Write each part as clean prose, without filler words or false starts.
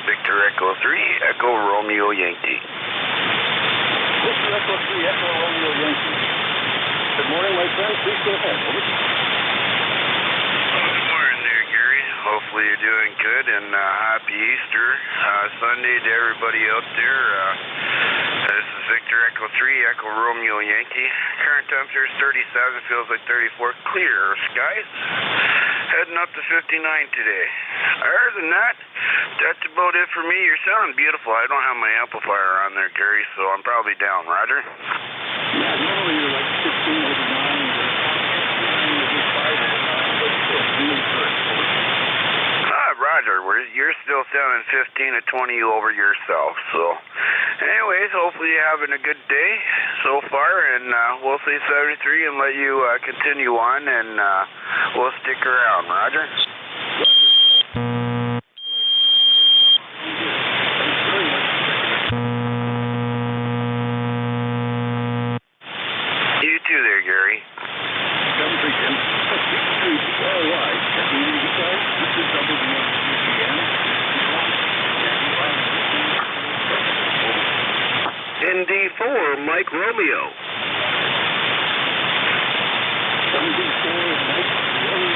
Victor Echo 3, Echo Romeo Yankee. Victor Echo 3, Echo Romeo Yankee. Good morning, my friend. Please go ahead. Over. Good morning there, Gary. Hopefully you're doing good, and happy Easter Sunday to everybody out there. This is Victor Echo 3, Echo Romeo Yankee. Current temperature is 37, feels like 34. Clear skies. Heading up to 59 today. Other than that, that's about it for me. You're sounding beautiful. I don't have my amplifier on there, Gary, so I'm probably down. Roger? Yeah, normally you're like 16 over 9, and 5 over 9, but still really good. Roger, you're still sounding 15 to 20 over yourself. So, anyways, hopefully you're having a good day so far, and we'll say 73 and let you continue on, and we'll stick around. Roger? You too there, Gary. 73, Jim. All right. This is ND4, Mike Romeo. ND4, Mike Romeo.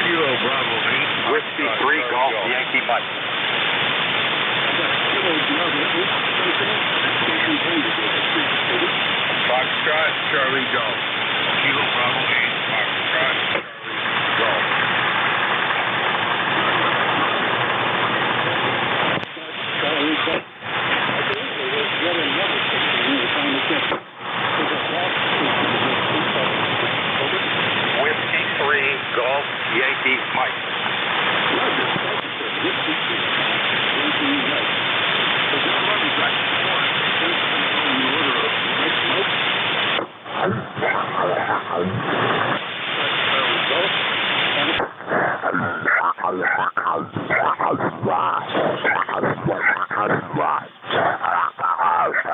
Kilo Bravo 8. Whiskey 3 Golf Yankee Mike. Foxtrot Charlie Golf. Kilo Bravo 8. Foxtrot Charlie Golf. Whiskey 3 Golf Yankee Mike.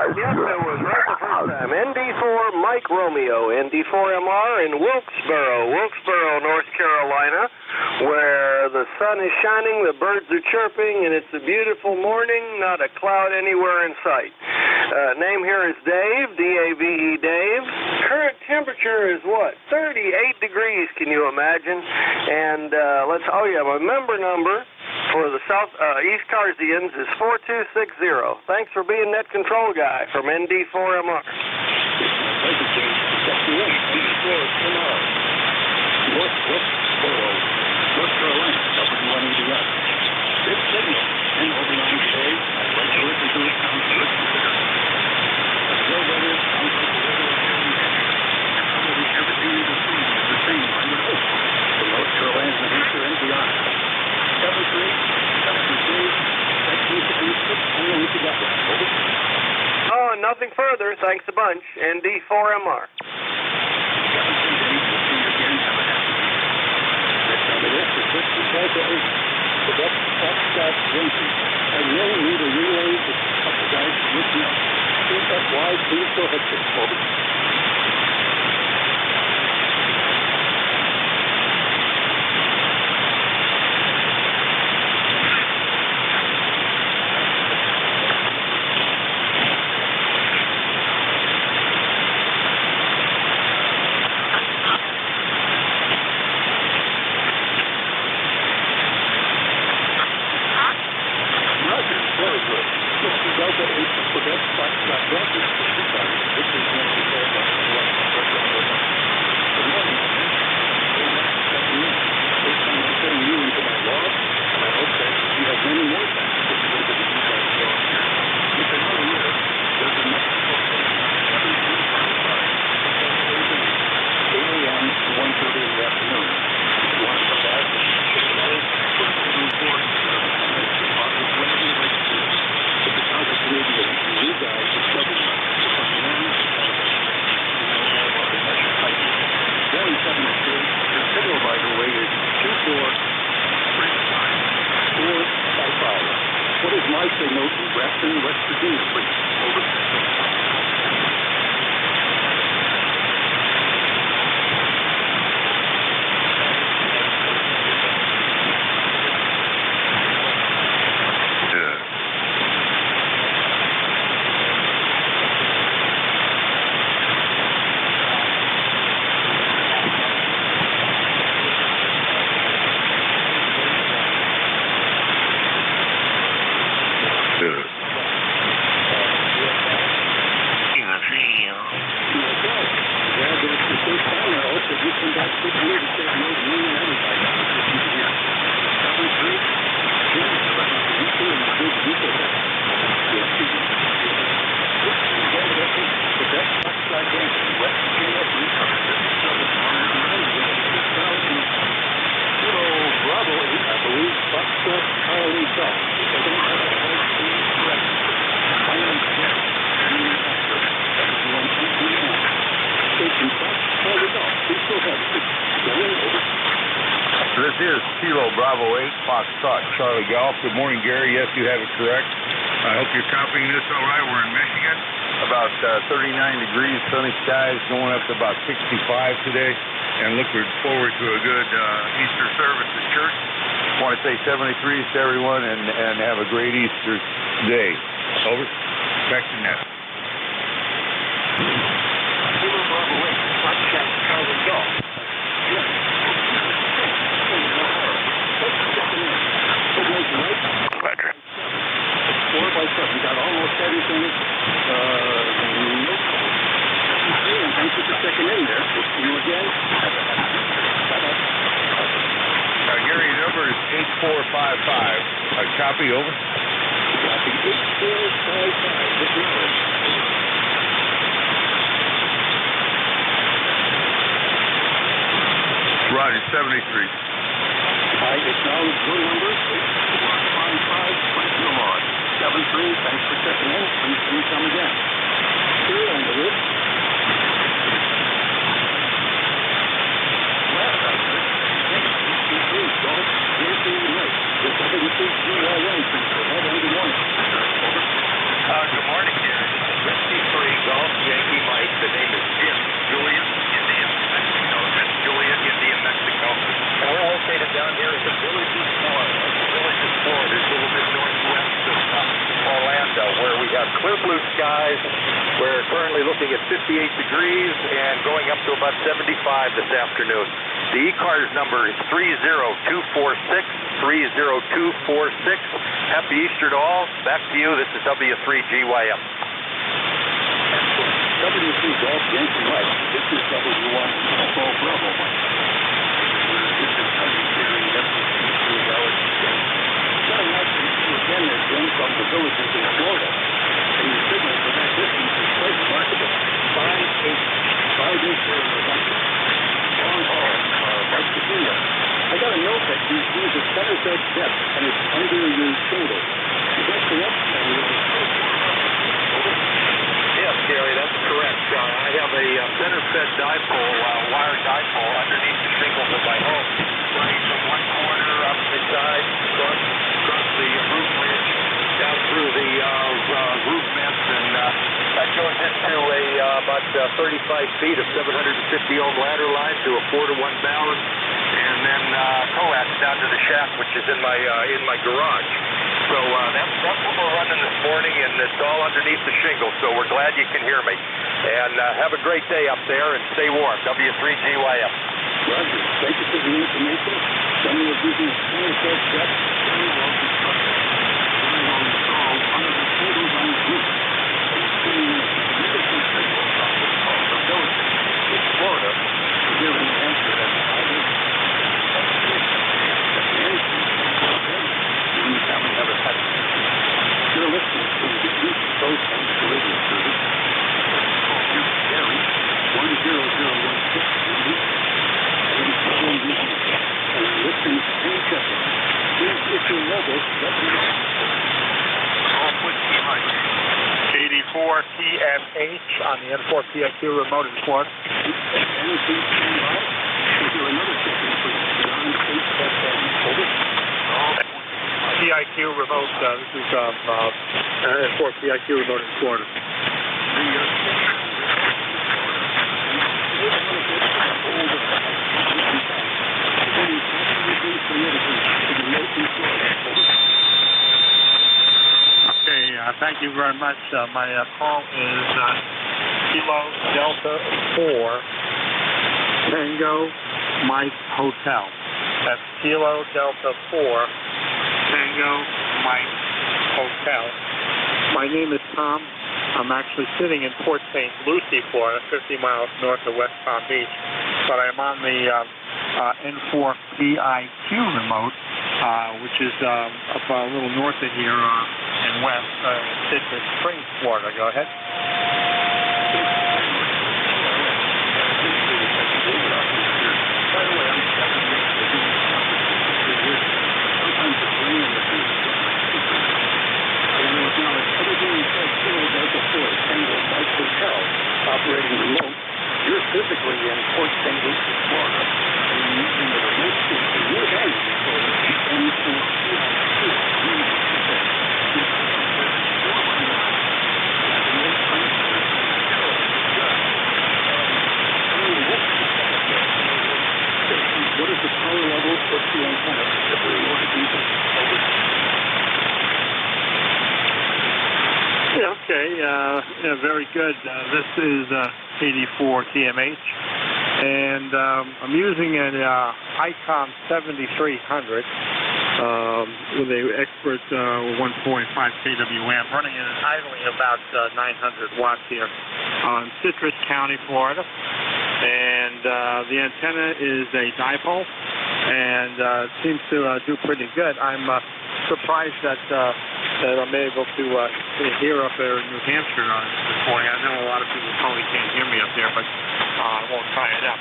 Yes, that was right the first time. ND4 Mike Romeo, ND4MR in Wilkesboro, North Carolina, where the sun is shining, the birds are chirping, and it's a beautiful morning, not a cloud anywhere in sight. Name here is Dave, D-A-V-E, Dave. Current temperature is what? 38 degrees, can you imagine? And my member number for the ECARSians is 4260. Thanks for being net control guy from ND4MR. Thank you, Jim. ND4MR. North Carolina, W180. Big signal. And overnight today, I'd like to listen to it. Sounds good. Still weather, sounds like the weather is probably everything in between is the same, I would hope, for North Carolina, New Hampshire, and beyond. 73, that's only what you got there. Over. Oh, nothing further. Thanks a bunch. ND4MR. I really need a relay to a couple guys to listen up. Think that's why, please go ahead, over. Delta 8 Quebec, Foxtrot Delta, 65, Victor Yankee, to Grafton, West Virginia, please. Over. This is Kilo Bravo 8, Foxtrot, Charlie Golf. Good morning, Gary. Yes, you have it correct. I hope you're copying this all right. We're in Michigan. About 39 degrees, sunny skies, going up to about 65 today. And looking forward to a good Easter service at church. I want to say 73s to everyone and have a great Easter day. Over. Back to net. Kilo Bravo 8, Foxtrot, Charlie Golf. Roger. 4x7. Got almost everything. And thank you for checking in there. We'll see you again. Bye-bye. Gary, the number is 8455. Copy, over. Copy 8455. Acknowledged. Roger, 73. I acknowledge your number. 8455. Thank you, Lord. 73. Thanks for checking in. Please come again. Here on the list. Last I heard, NJ2US Golf, Yankee Mike. The WCGYN Center. Head on the morning. Good morning, Gary. This is 53 Golf Yankee Mike. The name is Jim Julian, Indian, Mexico. That's Julian, Indian, Mexico. And we're located down here at the Village of Florida. The Village of Florida is a little bit northwest of Orlando, where we have clear blue skies. We're currently looking at 58 degrees and going up to about 75 this afternoon. The ECARS number is 30246, 30246. Happy Easter to all. Back to you. This is W3GYM. WC Golf Yankee Mike. This is W1 Echo Bravo Mike. This is Gary. Got a nice to meet you again there, Jim, from the villages in Florida. And your signal for that distance is quite remarkable. 5-8 long haul, West Virginia. I got a note that you use a center bed depth and it's under your shingle. Is that correct? Yes, Gary, that's correct. I have a center fed dipole, wire dipole underneath the shingles of my home, running from one corner up the side, across the roof ridge, down through the roof vents, and that goes into about 35 feet of 750 ohm ladder line to a 4-to-1 balance, and then coax down to the shaft, which is in my garage. So that's what we're running this morning, and it's all underneath the shingle, so we're glad you can hear me. And have a great day up there, and stay warm. W3GYM. Roger. Thank you for the information. Some of you do center bed depth, very well constructed, very well installed under the shingles on the roof. Florida, here in New Hampshire, and you're listening to the East Coast Radio Service. Gary, 10016, and listen any second. Please, if you know this, let me know. 84 TSH on the N4PSU remote inform. Anything stand by? Is there another second for beyond 8FM? Over. PIQ remote. This is N4 PIQ remote in Florida. Okay, thank you very much. My call is Kilo Delta 4 Tango Mike Hotel. That's Kilo Delta 4 Tango Mike Hotel. My name is Tom. I'm actually sitting in Port St. Lucie, Florida, 50 miles north of West Palm Beach. But I'm on the N4 PIQ remote, which is up a little north of here in West Citrus Springs, Florida. Go ahead. Operating remote, you're physically in Port St. Lucie, Florida, and using the remote system, you're going to what is the power level? What's the antenna? If we want to use it over. Yeah, okay, yeah, very good. This is 84 TMH, and I'm using an ICOM 7300 with an expert 1.5 kWm, running at idling about 900 watts here on Citrus County, Florida. And the antenna is a dipole, and it seems to do pretty good. I'm surprised that I'm able to hear up there in New Hampshire this morning. I know a lot of people probably can't hear me up there, but I won't try it out.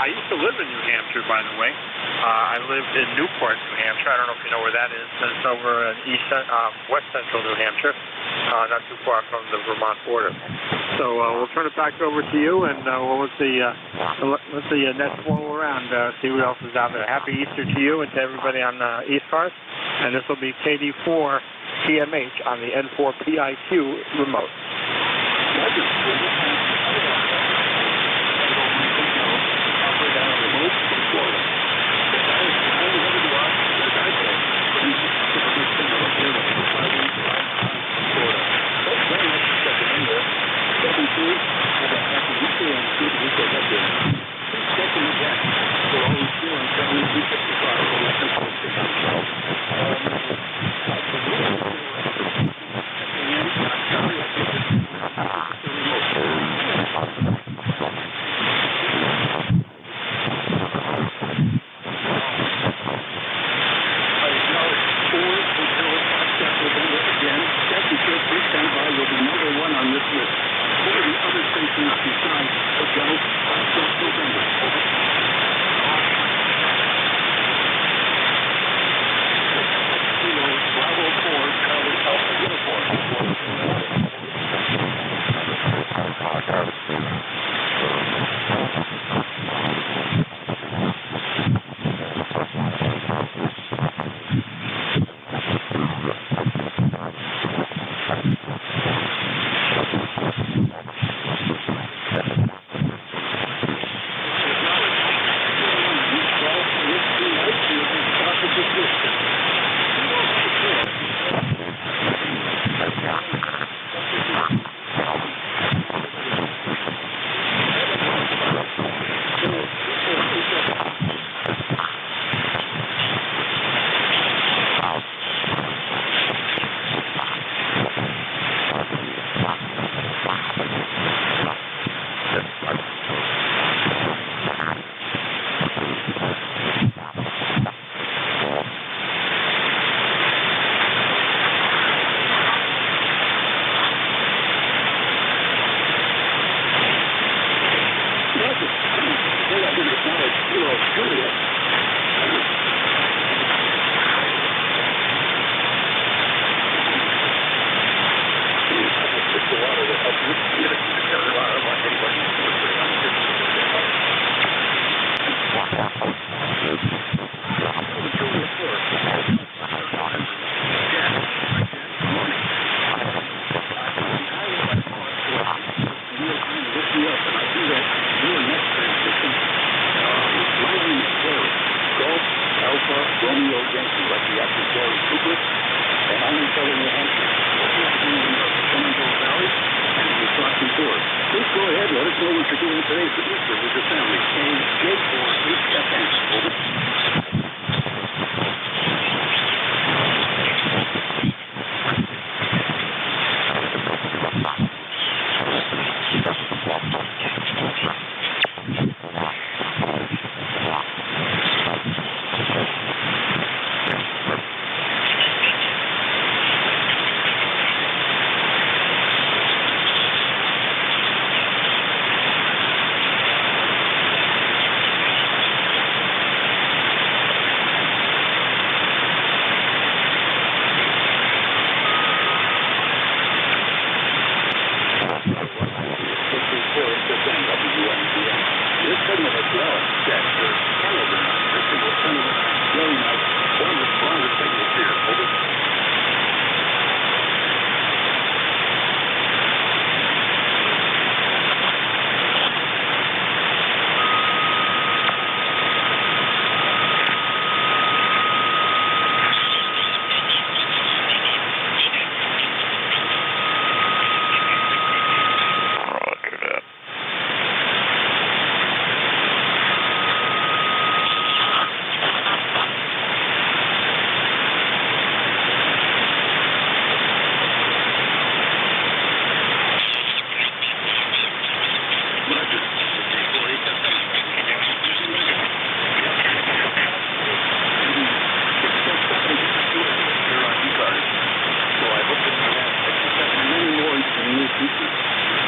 I used to live in New Hampshire, by the way. I lived in Newport, New Hampshire. I don't know if you know where that is. It's over in west central New Hampshire, not too far from the Vermont border. So we'll turn it back over to you, and let's see nets flow around, see what else is out there. Happy Easter to you and to everybody on ECARS, and this will be KD4 TMH on the N4 PIQ remote. is Gary Cooper, and I'm in southern New Hampshire. We're in the Shenandoah Valley and in the Stockton Forest. Please go ahead, let us know what you're doing today for Easter with your family. NJ2US Studio. Over. This segment as well, that channels are not. This single channel is really nice. One of the stronger signals here. Over.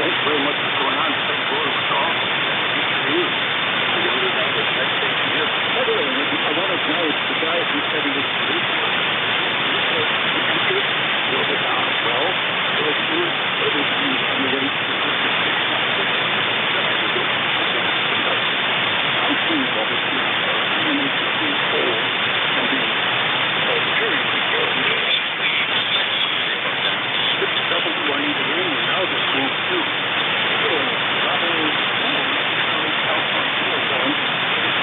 Thanks very much for going on. Thanks for the call. By the way, I want to acknowledge the guy who said he was producing it down as well. So it's good. It was on the way to I'm seeing all this and it's being cold and being This is WYE to win. We're now just moved to Bravo 4, California,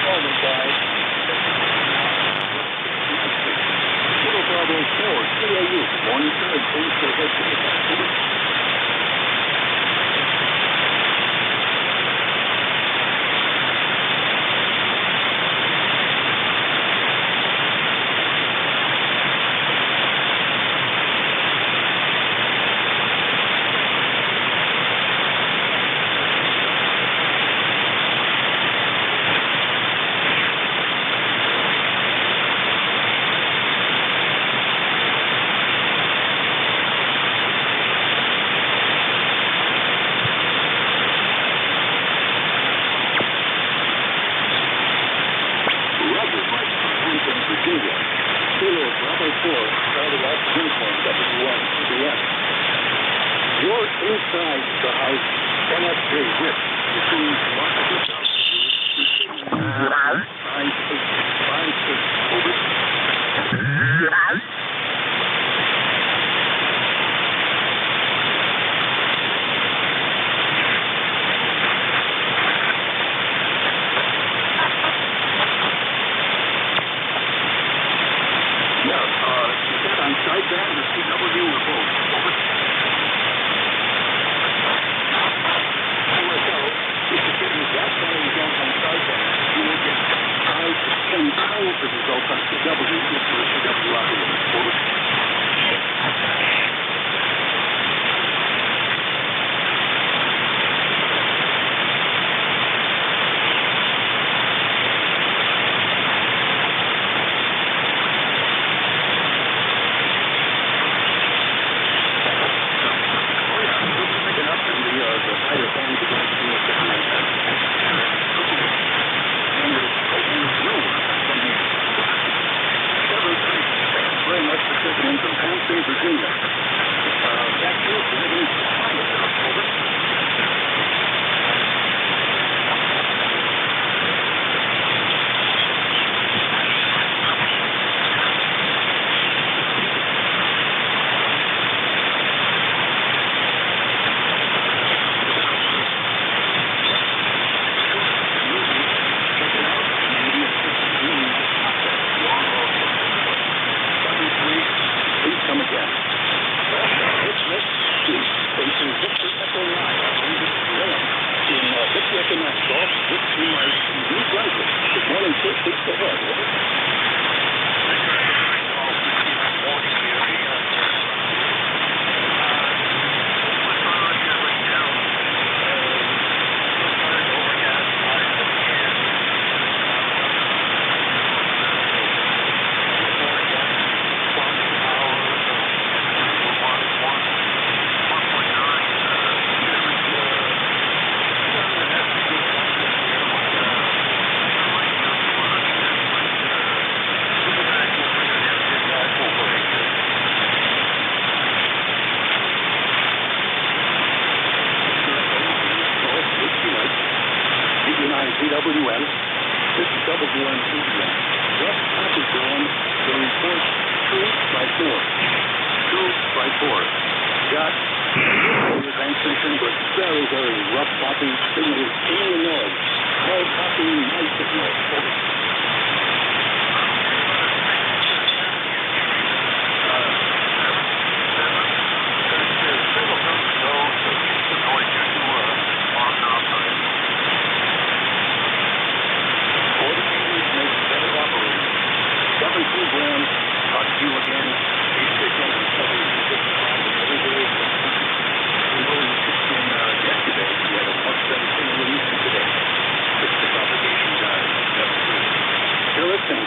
followed by Kilo Bravo 4, CAU, Mornington, and please go ahead to the Virginia. Kilo Bravo 4, started off uniform W1 CBS. You're inside the house NFJ with between 556 over. On sideband or CW or both? Over. If you get that kind of result on sideband, you will get 5 to 10 times the result on CW if you're a CW operator. Over. Virginia. That's it. Over. 4. Got the transmission, but very, very rough copy. Signal is in Illinois. Hard copy, my signal. Over.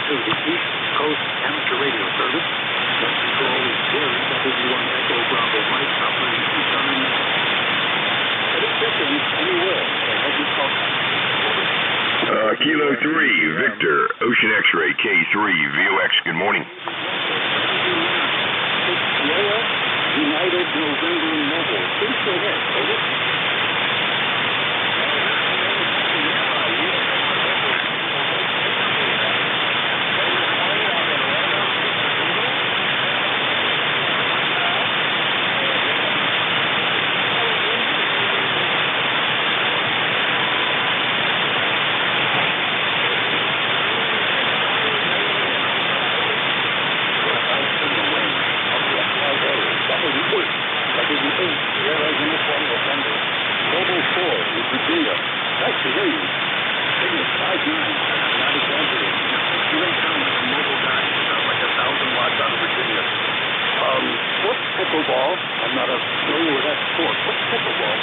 To the East Coast Amateur Radio Service. Flight control is Gary, W1 Echo Bravo Mike, operating Tucson. Any check-in anywhere. Have you called? Kilo 3, Victor, Ocean X-Ray, K3, VOX, good morning. United November Mobile. Please go ahead. Over. Pickleball. I'm not familiar with that sport. What's pickleball?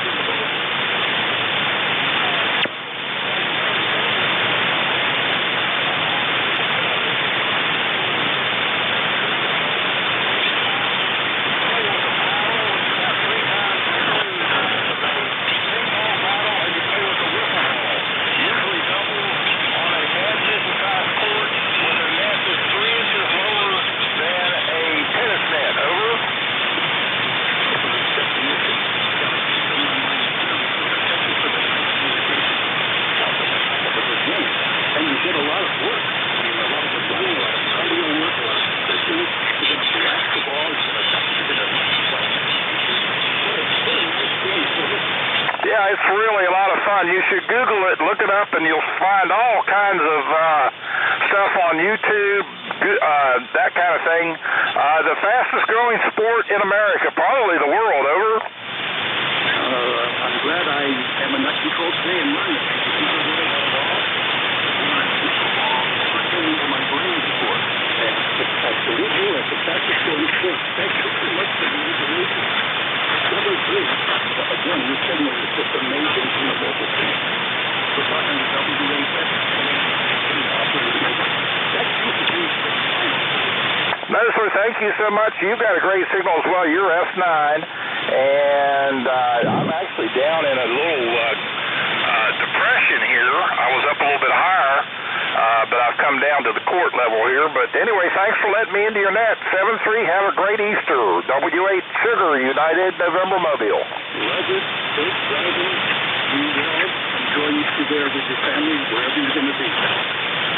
Yeah, it's really a lot of fun. You should Google it, look it up, and you'll find all kinds of stuff on YouTube, that kind of thing. The fastest growing sport in America, probably the world, over. I'm glad I am a nut control today and learned it. My brain sport. Absolutely, it's the fastest growing sport. Thank you very much for the information. Number 3, again, your signal is just amazing from the local team. We're talking to WA. No, sir, thank you so much. You've got a great signal as well. You're S9, and I'm actually down in a little depression here. I was up a little bit higher, but I've come down to the court level here. But anyway, thanks for letting me into your net. 7-3, have a great Easter. W8 Sugar, United November Mobile. Roger, safe driving, be well, enjoy Easter there with your family, wherever you're going to be.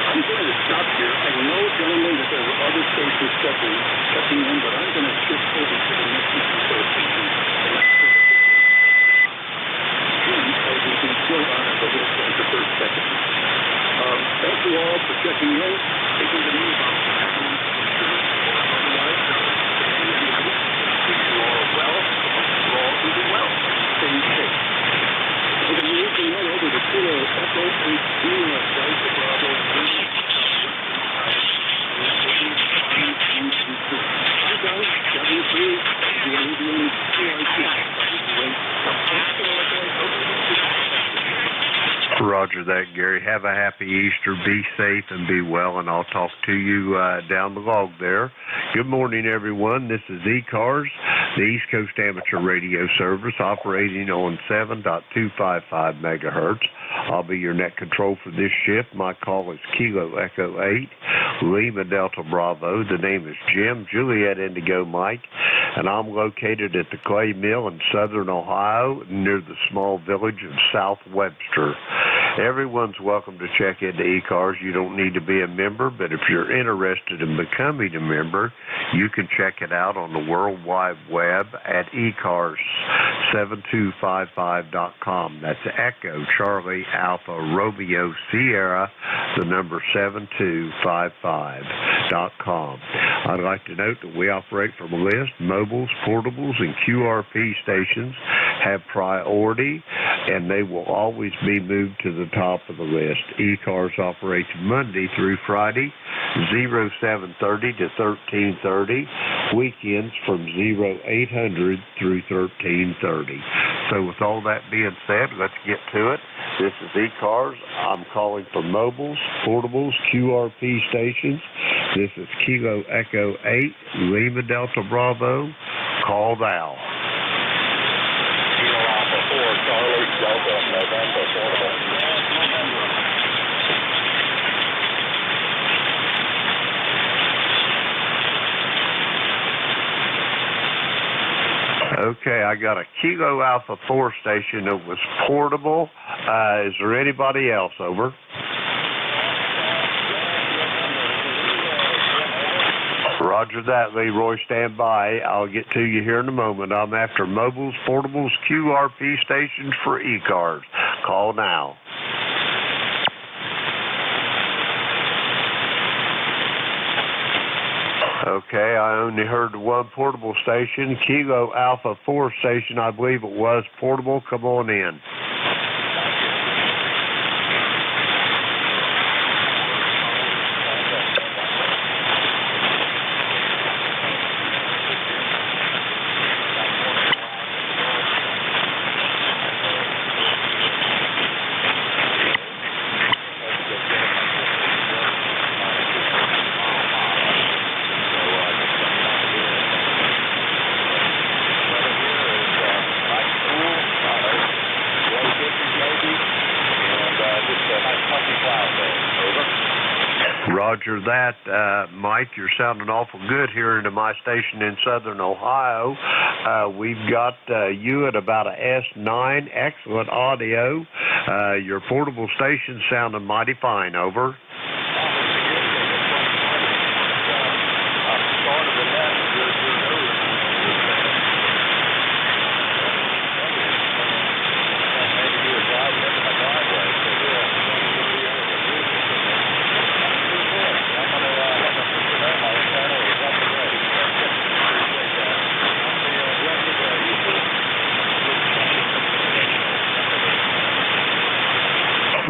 I'm going to stop here. I know, gentlemen, that there were other stations checking in, but I'm going to shift over to the next control station. We've been still on it, but we'll spend the first second. Thank you all for checking in, taking the news on happening. You all well. You all doing well. Stay safe. We're going to move the note over to Kilo Echo 8 Delta Bravo 3. Roger that, Gary. Have a happy Easter. Be safe and be well, and I'll talk to you down the log there. Good morning, everyone. This is ECARS, the East Coast Amateur Radio Service, operating on 7.255 megahertz. I'll be your net control for this shift. My call is Kilo Echo 8, Lima Delta Bravo. The name is Jim, Juliet Indigo Mike, and I'm located at the Clay Mill in southern Ohio, near the small village of South Webster. Everyone's welcome to check into ECARS. You don't need to be a member, but if you're interested in becoming a member, You can check it out on the World Wide Web at ECARS7255.com. That's Echo Charlie Alpha Romeo Sierra, the number 7255.com. I'd like to note that we operate from a list. Mobiles, portables, and QRP stations have priority, and they will always be moved to the top of the list. ECARS operates Monday through Friday, 0730 to 1330, weekends from 0800 through 1330. So with all that being said, let's get to it. This is ECARS. I'm calling for mobiles, portables, QRP stations. This is Kilo Echo 8, Lima Delta Bravo. Call now. Kilo Alpha 4, Charlie Delta November, portable. Okay, I got a Kilo Alpha 4 station that was portable. Is there anybody else? Over. Roger that, Leroy. Stand by. I'll get to you here in a moment. I'm after mobiles, portables, QRP stations for ECARS. Call now. Okay, I only heard one portable station, Kilo Alpha 4 station, I believe it was portable. Come on in. Roger that, Mike. You're sounding awful good here into my station in southern Ohio. We've got you at about a S9. Excellent audio. Your portable station sounding mighty fine. Over.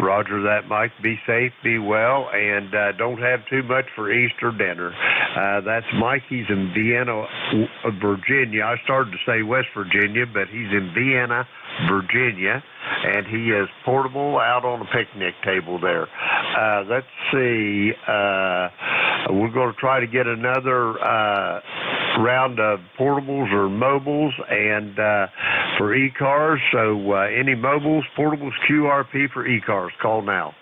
Roger that, Mike. Be safe, be well, and don't have too much for Easter dinner. That's Mike. He's in Vienna, Virginia. I started to say West Virginia, but he's in Vienna, Virginia, and he is portable out on a picnic table there. Let's see. We're going to try to get another round of portables or mobiles and for ECARS. So any mobiles, portables, QRP for ECARS, call now.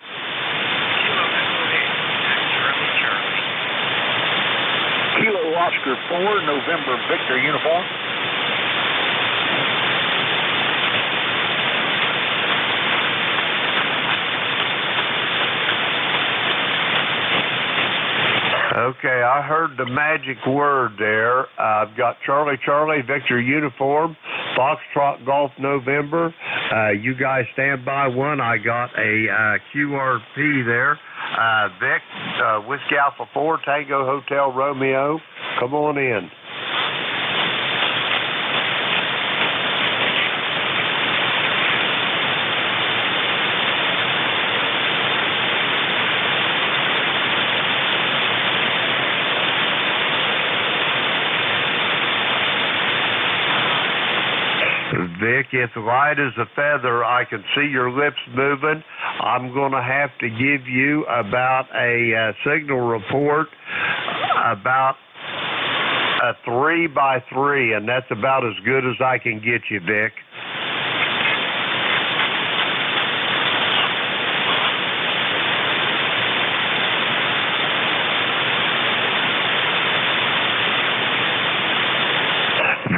Kilo Oscar 4, November Victor uniform. Okay, I heard the magic word there. I've got Charlie, Victor uniform, Foxtrot Golf November. You guys stand by one. I got a QRP there. Vic, Whiskey Alpha 4, Tango Hotel Romeo. Come on in. Vic, it's light as a feather. I can see your lips moving. I'm going to have to give you about a signal report about a 3x3, and that's about as good as I can get you, Vic.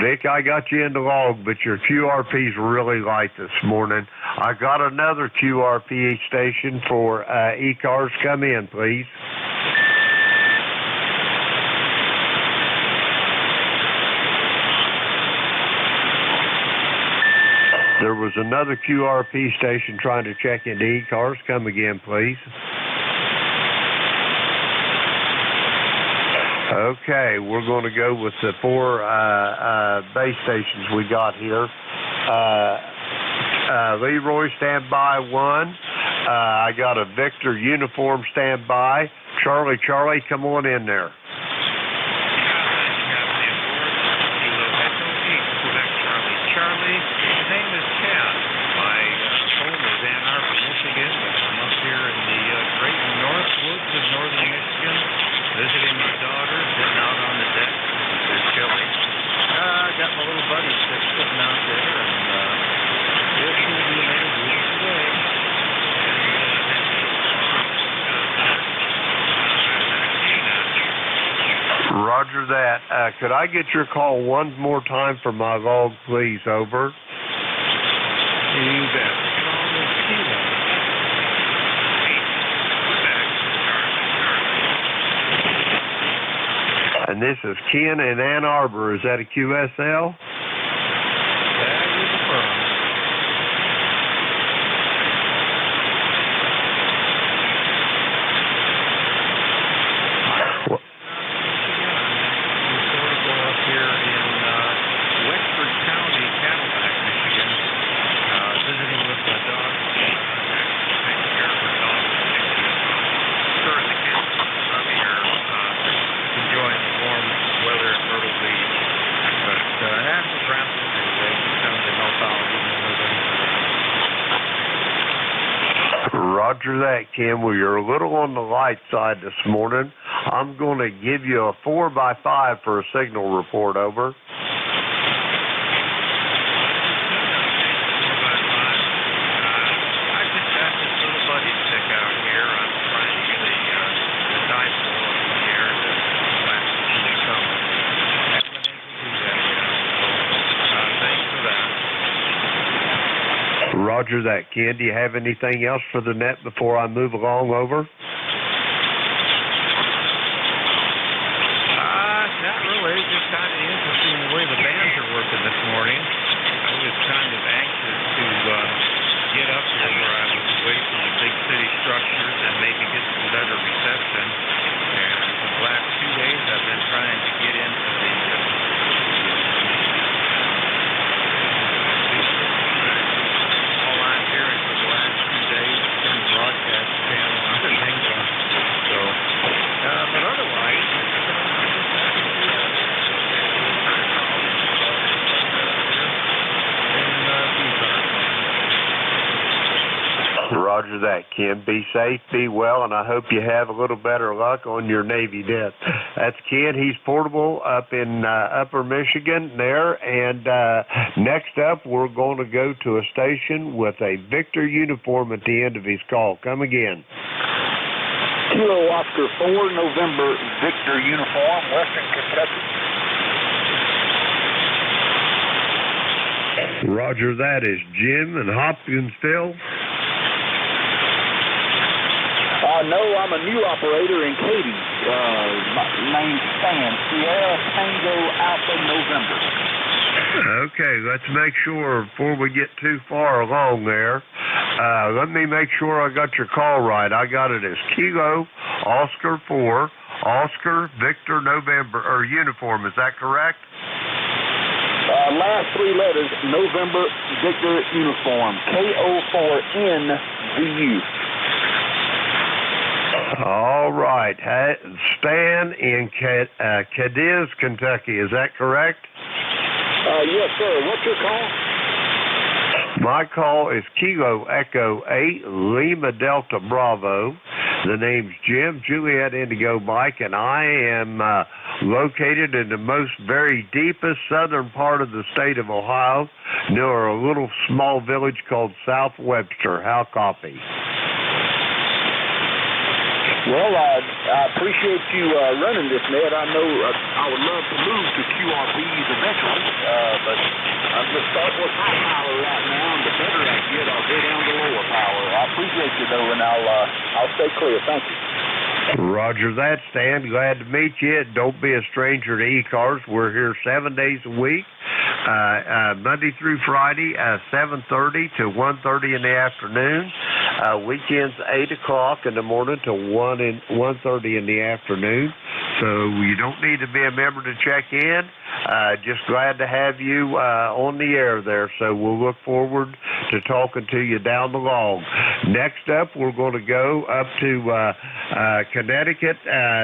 Vic, I got you in the log, but your QRP's really light this morning. I got another QRP station for ECARS. Come in, please. was another QRP station trying to check into ECARS. Come again, please. Okay, we're going to go with the 4 base stations we got here. Leroy, stand by 1. I got a Victor uniform standby. Charlie, come on in there. Charlie, his name is Ken. My home is Ann Arbor, Michigan, but I'm up here in the great north woods of northern Michigan, visiting my daughter, sitting out on the deck. It's chilly. I got my little buddy sitting out there, and it's going to be another beautiful day. Roger that. Could I get your call one more time for my log, please? Over. You bet. And this is Ken in Ann Arbor. Is that a QSL? That is affirmed. Roger that, Kim. Well, you're a little on the light side this morning. I'm going to give you a 4x5 for a signal report. Over. Roger that, Ken. Do you have anything else for the net before I move along? Over. Not really. Just kind of interesting the way the bands are working this morning. I was kind of anxious to get up here where I was away from the big city structures and maybe get some better reception. And for the last 2 days, I've been trying to get into the broadcast channel on the thing. So, but otherwise, Roger that, Kim. Be safe, be well, and I hope you have a little better luck on your Navy debt. That's Ken. He's portable up in Upper Michigan there. And next up, we're going to go to a station with a Victor uniform at the end of his call. Come again. Kilo Oscar 4, November, Victor uniform, Western Kentucky. Roger that. Is Jim in Hopkinsville? No, I'm a new operator in Katy. My name's Stan. Sierra Tango Alpha November. Okay, let's make sure before we get too far along there. Let me make sure I got your call right. I got it as Kilo Oscar 4, Oscar Victor November, or uniform. Is that correct? Last 3 letters, November Victor uniform, KO4NVU. All right. Stan in Cadiz, Kentucky. Is that correct? Yes, sir. What's your call? My call is Kilo Echo 8, Lima Delta Bravo. The name's Jim, Juliet Indigo Mike, and I am located in the most very deepest southern part of the state of Ohio, near a little small village called South Webster. How copy? Well, I appreciate you running this net. I know I would love to move to QRPs eventually, but I'm just starting with high power right now, and the better I get, I'll go down to lower power. I appreciate you, though, and I'll stay clear. Thank you. Roger that, Stan. Glad to meet you. Don't be a stranger to ECARS. We're here 7 days a week. Monday through Friday, 7:30 to 1:30 in the afternoon. Weekends, 8 o'clock in the morning to 1:30 in the afternoon. So you don't need to be a member to check in. Just glad to have you on the air there. So we'll look forward to talking to you down the log. Next up, we're going to go up to Connecticut,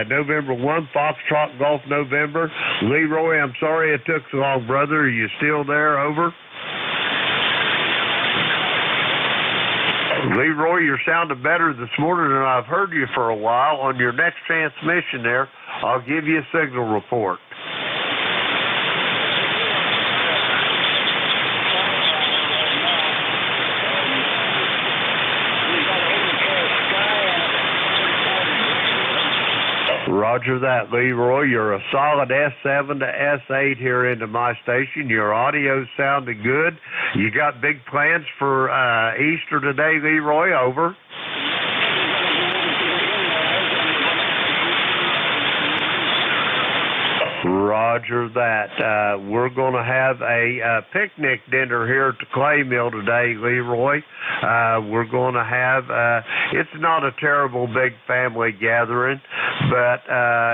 November 1, Foxtrot Golf November. Leroy, I'm sorry it took so long, brother. Are you still there? Over. Leroy, you're sounding better this morning than I've heard you for a while. On your next transmission there, I'll give you a signal report. Roger that, Leroy. You're a solid S7 to S8 here into my station. Your audio's sounding good. You got big plans for Easter today, Leroy? Over. Roger that. We're going to have a picnic dinner here at the Clay Mill today, Leroy. We're going to have, it's not a terrible big family gathering, but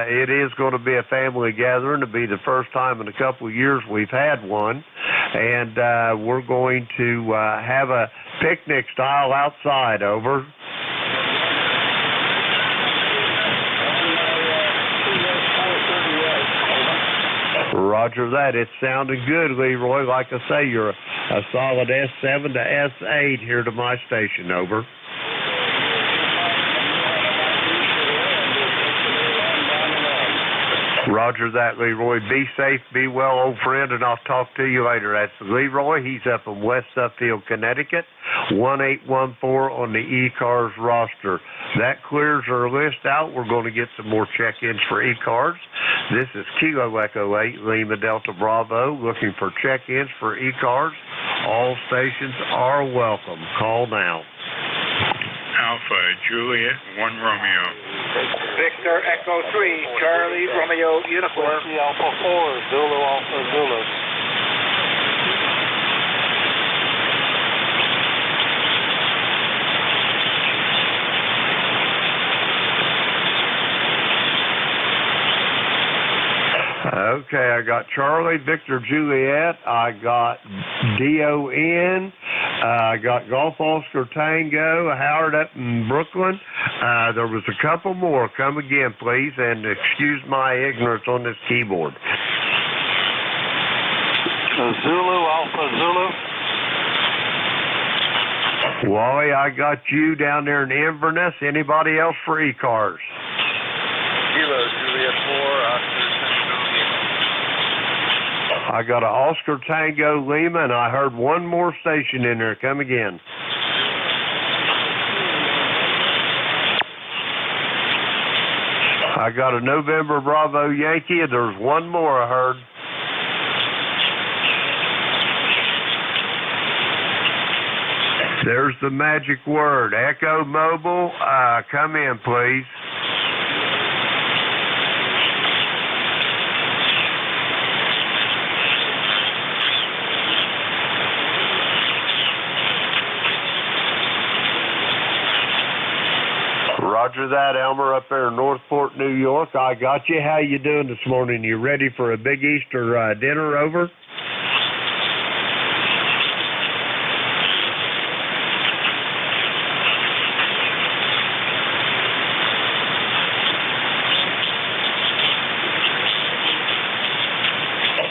it is going to be a family gathering. It'll be the first time in a couple of years we've had one. And we're going to have a picnic style outside. Over. Roger that. It's sounding good, Leroy. Like I say, you're a solid S7 to S8 here to my station. Over. Roger that, Leroy. Be safe, be well, old friend, and I'll talk to you later. That's Leroy. He's up in West Suffield, Connecticut, 1814 on the ECARS roster. That clears our list out. We're going to get some more check-ins for ECARS. This is Kilo Echo 8, Lima Delta Bravo, looking for check-ins for ECARS. All stations are welcome. Call now. Alpha Juliet 1 Romeo. Victor Echo 3, Charlie Romeo Uniform. Alpha 4, Zulu Alpha Zulu. Okay, I got Charlie, Victor, Juliet. I got DON. I got Golf Oscar Tango, Howard up in Brooklyn. There was a couple more. Come again, please, and excuse my ignorance on this keyboard. Zulu Alpha Zulu. Wally, I got you down there in Inverness. Anybody else for ECARS? Kilo Juliet 4, Oscar Tango Lima. I got an Oscar Tango Lima, and I heard one more station in there. Come again. I got a November Bravo Yankee, and there's one more I heard. There's the magic word. Echo Mobile, come in, please. Roger that, Elmer, up there in Northport, New York. I got you. How you doing this morning? You ready for a big Easter dinner? Over.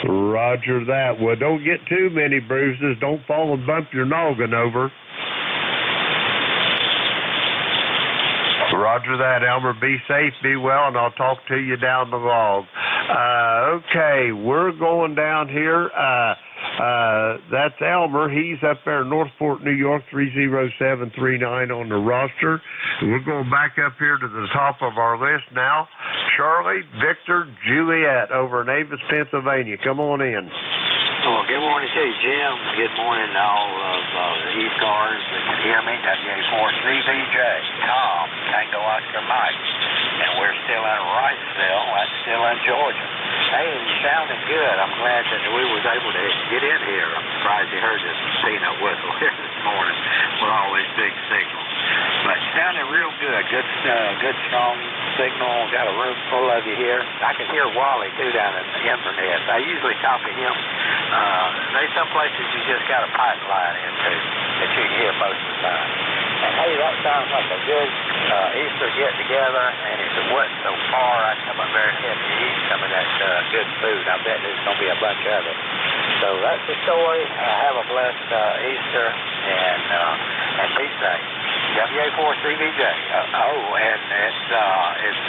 Roger that. Well, don't get too many bruises. Don't fall and bump your noggin. Over. Roger that, Elmer. Be safe, be well, and I'll talk to you down the log. Okay, we're going down here. That's Elmer. He's up there in Northport, New York, 30739 on the roster. We're going back up here to the top of our list now. Charlie, Victor, Juliet over in Avis, Pennsylvania. Come on in. Well, good morning to you, Jim. Good morning to all of the ECARS that can hear me. WA4CBJ, Tom, Tango Oscar Mike. And we're still in Wrightsville. That's still in Georgia. Hey, it's sounding good. I'm glad that we was able to get in here. I'm surprised you heard this peanut whistle here this morning with all these big signals. But sounding real good. Good strong signal. Got a room full of you here. I can hear Wally, too, down in Inverness. I usually talk to him. There's some places you just got a pipeline into that you can hear most of the time. And, hey, that sounds like a good Easter get-together. And if it wasn't so far, I'd come up there and help you eat some of that good food. I bet there's going to be a bunch of it. So that's the story. Have a blessed Easter, and be safe. WA4CVJ. And it's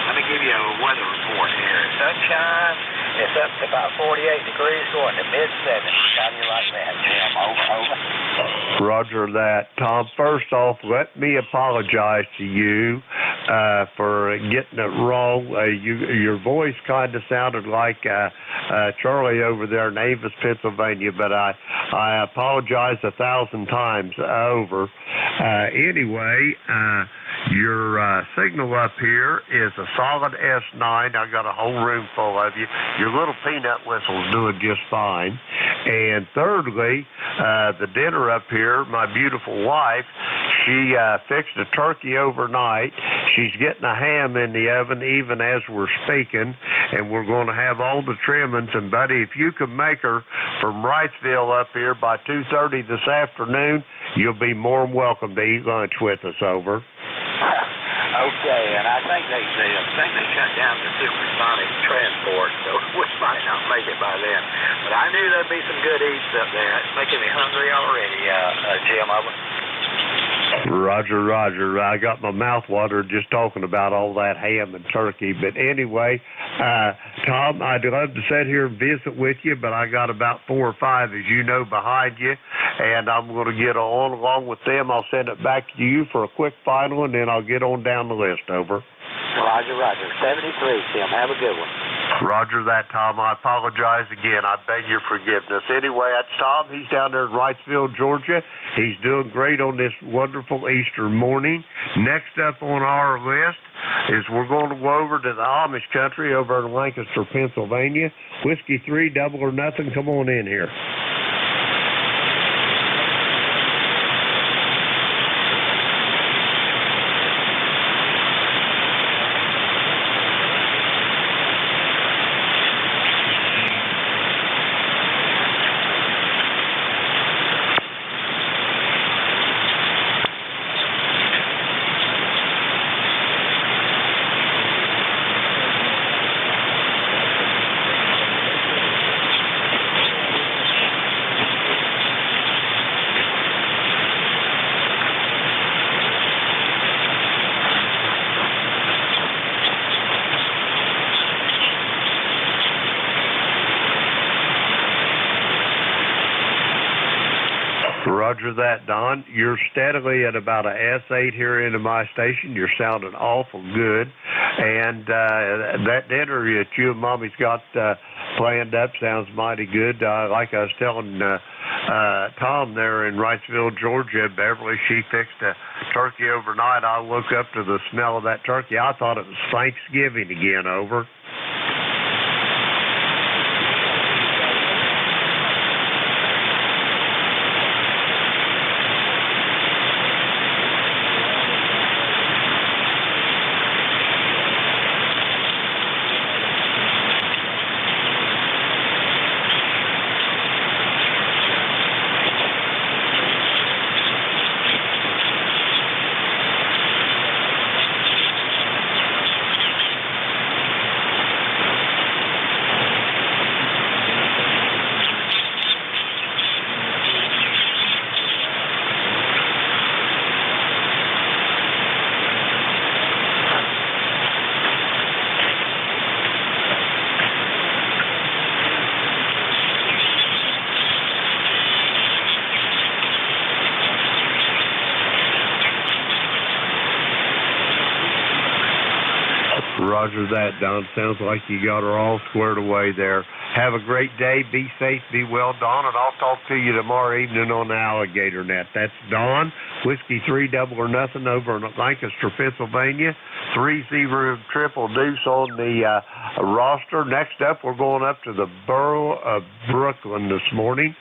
let me give you a weather report here. Sunshine. It's up to about 48 degrees, going to mid-70s. How do you like that, Jim? Over. Roger that. Tom, first off, let me apologize to you for getting it wrong. Your voice kind of sounded like Charlie over there in Avis, Pennsylvania, but I apologize 1,000 times over. Anyway, your signal up here is a solid S9. I got a whole room full of you. Your little peanut whistle's doing just fine. And thirdly, the dinner up here, my beautiful wife, she fixed a turkey overnight. She's getting a ham in the oven even as we're speaking, and we're going to have all the trimmings. And, buddy, if you can make her from Wrightsville up here by 2:30 this afternoon, you'll be more than welcome to eat lunch with us. Over. Okay, and I think they shut down the supersonic transport, so we might not make it by then. But I knew there'd be some good eats up there. It's making me hungry already, Jim. Over. Roger. I got my mouth watered just talking about all that ham and turkey. But anyway, Tom, I'd love to sit here and visit with you, but I got about 4 or 5, as you know, behind you, and I'm going to get on along with them. I'll send it back to you for a quick final, and then I'll get on down the list. Over. Roger. 73, Tim. Have a good one. Roger that, Tom. I apologize again. I beg your forgiveness. Anyway, that's Tom. He's down there in Wrightsville, Georgia. He's doing great on this wonderful Easter morning. Next up on our list is we're going to go over to the Amish country over in Lancaster, Pennsylvania. Whiskey 3, double or nothing. Come on in here. Roger that, Don. You're steadily at about a S8 here into my station. You're sounding awful good. And that dinner that you and Mommy's got planned up sounds mighty good. Like I was telling Tom there in Wrightsville, Georgia, Beverly, she fixed a turkey overnight. I woke up to the smell of that turkey. I thought it was Thanksgiving again. Over. Roger that, Don. Sounds like you got her all squared away there. Have a great day. Be safe. Be well, Don, and I'll talk to you tomorrow evening on the Alligator Net. That's Don, Whiskey 3 Double or Nothing over in Lancaster, Pennsylvania. 30 Triple Deuce on the roster. Next up, we're going up to the borough of Brooklyn this morning.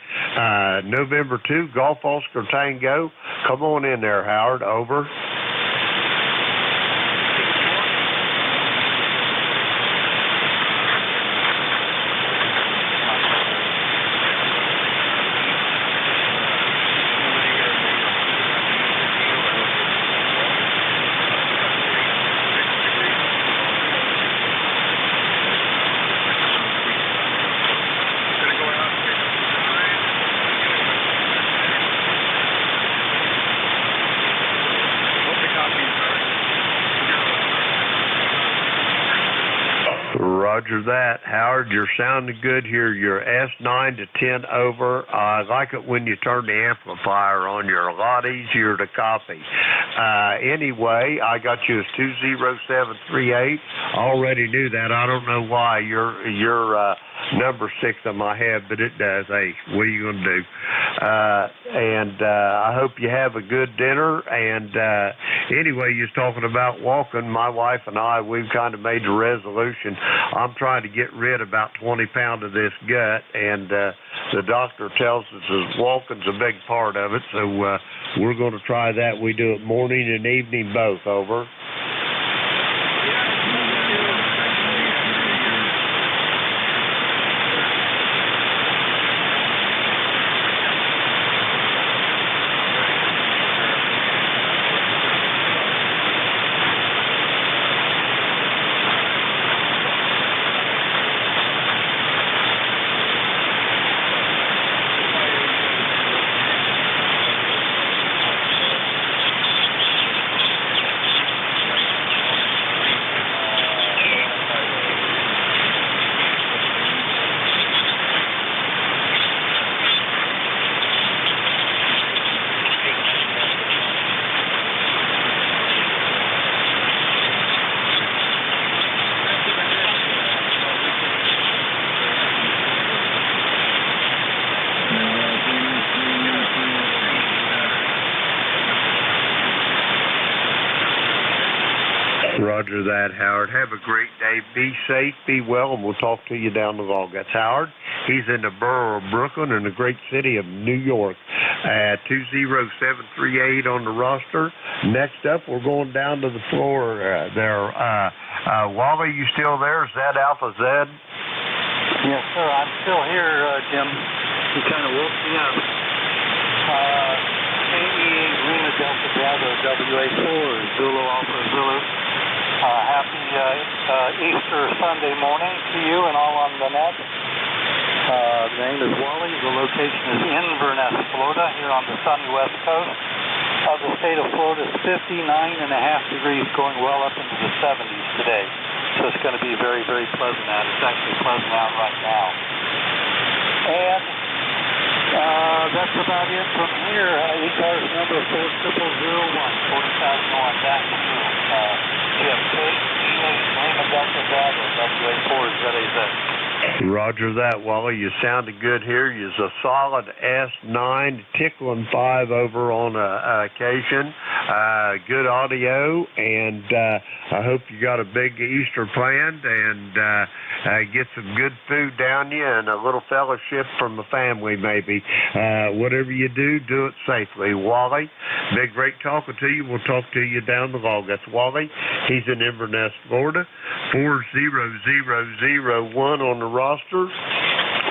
November 2, Golf Oscar Tango. Come on in there, Howard. Over. Roger that. Howard, you're sounding good here. You're S9 to 10 over. I like it when you turn the amplifier on. You're a lot easier to copy. Anyway, I got you as 20738. Already knew that. I don't know why. You're number 6 on my head, but it does. Hey, what are you going to do? I hope you have a good dinner. And anyway, you're talking about walking. My wife and I, we've kind of made the resolution. I'm trying to get rid of about 20 pounds of this gut, and the doctor tells us that walking's a big part of it. So we're going to try that. We do it morning and evening both. Over. Roger that, Howard. Have a great day. Be safe, be well, and we'll talk to you down the road. That's Howard. He's in the borough of Brooklyn in the great city of New York. 20738 on the roster. Next up, we're going down to the floor there. Wally, you still there? Z Alpha Z? Yes, sir. I'm still here, Jim. You kind of woke me up. KE Lima Delta Bravo WA4 Zulu Alpha Zulu. Happy Easter Sunday morning to you and all on the net. The name is Wally. The location is Inverness, Florida, here on the sunny west coast of the state of Florida. It's 59.5 degrees, going well up into the 70s today. So it's going to be very, very pleasant out. It's actually pleasant out right now. And that's about it from here. ECARS number 40001, 40,001. That's Jim K. Lima Delta Bravo, WA4 ZAZ. Roger that, Wally. You sounded good here. You're a solid S9, tickling 5 over on occasion. Good audio, and I hope you got a big Easter planned and get some good food down you and a little fellowship from the family, maybe. Whatever you do, do it safely. Wally, been great talking to you. We'll talk to you down the road. That's Wally. He's in Inverness, Florida. 40001 on the roster.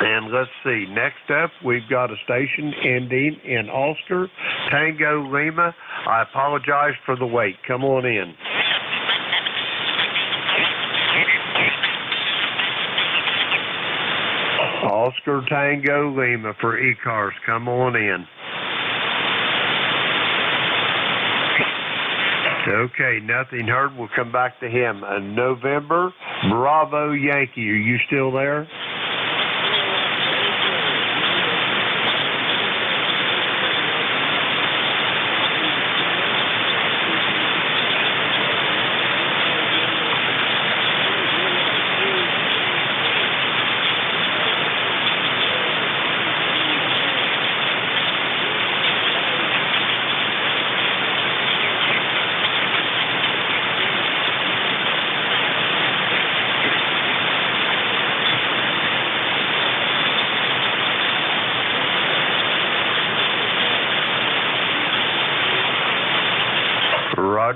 And let's see, next up, we've got a station ending in Oscar, Tango Lima. I apologize for the wait. Come on in. Oscar Tango Lima for ECARS. Come on in. Okay, nothing heard. We'll come back to him. November, Bravo Yankee. Are you still there?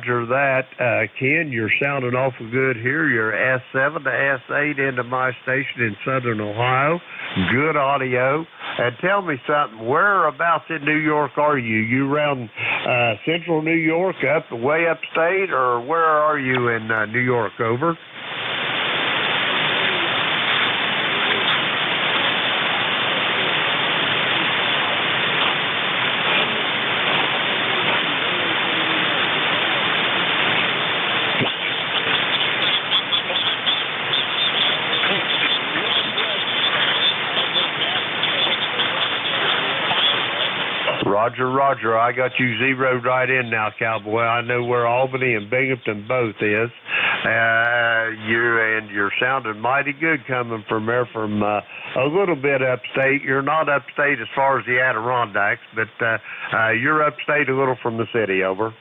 Roger that. Ken, you're sounding awful good here. You're S7 to S8 into my station in Southern Ohio. Good audio. And tell me something, whereabouts in New York are you? You around central New York, way upstate, or where are you in New York? Over. Roger. I got you zeroed right in now, cowboy. I know where Albany and Binghamton both is. You're sounding mighty good coming from there, from a little bit upstate. You're not upstate as far as the Adirondacks, but you're upstate a little from the city. Over.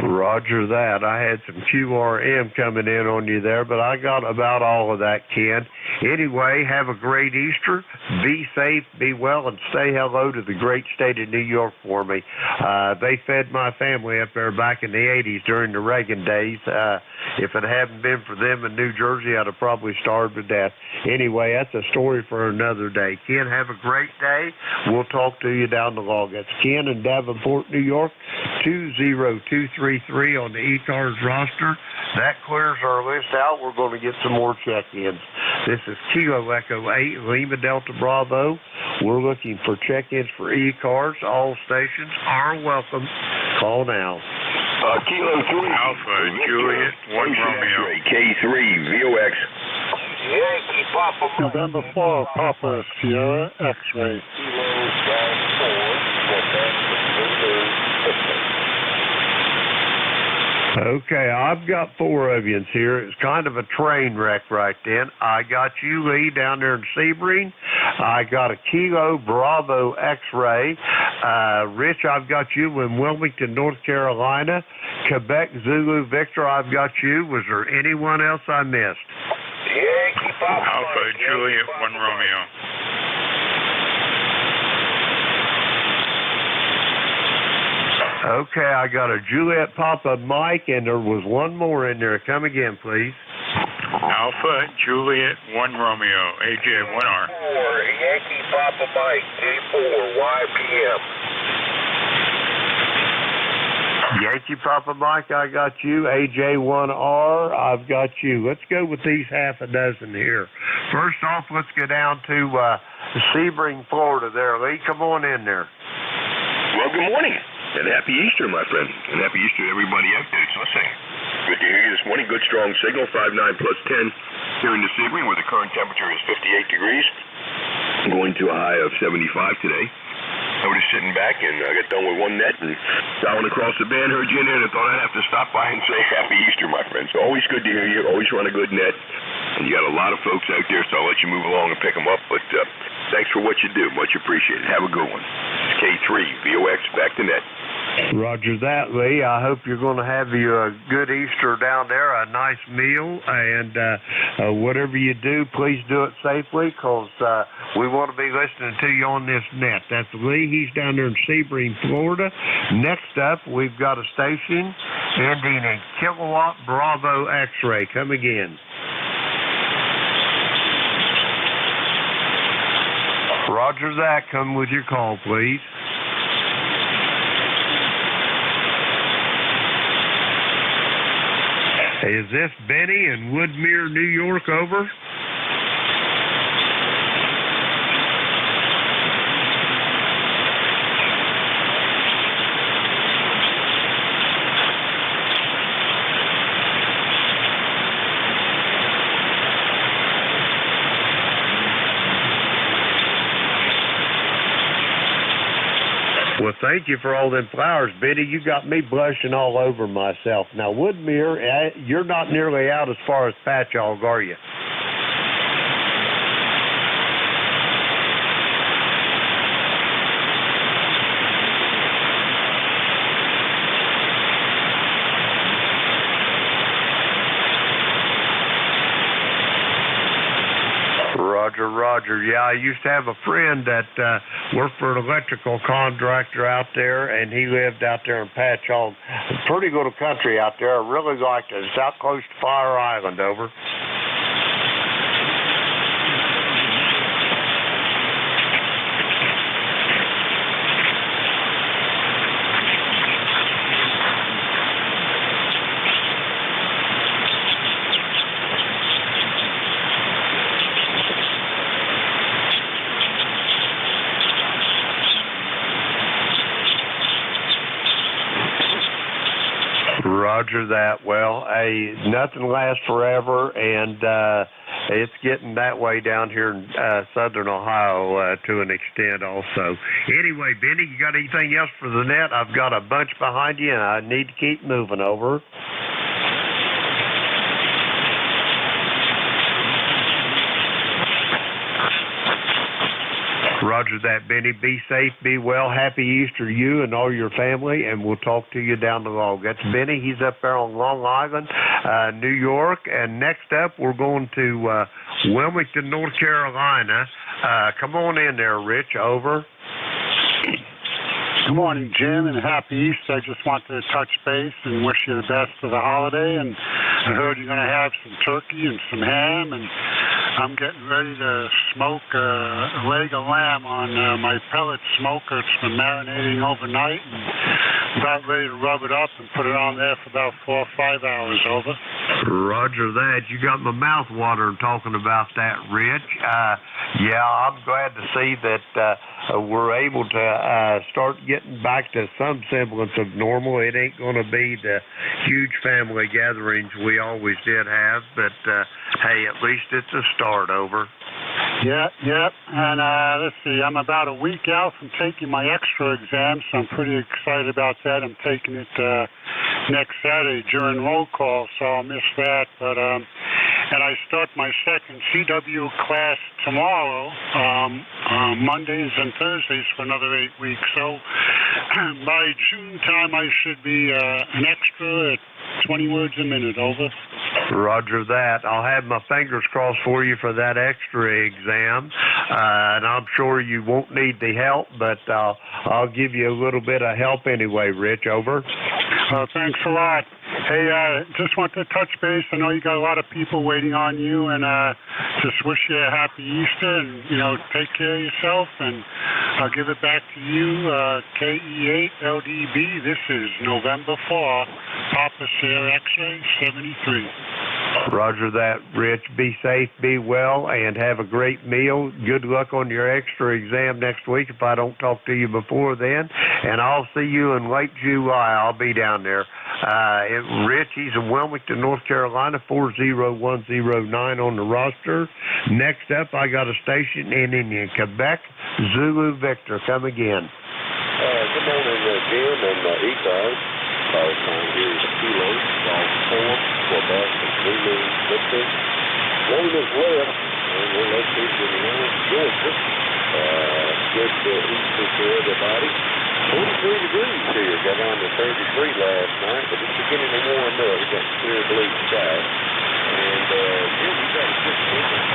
Roger that. I had some QRM coming in on you there, but I got about all of that, Ken. Anyway, have a great Easter. Be safe, be well, and say hello to the great state of New York for me. They fed my family up there back in the 80s during the Reagan days. If it hadn't been for them in New Jersey, I'd have probably starved to death. Anyway, that's a story for another day. Ken, have a great day. We'll talk to you down the log. That's Ken in Davenport, New York, 20233 on the ECARS roster. That clears our list out. We're going to get some more check-ins. This is Kilo Echo 8, Lima Delta Bravo. We're looking for check-ins for ECARS. All stations are welcome. Call now. Kilo 3. Alpha, Juliet, 1 Romeo. K3, VOX. Yankee Papa. November 4, Papa, Sierra, X-ray. Kilo 4, Okay, I've got 4 of you here. It's kind of a train wreck right then. I got you, Lee, down there in Sebring. I got a Kilo Bravo X-ray. Rich, I've got you in Wilmington, North Carolina. Quebec Zulu Victor, I've got you. Was there anyone else I missed? Yankee Papa. Alpha, Juliet, 1 Romeo. Okay, I got a Juliet Papa Mike, and there was one more in there. Come again, please. Alpha, Juliet, 1 Romeo. AJ, 1R. 4, Yankee Papa Mike, J4, YPM. Yankee Papa Mike, I got you. AJ1R, I've got you. Let's go with these half a dozen here. First off, let's go down to Sebring, Florida there. Lee, come on in there. Well, good morning. And happy Easter, my friend. And happy Easter to everybody out there that's listening. Good to hear you this morning. Good, strong signal, 59 plus 10 here in the Sebring, where the current temperature is 58 degrees. I'm going to a high of 75 today. I was just sitting back, and I got done with one net, and dialing across the band, heard you in there, and I thought I'd have to stop by and say happy Easter, my friend. So always good to hear you. Always run a good net. And you got a lot of folks out there, so I'll let you move along and pick them up. But thanks for what you do. Much appreciated. Have a good one. K3, VOX, back to net. Roger that, Lee. I hope you're going to have you a good Easter down there, a nice meal, and whatever you do, please do it safely, because we want to be listening to you on this net. That's Lee. He's down there in Sebring, Florida. Next up, we've got a station ending in Kilowatt Bravo X-ray. Come again. Roger that. Come with your call, please. Is this Benny in Woodmere, New York, over? Well, thank you for all them flowers, Benny. You got me blushing all over myself. Now, Woodmere, you're not nearly out as far as Patchogue, are you? Roger. Yeah, I used to have a friend that worked for an electrical contractor out there, and he lived out there in Patchogue. Pretty good country out there. I really liked it. It's out close to Fire Island, over. Roger that. Well, hey, nothing lasts forever, and it's getting that way down here in southern Ohio to an extent also. Anyway, Benny, you got anything else for the net? I've got a bunch behind you, and I need to keep moving, over. Roger that, Benny. Be safe, be well. Happy Easter, you and all your family, and we'll talk to you down the log. That's Benny. He's up there on Long Island, New York. And next up, we're going to Wilmington, North Carolina. Come on in there, Rich. Over. Good morning, Jim, and happy Easter. I just want to touch base and wish you the best for the holiday. And I heard you're going to have some turkey and some ham, and I'm getting ready to smoke a leg of lamb on my pellet smoker. It's been marinating overnight, and about ready to rub it up and put it on there for about 4 or 5 hours, over. Roger that. You got my mouth watering talking about that, Rich. Yeah, I'm glad to see that we're able to start getting back to some semblance of normal. It ain't going to be the huge family gatherings we always did have, but hey, at least it's a start, over. Yeah, and let's see, I'm about a week out from taking my extra exam, so I'm pretty excited about that. I'm taking it next Saturday during roll call, so I'll miss that, but and I start my second CW class tomorrow, Mondays and Thursdays for another 8 weeks. So by June time, I should be an extra at 20 words a minute, over. Roger that. I'll have my fingers crossed for you for that extra exam, and I'm sure you won't need the help, but I'll give you a little bit of help anyway, Rich, over. Thanks a lot. Hey, just want to touch base. I know you got a lot of people waiting on you, and just wish you a happy Easter, and, take care of yourself, and I'll give it back to you, KE8LDB. This is November 4, Papa Sierra X-Ray 73. Roger that, Rich. Be safe, be well, and have a great meal. Good luck on your extra exam next week if I don't talk to you before then. And I'll see you in late July. I'll be down there. Rich, he's in Wilmington, North Carolina, 40109 on the roster. Next up, I got a station in Quebec, Zulu Victor. Come again. Good morning, Jim and ECARS. Call sign here is Kilo, call 4, Quebec, Zulu Victor. One is left, and we're located in Atlanta, Georgia. Good Easter to everybody. 43 degrees here. Got down to 33 last night, but it's beginning to warm up. We got clear blue sky. And, Jim, we got a good weekend.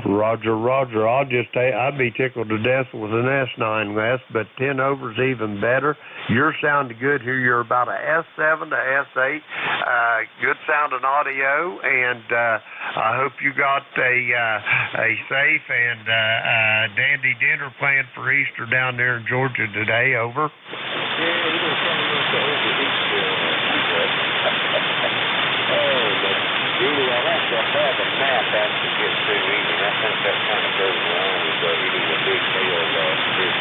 Roger. I'd be tickled to death with an S9 less, but 10 over's even better. You're sounding good here. You're about a S7 to S8. Good sounding audio, and I hope you got a safe and dandy dinner planned for Easter down there in Georgia today, over. Yeah, we're going to try I'll have to have a map after we get through eating. I think that kind of goes along with eating a big meal fish.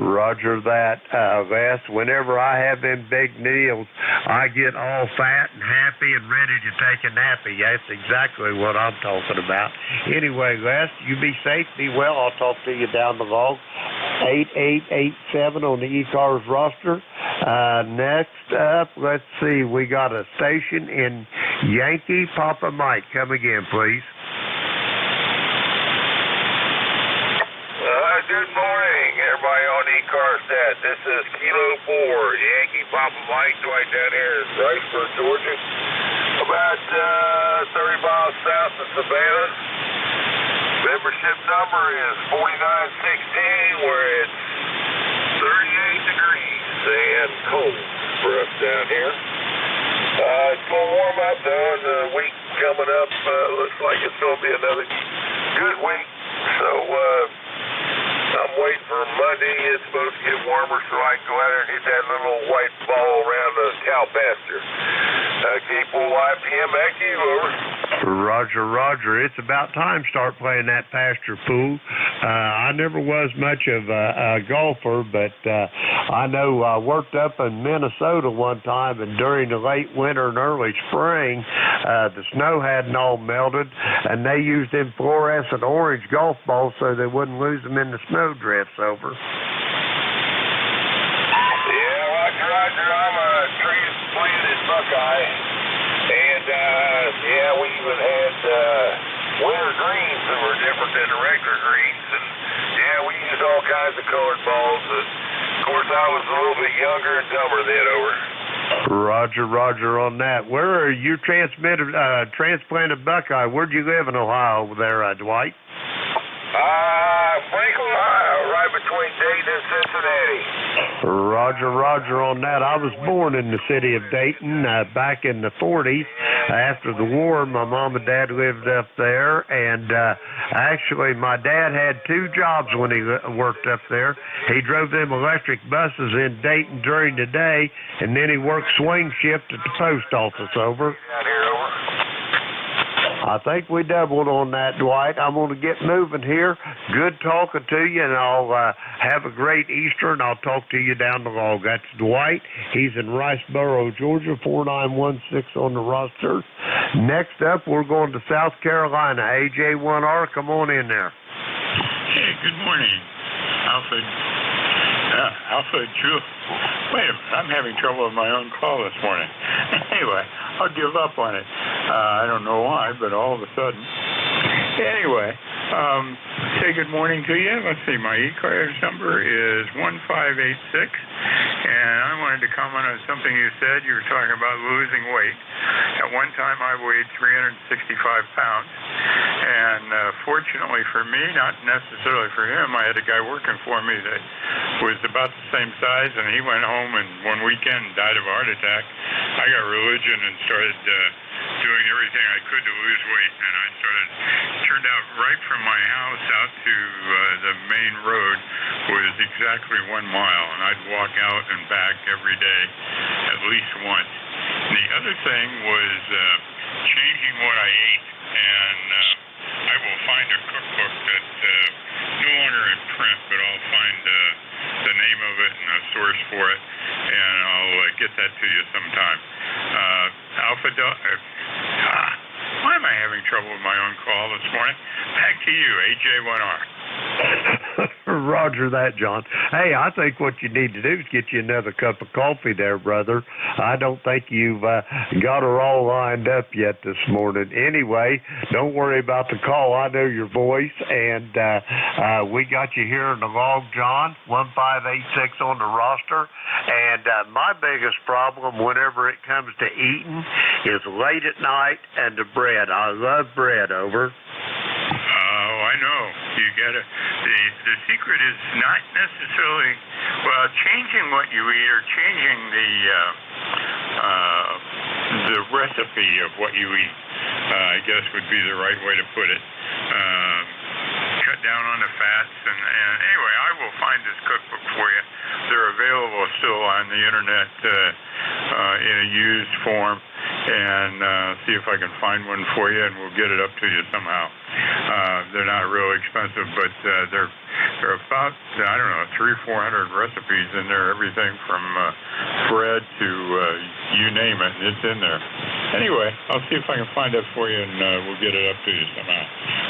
Roger that, Les. Whenever I have them big meals, I get all fat and happy and ready to take a nappy. That's exactly what I'm talking about. Anyway, Les, you be safe, be well. I'll talk to you down the log. 8887 on the ECARS roster. Next up, let's see, we got a station in Yankee Papa Mike. Come again, please. Good morning, everybody on ECARS Net. This is Kilo 4, Yankee Papa Mike, right down here in Riceboro, Georgia, about 30 miles south of Savannah. Membership number is 4916, where it's 38 degrees and cold for us down here. It's going to warm up, though, and the week coming up looks like it's going to be another good week. So, I'm waiting for Monday. It's supposed to get warmer so I can go out there and hit that little white ball around the cow pasture. Keep YPM back to you, over. Roger, Roger. It's about time to start playing that pasture pool. I never was much of a golfer, but I know I worked up in Minnesota one time, and during the late winter and early spring, the snow hadn't all melted, and they used them fluorescent orange golf balls so they wouldn't lose them in the snow drifts, over. Yeah, Roger. I'm a transplanted Buckeye, and yeah, we even had winter greens that were different than the regular greens, and yeah, we used all kinds of colored balls. And of course, I was a little bit younger and dumber then, over. Roger, Roger on that. Where are you transplanted Buckeye? Where'd you live in Ohio over there, Dwight? Franklin, Ohio, right between Dayton and Cincinnati. Roger, Roger on that. I was born in the city of Dayton back in the 40s. After the war, my mom and dad lived up there, and actually my dad had two jobs when he worked up there. He drove them electric buses in Dayton during the day, and then he worked swing shift at the post office, over. Down here, over. I think we doubled on that, Dwight. I'm going to get moving here. Good talking to you, and I'll have a great Easter, and I'll talk to you down the log. That's Dwight. He's in Riceboro, Georgia, 4916 on the roster. Next up, we're going to South Carolina. AJ1R, come on in there. Hey, good morning, Alfred. Wait a minute, I'm having trouble with my own call this morning. Anyway, I'll give up on it. I don't know why, but all of a sudden. Anyway, say good morning to you. Let's see, my ECARS number is 1586, and I wanted to comment on something you said. You were talking about losing weight. At one time, I weighed 365 pounds, and fortunately for me, not necessarily for him, I had a guy working for me that was about the same size, and he went home and one weekend died of a heart attack. I got religion and started doing everything I could to lose weight, and I turned out right from my house out to the main road was exactly 1 mile, and I'd walk out and back every day at least once. And the other thing was changing what I ate, and I will find a cookbook that's no longer in print, but I'll find the name of it and a source for it, and I'll get that to you sometime. Why am I having trouble with my own call this morning? Back to you, AJ1R. Roger that, John. Hey, I think what you need to do is get you another cup of coffee there, brother. I don't think you've got her all lined up yet this morning. Anyway, don't worry about the call. I know your voice, and we got you here in the log, John, 1586 on the roster. And my biggest problem whenever it comes to eating is late at night and the bread. I love bread, over. I know. You get it. The secret is not necessarily, changing what you eat or changing the recipe of what you eat, I guess would be the right way to put it. Cut down on the fats, and anyway, I will find this cookbook for you. They're available still on the internet in a used form, and see if I can find one for you, and we'll get it up to you somehow. They're not real expensive, but they're about, I don't know, 300-400 recipes in there, everything from bread to you name it, it's in there. Anyway, I'll see if I can find that for you, and we'll get it up to you somehow.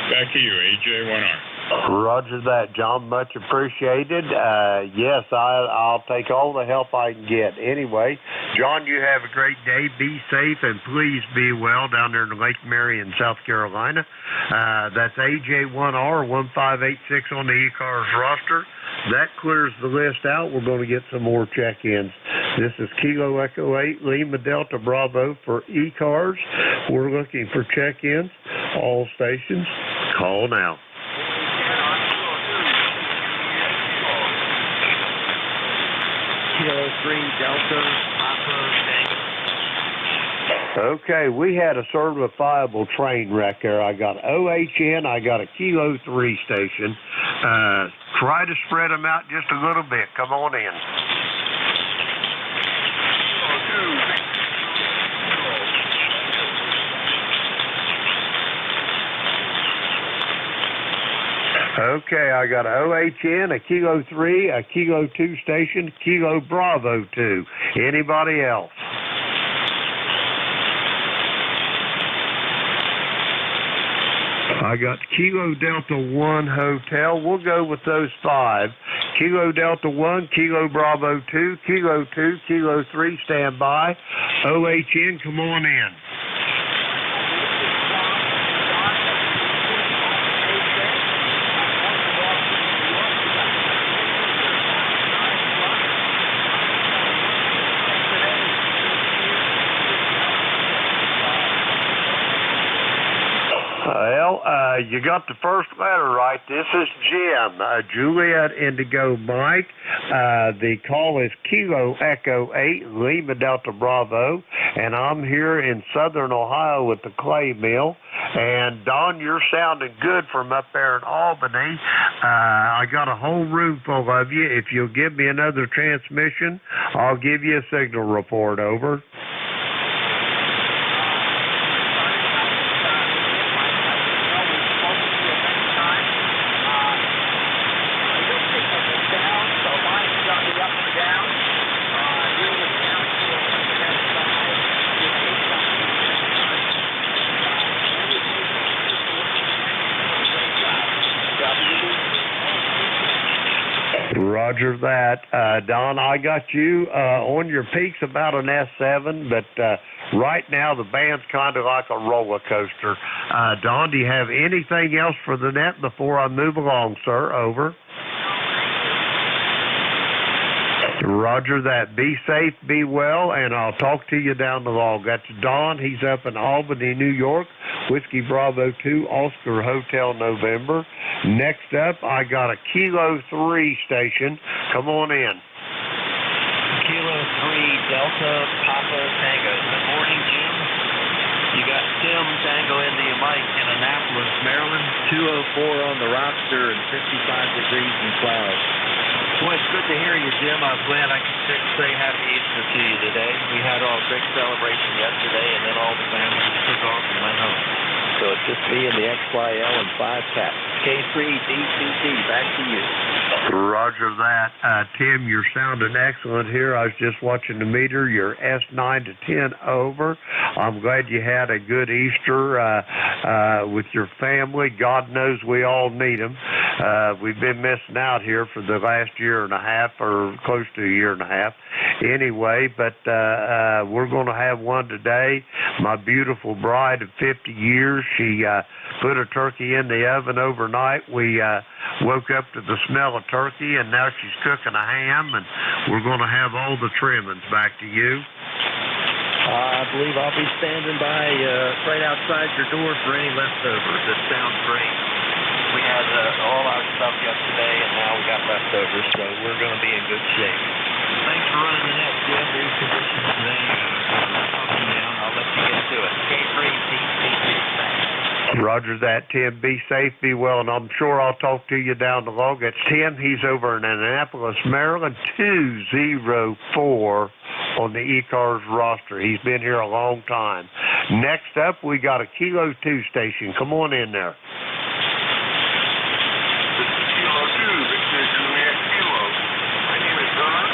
Back to you, AJ1R. Roger that, John. Much appreciated. Yes, I'll take all the help I can get. Anyway, John, you have a great day. Be safe, and please be well down there in Lake Marion, South Carolina. That's AJ1R 1586 on the ECARS roster. That clears the list out. We're going to get some more check-ins. This is Kilo Echo 8 Lima Delta Bravo for ECARS. We're looking for check-ins. All stations, call now. Kilo 3 Delta Papa Tango. Okay, we had a certifiable train wreck there. I got OHN, I got a Kilo 3 station. Try to spread them out just a little bit. Come on in. Okay, I got a OHN, a Kilo 3, a Kilo 2 station, Kilo Bravo 2. Anybody else? I got Kilo Delta 1 Hotel. We'll go with those 5. Kilo Delta 1, Kilo Bravo 2, Kilo 2, Kilo 3, stand by. OHN, come on in. Well, you got the first letter right. This is Jim, Juliet Indigo Mike. The call is Kilo Echo 8, Lima Delta Bravo, and I'm here in southern Ohio with the clay mill. And Don, you're sounding good from up there in Albany. I got a whole room full of you. If you'll give me another transmission, I'll give you a signal report. Over. Roger that. Don, I got you on your peaks about an S7, but right now the band's kind of like a roller coaster. Don, do you have anything else for the net before I move along, sir? Over. Roger that. Be safe, be well, and I'll talk to you down the log. That's Don. He's up in Albany, New York. Whiskey Bravo 2, Oscar Hotel, November. Next up, I got a Kilo 3 station. Come on in. Kilo 3 Delta Papa Tango. Good morning, Jim. You got Tim Tango India Mike in Annapolis, Maryland. 204 on the roster and 55 degrees and clouds. Boy, it's good to hear you, Jim. I'm glad I could say Happy Easter to you today. We had our big celebration yesterday, and then all the families took off and went home. So it's just me and the XYL and 5 cats. K3D2D, back to you. Roger that. Tim, you're sounding excellent here. I was just watching the meter. You're S9 to 10 over. I'm glad you had a good Easter with your family. God knows we all need them. We've been missing out here for the last year and a half, or close to a year and a half. Anyway, but we're going to have one today. My beautiful bride of 50 years, she put a turkey in the oven overnight. We woke up to the smell of turkey, and now she's cooking a ham, and we're going to have all the trimmings. Back to you. I believe I'll be standing by right outside your door for any leftovers. That sounds great. We had all our stuff yesterday, and now we got leftovers, so we're going to be in good shape. Thanks for running the net, Jim. These conditions today are up and down. I'll let you get to it. K3DTT. Thanks. Roger that, Tim. Be safe, be well, and I'm sure I'll talk to you down the log. It's Tim. He's over in Annapolis, Maryland, 204 on the ECARS roster. He's been here a long time. Next up, we got a Kilo 2 station. Come on in there. This is Kilo 2, Victor Juliet Kilo. My name is Don,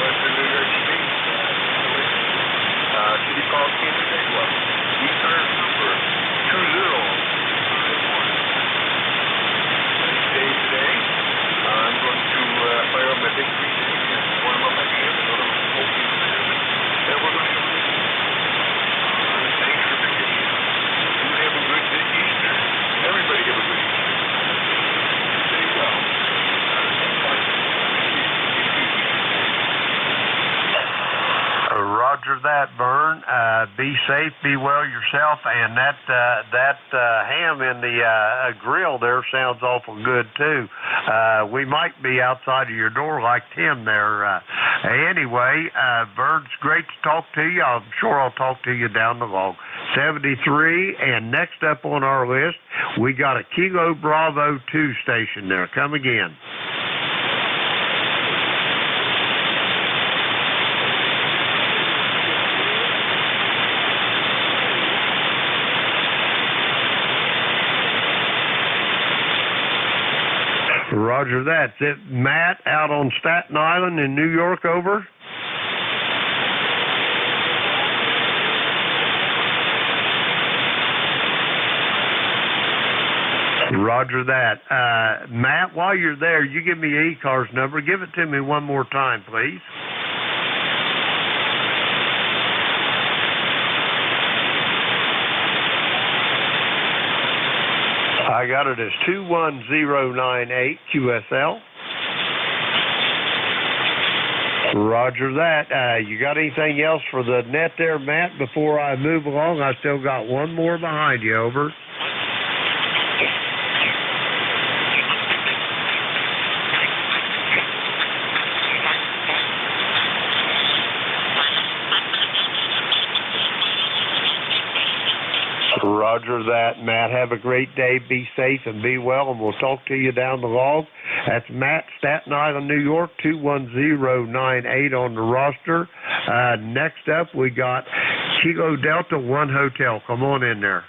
Western New York State, city called Canandaigua. ECARS number 2051. Today, I'm going to fire up my big 360 and warm up my hands and other smoking cinnamon. And we're going to have a thanks for vacation. You have a good Easter. Everybody have a good Easter. Stay well. Roger that, Vern. Be safe, be well yourself, and that ham in the grill there sounds awful good too. We might be outside of your door like Tim there. Anyway, Vern, it's great to talk to you. I'm sure I'll talk to you down the log. 73, and next up on our list, we got a Kilo Bravo 2 station there. Come again. Roger that. Is it Matt out on Staten Island in New York, over? Roger that. Matt, while you're there, you give me ECARS number. Give it to me one more time, please. I got it as 21098 QSL. Roger that. You got anything else for the net there, Matt, before I move along? I still got one more behind you, over. Roger that, Matt. Have a great day. Be safe and be well, and we'll talk to you down the log. That's Matt, Staten Island, New York, 21098 on the roster. Next up, we got Kilo Delta 1 Hotel. Come on in there.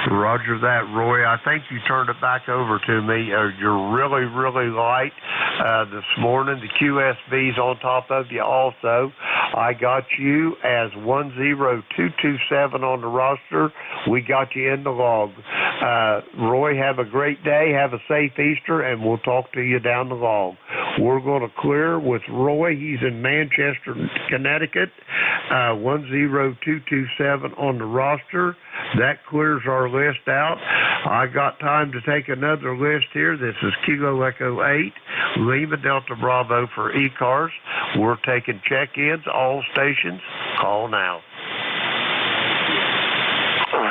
Roger that, Roy. I think you turned it back over to me. You're really, really light this morning. The QSB's on top of you also. I got you as 10227 on the roster. We got you in the log. Roy, have a great day. Have a safe Easter, and we'll talk to you down the log. We're going to clear with Roy. He's in Manchester, Connecticut. 10227 on the roster. That clears our list out. I got time to take another list here. This is Kilo Echo 8, Lima Delta Bravo for ECARS. We're taking check-ins, all stations. Call now.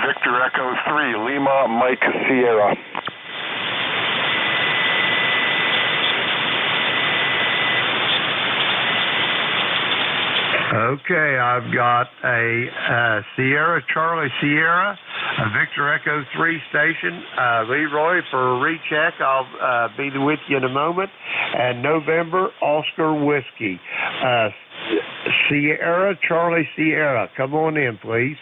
Victor Echo 3, Lima Mike Sierra. Okay, I've got a Sierra, Charlie Sierra, a Victor Echo 3 station. Leroy, for a recheck, I'll be with you in a moment. And November, Oscar Whiskey. Sierra, Charlie Sierra. Come on in, please.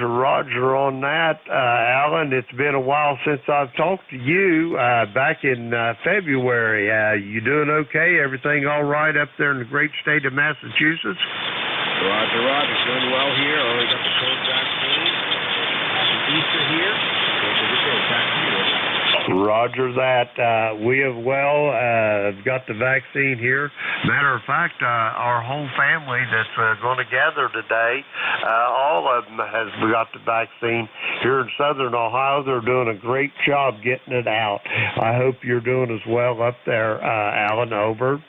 Roger on that, Alan. It's been a while since I've talked to you. Back in February. You doing okay? Everything all right up there in the great state of Massachusetts? Roger, doing well here. Always got the cold vaccine. Happy Easter here. Back to you. Roger that. We have got the vaccine here. Matter of fact, our whole family that's going to gather today, all of them has got the vaccine here in Southern Ohio. They're doing a great job getting it out. I hope you're doing as well up there, Alan. Over.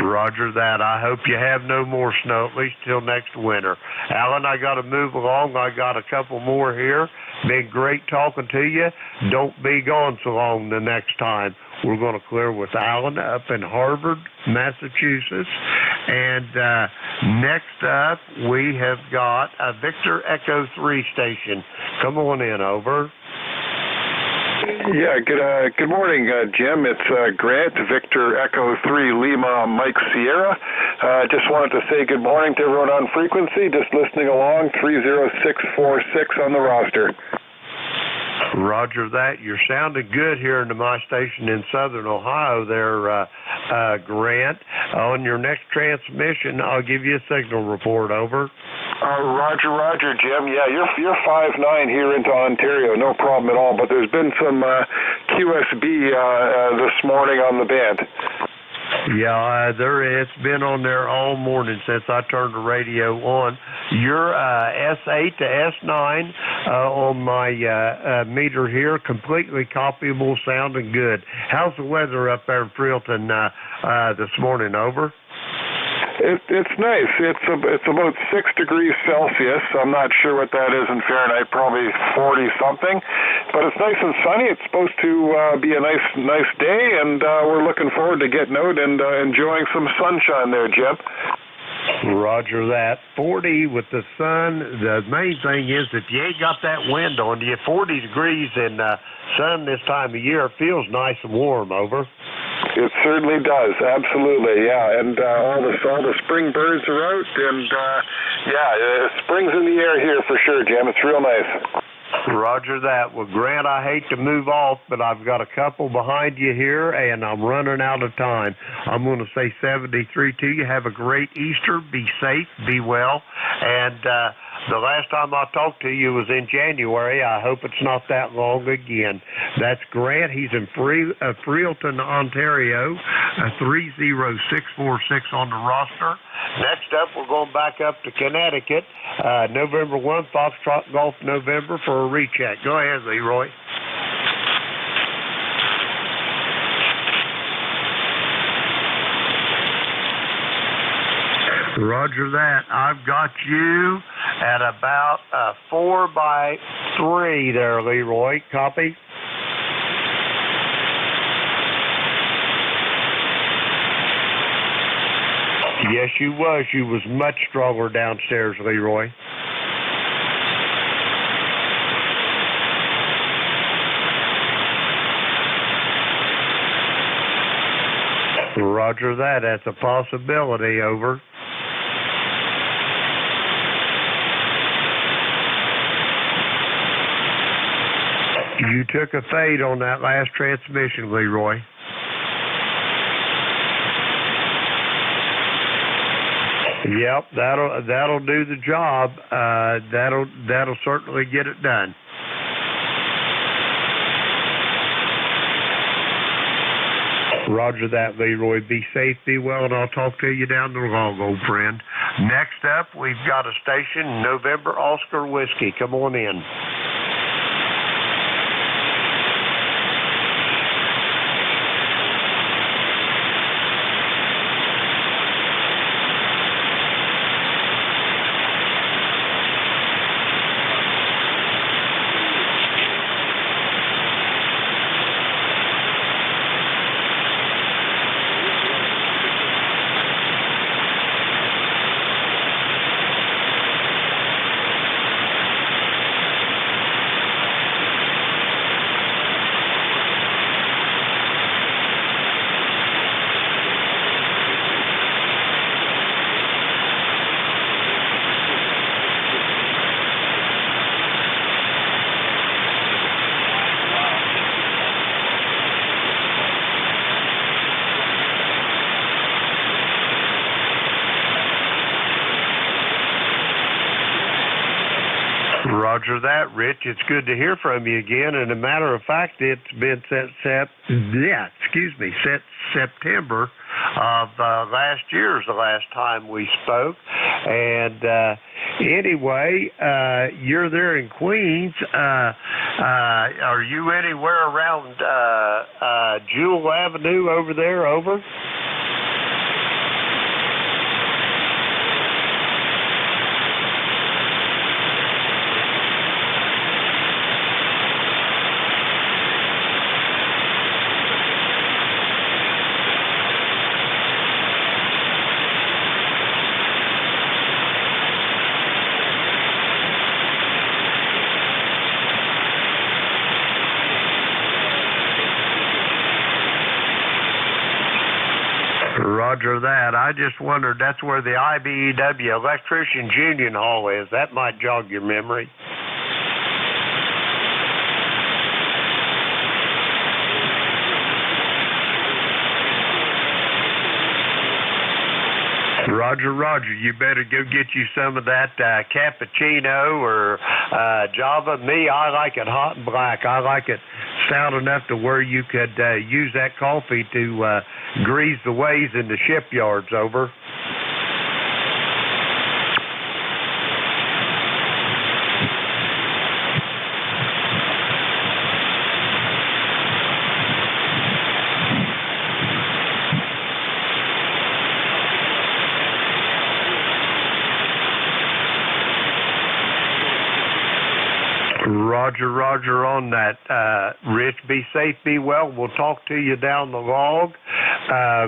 Roger that. I hope you have no more snow, at least till next winter. Alan, I got to move along. I got a couple more here. Been great talking to you. Don't be gone so long the next time. We're going to clear with Alan up in Harvard, Massachusetts. And next up, we have got a Victor Echo 3 station. Come on in, over. Yeah, good morning, Jim. It's Grant, Victor Echo 3 Lima Mike Sierra. Just wanted to say good morning to everyone on frequency. Just listening along, 30646 on the roster. Roger that. You're sounding good here into my station in Southern Ohio there, Grant. On your next transmission, I'll give you a signal report, over. Roger, Jim. Yeah, you're 5'9" here into Ontario, no problem at all. But there's been some QSB this morning on the band. Yeah, it's been on there all morning since I turned the radio on. You're S8 to S9 on my meter here, completely copyable, sounding good. How's the weather up there in Freelton this morning, over? It's nice. It's about 6 degrees Celsius. I'm not sure what that is in Fahrenheit, probably 40-something. But it's nice and sunny. It's supposed to be a nice day, and we're looking forward to getting out and enjoying some sunshine there, Jim. Roger that. 40 with the sun. The main thing is that you ain't got that wind on you. 40 degrees in sun this time of year feels nice and warm, over. It certainly does, absolutely, yeah. And all the spring birds are out, and spring's in the air here for sure, Jim. It's real nice. Roger that. Well, Grant, I hate to move off, but I've got a couple behind you here, and I'm running out of time. I'm going to say 73 to you. Have a great Easter. Be safe. Be well. And the last time I talked to you was in January. I hope it's not that long again. That's Grant. He's in Freelton, Ontario, 30646 on the roster. Next up, we're going back up to Connecticut, November 1, Foxtrot Golf November for a recheck. Go ahead, Leroy. Roger that. I've got you at about 4x3 there, Leroy. Copy? Yes, you was. You was much stronger downstairs, Leroy. Roger that. That's a possibility, over. You took a fade on that last transmission, Leroy. Yep, that'll do the job. That'll certainly get it done. Roger that, Leroy. Be safe, be well, and I'll talk to you down the road, old friend. Next up, we've got a station, November Oscar Whiskey. Come on in. Roger that, Rich. It's good to hear from you again. And a matter of fact, it's been since September of last year is the last time we spoke. And anyway, you're there in Queens. Are you anywhere around Jewel Avenue over there? Over? Roger that. I just wondered, that's where the IBEW Electricians Union Hall is. That might jog your memory. Roger. You better go get you some of that cappuccino or Java. Me, I like it hot and black. I like it stout enough to where you could use that coffee to grease the ways in the shipyards. Over. Roger on that. Rich, be safe, be well. We'll talk to you down the log.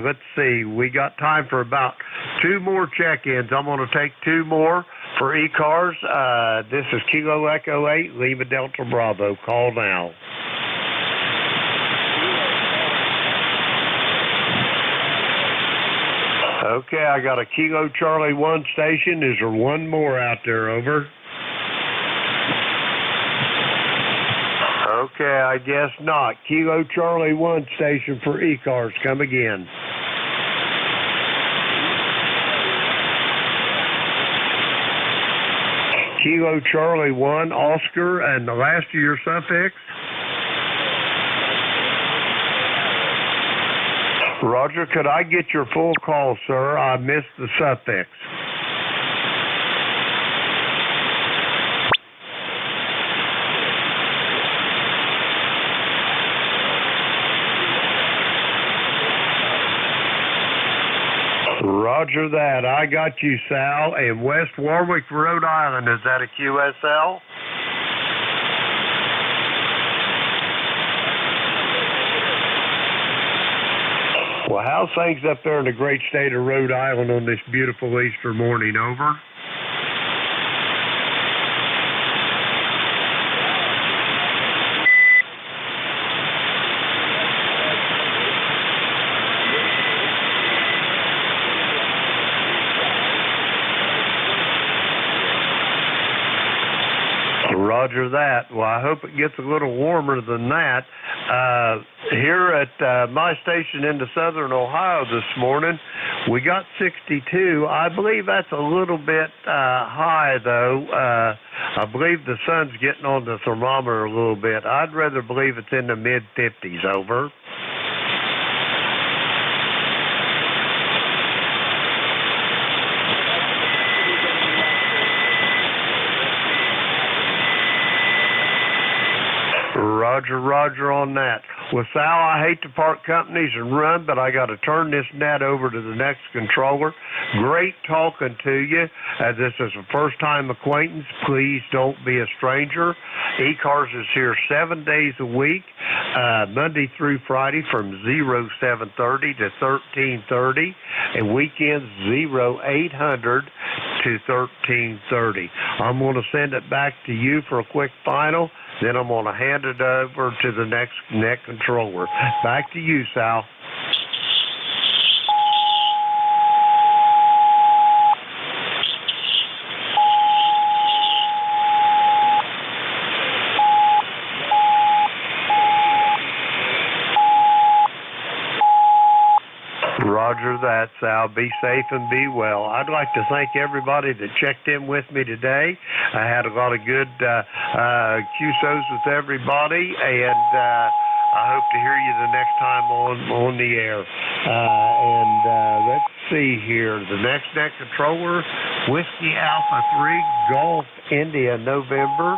Let's see. We got time for about 2 more check-ins. I'm going to take 2 more for ECARS. This is Kilo Echo 8, Lima Delta Bravo. Call now. Okay, I got a Kilo Charlie 1 station. Is there one more out there? Over. Okay, I guess not. Kilo Charlie 1 station for ECARS. Come again. Kilo Charlie 1, Oscar, and the last of your suffix? Roger, could I get your full call, sir? I missed the suffix. Roger that. I got you, Sal. In West Warwick, Rhode Island. Is that a QSL? Well, how's things up there in the great state of Rhode Island on this beautiful Easter morning? Over. Roger that. Well, I hope it gets a little warmer than that. Here at my station into southern Ohio this morning, we got 62. I believe that's a little bit high, though. I believe the sun's getting on the thermometer a little bit. I'd rather believe it's in the mid-50s. Over. Roger on that. Well, Sal, I hate to part companies and run, but I got to turn this net over to the next controller. Great talking to you. This is a first-time acquaintance. Please don't be a stranger. ECARS is here 7 days a week, Monday through Friday from 0730 to 1330, and weekends 0800 to 1330. I'm going to send it back to you for a quick final. Then I'm going to hand it over to the next net controller. Back to you, Sal. Roger that, Sal. Be safe and be well. I'd like to thank everybody that checked in with me today. I had a lot of good QSOs with everybody, and I hope to hear you the next time on the air. Let's see here. The next net controller, Whiskey Alpha 3, Golf India, November.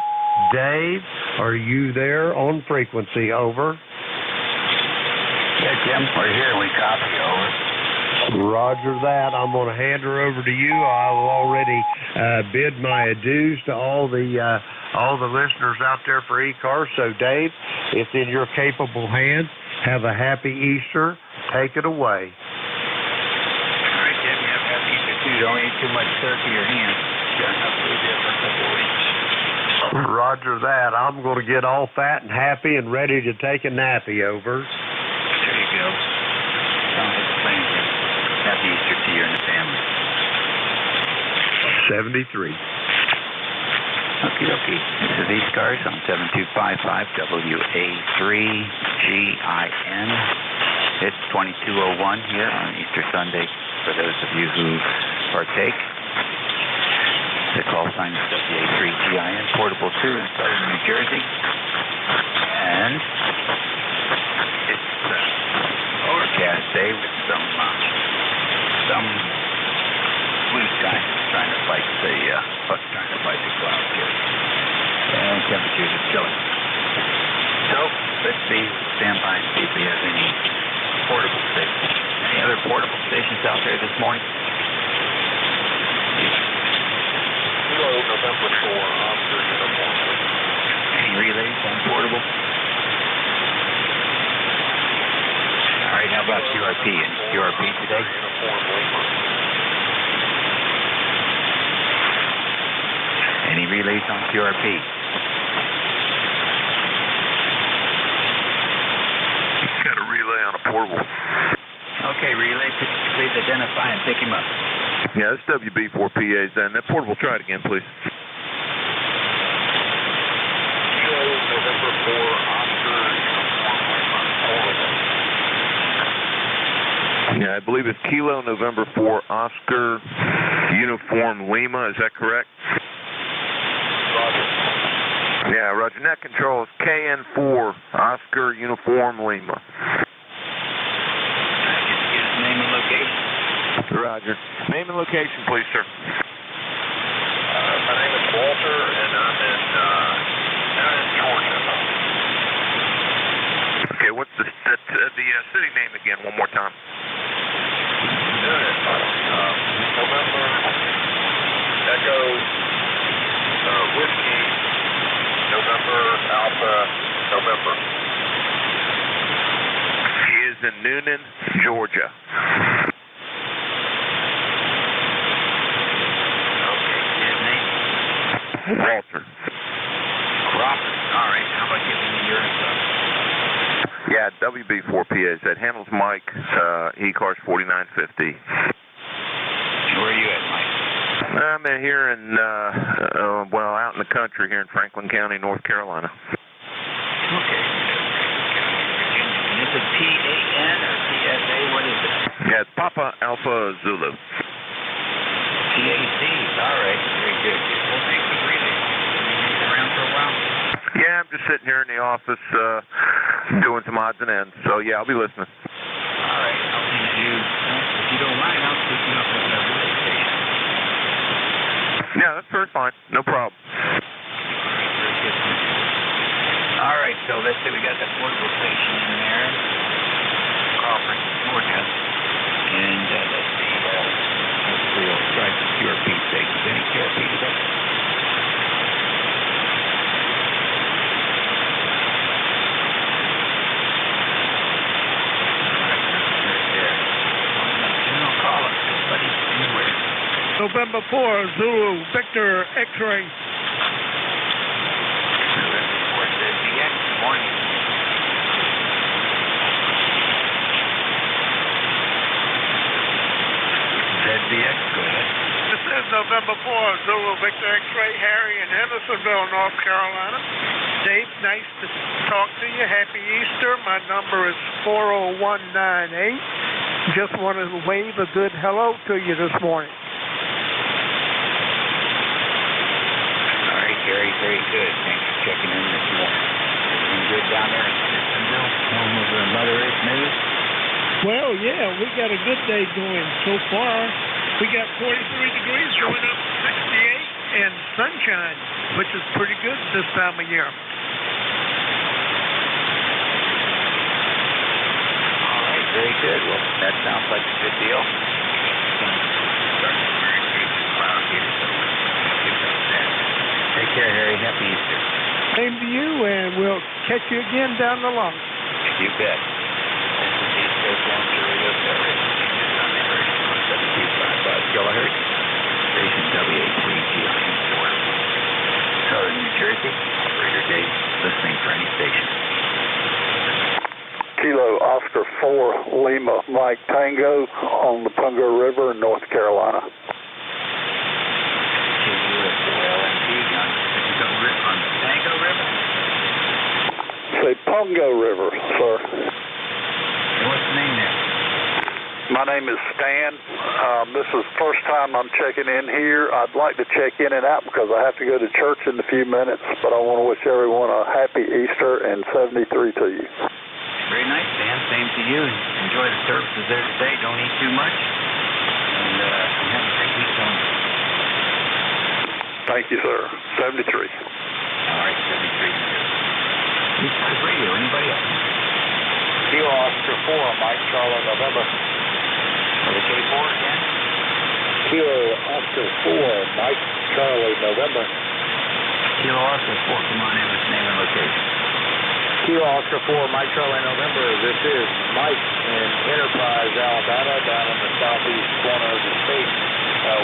Dave, are you there on frequency? Over. Yeah, Jim, we're here. We copy, over. Roger that. I'm going to hand her over to you. I've already bid my adieus to all the listeners out there for ECARS. So, Dave, it's in your capable hands. Have a happy Easter. Take it away. All right, Jim, you have a happy Easter, too. Don't eat too much turkey or ham. Got enough food there for a couple of weeks. Roger that. I'm going to get all fat and happy and ready to take a nappy, over. There you go. Sounds like a plan, Jim. Happy Easter to you and the family. 73. Okie dokie. This is ECARS on 7255 WA3GIN. It's 22:01 here on Easter Sunday for those of you who partake. The call sign is WA3GIN, portable 2 in southern New Jersey. And it's overcast day with some blue sky trying to fight the clouds here. And temperatures are chilly. So let's see, stand by and see if we have any portable stations. Any other portable stations out there this morning? Kilo November 4, Oscar Uniform. Any relays on portable? All right, how about QRP? Any QRP today? Any relays on QRP? Got a relay on a portable. Okay, relay, please identify and pick him up. Yeah, it's WB4PA's then. That portable, try it again, please. Kilo November 4, Oscar Uniform. Yeah, I believe it's Kilo November 4, Oscar Uniform Lima. Is that correct? Roger. Yeah, Roger. Net control is KN4, Oscar Uniform Lima. Name and location. Roger. Name and location, please, sir. My name is Walter, and I'm in Georgia. Okay, what's the city name again? One more time. November, Echo, Whiskey, November, Alpha, November. He is in Noonan, Georgia. Walter. Crawford. All right. How about giving me your stuff? Yeah, WB4PA's. That handles Mike, ECARS 4950. Where are you at, Mike? I'm here in, out in the country here in Franklin County, North Carolina. Okay. And is it PAN or PSA? What is it? Yeah, it's Papa Alpha Zulu. PAC. All right. Very good. Well, thanks for reading. You've been around for a while. Yeah, I'm just sitting here in the office doing some odds and ends. So, yeah, I'll be listening. All right. I'll send you, if you don't mind, I'll pick you up at the relay station. Yeah, that's very fine. No problem. All right. So, let's see. We got that portable station in there. Crawford, Georgia. And let's see. We'll try some QRP stations. Any QRP today? November 4, Zulu, Victor, X-ray. Morning. ZBX, go ahead. This is November 4, Zulu, Victor, X-ray, Harry in Hendersonville, North Carolina. Dave, nice to talk to you. Happy Easter. My number is 40198. Just wanted to wave a good hello to you this morning. All right, Gary, very good. Thanks for checking in this morning. Everything good down there in Simpsonville, home of the Mother Earth News? Well, yeah, we got a good day going so far. We got 43 degrees going up to 68 and sunshine, which is pretty good this time of year. All right, very good. Well, that sounds like a good deal. Starting very good cloud here, so good about that. Take care, Harry. Happy Easter. Same to you, and we'll catch you again down the line. You bet. East Coast Amateur Radio Service. Kilohertz, station WA3GR4. Southern New Jersey, operator Dave, listening for any station. Kilo Oscar 4 Lima Mike Tango on the Pungo River in North Carolina. KUS4LMP on the Tango River? Say Pungo River, sir. And what's the name there? My name is Stan. This is the first time I'm checking in here. I'd like to check in and out because I have to go to church in a few minutes, but I want to wish everyone a happy Easter and 73 to you. Very nice, Stan. Same to you. Enjoy the services there today. Don't eat too much. And have a great week, Tony. Thank you, sir. 73. All right, 73. ECARS Radio. Anybody else? Kilo Oscar 4, Mike Charlie, November. The K4 again? Kilo Oscar 4, Mike Charlie, November. Kilo Oscar 4, come on in with name and location. Kilo Oscar 4, Mike Charlie, November. This is Mike in Enterprise, Alabama, down in the southeast corner of the state.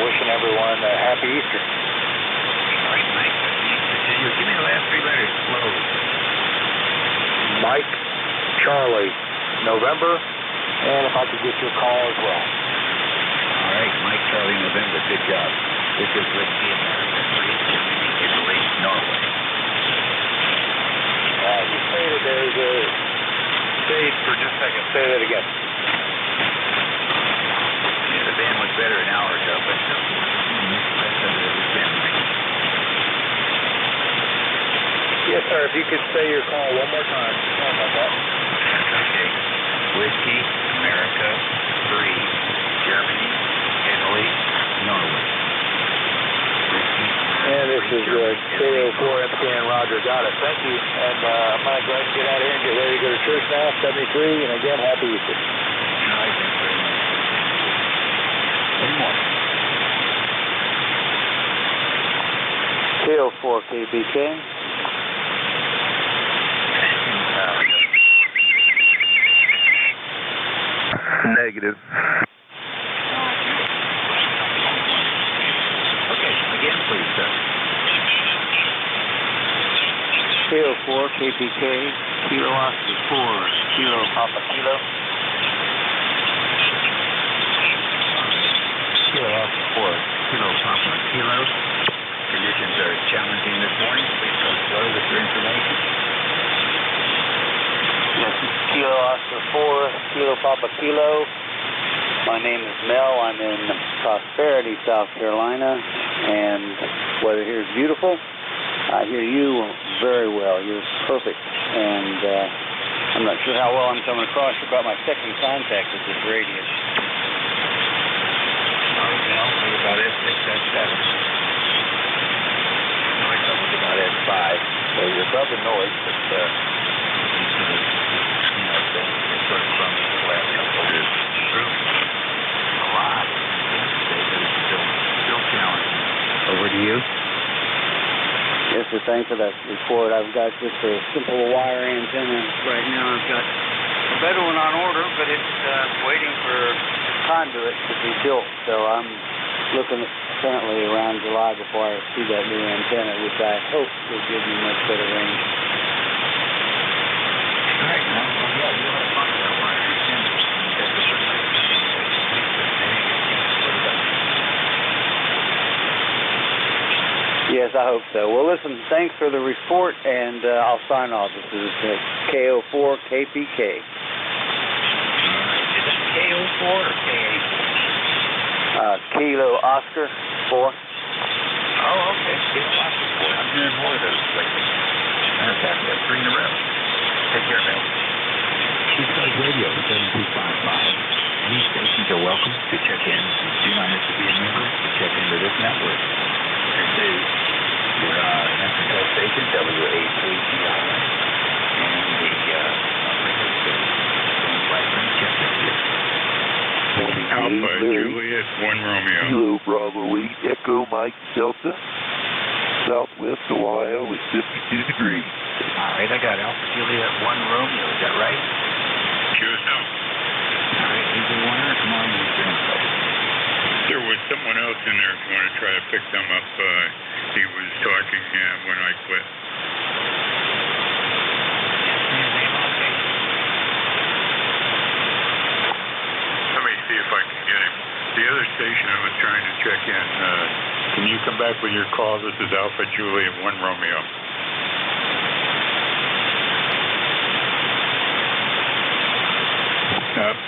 Wishing everyone a happy Easter. All right, Mike. Happy Easter to you. Give me the last three letters. Slow. Mike Charlie, November. And if I could get your call as well. All right, Mike Charlie, November. Good job. This is Rick D. America, Germany, Italy, Norway. You stated there's a fade for just a second. Say that again. Yeah, the band was better an hour ago, but yes, sir. If you could say your call one more time. Sorry about that. Okay. Whiskey, America, 3, Germany, Italy, Norway. Whiskey. And this is KO4MTN, Roger. Got it. Thank you. And I'm going to go ahead and get out of here and get ready to go to church now. 73. And again, happy Easter. All right, thanks very much. Good morning. KO4KBK. Negative. Okay, again, please, sir. KO4 KPK, Kilo Oscar 4, Kilo Papa Kilo. Kilo Oscar 4, Kilo Papa Kilo. Conditions are challenging this morning. Please go slow with your information. Yes, Kilo Oscar 4, Kilo Papa Kilo. My name is Mel. I'm in Prosperity, South Carolina, and weather here is beautiful. I hear you very well. You're perfect, and I'm not sure how well I'm coming across. You're about my second contact with this radio. All right, Mel. What about S6, S7? Noise level's about S5. So you're above the noise, but you sort of, it's sort of crumbling the last couple of years. True. A lot. But it's still challenging. Over to you. Yes, sir. Thanks for that report. I've got just a simple wire antenna right now. I've got a better one on order, but it's waiting for conduit to be built. So I'm looking at currently around July before I see that new antenna, which I hope will give me much better range. All right, now, yeah, you'll have fun with that wire antenna. That's a certain nice thing. Yes, I hope so. Well, listen, thanks for the report, and I'll sign off. This is KO4KPK. Is that KO4 or KA4? Kilo Oscar 4. Oh, okay. Kilo Oscar 4. I'm hearing more of those lately. Matter of fact, we have 3 in a row. Take care, man. ECARS Radio 7255. Any stations are welcome to check in. Do not have to be a member to check into this network. We're an Mexico station, WA3GI, and the radio station. Alpha Juliet 1 Romeo. Kilo Bravo 8 Echo Mike Delta. Southwest Ohio is 52 degrees. All right, I got Alpha Juliet 1 Romeo. Is that right? QSL. All right, Eagle 1, come on, Mr. Info. There was someone else in there if you want to try to pick them up. He was talking when I quit. Let me see if I can get him. The other station I was trying to check in. Can you come back with your call? This is Alpha Juliet 1 Romeo.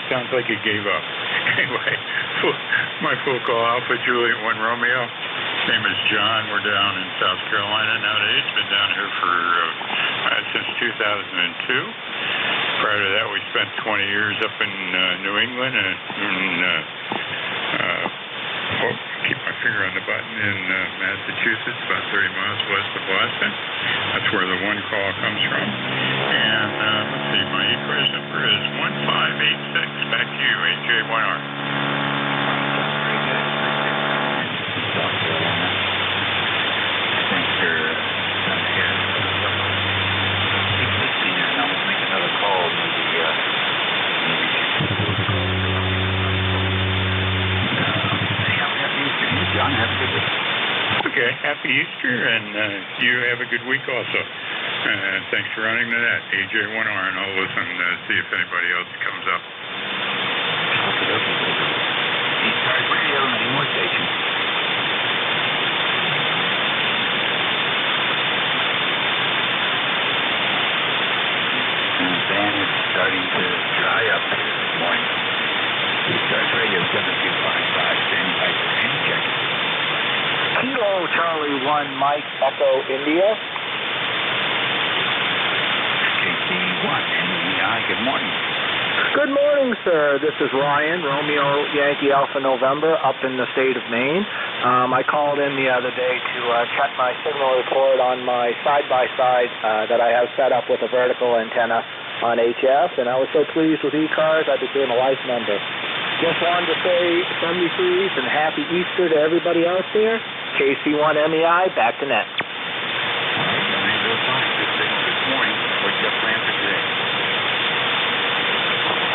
Sounds like he gave up. Anyway, my full call, Alpha Juliet 1 Romeo. Name is John. We're down in South Carolina nowadays. Been down here for since 2002. Prior to that, we spent 20 years up in New England and keep my finger on the button in Massachusetts, about 30 miles west of Boston. That's where the one call comes from. And let's see, my ECARS number is 1586. Back to you, NJ1R. Thanks for sharing. Keep listening there, and I'll make another call. John, have a good week. Okay, happy Easter, and you have a good week also. Thanks for running to that, AJ1R, and I'll listen to see if anybody else comes up. ECARS Radio, any more stations? Van is starting to dry up here this morning. ECARS Radio 7255, standing by for any check. Kilo Charlie 1 Mike Echo India. KC1 NEI, good morning. Good morning, sir. This is Ryan, Romeo Yankee Alpha November, up in the state of Maine. I called in the other day to check my signal report on my side-by-side that I have set up with a vertical antenna on HF, and I was so pleased with ECARS, I became a life member. Just wanted to say 73s and happy Easter to everybody out there. KC1MEI, back to net.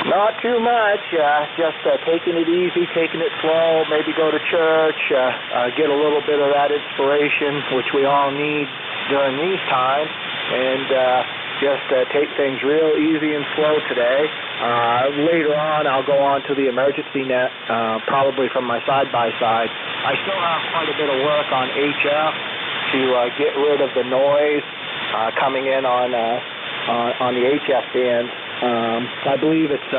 Not too much, just taking it easy, taking it slow, maybe go to church, get a little bit of that inspiration, which we all need during these times, and just take things real easy and slow today. Later on, I'll go on to the emergency net, probably from my side-by-side. I still have quite a bit of work on HF to get rid of the noise coming in on the HF bands. I believe it's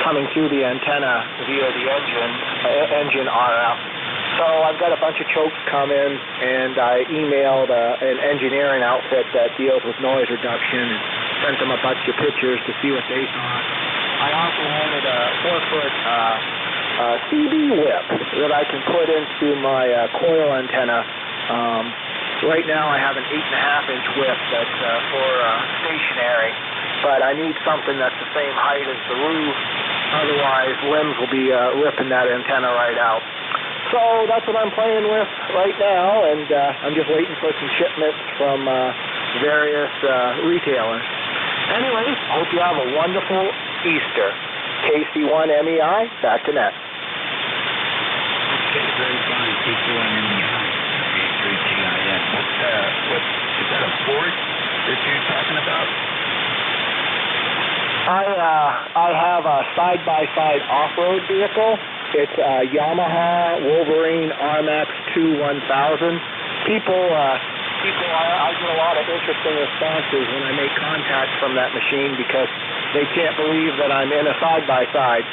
coming through the antenna via the engine RF. So I've got a bunch of chokes coming, and I emailed an engineering outfit that deals with noise reduction and sent them a bunch of pictures to see what they thought. I also wanted a 4-foot CB whip that I can put into my coil antenna. Right now I have an 8.5-inch whip that's for stationary, but I need something that's the same height as the roof. Otherwise, limbs will be ripping that antenna right out. So that's what I'm playing with right now, and I'm just waiting for some shipments from various retailers. Anyway, hope you have a wonderful Easter. KC1MEI, back to net. Okay, very fine. KC1MEI, A3GIN. What is that, a Ford that you're talking about? I have a side-by-side off-road vehicle. It's a Yamaha Wolverine RMAX 2 1000. People, I get a lot of interesting responses when I make contact from that machine because they can't believe that I'm in a side-by-side.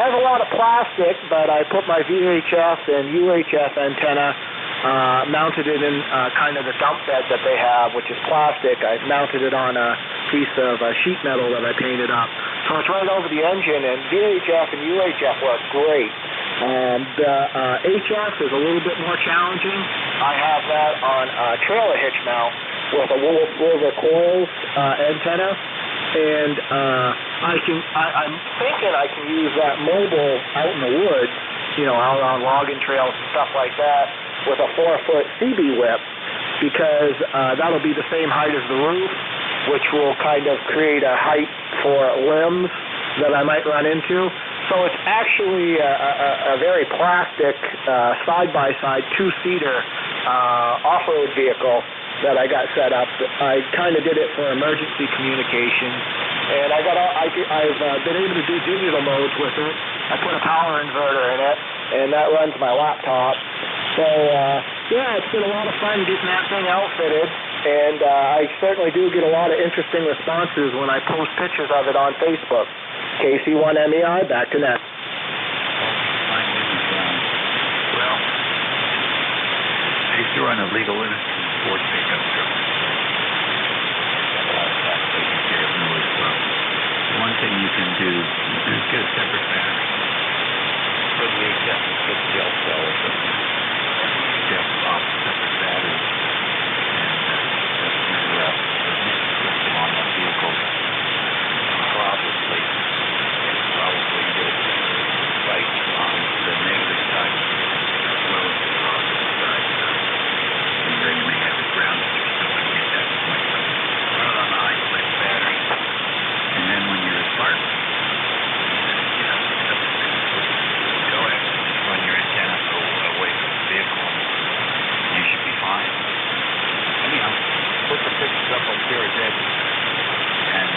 has a lot of plastic, but I put my VHF and UHF antenna, mounted it in kind of the dump bed that they have, which is plastic. I mounted it on a piece of sheet metal that I painted up. So it's right over the engine, and VHF and UHF work great. The HF is a little bit more challenging. I have that on a trailer hitch mount with a Wolf coils antenna, and I'm thinking I can use that mobile out in the woods, out on logging trails and stuff like that, with a 4-foot CB whip, because that'll be the same height as the roof, which will kind of create a height for limbs that I might run into. So it's actually a very plastic side-by-side 2-seater off-road vehicle that I got set up. I kind of did it for emergency communication, and I've been able to do digital modes with it. I put a power inverter in it, and that runs my laptop. So it's been a lot of fun getting that thing outfitted, and I certainly do get a lot of interesting responses when I post pictures of it on Facebook. KC1MEI, back to net. Well, I used to run a legal Ford pickup truck. One thing you can do is get a separate battery for the HF and put the gel cell with it. Get off separate batteries and your system on the vehicle. Probably get spikes on the negative side as well as the positive side. And then you may have it grounded or something at that point. But run it on the high split battery. And then when you're apart, go ahead and run your antenna away from the vehicle. You should be fine. Anyhow, put the pictures up on Sarah's head. And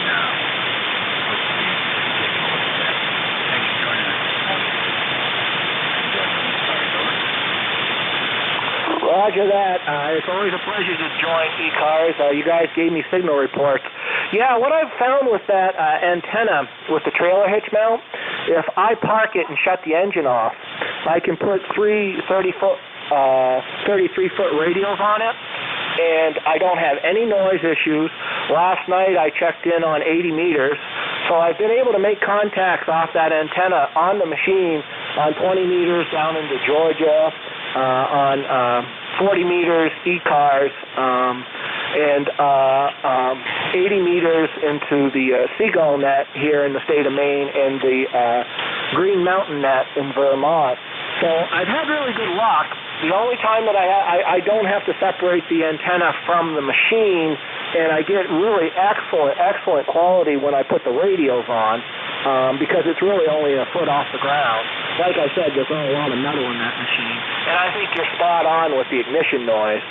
hopefully you can take a look at that. Thanks for joining us this morning. Roger that. It's always a pleasure to join ECARS. You guys gave me signal reports. Yeah, what I've found with that antenna with the trailer hitch mount, if I park it and shut the engine off, I can put 33-foot radios on it, and I don't have any noise issues. Last night I checked in on 80 meters, so I've been able to make contacts off that antenna on the machine on 20 meters down into Georgia, on 40 meters ECARS, and 80 meters into the Seagull net here in the state of Maine and the Green Mountain net in Vermont. So I've had really good luck. The only time that I don't have to separate the antenna from the machine, and I get really excellent quality when I put the radios on, because it's really only a foot off the ground. Like I said, there's not a lot of metal in that machine. And I think you're spot on with the ignition noise.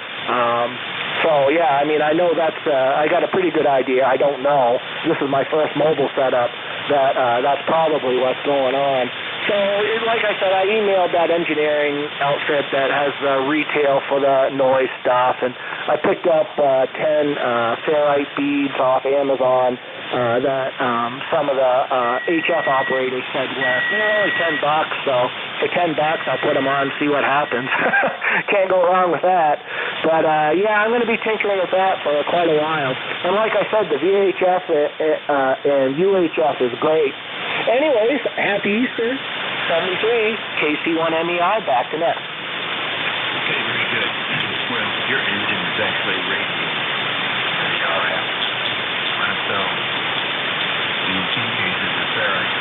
So yeah, I mean, I know I got a pretty good idea. I don't know. This is my first mobile setup. That's probably what's going on. So, like I said, I emailed that engineering outfit that has retail for the noise stuff, and I picked up 10 ferrite beads off Amazon that some of the HF operators said work. They're only $10, so for $10 I'll put them on and see what happens. Can't go wrong with that. But yeah, I'm going to be tinkering with that for quite a while. And like I said, the VHF and UHF is great. Anyways, happy Easter. 73, KC1MEI, back to net. Okay, very good. Well, your engine is actually radiated. All right. So, in some cases, the ferrite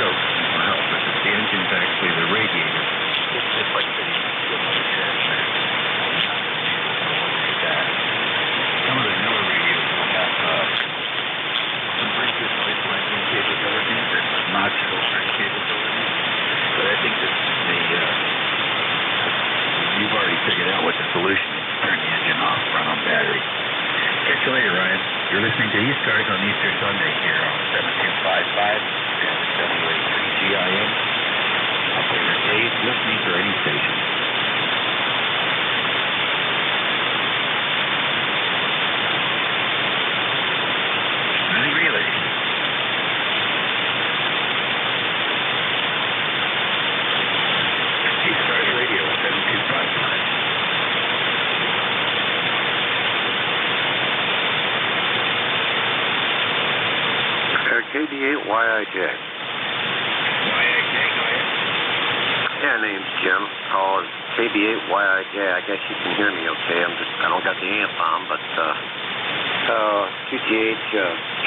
choke will help, but the engine's actually the radiator. It's just like the some of the newer radios have some pretty good noise blanking capabilities and not filtering capabilities. But I think that you've already figured out what the solution is. Turn the engine off, run on battery. Catch you later, Ryan. You're listening to ECARS on Easter Sunday here on 7255 and WA3GIM. Operator Dave, listening for any station. Relay. KB8YIJ. YIJ, go ahead. Yeah, name's Jim. Call is KB8YIJ. I guess you can hear me okay. I don't got the amp on, but QTH,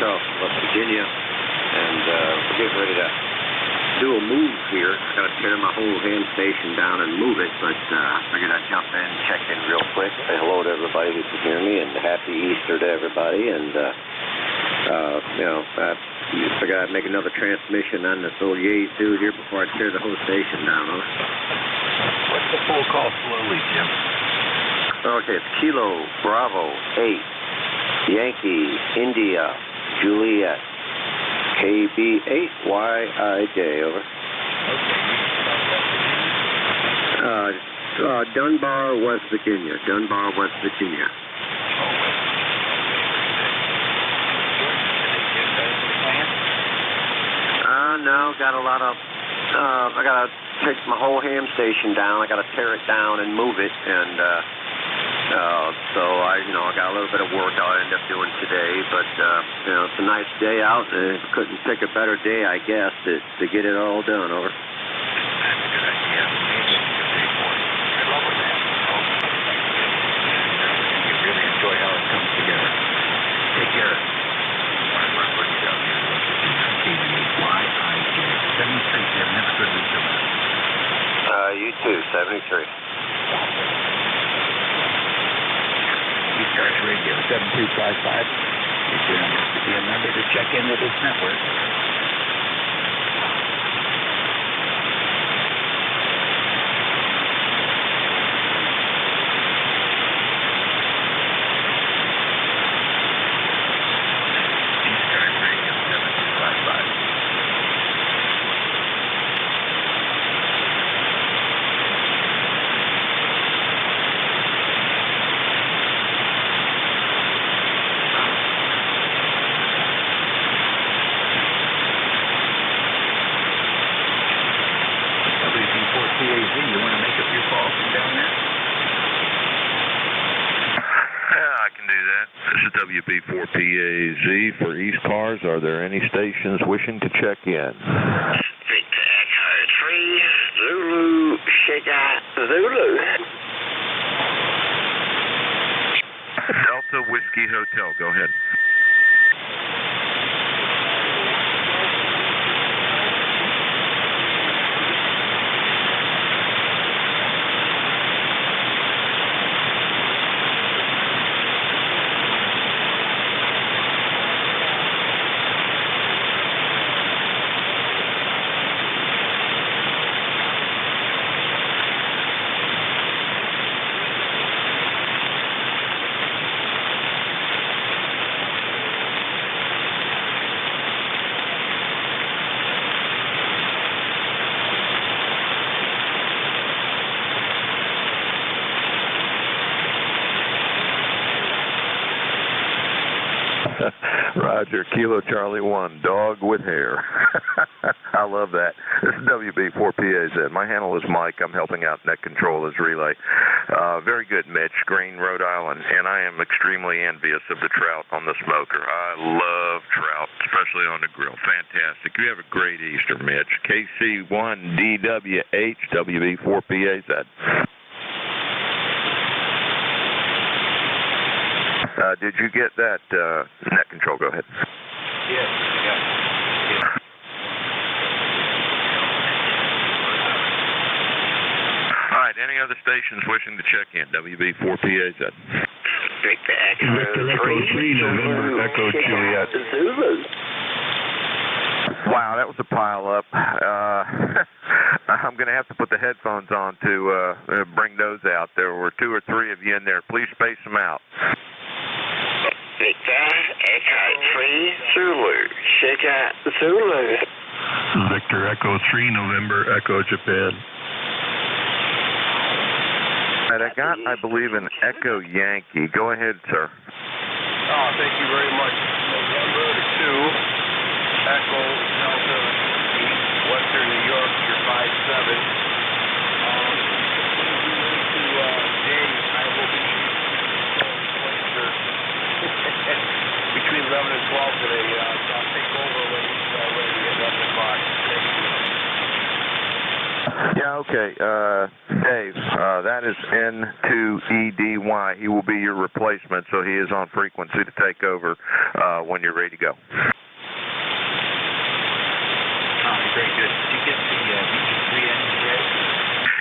Charleston, West Virginia, and we're getting ready to do a move here. I got to tear my whole ham station down and move it, but I figured I'd jump in, check in real quick, say hello to everybody who can hear me, and happy Easter to everybody. And I figured I'd make another transmission on this old Yaesu here before I tear the whole station down. What's the full call slowly, Jim? Okay, it's Kilo Bravo 8 Yankee India Juliet KB8YIJ, over. Okay. Dunbar, West Virginia. Dunbar, West Virginia. No, got a lot of, I got to take my whole ham station down. I got to tear it down and move it, and so I got a little bit of work I'll end up doing today, but it's a nice day out, and couldn't pick a better day, I guess, to get it all done, over. That's a good idea. Good luck with that. You really enjoy how it comes together. Take care. You too, 73. ECARS Radio 7255. Be a member to check into this network. ECARS Radio 7255. WB4PAZ for ECARS. Are there any stations wishing to check in? Victor Echo 3 Zulu Sugar Zulu. Delta Whiskey Hotel, go ahead. Roger, Kilo Charlie 1, dog with hair. I love that. This is WB4PAZ. My handle is Mike. I'm helping out Net Control as relay. Very good, Mitch. Green, Rhode Island. And I am extremely envious of the trout on the smoker. I love trout, especially on the grill. Fantastic. You have a great Easter, Mitch. KC1DWH, WB4PAZ. Did you get that, Net Control? Go ahead. Yes, I got it. Yeah. All right, any other stations wishing to check in? WB4PAZ. Victor Echo 3 November Echo Juliet. Zulu. Wow, that was a pile up. I'm going to have to put the headphones on to bring those out. There were 2 or 3 of you in there. Please space them out. Victor Echo 3 Zulu Sugar Zulu. Victor Echo 3 November Echo Japan. And I got, I believe, an Echo Yankee. Go ahead, sir. Oh, thank you very much. November 2 Echo Delta Western New York, your 57. I will be between 11 and 12 today. I'll take over when Okay, Dave, that is N2EDY. He will be your replacement, so he is on frequency to take over when you're ready to go. Very good. Did you get the VE3NEJ?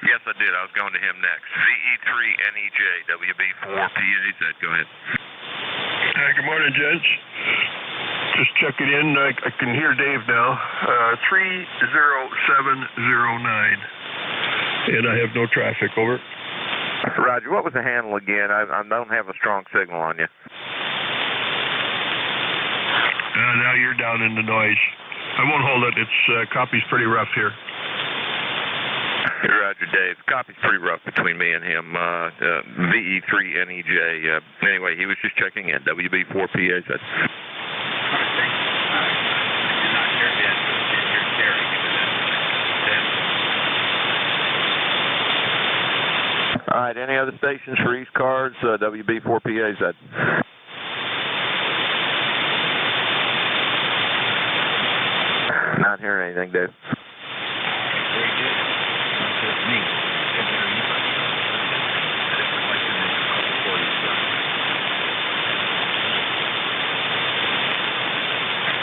Yes, I did. I was going to him next. VE3NEJ, WB4PAZ. Go ahead. Good morning, gents. Just checking in. I can hear Dave now. 30709. And I have no traffic. Over. Roger. What was the handle again? I don't have a strong signal on you. Now you're down in the noise. I won't hold it. It's copy's pretty rough here. Roger, Dave. Copy's pretty rough between me and him. VE3NEJ. Anyway, he was just checking in. WB4PAZ. All right, any other stations for ECARS, WB4PAZ? Not hearing anything, Dave. Very good. That's me.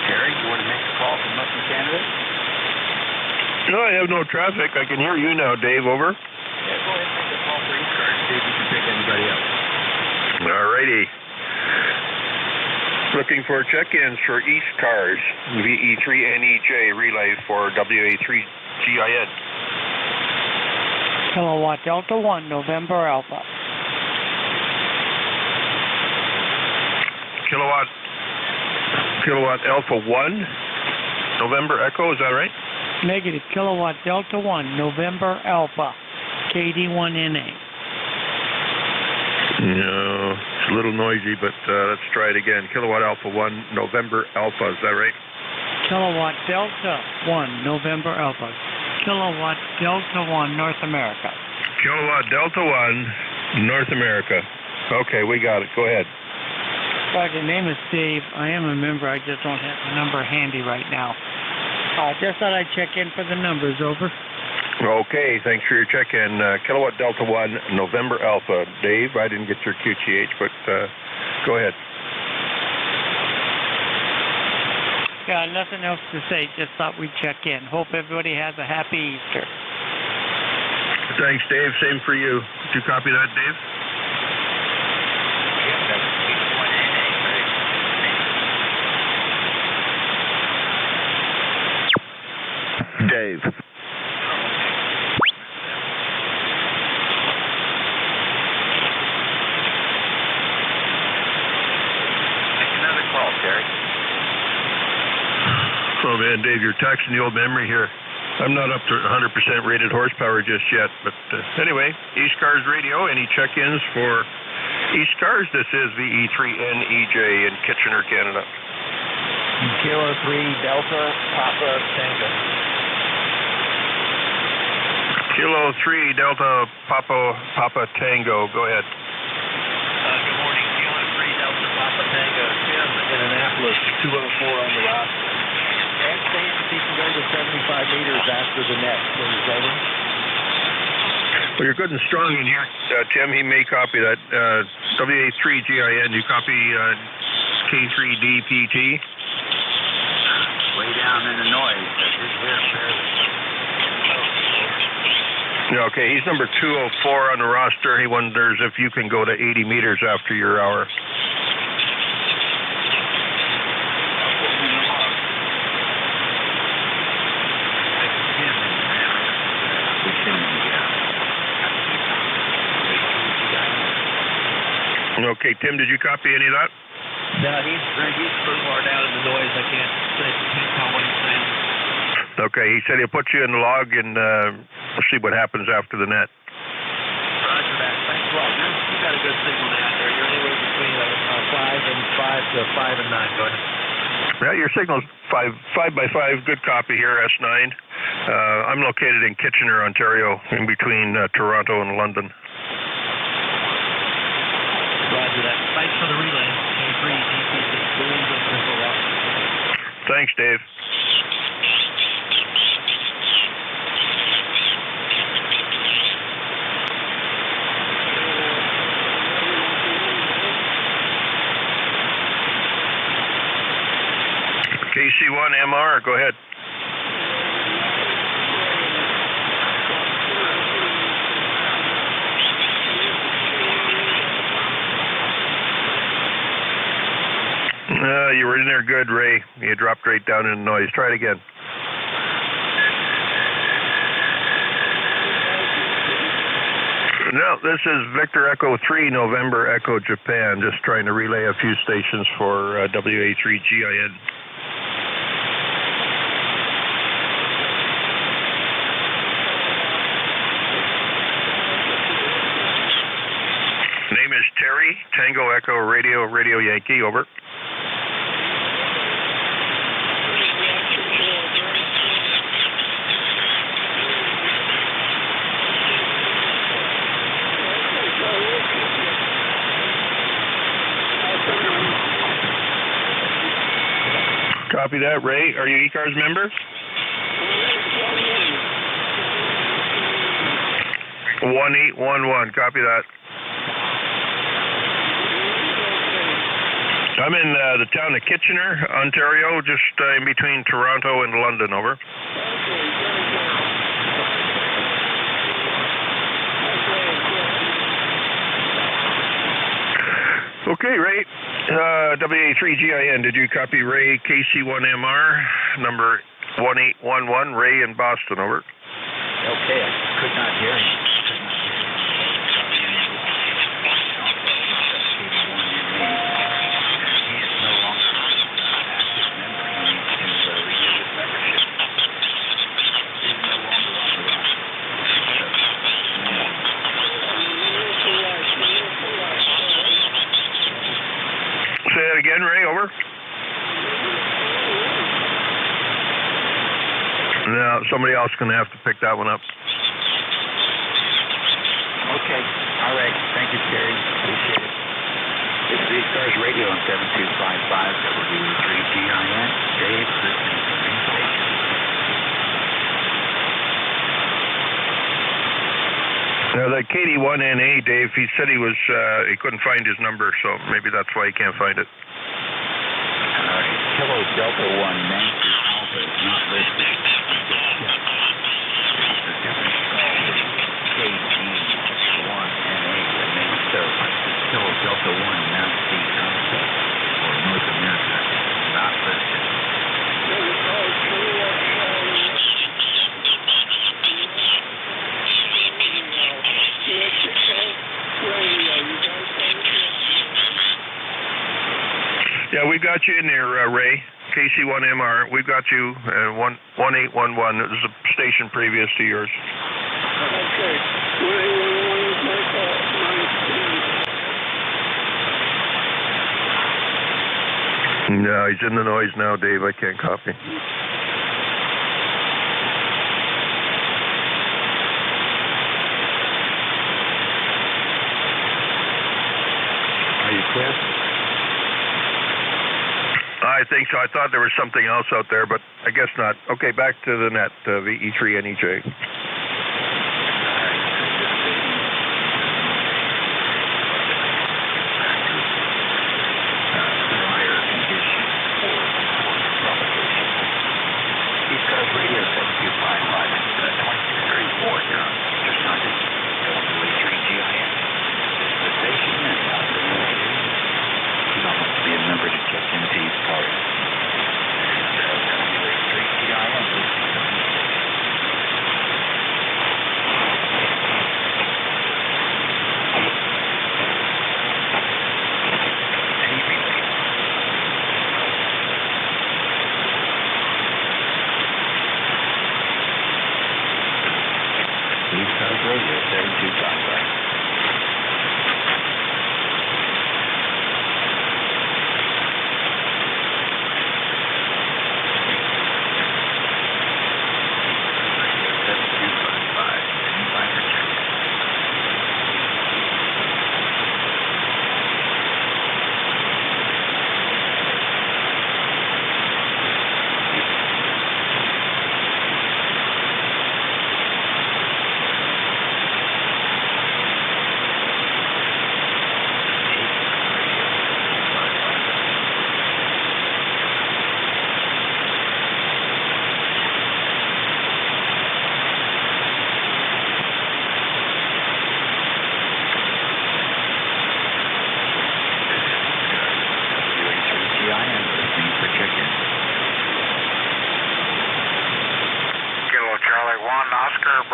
Gary, you want to make a call from up in Canada? No, I have no traffic. I can hear you now, Dave. Over. Yeah, go ahead and make a call for ECARS. See if you can pick anybody up. All righty. Looking for check-ins for ECARS, VE3NEJ relay for WA3GIN. Kilowatt Delta 1, November Alpha. Kilowatt Alpha 1, November Echo, is that right? Negative. Kilowatt Delta 1, November Alpha, KD1NA. No, it's a little noisy, but let's try it again. Kilowatt Alpha 1, November Alpha, is that right? Kilowatt Delta 1, November Alpha. Kilowatt Delta 1, North America. Kilowatt Delta 1, North America. Okay, we got it. Go ahead. Right, the name is Dave. I am a member. I just don't have the number handy right now. Just thought I'd check in for the numbers. Over. Okay, thanks for your check-in. Kilowatt Delta 1, November Alpha. Dave, I didn't get your QTH, but go ahead. Yeah, nothing else to say. Just thought we'd check in. Hope everybody has a happy Easter. Thanks, Dave. Same for you. Did you copy that, Dave? Dave. Another call, Terry. Oh, man, Dave, you're taxing the old memory here. I'm not up to 100% rated horsepower just yet, but anyway, ECARS Radio, any check-ins for ECARS? This is VE3NEJ in Kitchener, Canada. Kilo 3 Delta Papa Tango. Kilo 3 Delta Papa Tango. Go ahead. Good morning. Kilo 3 Delta Papa Tango. Tim in Annapolis, 204 on the roster. And saying if he can go to 75 meters after the net, please. Over. Well, you're good and strong in here, Tim. He may copy that. WA3GIN, you copy K3DPT? Way down in the noise. Okay, he's number 204 on the roster. He wonders if you can go to 80 meters after your hour. Okay, Tim, did you copy any of that? No, he's pretty far down in the noise. I can't tell what he's saying. Okay, he said he'll put you in the log and we'll see what happens after the net. Roger that. Thanks a lot. You got a good signal down there. You're anywhere between 5 to 5 and 9. Go ahead. Yeah, your signal's 5 by 5. Good copy here, S9. I'm located in Kitchener, Ontario, in between Toronto and London. Roger that. Thanks for the relay. Thanks, Dave. KC1MR, go ahead. You were in there good, Ray. You dropped right down in the noise. Try it again. No, this is Victor Echo 3, November Echo Japan. Just trying to relay a few stations for WA3GIN. Name is Terry, Tango Echo Radio, Radio Yankee, over. Copy that, Ray. Are you ECARS member? 1811. Copy that. I'm in the town of Kitchener, Ontario, just in between Toronto and London, over. Okay, Ray. WA3GIN, did you copy Ray KC1MR, number 1811, Ray in Boston, over? Okay, I could not hear him. Say that again, Ray, over. No, somebody else is going to have to pick that one up. Okay, all right. Thank you, Terry. Appreciate it. This is ECARS Radio on 7255 W3GIN. Dave, listening to the station. Now, that KD1NA, Dave, he said he was he couldn't find his number, so maybe that's why he can't find it. Kilo Delta 1, Nancy Alpha is not listed. KD1NA, so Kilo Delta 1, Nancy Alpha for North America is not listed. Yeah, we got you in there, Ray. KC1MR. We've got you 1811. This is a station previous to yours. Okay. No, he's in the noise now, Dave. I can't copy. Are you clear? I think so. I thought there was something else out there, but I guess not. Okay, back to the net, VE3NEJ.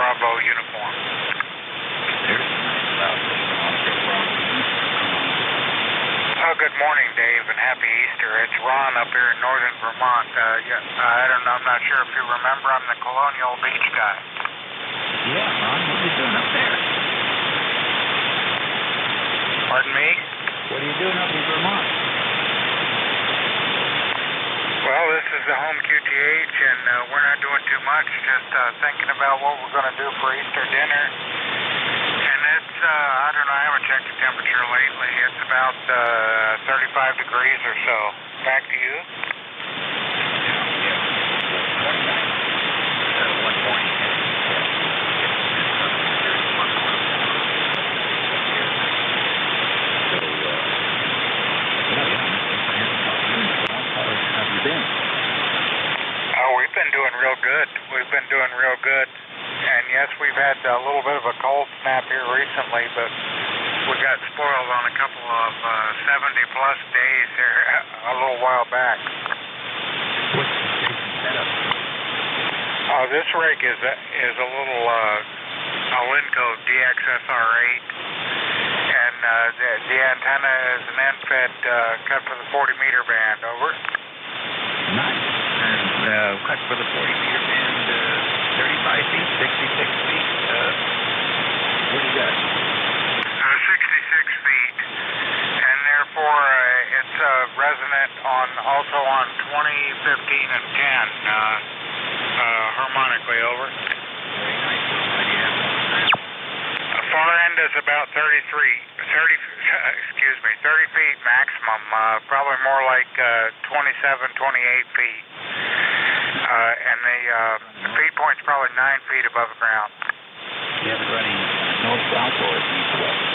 Bravo uniform. There's a nice cloud system Oscar Bravo. Oh, good morning, Dave, and happy Easter. It's Ron up here in northern Vermont. I don't know, I'm not sure if you remember, I'm the Colonial Beach guy. Yeah, Ron, what are you doing up there? Pardon me? What are you doing up in Vermont? Well, this is the home QTH, and we're not doing too much, just thinking about what we're going to do for Easter dinner. And it's, I don't know, I haven't checked the temperature lately. It's about 35 degrees or so. Back to you. We've been doing real good. We've been doing real good. And yes, we've had a little bit of a cold snap here recently, but we got spoiled on a couple of 70-plus days here a little while back. What's the station setup? This rig is a little Alinco DXSR8, and the antenna is an end-fed cut for the 40-meter band. Over. Nice. And cut for the 40-meter band, 35 feet, 66 feet. What do you got? 66 feet, and therefore it's resonant also on 20, 15, and 10 harmonically. Over. Very nice. What do you have? Far end is about 30 feet maximum, probably more like 27, 28 feet. And the feed point's probably 9 feet above the ground. You have it running north-south or east-west?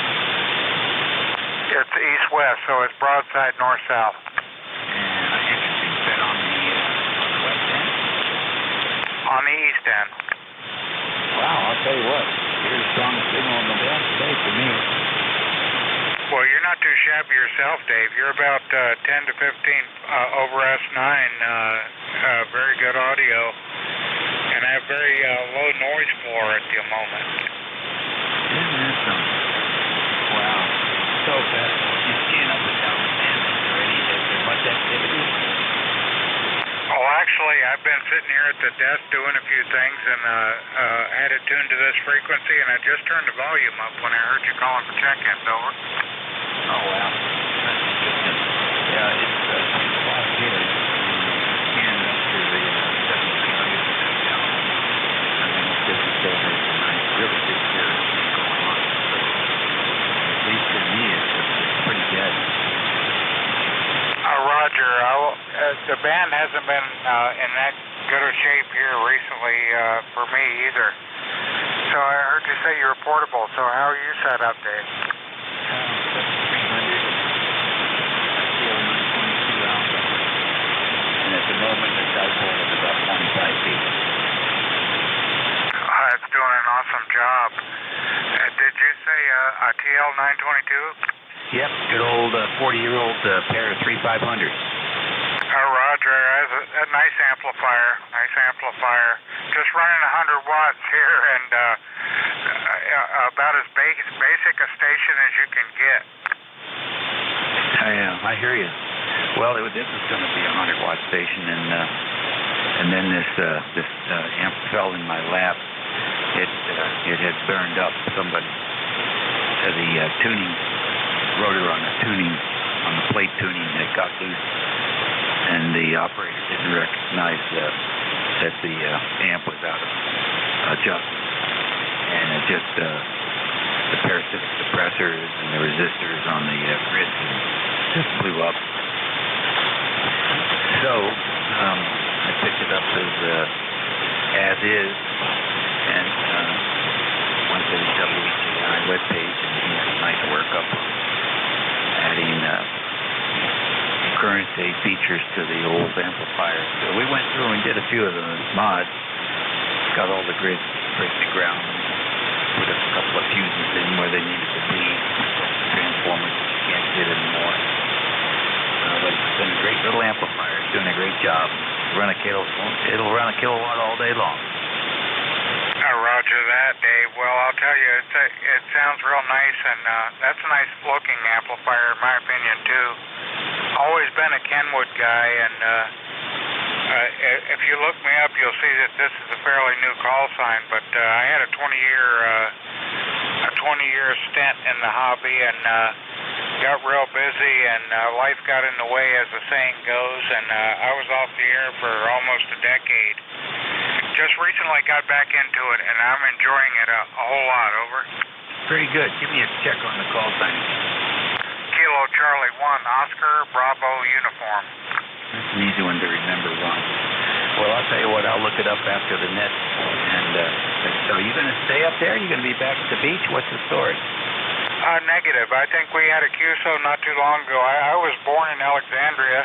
It's east-west, so it's broadside north-south. And interesting set on the west end? On the east end. Wow, I'll tell you what. Here's a strong signal on the band today for me. Well, you're not too shabby yourself, Dave. You're about 10 to 15 over S9. Very good audio. And I have very low noise floor at the moment. Isn't that something? Wow. So fast. You scan up and down the band. Is there much activity? Oh, actually, I've been sitting here at the desk doing a few things and had it tuned to this frequency, and I just turned the volume up when I heard you calling for check-ins. Over. Oh, wow. That's interesting. Yeah, it's a lot of here. Scan up to the 7,300 down. I mean, this is still has a nice, really good series going on. So, at least for me, it's pretty dead. Roger. The band hasn't been in that good a shape here recently for me either. So I heard you say you're portable. So how are you set up, Dave? 7,300. And at the moment, the dipole is about 25 feet. It's doing an awesome job. Did you say a TL 922? Yep, good old 40-year-old pair of 3500s. Roger. A nice amplifier. Just running 100 watts here, and about as basic a station as you can get. I hear you. Well, this is going to be a 100-watt station, and then this amp fell in my lap. It had burned up. Somebody, the tuning rotor on the plate tuning had got loose, and the operator didn't recognize that the amp was out of adjustment, and it just the parasitic suppressors and the resistors on the grid just blew up. So I picked it up as is, and went to the WECI webpage, and he had a nice workup adding currency features to the old amplifier. So we went through and did a few of the mods, got all the grids break the ground, put a couple of fuses in where they needed to be, transformers that you can't get anymore. But it's been a great little amplifier. It's doing a great job. It'll run a kilowatt all day long. Roger. Roger that, Dave. Well, I'll tell you, it sounds real nice, and that's a nice looking amplifier, in my opinion, too. Always been a Kenwood guy, and if you look me up, you'll see that this is a fairly new call sign, but I had a 20-year stint in the hobby, and got real busy, and life got in the way, as the saying goes, and I was off the air for almost a decade. Just recently got back into it, and I'm enjoying it a whole lot. Over. Pretty good. Give me a check on the call sign. Kilo Charlie 1, Oscar Bravo uniform. That's an easy one to remember, Ron. Well, I'll tell you what, I'll look it up after the net. And so you going to stay up there? You going to be back at the beach? What's the story? Negative. I think we had a QSO not too long ago. I was born in Alexandria.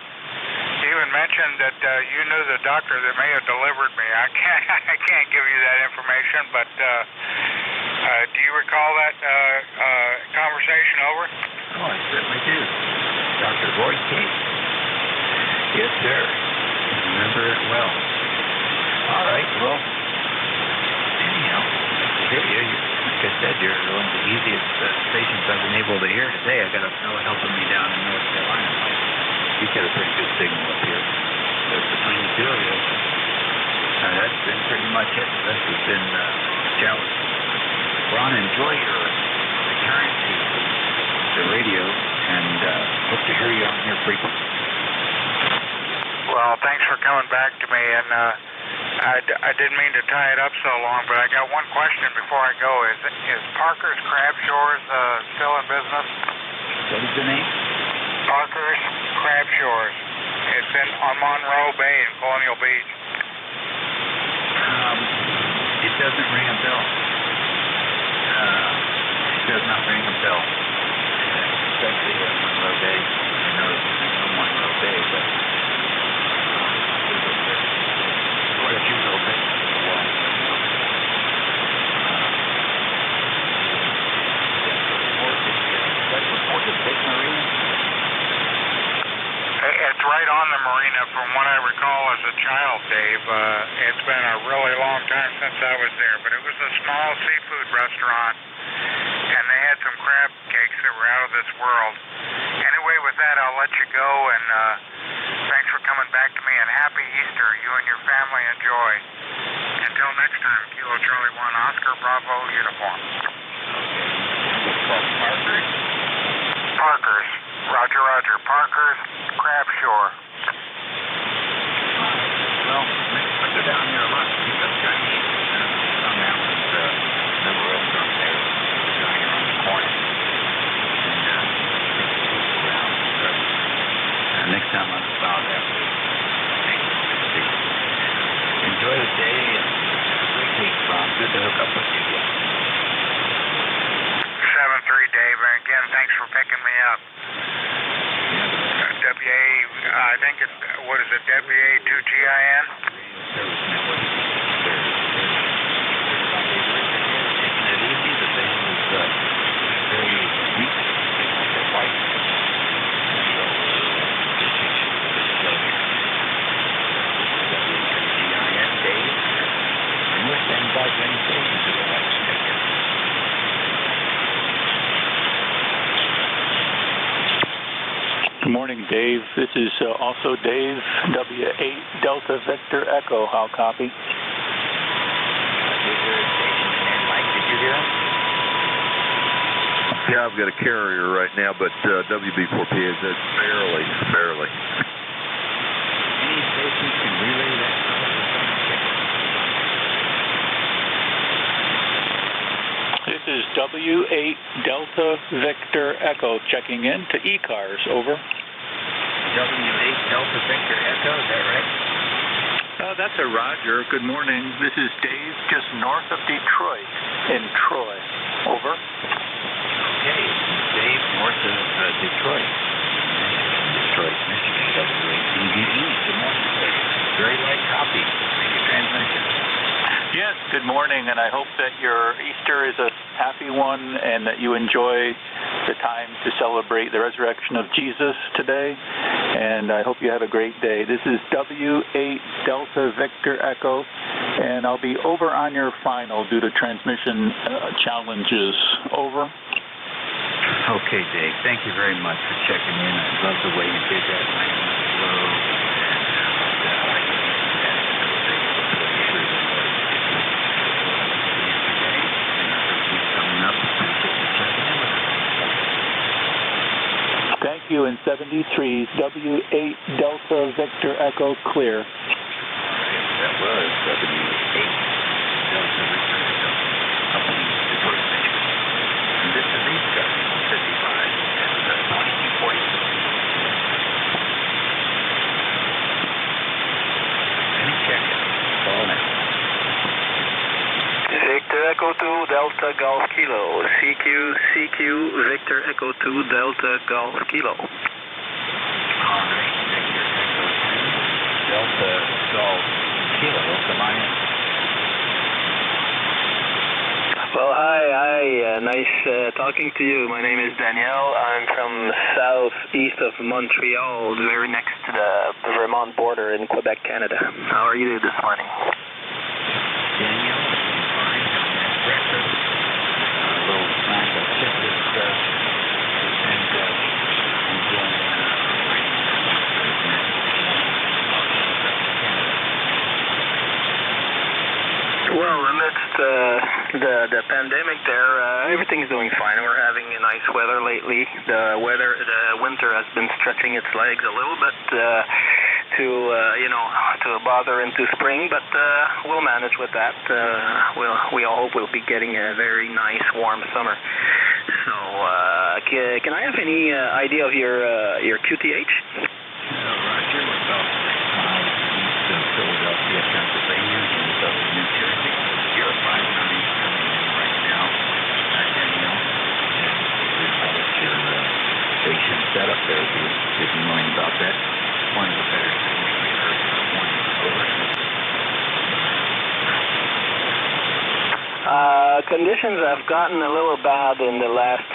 He even mentioned that you knew the doctor that may have delivered me. I can't give you that information, but do you recall that conversation? Over. Oh, I certainly do. Dr. Boyd Case. Yes, sir. I remember it well. All right. Well, anyhow, to hear you. Like I said, you're one of the easiest stations I've been able to hear today. I got a fellow helping me down in North Carolina. He's got a pretty good signal up here. There's between the two of you. That's been pretty much it. The rest has been challenging. Ron, enjoy your return to the radio, and hope to hear you on here frequently. Well, thanks for coming back to me, and I didn't mean to tie it up so long, but I got one question before I go. Is Parker's Crab Shores still in business? What is the name? Parker's Crab Shores. It's on Monroe Bay in Colonial Beach. It doesn't ring a bell. It does not ring a bell. Especially at Monroe Bay. I know Monroe Bay, but quite a few little bits as well. That's reported Big Marina. It's right on the marina from what I recall as a child, Dave. It's been a really long time since I was there, but it was a small seafood restaurant, and they had some crab cakes that were out of this world. Anyway, with that, I'll let you go, and thanks for coming back to me, and happy Easter. You and your family enjoy. Until next time, Kilo Charlie 1, Oscar Bravo uniform. Parker's. Roger, Roger. Parker's Crab Shore. Well, I go down there a lot to pick up Chinese. Some mountains, never restaurant there. Down here on the corner. And next time I'm about that. Enjoy the day and have a great week, Ron. Good to hook up with you again. 7-3, Dave, and again, thanks for picking me up. I think it's, what is it, WA2GIN? Good morning, Dave. This is also Dave, W8 Delta Victor Echo. How copy? Mike, did you hear him? Yeah, I've got a carrier right now, but WB4P is fairly. Any stations can relay that power to some check. This is W8 Delta Victor Echo checking in to ECARS. Over. W8 Delta Victor Echo, is that right? That's a Roger. Good morning. This is Dave, just north of Detroit, in Troy. Over. Okay, Dave, north of Detroit. Detroit, Michigan, W8DVE. Good morning, sir. Very light copy. Make your transmission. Yes, good morning, and I hope that your Easter is a happy one and that you enjoy the time to celebrate the resurrection of Jesus today. and I hope you have a great day. This is W8 Delta Victor Echo, and I'll be over on your final due to transmission challenges. Over. Okay, Dave. Thank you very much for checking in. I love the way you did that. Nice and slow. Thank you, in 73's W8 Delta Victor Echo clear. That was W8 Delta Victor Echo. Up in Detroit, Michigan. And this is ECARS 55 and 2240. Any check in. Call now. Victor Echo 2 Delta Golf Kilo. CQ Victor Echo 2 Delta Golf Kilo. All right, Victor Echo 2 Delta Golf Kilo. Come on in. Well, hi. Nice talking to you. My name is Danielle. I'm from southeast of Montreal, very next to the Vermont border in Quebec, Canada. How are you this morning? Danielle, fine. Breakfast. A little snack of citrus and enjoying Well, amidst the pandemic there, everything's doing fine. We're having nice weather lately. The winter has been stretching its legs a little bit to bother into spring, but we'll manage with that. We all hope we'll be getting a very nice warm summer. So, can I have any idea of your QTH? Roger, we're about east of Philadelphia, Pennsylvania, and southern New Jersey. You're 59 coming in right now, Danielle. And we've got your station set up there. If you mind about that, one of the better signals we heard this morning. Over. Conditions have gotten a little bad in the last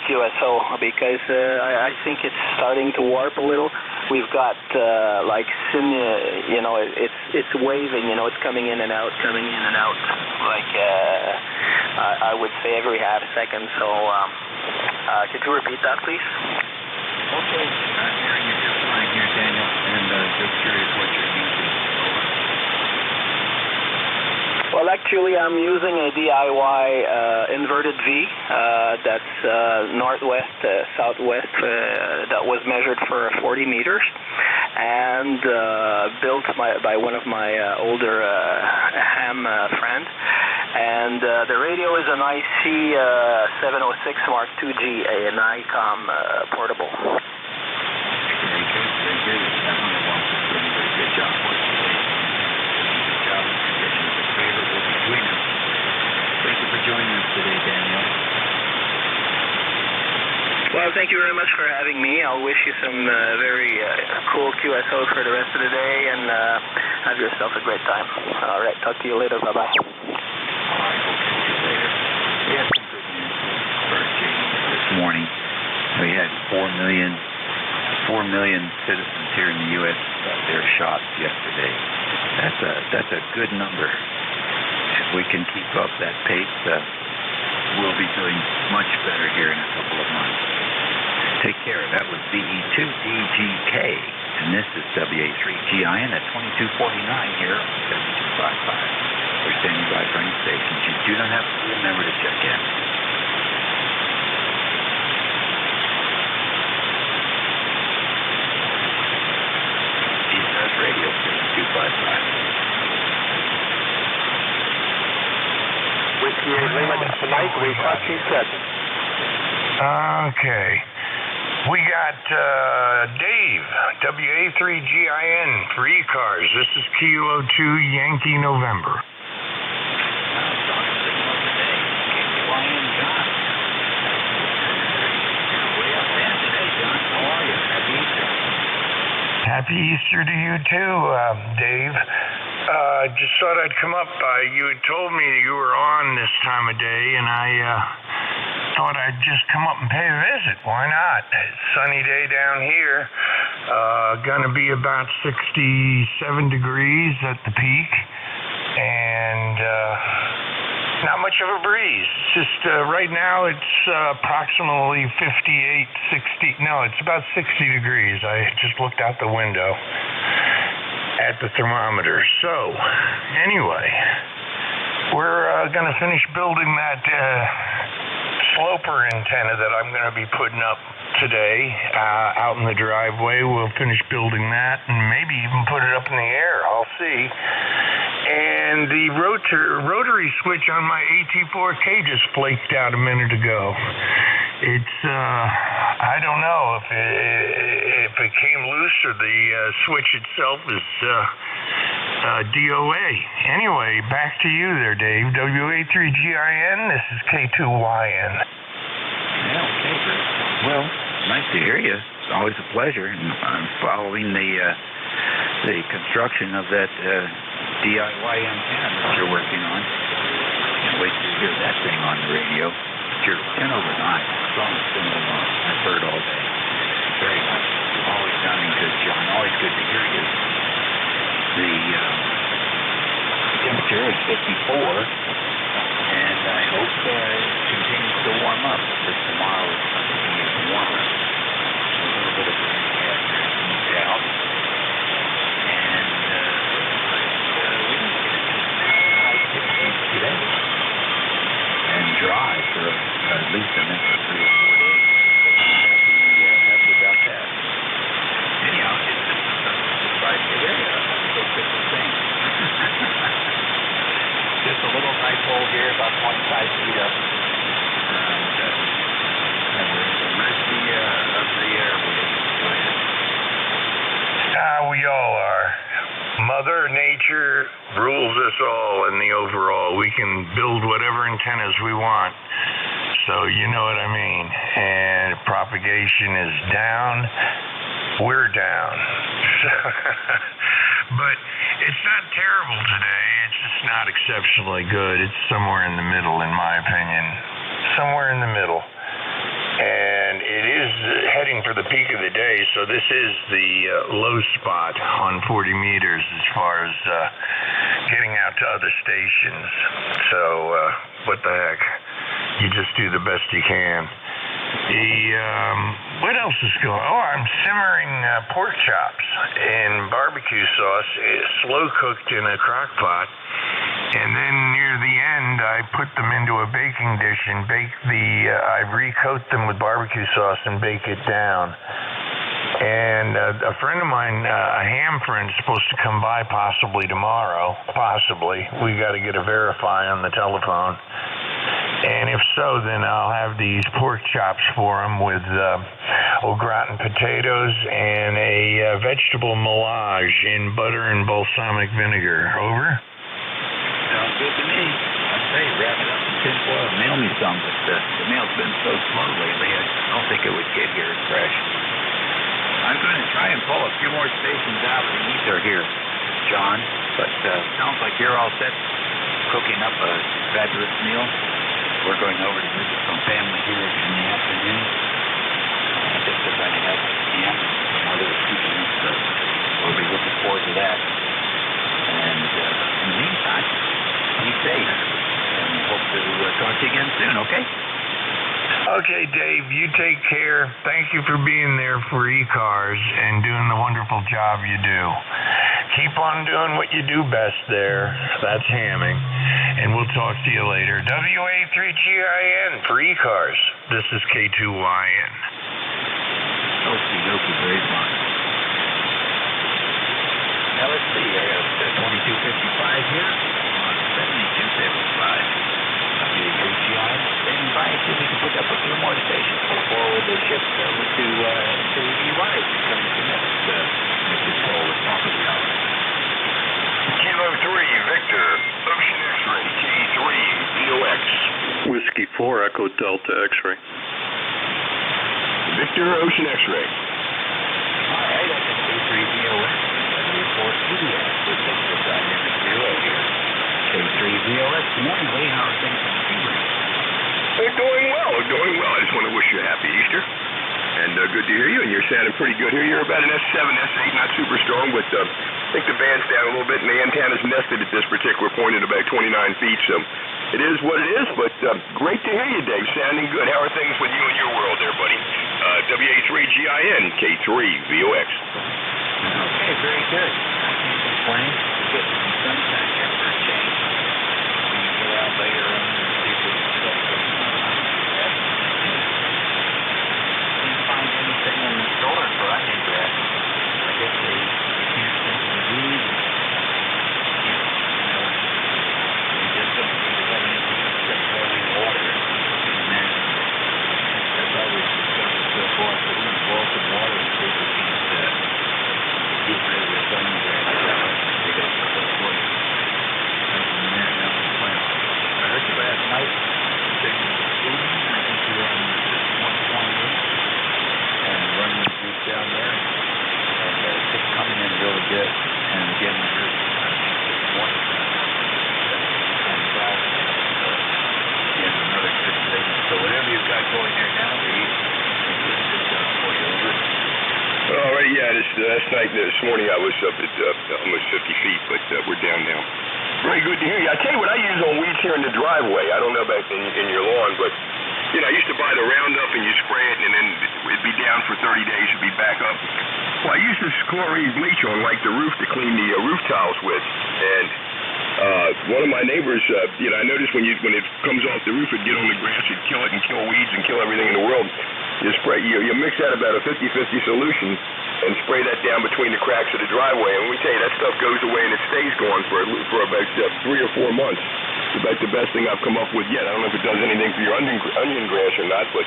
QSO because I think it's starting to warp a little. We've got it's waving, it's coming in and out, like I would say every half second. So could you repeat that, please? Okay, I'm hearing you just fine here, Daniel, and just curious what you're using. Well, actually, I'm using a DIY inverted V that's northwest, southwest, that was measured for 40 meters and built by one of my older ham friends. And the radio is an IC706 Mark IIG, an ICOM portable. Very good. Very good. Definitely wants to do a very good job for you. Good job. Conditions are favorable between us. Thank you for joining us today, Daniel. Well, thank you very much for having me. I'll wish you some very cool QSOs for the rest of the day, and have yourself a great time. All right, talk to you later. Bye-bye. All right, we'll catch you later. We had some good news for January this morning. We had 4 million citizens here in the U.S. got their shots yesterday. That's a good number. If we can keep up that pace, we'll be doing much better here in a couple of months. Take care. That was BE2DGK, and this is WA3GIN at 2249 here on 7255. We're standing by for any stations. You do not have to remember to check in. ECARS Radio 7255. Whiskey 8 Lima tonight, we talk to you second. Okay. We got Dave, WA3GIN for ECARS. This is Kilo 2 Yankee November. Happy Easter to you too, Dave. Just thought I'd come up. You had told me you were on this time of day, and I thought I'd just come up and pay a visit. Why not? Sunny day down here. Gonna be about 67 degrees at the peak. And not much of a breeze. Just right now it's approximately 58, 60. No, it's about 60 degrees. I just looked out the window at the thermometer. So, anyway, we're going to finish building that sloper antenna that I'm going to be putting up today out in the driveway. We'll finish building that and maybe even put it up in the air. I'll see. And the rotary switch on my AT4K just flaked out a minute ago. It's I don't know if it came loose or the switch itself is DOA. Anyway, back to you there, Dave. WA3GIN, this is K2YN. Yeah, okay, Bruce. Well, nice to hear you. It's always a pleasure. I'm following the construction of that DIY antenna that you're working on. Can't wait to hear that thing on the radio. You're 10 over 9. Song is 10 over 9. I've heard all day. Very nice. Always sounding good, John. Always good to hear you. The temperature is 54, and I hope it continues to warm up. This tomorrow is going to be warmer. A little bit of rain after out. And we didn't get into high 60s today. And dry for at least the next 3 or 4 days. So happy about that. Anyhow, it's just right today. Different thing. Just a little dipole here, about 25 feet up. And we're at the mercy of the airwaves. Go ahead. We all are. Mother Nature rules us all in the overall. We can build whatever antennas we want. So you know what I mean. And propagation is down. We're down. But it's not terrible today. It's just not exceptionally good. It's somewhere in the middle, in my opinion. Somewhere in the middle. And it is heading for the peak of the day, so this is the low spot on 40 meters as far as getting out to other stations. So what the heck? You just do the best you can. What else is going on? Oh, I'm simmering pork chops in barbecue sauce, slow cooked in a crock pot. And then near the end, I put them into a baking dish and I recoat them with barbecue sauce and bake it down. And a friend of mine, a ham friend, is supposed to come by possibly tomorrow. Possibly. We got to get a verify on the telephone. And if so, then I'll have these pork chops for him with au gratin potatoes and a vegetable melange in butter and balsamic vinegar. Over? Sounds good to me. I'd say wrap it up in tinfoil and mail me some, but the mail's been so slow lately, I don't think it would get here fresh. I'm going to try and pull a few more stations out of the ether here, John, but sounds like you're all set cooking up a fabulous meal. We're going over to visit some family here in the afternoon. I think they're going to have ham and other seasonings, so we'll be looking forward to that. And in the meantime, be safe, and hope to talk to you again soon, okay? Okay, Dave, you take care. Thank you for being there for ECARS and doing the wonderful job you do. Keep on doing what you do best there. That's hamming. And we'll talk to you later. WA3GIN for ECARS. This is K2YN. Okie dokie, very fun. Now let's see, I have 2255 here on 7275. WA3GIN standing by, see if we can pick up a few more stations before we shift over to EY. Coming to next control at top of the hour. Kilo 3, Victor, Ocean X-ray, K3, VOX. Whiskey 4, Echo Delta X-ray. Victor, Ocean X-ray. All right, that's a K3 VOX. W4EDX with Victor Dynamic Duo here. K3 VOX, good morning, Lee. How are things in Sebring? They're doing well. I just want to wish you a happy Easter. And good to hear you, and you're sounding pretty good here. You're about an S7, S8, not super strong, but I think the band's down a little bit, and the antenna's nested at this particular point at about 29 feet, so it is what it is, but great to hear you, Dave. Sounding good. How are things with you in your world there, buddy? WA3GIN, K3VOX. Okay, very good. I can't complain. We're getting some sunshine here for a change. When you go out later on and see if we can stuff goes on. Find anything in the stores for onion grass. I guess they can't think of the weed. They just don't seem to have anything except boiling water. And then that's all we've discovered so far. So we're going to boil some water and see if we can't get rid of this onion grass. They got to put wood. And then down the plant. I heard you last night. Taking the food. I think you were on 128. And running the juice down there, and it's just coming in really good. And again, I heard this morning, another 6 days. So whatever you've got going there now, it's really good job for you, over. All right, yeah, this morning I was up at almost 50 feet, but we're down now. Very good to hear you. I tell you what I use on weeds here in the driveway. I don't know about in your lawn, but you know, I used to buy the Roundup and you spray it, and then it'd be down for 30 days, it'd be back up. Well, I use this chlorine bleach on like the roof to clean the roof tiles with, and one of my neighbors, I noticed when it comes off the roof, it'd get on the grass, it'd kill it and kill weeds and kill everything in the world. You mix that about a 50-50 solution and spray that down between the cracks of the driveway, and we tell you that stuff goes away and it stays gone for about 3 or 4 months. It's about the best thing I've come up with yet. I don't know if it does anything for your onion grass or not, but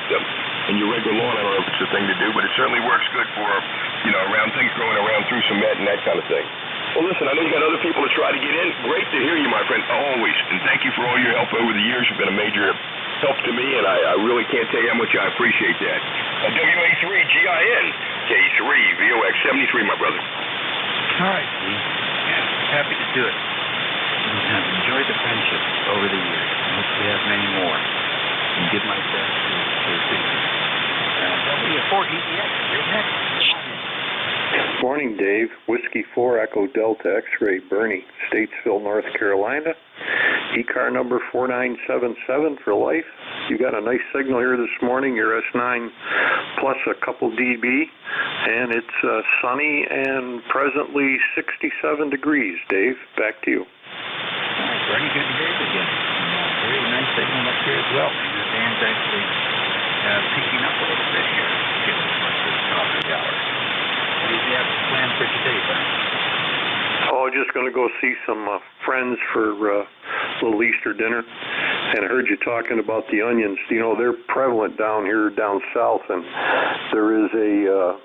in your regular lawn, I don't know if it's a thing to do, but it certainly works good for around things growing around through cement and that kind of thing. Well, listen, I know you got other people to try to get in. Great to hear you, my friend, always. And thank you for all your help over the years. You've been a major help to me, and I really can't tell you how much I appreciate that. WA3GIN, K3VOX 73, my brother. All right. Yeah, happy to do it. I've enjoyed the friendship over the years. I hope we have many more. And give my best to the people. W4EDX, you're next. Morning, Dave. Whiskey 4 Echo Delta X-Ray Bernie, Statesville, North Carolina. ECAR number 4977 for life. You got a nice signal here this morning. Your S9 plus a couple dB, and it's sunny and presently 67 degrees. Dave, back to you. Bernie, good to hear you again. Very nice signal up here as well. The band's actually picking up a little bit here. Getting close to the top of the hour. What do you have planned for today, Bernie? Oh, just going to go see some friends for a little Easter dinner. And I heard you talking about the onions. You know, they're prevalent down here, down south, and there is a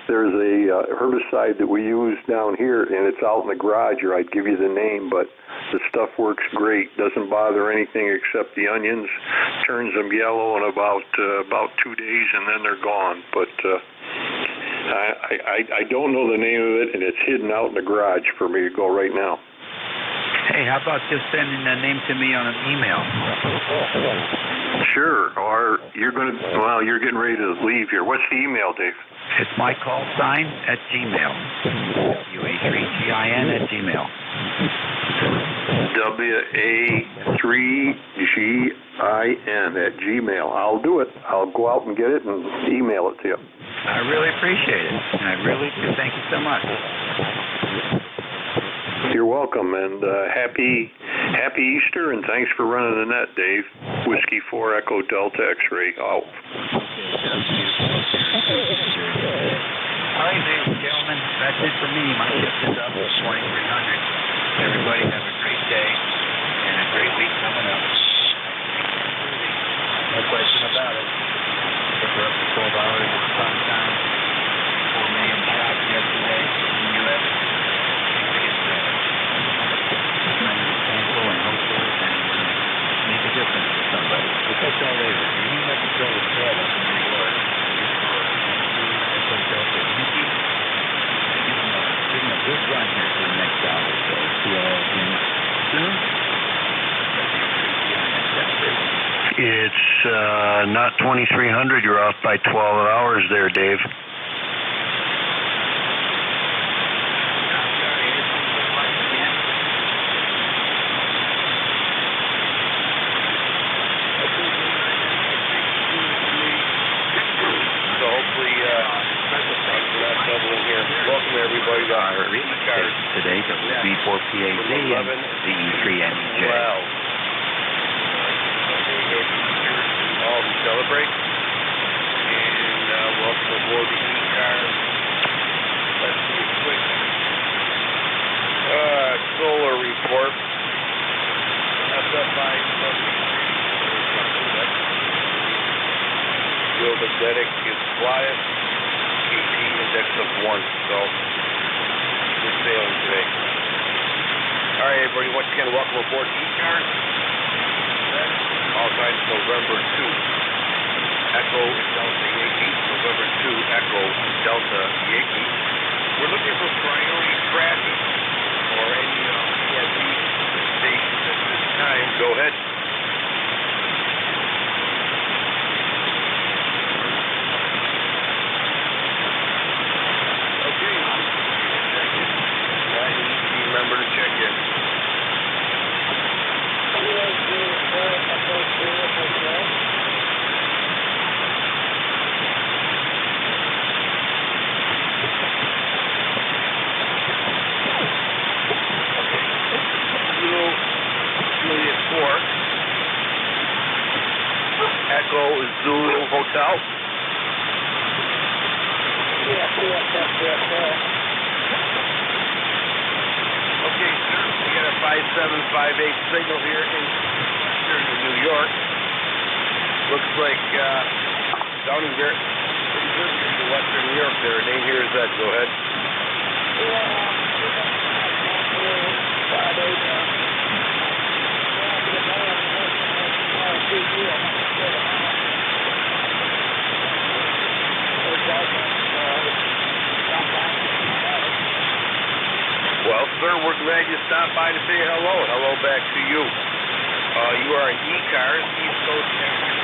herbicide that we use down here, and it's out in the garage, or I'd give you the name, but the stuff works great. Doesn't bother anything except the onions. Turns them yellow in about 2 days, and then they're gone. But I don't know the name of it, and it's hidden out in the garage for me to go right now. Hey, how about just sending the name to me on an email? Sure, or you're getting ready to leave here. What's the email, Dave? It's my call sign at Gmail. WA3GIN@Gmail. WA3GIN@Gmail. I'll do it. I'll go out and get it and email it to you. I really appreciate it. I really do. Thank you so much. You're welcome, and happy Easter, and thanks for running the net, Dave. Whiskey 4 Echo Delta X-Ray out. All right, ladies and gentlemen, that's it for me. My shift is up at 2300. Everybody have a great day and a great week coming up. No question about it. We're up to 12 hours at prime time. 4 million shots yesterday in the U.S. Thankful and hopeful and make a difference for somebody. We'll catch y'all later. You have to go with Ted up in New York. Give him a good run here for the next hour or so. See you all again soon. It's not 2300. You're off by 12 hours there, Dave. So hopefully, not doubling here. Welcome everybody to our ECARS today, WB4PAZ and DE3NJ. Wow. All to celebrate. And welcome aboard the ECARS. Let's see a quick solar report. SFI geomagnetic is quiet. KT index of 1. So we're sailing today. All right, everybody. Once again, welcome aboard ECARS. All times November 2. Echo Delta Yankee. November 2. Echo Delta Yankee. We're looking for priority traffic or any PSE stations at this time. Go ahead. Remember to check in. Juliet 4. Echo Zulu Hotel. Okay, sir. We got a 5758 signal here in Western New York. Looks like sounding very pretty good in Western New York there. Name here is that. Go ahead. Well, sir, we're glad you stopped by to say hello. Hello back to you. You are an ECARS, East Coast Service.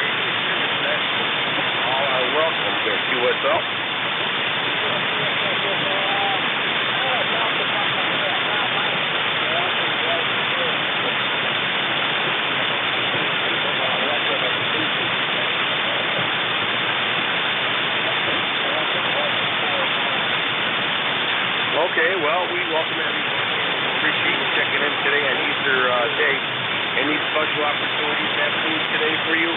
All are welcome to QSL. Okay, well, we welcome everyone. Appreciate you checking in today on Easter Day. Any special opportunities happening today for you?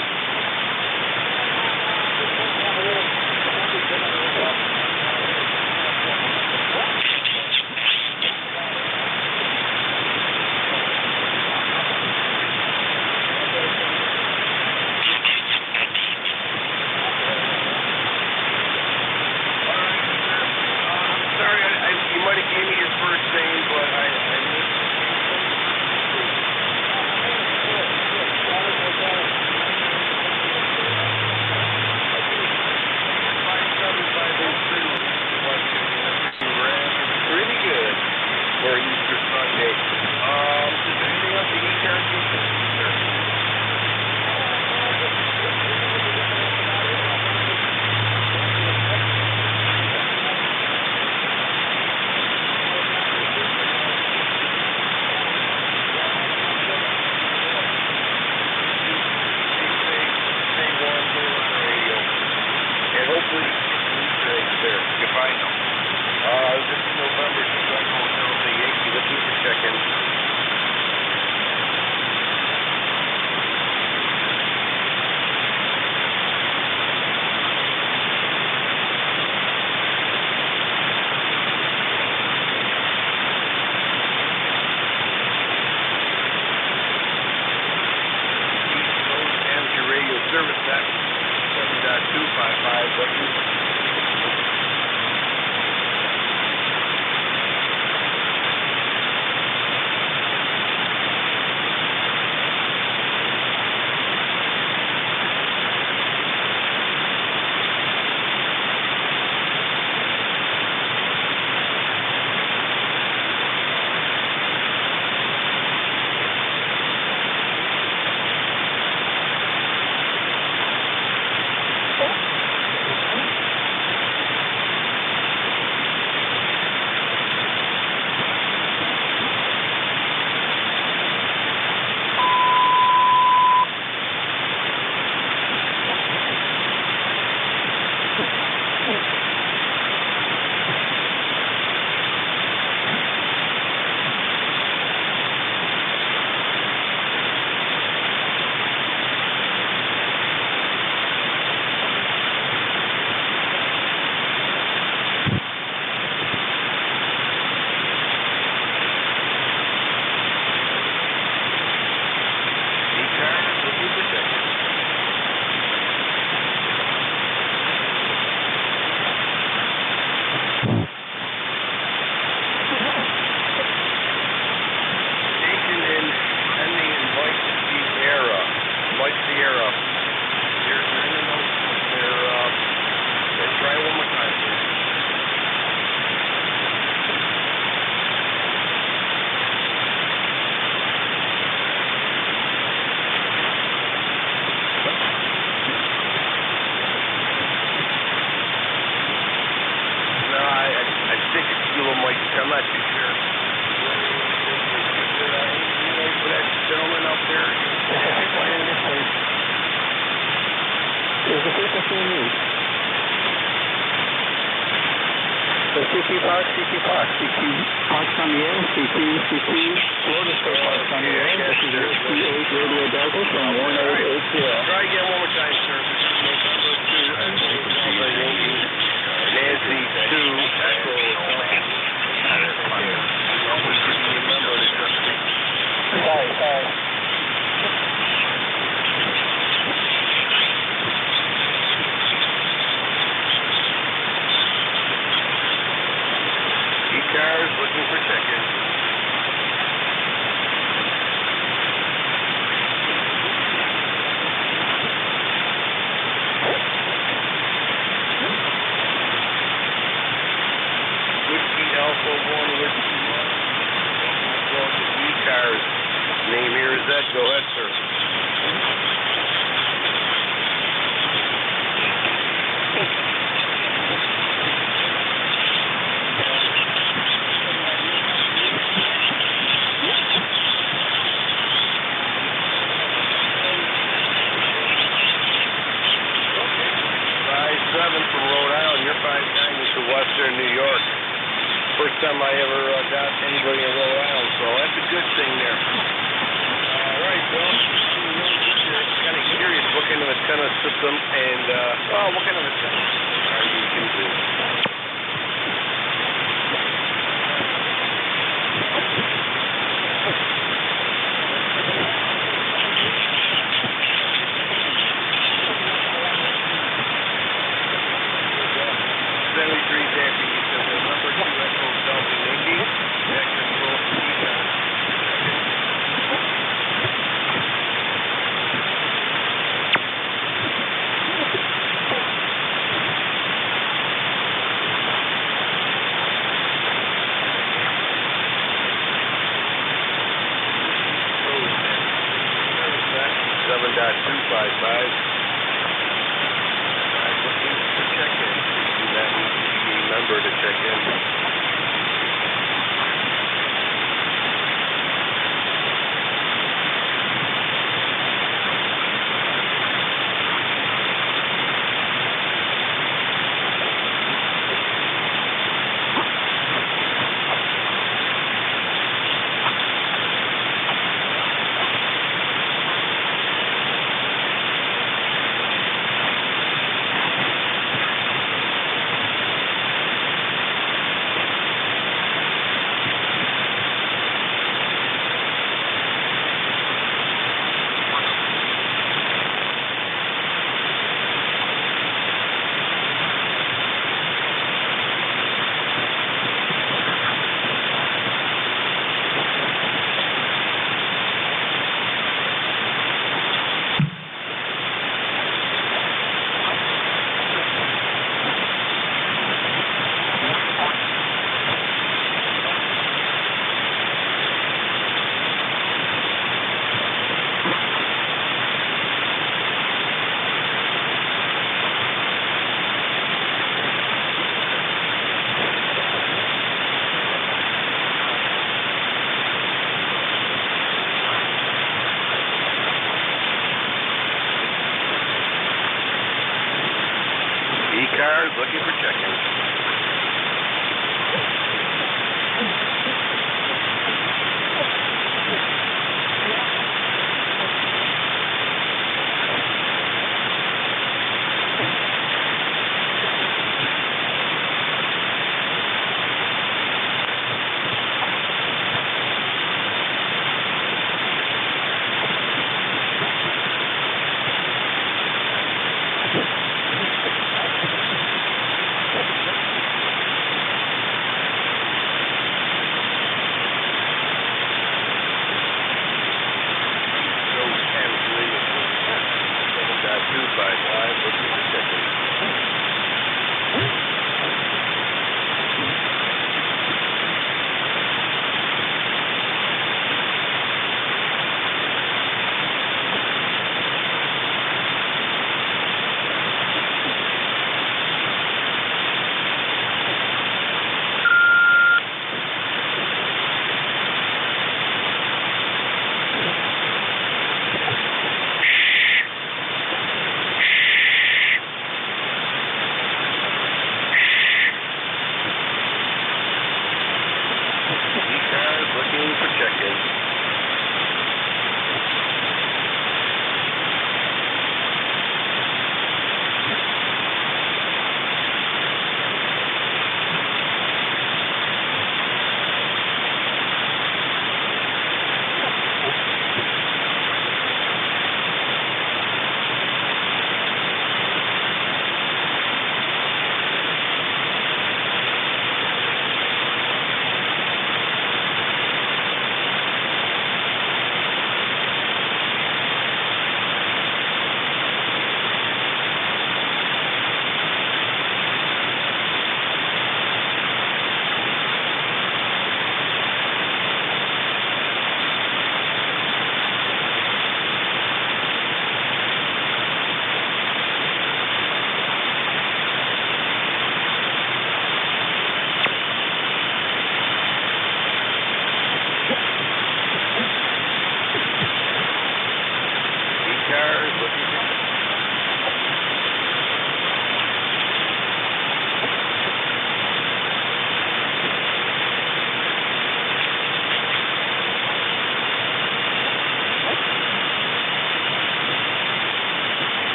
So CQ Parks on the air, CQ, Florida State Parks on the air. This is Whiskey 8 Radio Delta from 1880. Try again one more time, sir. This is November 2, Echo Delta Yankee, Nancy 2, Echo Delta. Remember to just Sorry. ECARS looking for check-in. Whiskey Alpha 1, Whiskey 1. Welcome to ECARS. Name here is Ed. Go ahead, sir. 5-7 from Rhode Island. You're 5-9 to Western New York. First time I ever got anybody in Rhode Island, so that's a good thing there. All right, well, kind of curious what kind of antenna system and, what kind of antenna are you using?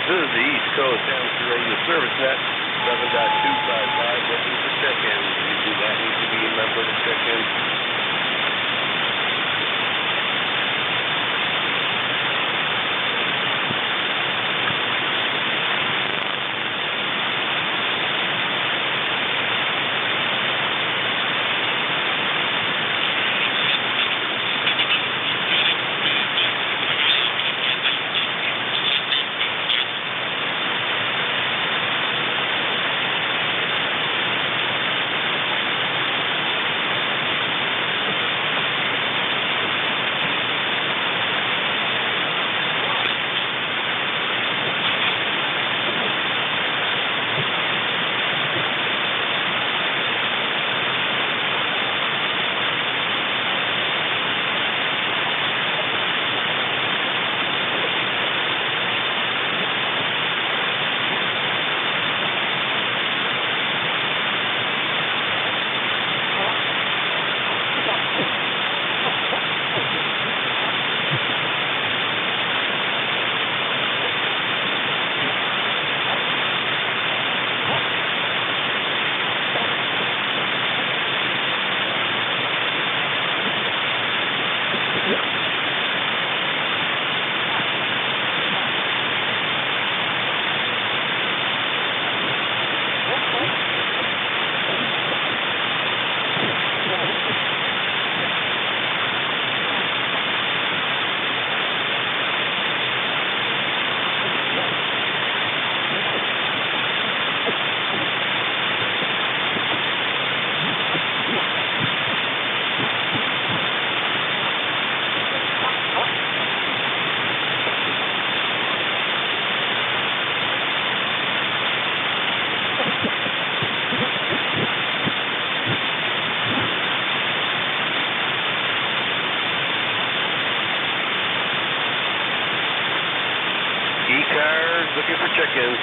This is the East Coast Amateur Radio Service Net, 7.255, looking for check-ins. You do not need to be a member to check in. ECARS looking for check-ins.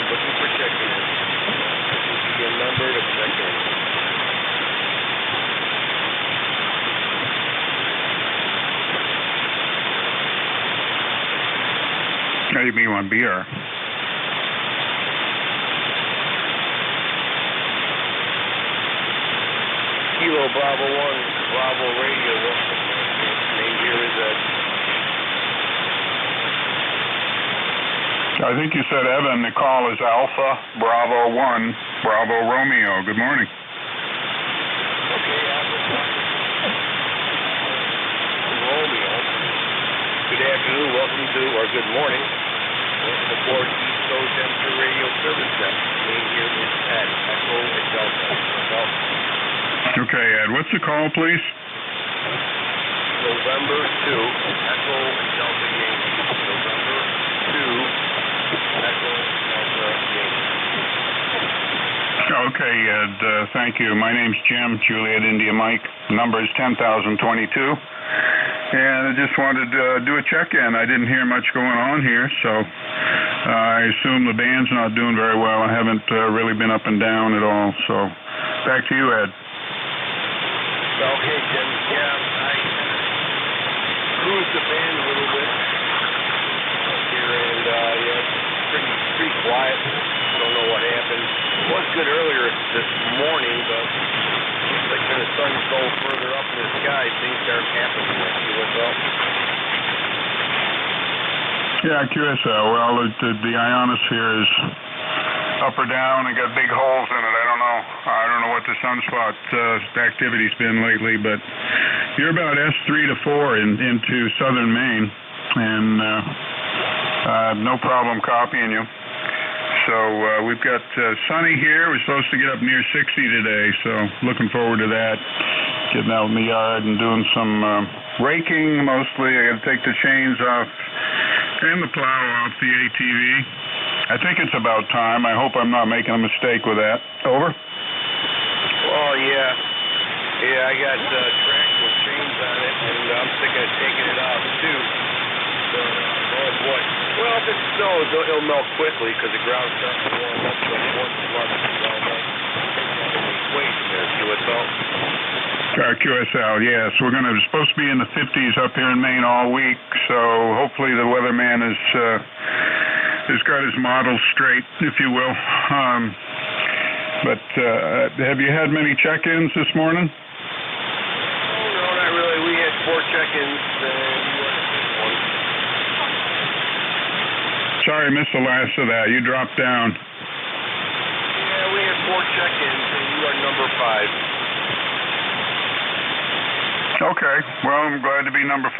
Looking for check-ins. Be a member to check in. Maybe one beer. Kilo Bravo 1, Bravo Radio. Name here is I think you said Evan. The call is Alpha Bravo 1 Bravo Romeo. Good morning. Okay, Alpha Romeo. Good afternoon. Welcome to, or good morning. Welcome aboard East Coast Amateur Radio Service Desk. Name here is Ed. Echo and Delta. Okay, Ed. What's the call, please? November 2, Echo and Delta Yankee. November 2. Okay, Ed, thank you. My name's Jim, Juliet India Mike. The number is 10,022. And I just wanted to do a check-in. I didn't hear much going on here, so I assume the band's not doing very well. I haven't really been up and down at all. So back to you, Ed. Okay, Jim. Yeah, I cruised the band a little bit up here, and yeah, it's pretty quiet. Don't know what happened. It was good earlier this morning, but looks like when the sun's going further up in the sky, things start happening. See what's up? Yeah, QSL. Well, the ionosphere is up or down and got big holes in it. I don't know what the sunspot activity's been lately, but you're about S3 to 4 into southern Maine, and no problem copying you. So we've got sunny here. We're supposed to get up near 60 today, so looking forward to that. Getting out in the yard and doing some raking mostly. I got to take the chains off and the plow off the ATV. I think it's about time. I hope I'm not making a mistake with that. Over? Well, yeah, I got tracks with chains on it, and I'm thinking of taking it off too. Oh boy. Well, if it snows, it'll melt quickly because the ground starts to warm up. So once the weather comes out, that's an equation there. See what's up? QSL, yes. We're supposed to be in the 50s up here in Maine all week, so hopefully the weatherman has got his models straight, if you will. But have you had many check-ins this morning? Oh, no, not really. We had 4 check-ins, and you were the 5th one. Sorry, I missed the last of that. You dropped down. Yeah, we had 4 check-ins, and you are number 5. Okay. Well, I'm glad to be number 5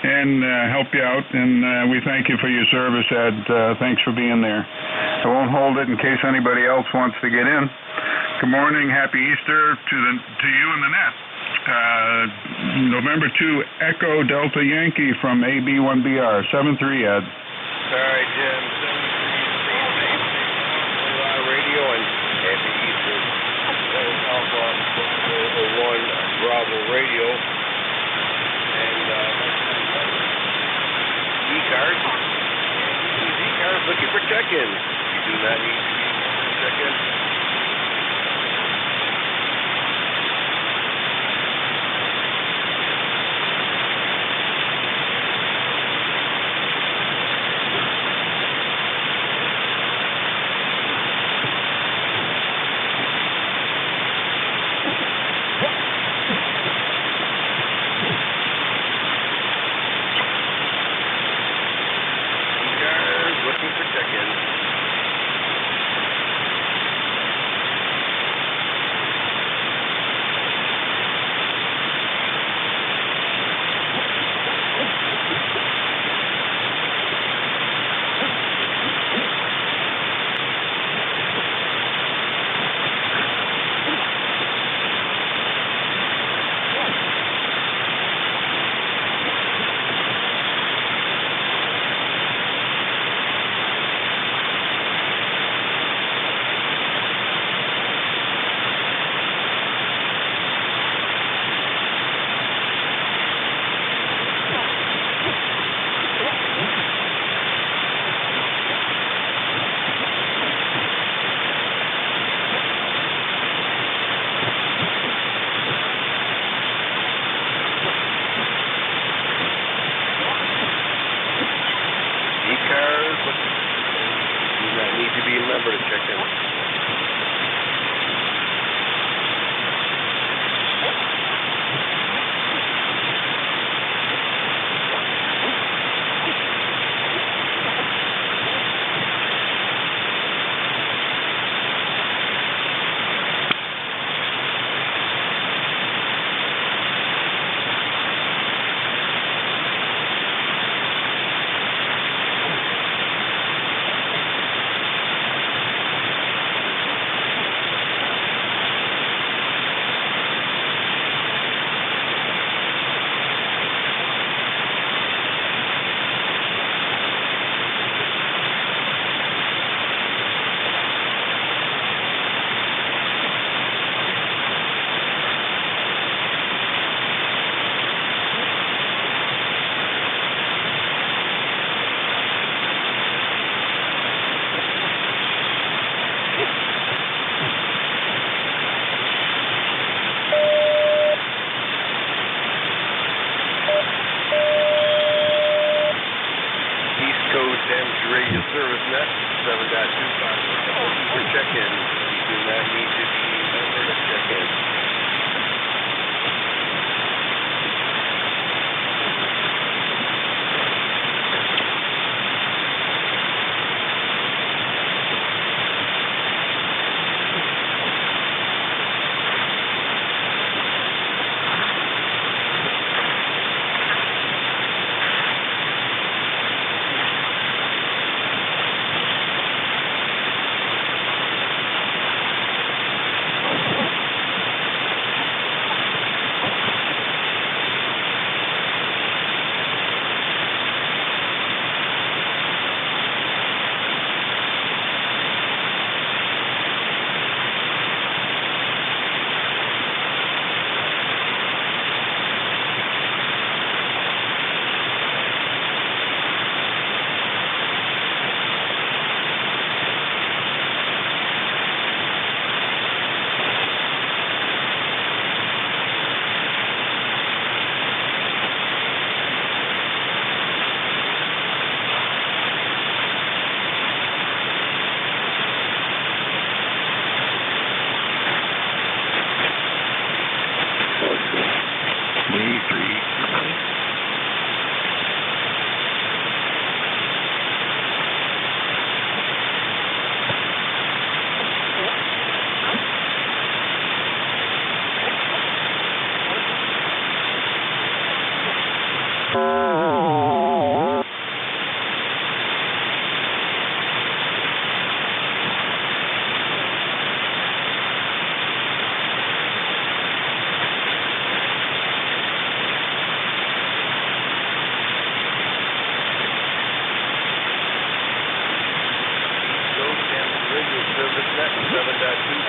and help you out. And we thank you for your service, Ed. Thanks for being there. I won't hold it in case anybody else wants to get in. Good morning. Happy Easter to you and the net. November 2, Echo Delta Yankee from AB1BR. 7-3, Ed. All right, Jim. 7-3, radio and happy Easter. That was Alpha 1 Bravo Radio. And ECARS. ECARS looking for check-ins. You do not need check-ins.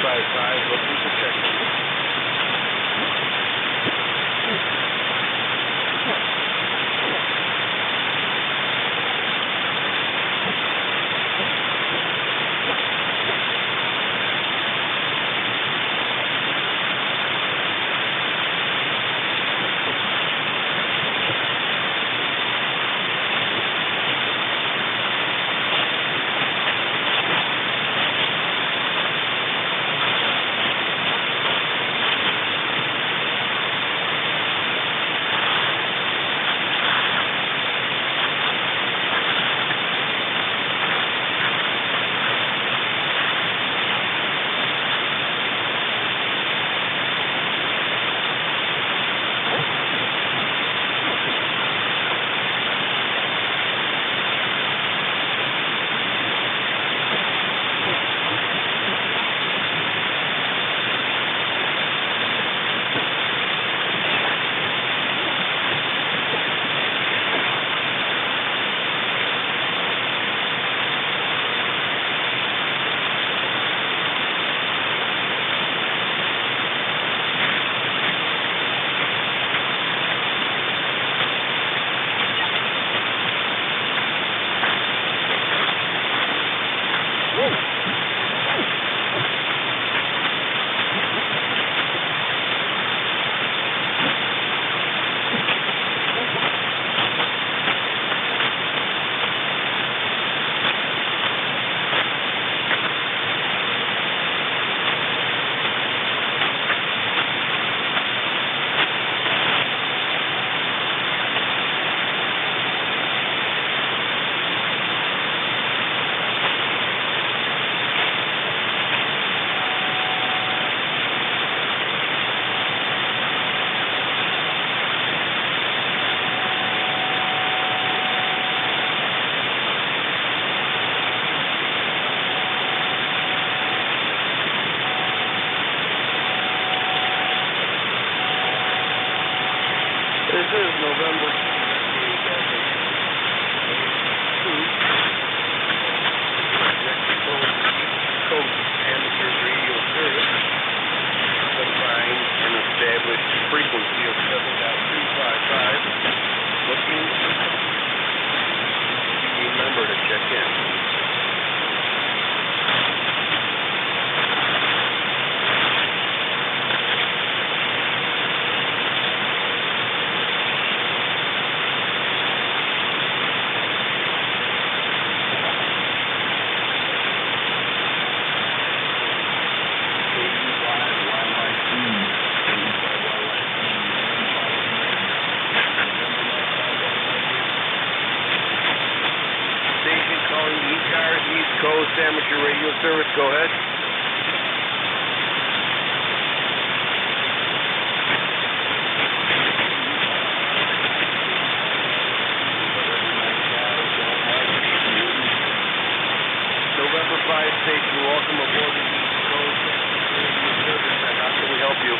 255, looking for check-in. This is November 2, Amateur Radio Service, defined an established frequency of 7.255. Looking, remember to check in. ECARS, East Coast Amateur Radio Service, go ahead. November 5 station, welcome aboard the East Coast Radio Service. How can we help you?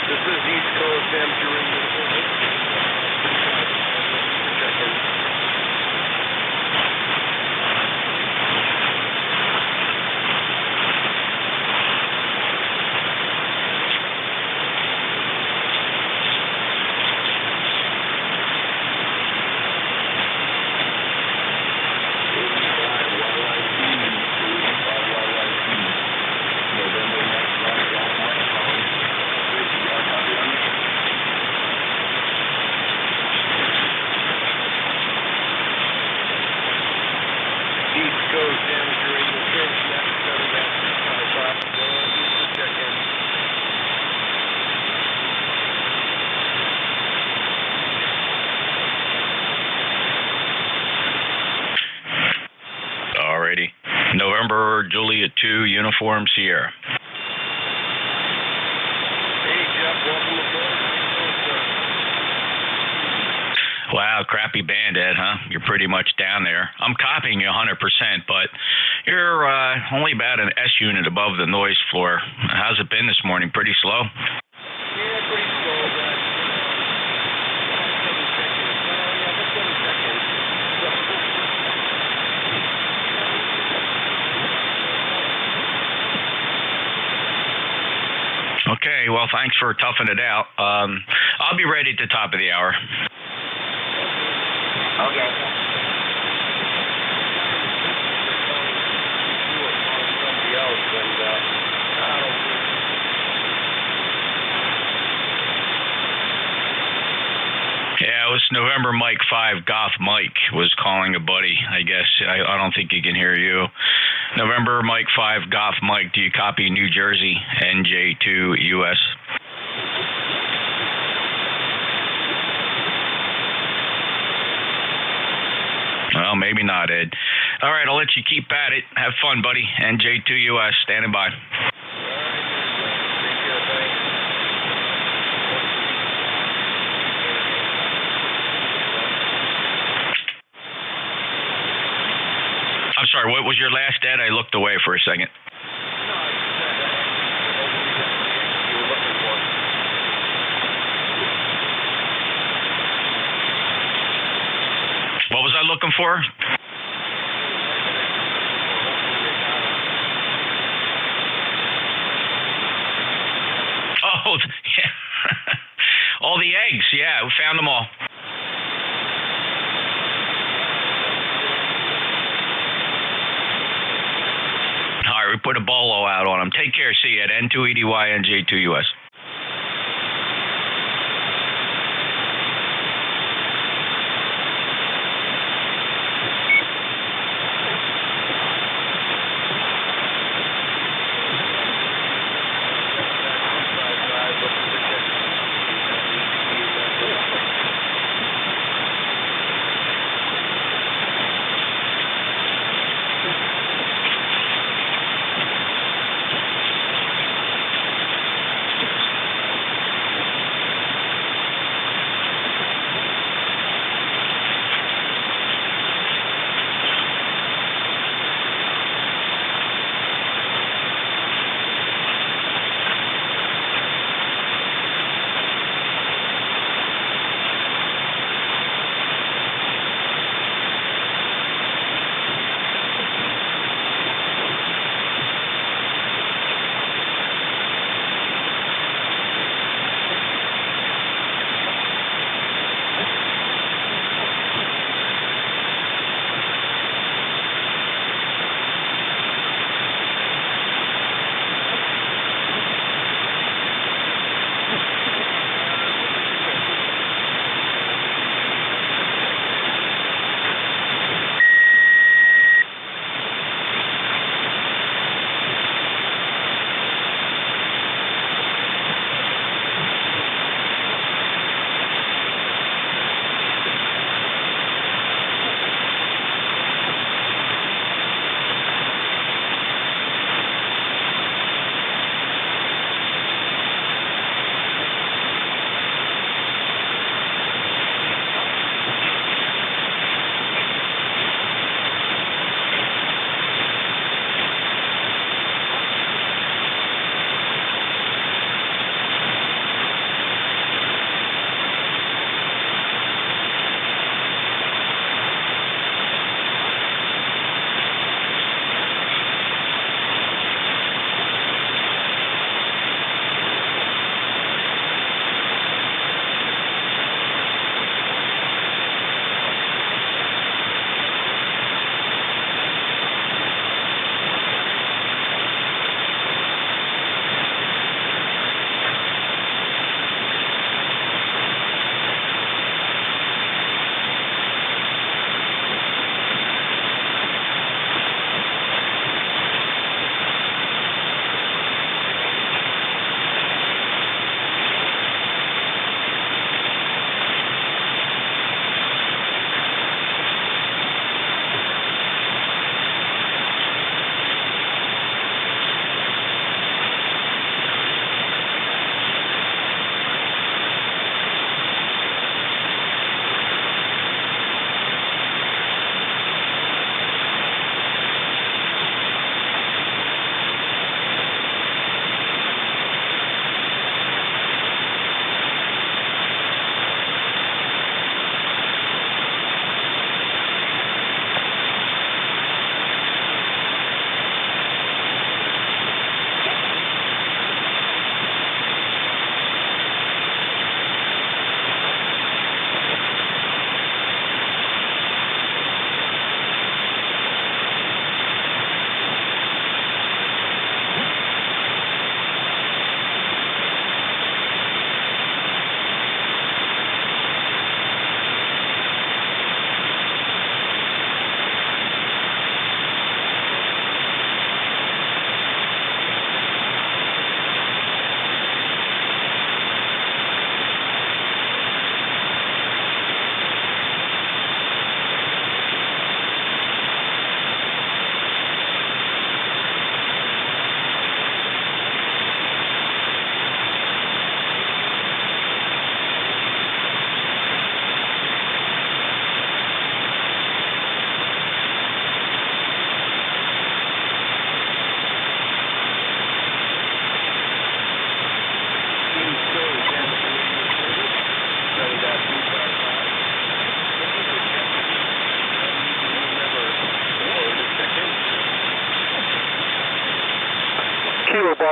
This is East Coast Amateur Radio Service. Check in. East Coast Amateur Radio Service, that's 7.55. Check in. Alrighty. November Juliet 2, Uniform Sierra. Hey, Jeff, welcome aboard. Wow, crappy band, Ed, huh? You're pretty much down there. I'm copying you 100%, but you're only about an S unit above the noise floor. How's it been this morning? Pretty slow? Yeah, pretty slow, guys. Okay, well, thanks for toughing it out. I'll be ready at the top of the hour. Okay. Yeah, it was November Mike 5, Goth Mike was calling a buddy, I guess. I don't think he can hear you. November Mike 5, Goth Mike, do you copy New Jersey, NJ2US? Well, maybe not, Ed. All right, I'll let you keep at it. Have fun, buddy. NJ2US, standing by. I'm sorry, what was your last, Ed? I looked away for a second. What was I looking for? Oh, yeah. All the eggs, yeah, we found them all. All right, we put a bolo out on them. Take care, see you at N2EDY, NJ2US.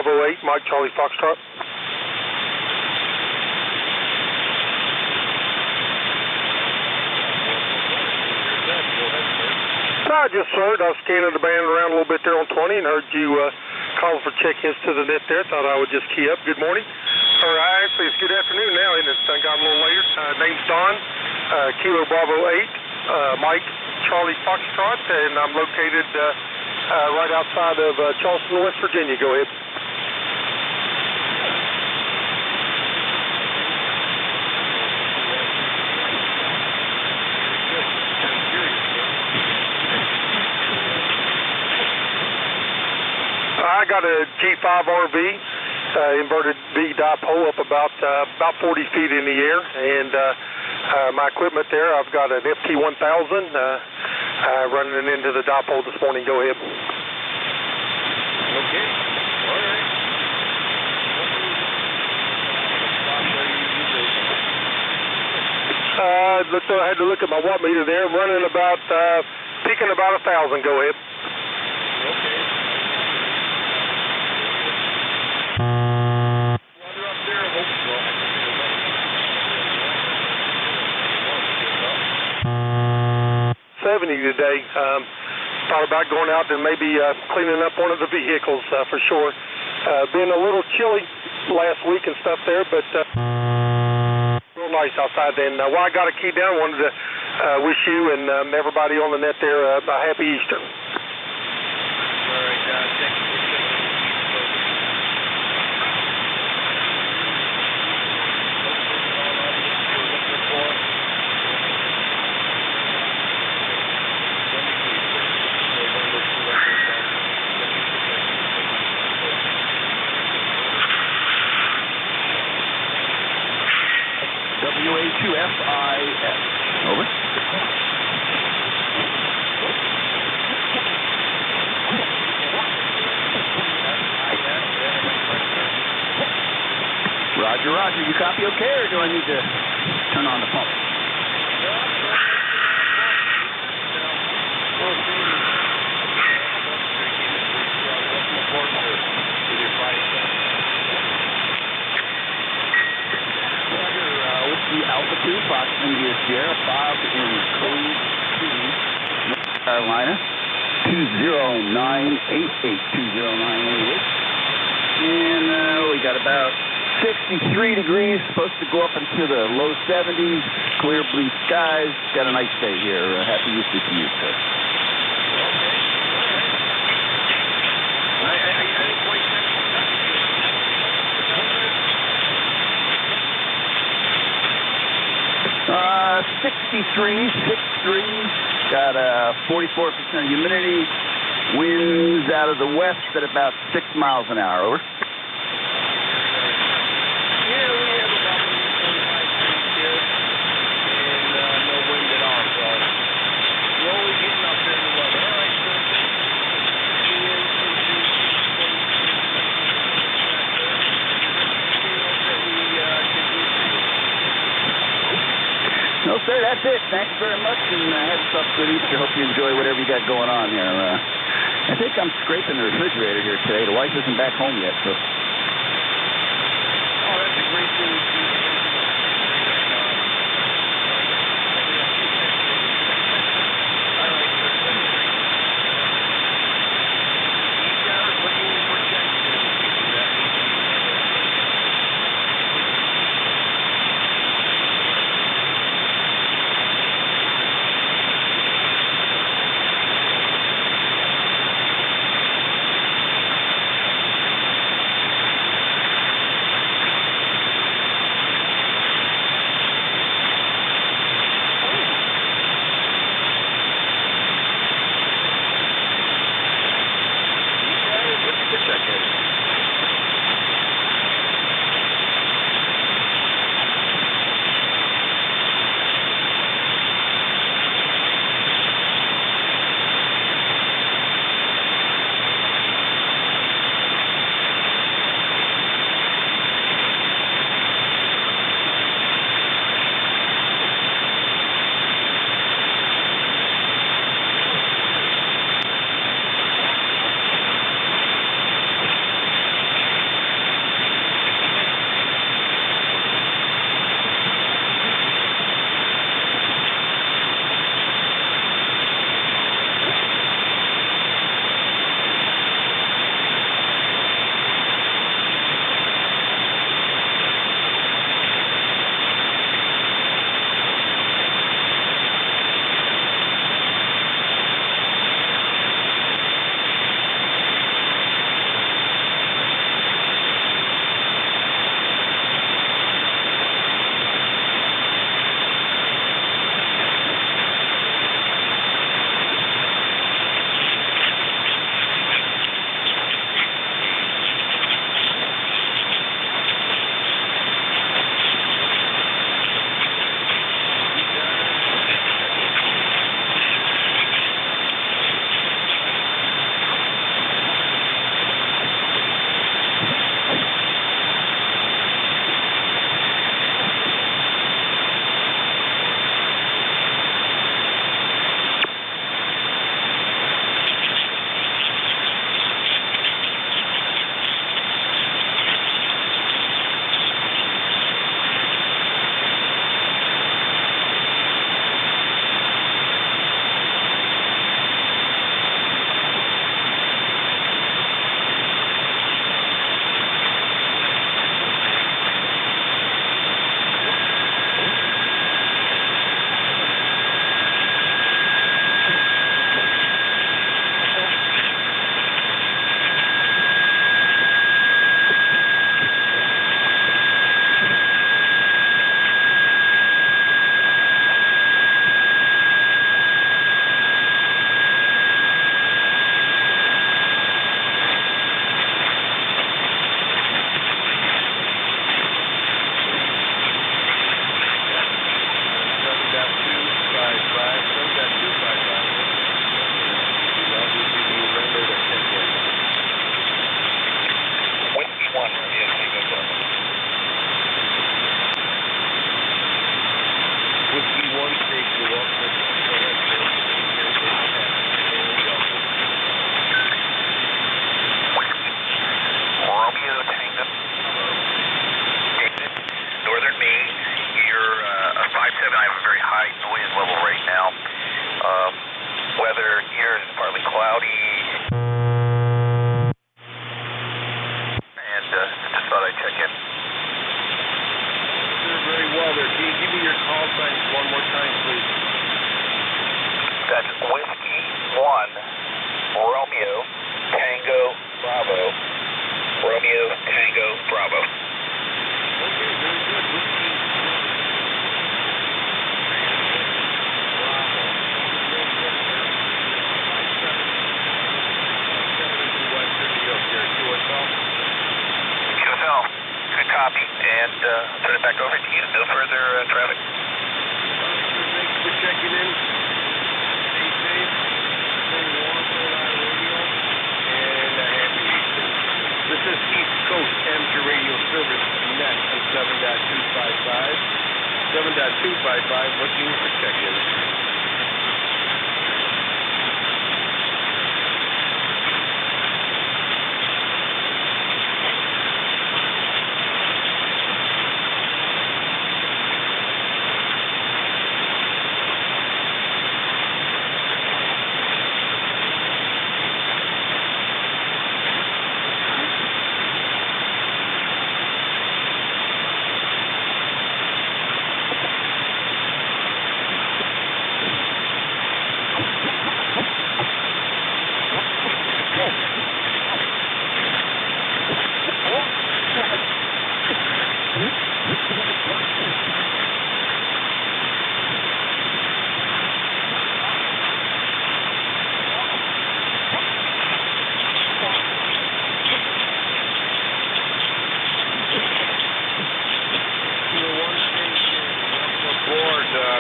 Bravo 8, Mike Charlie Foxtrot. Yes, sir. I was scanning the band around a little bit there on 20 and heard you call for check-ins to the net there. Thought I would just key up. Good morning. Or actually, it's good afternoon now, and it's got a little later. Name's Don, Kilo Bravo 8, Mike Charlie Foxtrot, and I'm located right outside of Charleston, West Virginia. Go ahead. I got a G5 RV, inverted V dipole up about 40 feet in the air, and my equipment there, I've got an FT1000 running into the dipole this morning. Go ahead. Okay. All right. I had to look at my watt meter there, running about, peaking about 1,000. Go ahead. Okay. 70 today. Thought about going out and maybe cleaning up one of the vehicles for sure. Been a little chilly last week and stuff there, but real nice outside. And while I got a key down, wanted to wish you and everybody on the net there a happy Easter. All right, thank you. NJ2US. Over. Roger, roger. You copy okay, or do I need to turn on the pump? Whiskey Alpha 2, Fox India Sierra, Bob in Code 2, North Carolina, 20988. And we got about 63 degrees, supposed to go up into the low 70s, clear blue skies. Got a nice day here. Happy Easter to you, sir. I didn't quite catch 63, got a 44% humidity, winds out of the west at about 6 miles an hour. Over. Yeah, we have about 25 degrees here, and no wind at all, so slowly getting up there in the weather. All right, sir. No, sir, that's it. Thanks very much, and have yourself a good Easter. Hope you enjoy whatever you got going on here. I think I'm scraping the refrigerator here today. The wife isn't back home yet, so. Oh, that's a great thing to do. check-in. Very well there. Can you give me your call signs one more time, please? That's Whiskey 1, Romeo, Tango, Bravo. Romeo, Tango, Bravo. Okay, very good. Whiskey 2SL, good copy, and turn it back over to you. No further traffic. Thanks for checking in. Stay safe. Stay warm for our radio. And a happy Easter. This is East Coast Amateur Radio Service Net on 7.255. 7.255 looking for check-ins.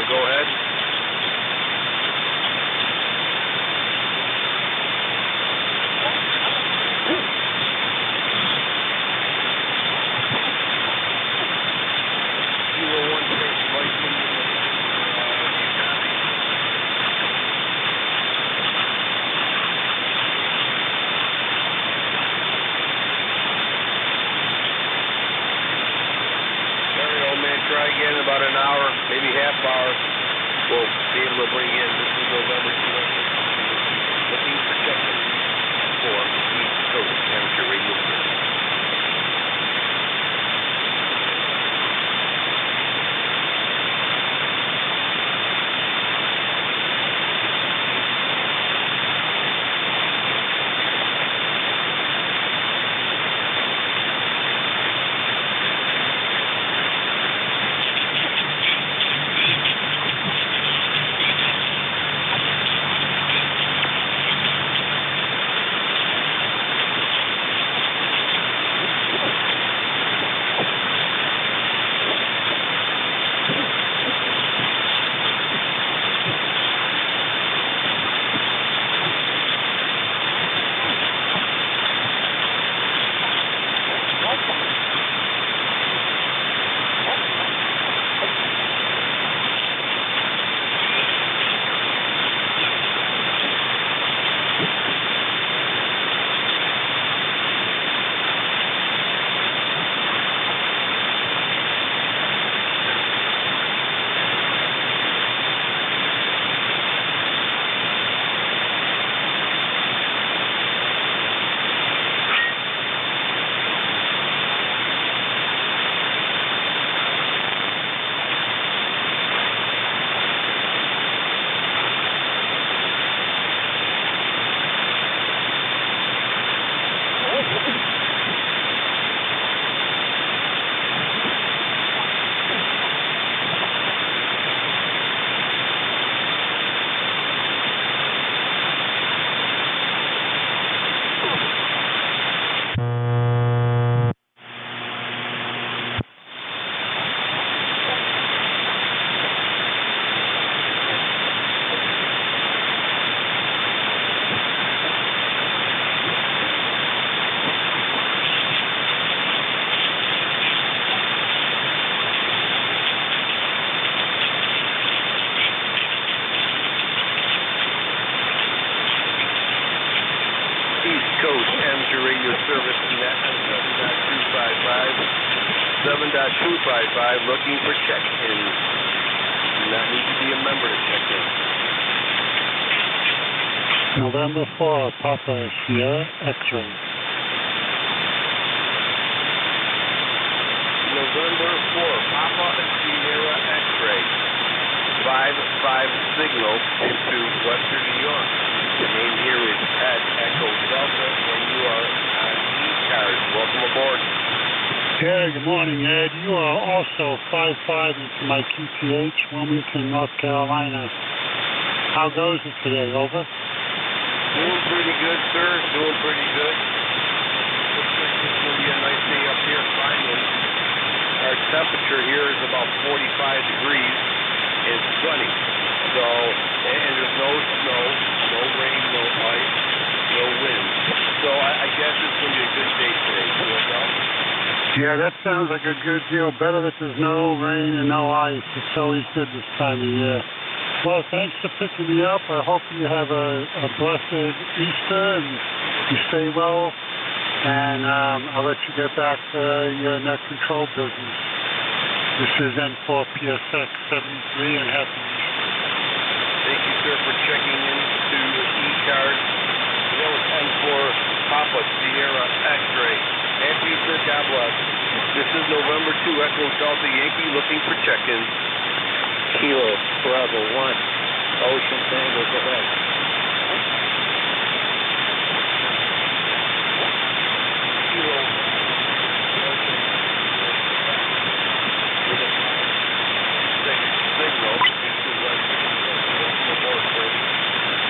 Go ahead. Try again in about an hour, maybe half hour. We'll be able to bring in. This is November 2nd. Looking for check-in for East Coast Amateur Radio Service. Coast Amateur Radio Service Net on 7.255. 7.255 looking for check-ins. Do not need to be a member to check in. November 4, Papa Sierra X-ray. Papa Sierra X-ray. 5-5 signal into Western New York. The name here is Ed Echo Delta, and you are on ECARS. Welcome aboard. Yeah, good morning, Ed. You are also 5-5 into my QTH, Wilmington, North Carolina. How goes it today? Over? Doing pretty good, sir. Doing pretty good. Looks like it's going to be a nice day up here finally. Our temperature here is about 45 degrees. It's sunny. So, and there's no snow, no rain, no ice, no wind. So I guess it's going to be a good day today. Yeah, that sounds like a good deal. Better that there's no rain and no ice. It's always good this time of year. Well, thanks for picking me up. I hope you have a blessed Easter and you stay well. And I'll let you get back to your net control business. This is N4PSX 73 and happy Easter. Thank you, sir, for checking in to ECARS. That was N4 Papa Sierra X-ray. Happy Easter, God bless. This is November 2 Echo Delta Yankee looking for check-in. Kilo Bravo 1, Ocean Tango, Quebec. Kilo signal.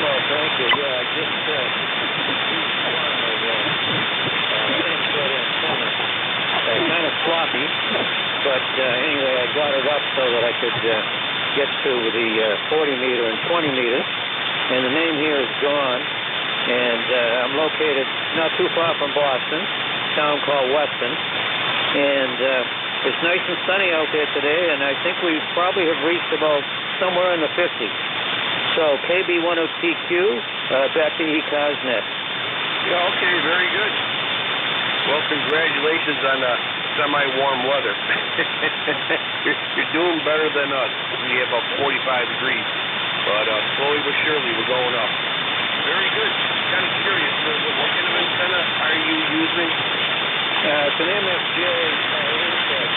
Well, thank you. Yeah, I just kind of sloppy, but anyway, I got it up so that I could get to the 40 meter and 20 meters, and the name here is John, and I'm located not too far from Boston, a town called Weston, and it's nice and sunny out there today, and I think we probably have reached about somewhere in the 50s. So KB10TQ, back to ECARS net. Yeah, okay, very good. Well, congratulations on semi-warm weather. You're doing better than us. We have about 45 degrees, but slowly but surely we're going up. Very good. Kind of curious, what kind of antenna are you using? It's an MFJ insect,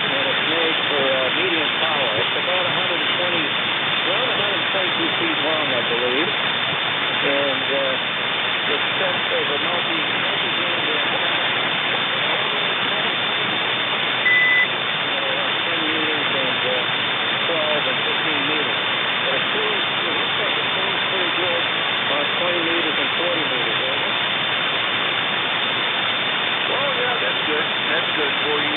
and it's made for medium power. It's about 122 feet long, I believe, and it's set as a multi-band antenna. 10 meters and 12 and 15 meters. But it looks like it tunes pretty good on 20 meters and 40 meters, doesn't it? Well, yeah, that's good. That's good, 40 and 20.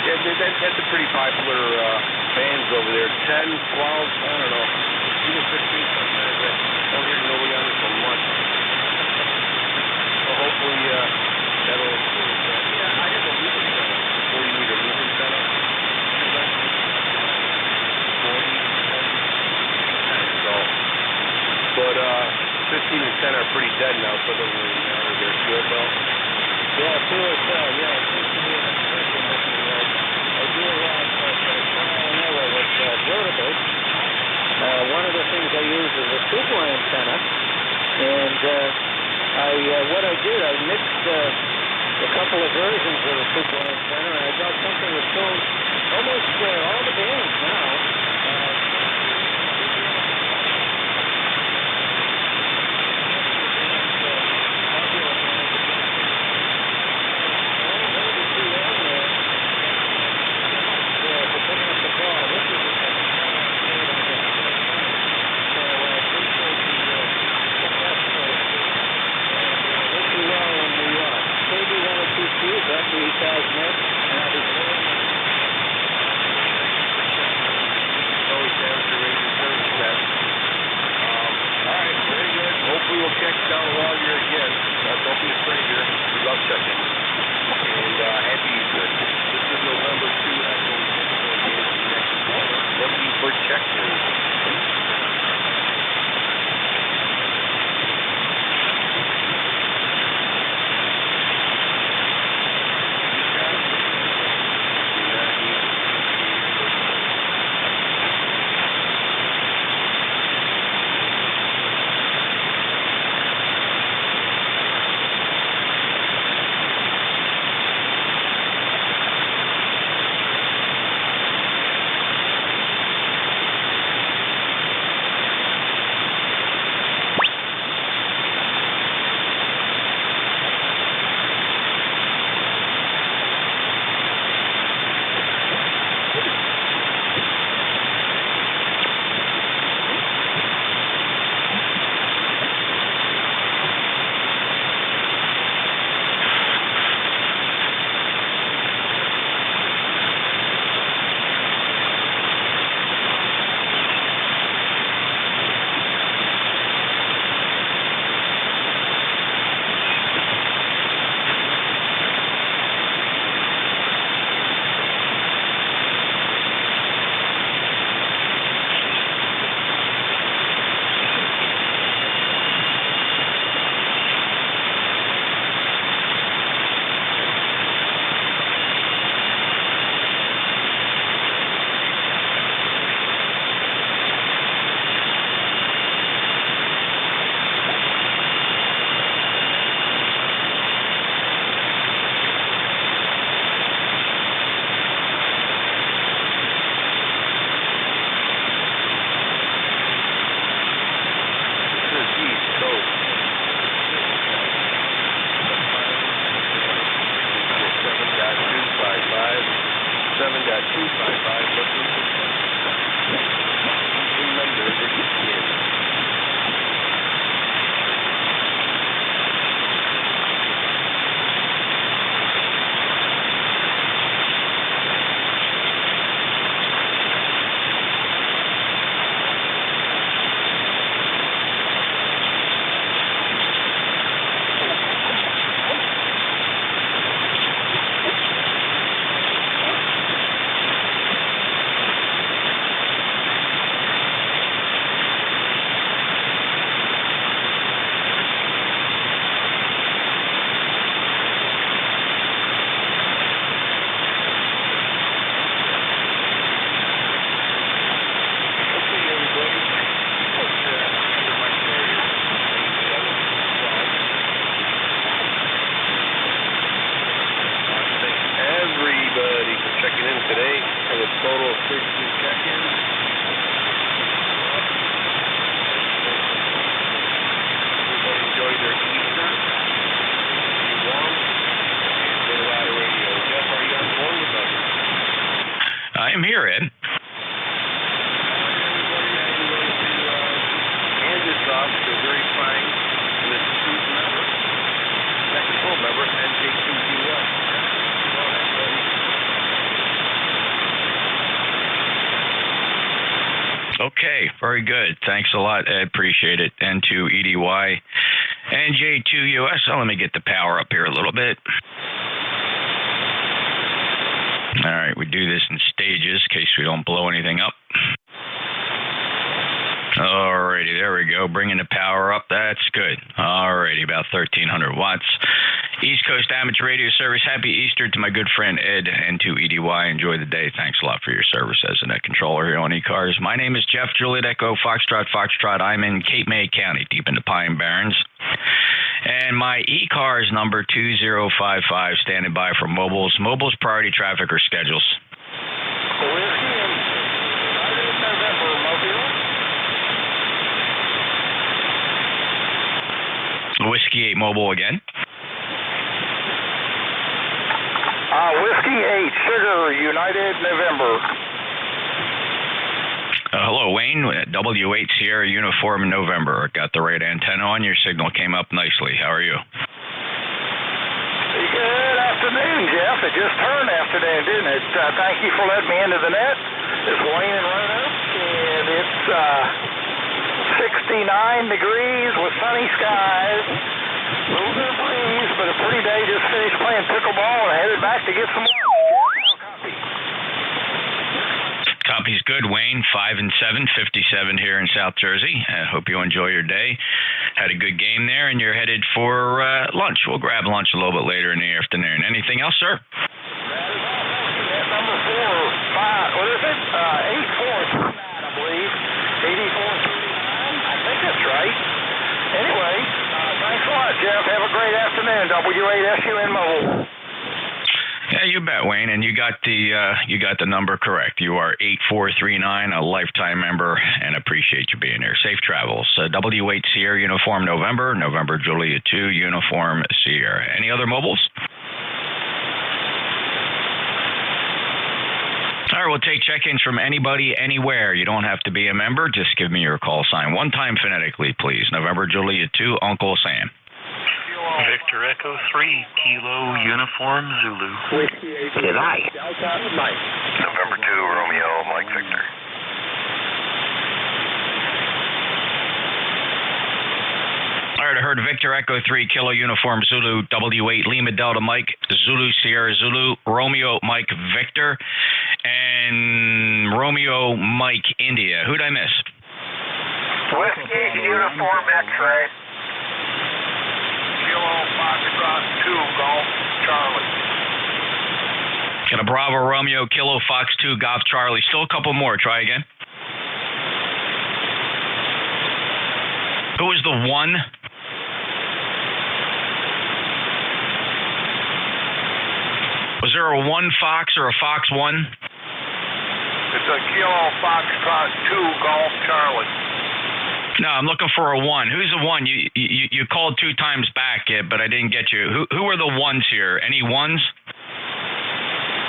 Yeah, that's a pretty popular bands over there. 10, 12, I don't know, even 15 sometimes. I don't hear nobody on it for months. So hopefully that'll improve. Yeah, I have a loop antenna, 40 meter loop antenna. 40, so, but 15 and 10 are pretty dead now, so it doesn't really matter. They're good though. Yeah, sure as hell. Yeah, it seems to be an expression looking like. I do a lot of trial and error with verticals. One of the things I use is a super antenna, and what I did, I mixed a couple of versions of the super antenna, and I got something that shows almost all the bands now. Sure, Ed. Kansas off to a very fine Mississippi member. Second full member, NJ2US. Okay, very good. Thanks a lot, Ed. Appreciate it. N2EDY, NJ2US. Oh, let me get the power up here a little bit. All right, we do this in stages in case we don't blow anything up. Alrighty, there we go. Bringing the power up. That's good. Alrighty, about 1,300 watts. East Coast Amateur Radio Service. Happy Easter to my good friend Ed, N2EDY. Enjoy the day. Thanks a lot for your service as a net controller here on ECARS. My name is Jeff Juliet Echo Foxtrot. I'm in Cape May County, deep in the Pine Barrens. And my ECARS number 2055, standing by for mobiles. Mobiles, priority traffic, or schedules. Whiskey 8 Mobile again. Whiskey 8 Sugar United November. Hello, Wayne. W8 Sierra Uniform November. Got the right antenna on. Your signal came up nicely. How are you? Good afternoon, Jeff. It just turned afternoon, didn't it? Thank you for letting me into the net. It's Wayne in Roanoke, and it's 69 degrees with sunny skies. A little bit of breeze, but a pretty day. Just finished playing pickleball and headed back to get some more. Copy's good, Wayne. 5 and 7, 57 here in South Jersey. I hope you enjoy your day. Had a good game there, and you're headed for lunch. We'll grab lunch a little bit later in the afternoon. Anything else, sir? Number 4, 5, what is it? 8439, I believe. 8439, I think that's right. Anyway, thanks a lot, Jeff. Have a great afternoon. W8SUN Mobile. Yeah, you bet, Wayne, and you got the number correct. You are 8439, a lifetime member, and appreciate you being here. Safe travels. W8 Sierra Uniform November, November Juliet 2 Uniform Sierra. Any other mobiles? All right, we'll take check-ins from anybody, anywhere. You don't have to be a member. Just give me your call sign. One time phonetically, please. November Juliet 2, Uncle Sam. Victor Echo 3, Kilo Uniform Zulu. Did I? November 2, Romeo, Mike Victor. All right, I heard Victor Echo 3, Kilo Uniform Zulu, W8 Lima Delta Mike, Zulu Sierra Zulu, Romeo Mike Victor, and Romeo Mike India. Who'd I miss? Whiskey Uniform X-Ray. Kilo Foxtrot 2 Golf Charlie. Got a Bravo Romeo Kilo Fox 2 Golf Charlie. Still a couple more. Try again. Who was the one? Was there a 1 Fox or a Fox 1? It's a Kilo Foxtrot 2 Golf Charlie. No, I'm looking for a 1. Who's the 1? You called 2 times back, but I didn't get you. Who are the ones here? Any ones?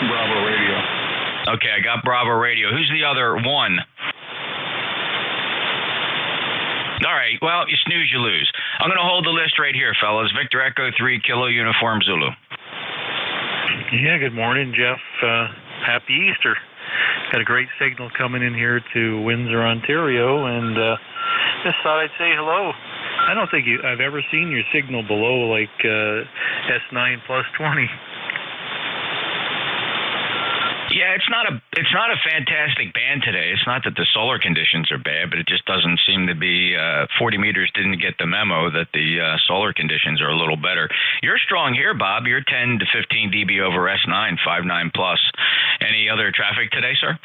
Bravo Radio. Okay, I got Bravo Radio. Who's the other 1? All right, well, you snooze, you lose. I'm going to hold the list right here, fellas. Victor Echo 3, Kilo Uniform Zulu. Yeah, good morning, Jeff. Happy Easter. Got a great signal coming in here to Windsor, Ontario, and just thought I'd say hello. I don't think I've ever seen your signal below like S9 plus 20. Yeah, it's not a fantastic band today. It's not that the solar conditions are bad, but it just doesn't seem to be. 40 meters didn't get the memo that the solar conditions are a little better. You're strong here, Bob. You're 10 to 15 dB over S9, 5.9 plus. Any other traffic today, sir?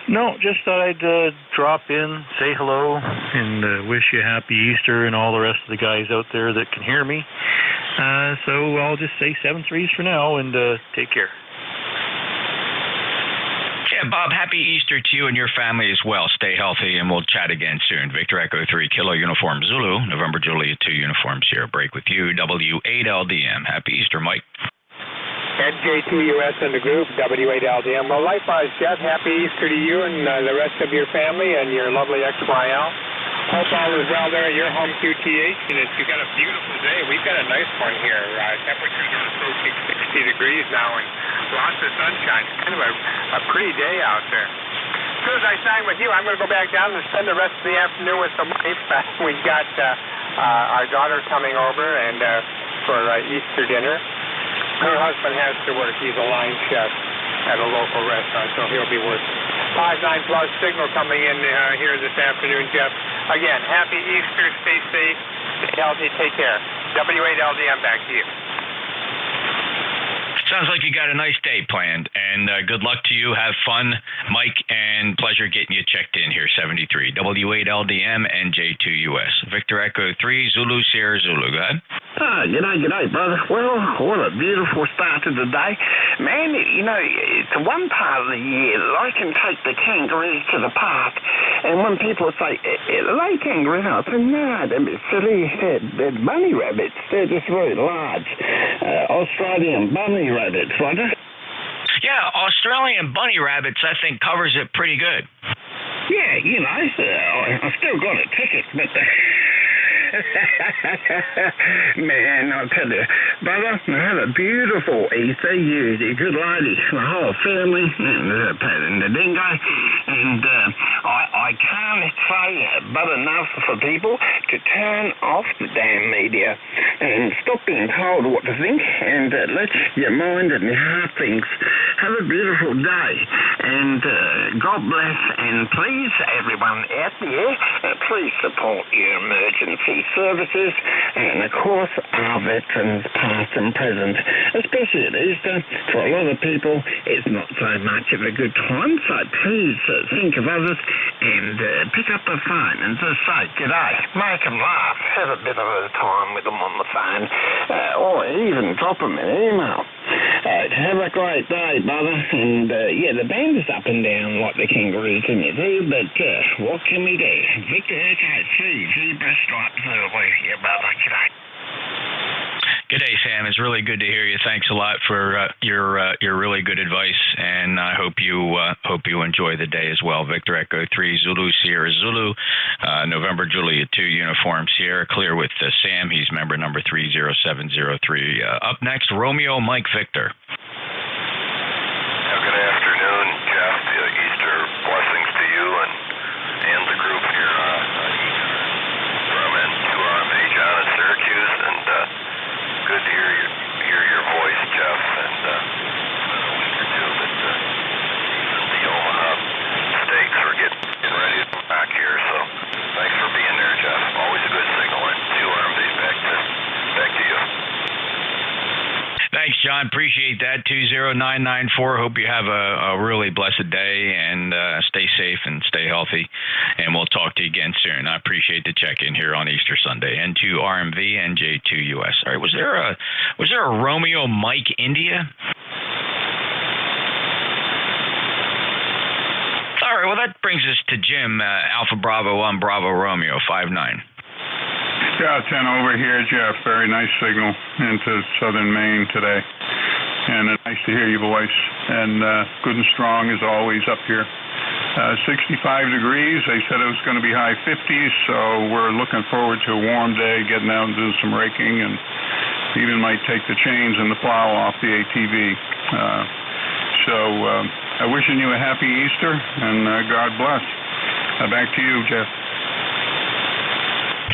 No, just thought I'd drop in, say hello, and wish you a happy Easter and all the rest of the guys out there that can hear me. So I'll just say 7 threes for now, and take care. Yeah, Bob, happy Easter to you and your family as well. Stay healthy, and we'll chat again soon. Victor Echo 3, Kilo Uniform Zulu, November Juliet 2 Uniform Sierra. Break with you, W8LDM. Happy Easter, Mike. NJ2US in the group, W8LDM. Well, likewise, Jeff, happy Easter to you and the rest of your family and your lovely XYL. Hope all is well there at your home QTH, and you've got a beautiful day. We've got a nice one here. Temperatures are approaching 60 degrees now and lots of sunshine. It's kind of a pretty day out there. As soon as I sign with you, I'm going to go back down and spend the rest of the afternoon with the wife. We've got our daughter coming over and for Easter dinner. Her husband has to work. He's a line chef at a local restaurant, so he'll be working. 5-9 plus signal coming in here this afternoon, Jeff. Again, happy Easter. Stay safe. Stay healthy. Take care. W8LDM back to you. Sounds like you got a nice day planned, and good luck to you. Have fun, Mike, and pleasure getting you checked in here. 73 W8LDM NJ2US. Victor Echo 3 Zulu Sierra Zulu. Go ahead. G'day, brother. Well, what a beautiful start to the day. Man, it's one part of the year that I can take the kangaroos to the park, and when people say, are they kangaroos? I say, no, they're silly. They're bunny rabbits. They're just very large. Australian bunny rabbits, Roger? Yeah, Australian bunny rabbits, I think, covers it pretty good. Yeah, I still got a ticket, but... Man, I'll tell you, brother, I had a beautiful Easter. You're a good lady, the whole family, and the dingo, and I can't say but enough for people to turn off the damn media and stop being told what to think and let your mind and your heart think. Have a beautiful day, and God bless, and please, everyone out there, please support your emergency services, and of course our veterans past and present, especially at Easter. For a lot of people it's not so much of a good time, so please think of others and pick up the phone and just say g'day, make them laugh, have a bit of a time with them on the phone, or even drop them an email. Have a great day, brother, and the band is up and down like the kangaroos in you do, but what can we do? Victor Echo 3 Zebra Stripe Zulu, yeah, brother, g'day. G'day, Sam. It's really good to hear you. Thanks a lot for your really good advice, and I hope you enjoy the day as well. Victor Echo 3 Zulu Sierra Zulu, November Julia 2 Uniform Sierra, clear with Sam. He's member number 30703. Up next, Romeo Mike Victor. Good afternoon, Jeff. Easter blessings to you and the group here from N2RMA John in Syracuse, and good to hear your voice, Jeff. And a week or two that even the Omaha Steaks are getting ready to come back here. So thanks for being there, Jeff. Always a good signal. And 2RMA back to you. Thanks, John. Appreciate that. 20994. Hope you have a really blessed day, and stay safe and stay healthy. And we'll talk to you again soon. I appreciate the check-in here on Easter Sunday. N2RMV, NJ2US. All right, was there a Romeo Mike India? All right, well, that brings us to Jim, Alpha Bravo 1 Bravo Romeo 59. Yeah, 10 over here, Jeff. Very nice signal into southern Maine today. And nice to hear your voice. And good and strong as always up here. 65 degrees. They said it was going to be high 50s, so we're looking forward to a warm day, getting out and doing some raking, and even might take the chains and the plow off the ATV. So wishing you a happy Easter, and God bless. Back to you, Jeff.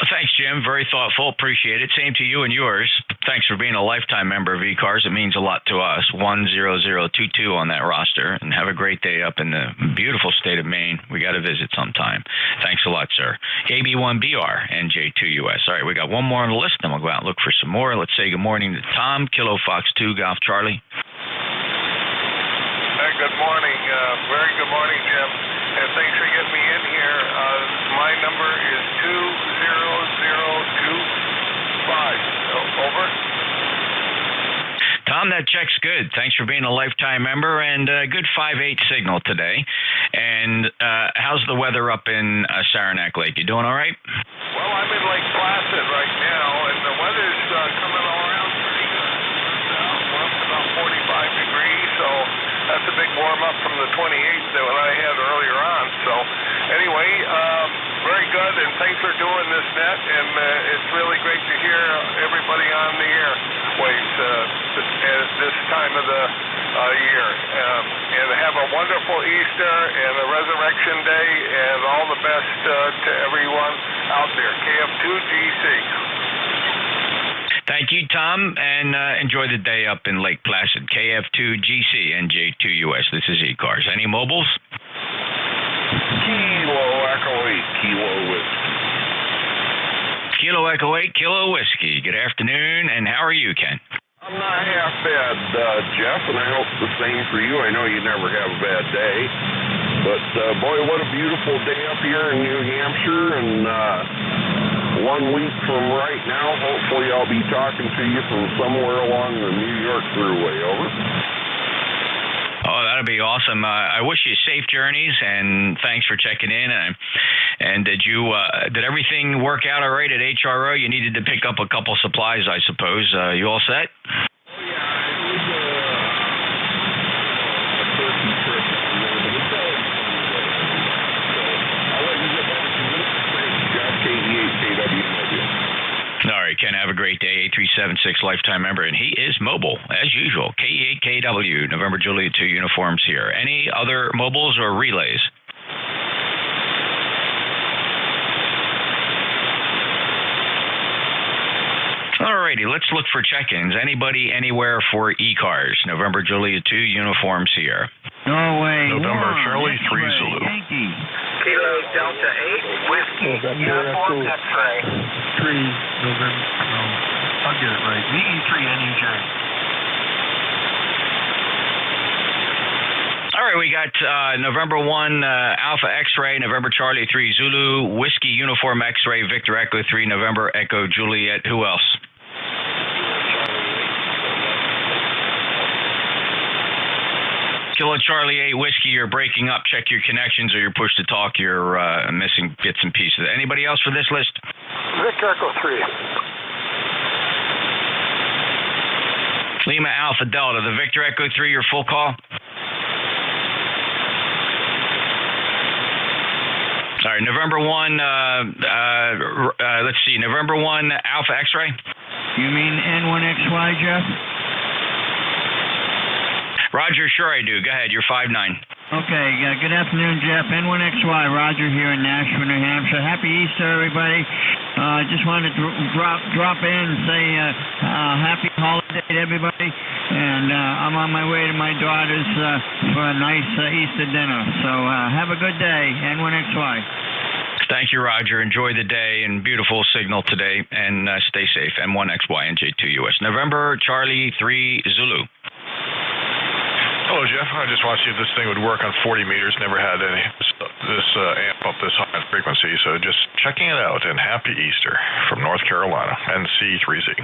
Thanks, Jim. Very thoughtful. Appreciate it. Same to you and yours. Thanks for being a lifetime member of ECARS. It means a lot to us. 10022 on that roster. And have a great day up in the beautiful state of Maine. We got to visit sometime. Thanks a lot, sir. AB1BR, NJ2US. All right, we got one more on the list, then we'll go out and look for some more. Let's say good morning to Tom, Kilo Fox 2, Golf Charlie. Hey, good morning. Very good morning, Jim. And thanks for getting me in here. My number is 20025. Over. Tom, that check's good. Thanks for being a lifetime member, and a good 5/8 signal today. And how's the weather up in Saranac Lake? You doing all right? Well, I'm in Lake Placid right now, and the weather's coming all around pretty good. We're up to about 45 warm up from the 28th that I had earlier on. So anyway, very good, and thanks for doing this, Net, and it's really great to hear everybody on the airwaves at this time of the year. And have a wonderful Easter and a Resurrection Day, and all the best to everyone out there. KF2GC. Thank you, Tom, and enjoy the day up in Lake Placid. KF2GC, NJ2US. This is ECARS. Any mobiles? Kilo Echo 8, Kilo Whiskey. Kilo Echo 8, Kilo Whiskey. Good afternoon, and how are you, Ken? I'm not half bad, Jeff, and I hope the same for you. I know you never have a bad day, but boy, what a beautiful day up here in New Hampshire, and 1 week from right now, hopefully I'll be talking to you from somewhere along the New York Thruway. Over. Oh, that'd be awesome. I wish you safe journeys, and thanks for checking in. And did everything work out all right at HRO? You needed to pick up a couple supplies, I suppose. You all set? All right, Ken, have a great day. 8376 lifetime member, and he is mobile, as usual. KE8KW, November Juliet 2 uniforms here. Any other mobiles or relays? All righty, let's look for check-ins. Anybody, anywhere for ECARS, November Juliet 2 uniforms here. Norway. November Charlie 3 Zulu. Yankee. Kilo Delta 8, Whiskey, uniform X-ray. 3 November. No, I'll get it right. VE3 NEJ. All right, we got November 1 Alpha X-ray, November Charlie 3 Zulu, Whiskey Uniform X-ray, Victor Echo 3, November Echo Juliet. Who else? Kilo Charlie 8 Whiskey, you're breaking up. Check your connections or your push to talk. You're missing bits and pieces. Anybody else for this list? Victor Echo 3. Lima Alpha Delta, the Victor Echo 3, your full call? All right, November 1, let's see, November 1 Alpha X-ray? You mean N1XY, Jeff? Roger, sure I do. Go ahead, you're 5'9". Okay, good afternoon, Jeff. N1XY, Roger here in Nashville, New Hampshire. Happy Easter, everybody. Just wanted to drop in and say happy holiday to everybody. And I'm on my way to my daughter's for a nice Easter dinner. So have a good day, N1XY. Thank you, Roger. Enjoy the day and beautiful signal today. And stay safe. M1XY, NJ2US. November, Charlie 3 Zulu. Hello, Jeff. I just want to see if this thing would work on 40 meters. Never had any this amp up this high in frequency, so just checking it out. And happy Easter from North Carolina, NC3Z.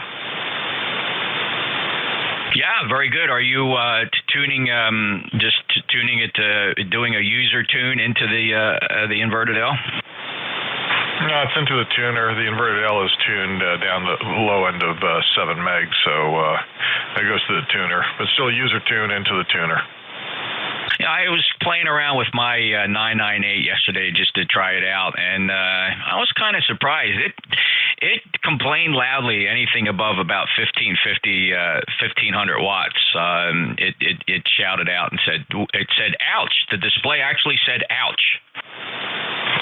Yeah, very good. Are you tuning it to doing a user tune into the inverted L? No, it's into the tuner. The inverted L is tuned down the low end of 7 meg, so it goes to the tuner. But still user tune into the tuner. Yeah, I was playing around with my 998 yesterday just to try it out, and I was kind of surprised. It complained loudly anything above about 1500 watts. It shouted out and said, ouch. The display actually said ouch.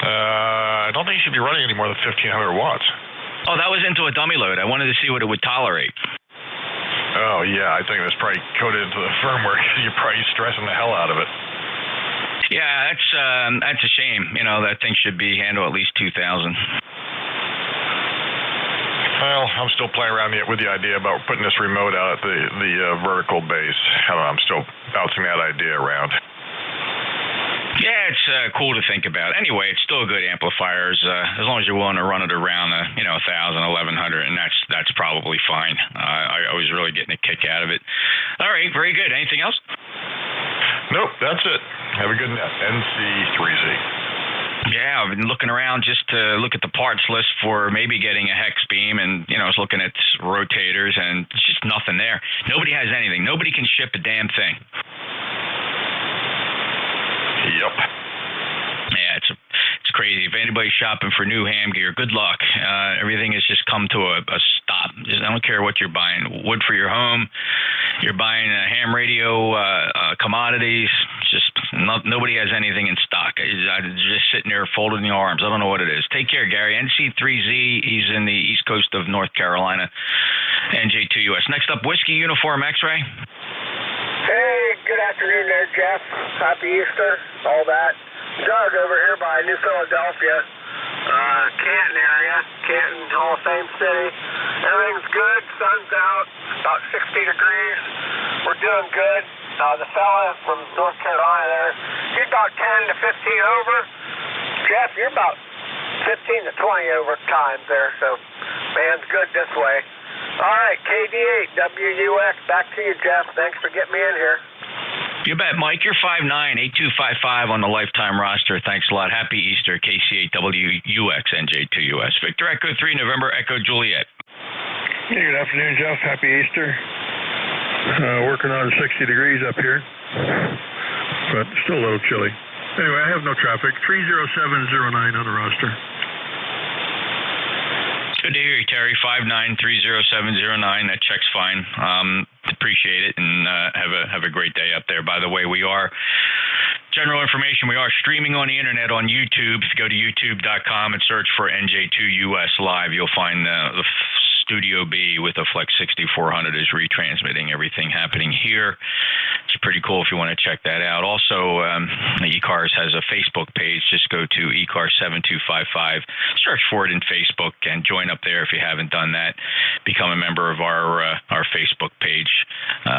I don't think you should be running any more than 1500 watts. Oh, that was into a dummy load. I wanted to see what it would tolerate. Oh, yeah, I think that's probably coded into the firmware because you're probably stressing the hell out of it. Yeah, that's a shame. You know, that thing should be handled at least 2,000. Well, I'm still playing around with the idea about putting this remote out at the vertical base. I don't know, I'm still bouncing that idea around. Yeah, it's cool to think about. Anyway, it's still a good amplifier as long as you're willing to run it around 1,000, 1,100, and that's probably fine. I was really getting a kick out of it. All right, very good. Anything else? Nope, that's it. Have a good night. NC3Z. Yeah, I've been looking around just to look at the parts list for maybe getting a hex beam, and I was looking at rotators, and it's just nothing there. Nobody has anything. Nobody can ship a damn thing. Yep. Yeah, it's crazy. If anybody's shopping for new ham gear, good luck. Everything has just come to a stop. I don't care what you're buying. Wood for your home. You're buying ham radio commodities. Just nobody has anything in stock. I'm just sitting there folding the arms. I don't know what it is. Take care, Gary. NC3Z. He's in the east coast of North Carolina. NJ2US. Next up, Whiskey Uniform X-Ray. Hey, good afternoon there, Jeff. Happy Easter, all that. Doug over here by New Philadelphia, Canton area, Canton, Hall of Fame City. Everything's good, sun's out, about 60 degrees. We're doing good. The fella from North Carolina there, he's about 10 to 15 over. Jeff, you're about 15 to 20 over times there, so man's good this way. All right, KD8, WUX, back to you, Jeff. Thanks for getting me in here. You bet, Mike. You're 5'9", 8255 on the lifetime roster. Thanks a lot. Happy Easter, KC8WUX, NJ2US. Victor Echo 3, November Echo Juliet. Hey, good afternoon, Jeff. Happy Easter. Working on 60 degrees up here, but still a little chilly. Anyway, I have no traffic. 30709 on the roster. Good to hear you, Terry. 5'9", 30709. That check's fine. Appreciate it, and have a great day up there. By the way, we are general information. We are streaming on the internet on YouTube. If you go to youtube.com and search for NJ2US Live, you'll find the Studio B with a Flex 6400 is retransmitting everything happening here. It's pretty cool if you want to check that out. Also, ECARS has a Facebook page. Just go to ECARS 7255, search for it in Facebook, and join up there if you haven't done that. Become a member of our Facebook page.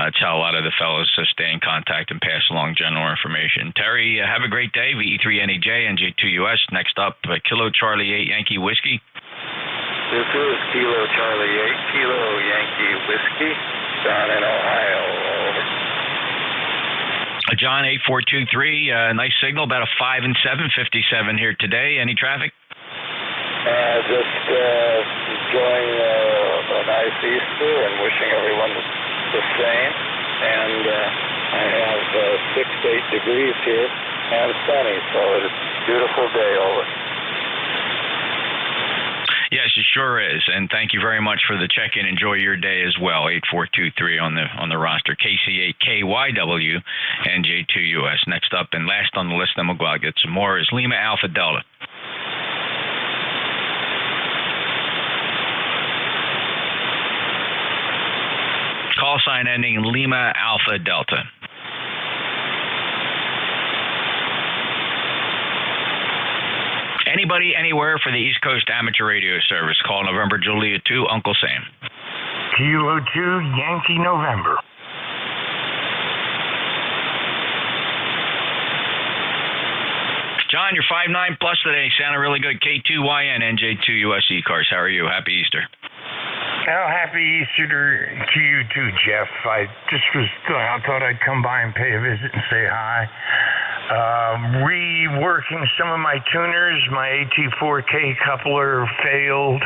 It's how a lot of the fellows stay in contact and pass along general information. Terry, have a great day. VE3NEJ, NJ2US. Next up, Kilo Charlie 8 Yankee Whiskey. This is Kilo Charlie 8, Kilo Yankee Whiskey, down in Ohio. Over. John 8423, nice signal, about a 5 and 757 here today. Any traffic? Just enjoying a nice Easter and wishing everyone the same. And I have 6 to 8 degrees here and sunny, so it's a beautiful day. Over. Yes, it sure is, and thank you very much for the check-in. Enjoy your day as well. 8423 on the roster. KC8KYW, NJ2US. Next up and last on the list, then we'll go out and get some more, is Lima Alpha Delta. Call sign ending Lima Alpha Delta. Anybody, anywhere for the East Coast Amateur Radio Service. Call November Juliet 2, Uncle Sam. Kilo 2, Yankee November. John, you're 5'9" plus today. Sounding really good. K2YN, NJ2US ECARS. How are you? Happy Easter. Well, happy Easter to you too, Jeff. I thought I'd come by and pay a visit and say hi. Reworking some of my tuners. My AT4K coupler failed,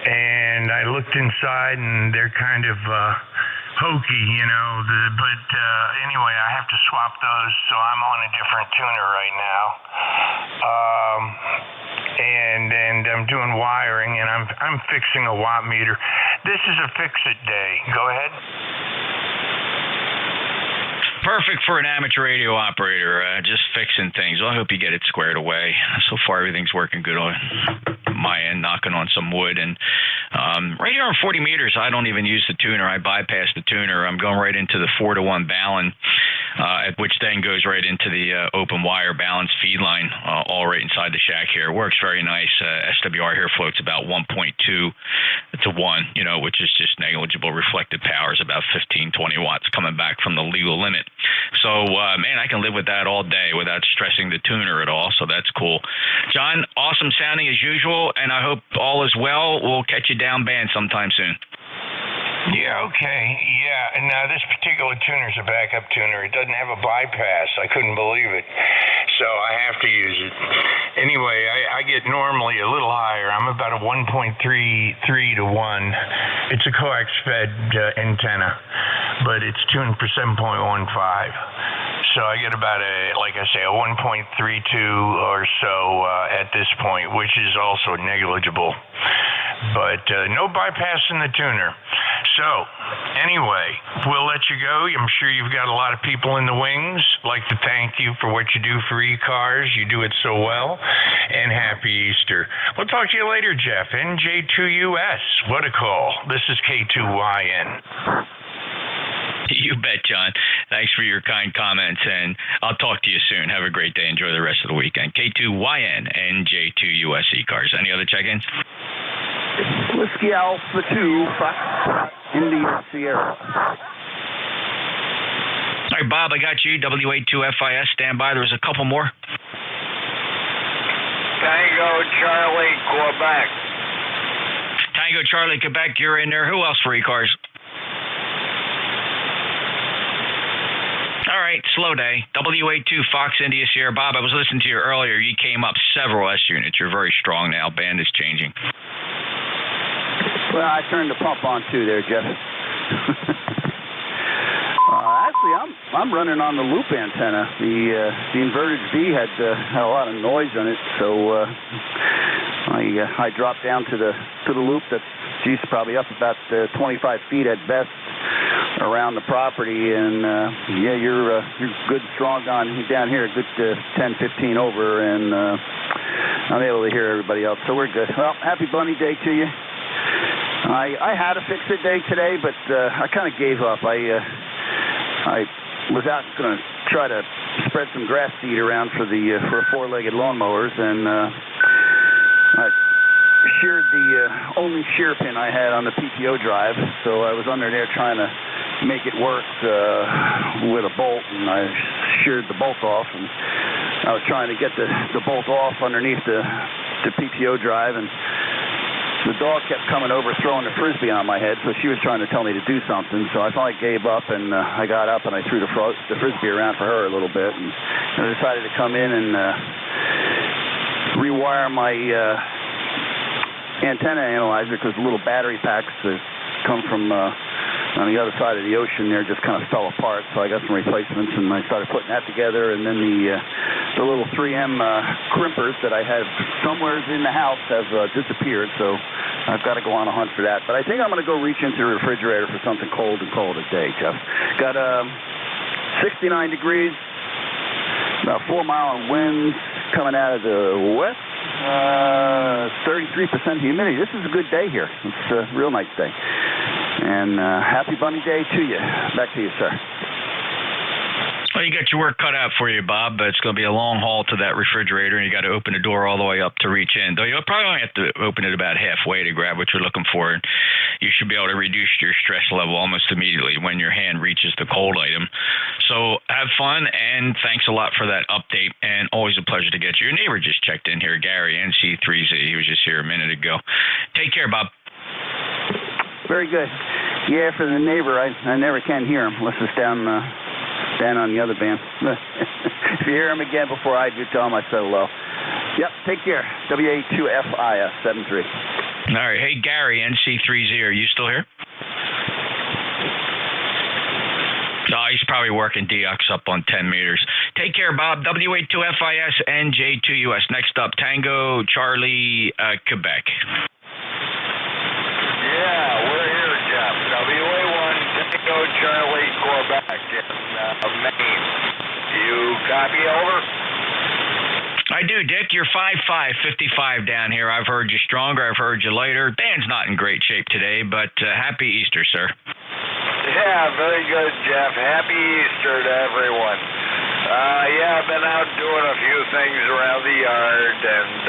and I looked inside, and they're kind of hokey, you know. But anyway, I have to swap those, so I'm on a different tuner right now. And I'm doing wiring, and I'm fixing a watt meter. This is a fix-it day. Go ahead. Perfect for an amateur radio operator, just fixing things. Well, I hope you get it squared away. So far, everything's working good on my end, knocking on some wood. And right here on 40 meters, I don't even use the tuner. I bypass the tuner. I'm going right into the 4-to-1 balun, which then goes right into the open wire balance feed line, all right inside the shack here. It works very nice. SWR here floats about 1.2 to 1, you know, which is just negligible. Reflected power is about 15, 20 watts coming back from the legal limit. So, man, I can live with that all day without stressing the tuner at all, so that's cool. John, awesome sounding as usual, and I hope all is well. We'll catch you down band sometime soon. Yeah, okay. Yeah, and now this particular tuner is a backup tuner. It doesn't have a bypass. I couldn't believe it. So I have to use it. Anyway, I get normally a little higher. I'm about a 1.33 to 1. It's a coax fed antenna, but it's tuned for 7.15. So I get about a 1.32 or so at this point, which is also negligible. But no bypassing the tuner. So anyway, we'll let you go. I'm sure you've got a lot of people in the wings. I'd like to thank you for what you do for ECARS. You do it so well. And happy Easter. We'll talk to you later, Jeff. NJ2US. What a call. This is K2YN. You bet, John. Thanks for your kind comments, and I'll talk to you soon. Have a great day. Enjoy the rest of the weekend. K2YN, NJ2US ECARS. Any other check-ins? Whiskey Alpha 2, Fox, India, Sierra. All right, Bob, I got you. W82FIS, stand by. There was a couple more. Tango Charlie, Quebec. Tango Charlie, Quebec, you're in there. Who else for ECARS? All right, slow day. W82 Fox India Sierra. Bob, I was listening to you earlier. You came up several S units. You're very strong now. Band is changing. Well, I turned the pump on too there, Jeff. Actually, I'm running on the loop antenna. The inverted V had a lot of noise on it, so I dropped down to the loop. That's probably up about 25 feet at best around the property, and yeah, you're good, strong down here, a good 10, 15 over, and I'm able to hear everybody else, so we're good. Well, happy Bunny Day to you. I had a fix-it day today, but I kind of gave up. I was out going to try to spread some grass seed around for four-legged lawnmowers, and I sheared the only shear pin I had on the PTO drive, so I was under there trying to make it work with a bolt, and I sheared the bolt off, and I was trying to get the bolt off underneath the PTO drive, and the dog kept coming over throwing the Frisbee on my head, so she was trying to tell me to do something, so I finally gave up, and I got up and I threw the Frisbee around for her a little bit, and I decided to come in and rewire my antenna analyzer, because the little battery packs that come from on the other side of the ocean there just kind of fell apart, so I got some replacements, and I started putting that together, and then the little 3M crimpers that I had somewhere in the house have disappeared, so I've got to go on a hunt for that. But I think I'm going to go reach into the refrigerator for something cold and cold today, Jeff. Got 69 degrees, about 4-mile winds coming out of the west, 33% humidity. This is a good day here. It's a real nice day. And happy Bunny Day to you. Back to you, sir. Well, you got your work cut out for you, Bob, but it's going to be a long haul to that refrigerator, and you got to open the door all the way up to reach in. Though you'll probably only have to open it about halfway to grab what you're looking for, and you should be able to reduce your stress level almost immediately when your hand reaches the cold item. So have fun, and thanks a lot for that update, and always a pleasure to get you. Your neighbor just checked in here, Gary, NC3Z. He was just here a minute ago. Take care, Bob. Very good. Yeah, for the neighbor, I never can hear him unless it's down on the other band. If you hear him again before I do, tell him I said hello. Yep, take care. W82FIS 73. All right. Hey, Gary, NC3Z, are you still here? No, he's probably working DX up on 10 meters. Take care, Bob. W82FIS NJ2US. Next up, Tango Charlie, Quebec. Yeah, we're here, Jeff. WA1 Tango Charlie, Quebec in Maine. You copy, over? I do, Dick. You're 5'5", 55 down here. I've heard you stronger. I've heard you later. Band's not in great shape today, but happy Easter, sir. Yeah, very good, Jeff. Happy Easter to everyone. Yeah, I've been out doing a few things around the yard, and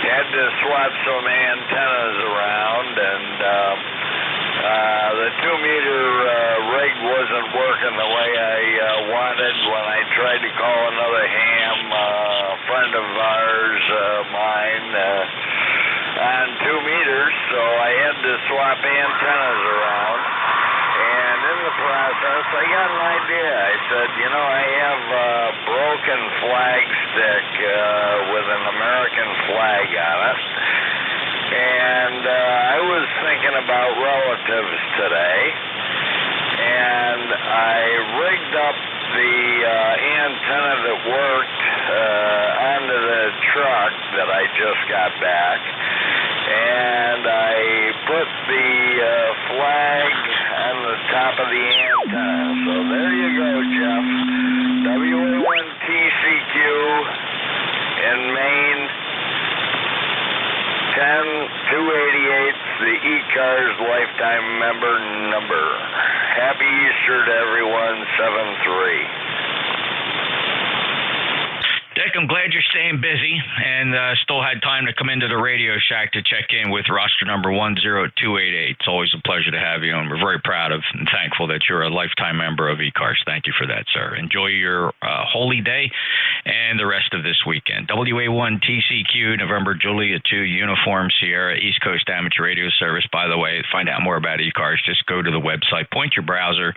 had to swap some antennas around, and the 2-meter rig wasn't working the way I wanted when I tried to call another ham, friend of ours, mine, on 2 meters, so I had to swap antennas around. And in the process, I got an idea. I said, I have a broken flag stick with an American flag on it. And I was thinking about relatives today. And I rigged up the antenna that worked onto the truck that I just got back, and I put the flag on the top of the antenna. So there you go, Jeff. WA1TCQ in Maine, 10288, the ECARS lifetime member number. Happy Easter to everyone, 7-3. Dick, I'm glad you're staying busy and still had time to come into the Radio Shack to check in with roster number 10288. It's always a pleasure to have you, and we're very proud of and thankful that you're a lifetime member of ECARS. Thank you for that, sir. Enjoy your holy day and the rest of this weekend. WA1TCQ, November Julia 2, Uniform Sierra, East Coast Amateur Radio Service. By the way, find out more about ECARS. Just go to the website, point your browser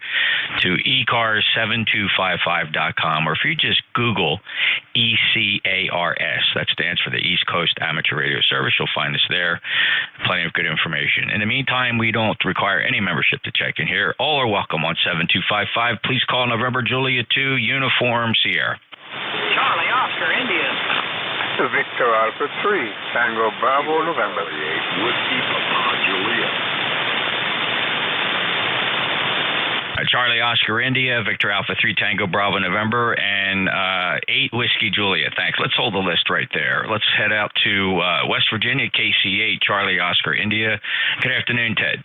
to ECARS7255.com, or if you just Google ECARS, that stands for the East Coast Amateur Radio Service. You'll find us there. Plenty of good information. In the meantime, we don't require any membership to check in here. All are welcome on 7255. Please call November Julia 2, Uniform Sierra. Charlie Oscar, India. Victor Alpha 3, Tango Bravo, November. Whiskey Papa Juliet. Charlie Oscar India, Victor Alpha 3 Tango Bravo November, and 8 Whiskey Juliet. Thanks. Let's hold the list right there. Let's head out to West Virginia, KC8, Charlie Oscar India. Good afternoon, Ted.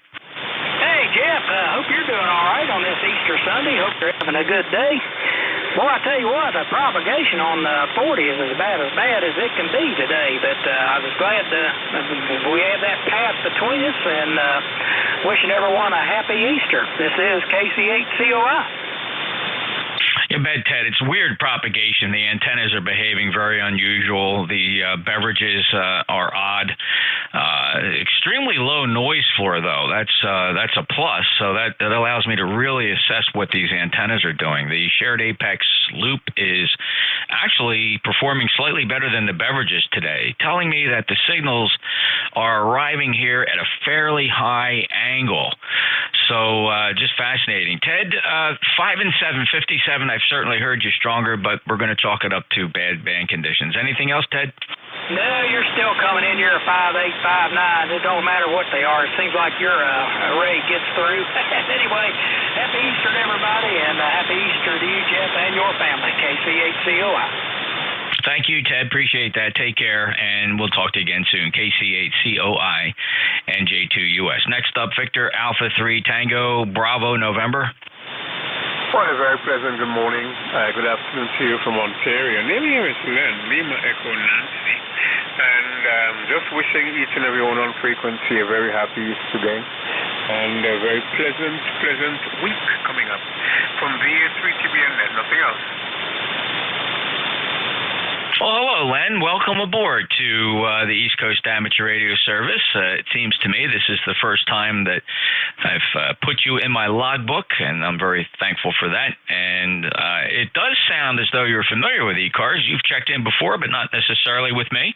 Hey, Jeff. Hope you're doing all right on this Easter Sunday. Hope you're having a good day. Boy, I tell you what, the propagation on 40 is as bad as it can be today. But I was glad we had that path between us, and wishing everyone a happy Easter. This is KC8COI. You bet, Ted. It's weird propagation. The antennas are behaving very unusual. The beverages are odd. Extremely low noise floor, though. That's a plus. So that allows me to really assess what these antennas are doing. The shared apex loop is actually performing slightly better than the beverages today, telling me that the signals are arriving here at a fairly high angle. So just fascinating. Ted, 5 and 7, 57. I've certainly heard you stronger, but we're going to chalk it up to bad band conditions. Anything else, Ted? No, you're still coming in. You're a 5.8, 5.9. It don't matter what they are. It seems like your array gets through. Anyway, happy Easter to everybody, and happy Easter to you, Jeff, and your family. KC8COI. Thank you, Ted. Appreciate that. Take care, and we'll talk to you again soon. KC8COI, NJ2US. Next up, Victor Alpha 3 Tango Bravo November. What a very pleasant good morning. Good afternoon to you from Ontario. Name here is Len, Lima Echo Nancy. And just wishing each and everyone on frequency a very happy Easter day and a very pleasant week coming up. From VA3TBNet, nothing else. Well, hello, Len. Welcome aboard to the East Coast Amateur Radio Service. It seems to me this is the first time that I've put you in my logbook, and I'm very thankful for that. And it does sound as though you're familiar with ECARS. You've checked in before, but not necessarily with me.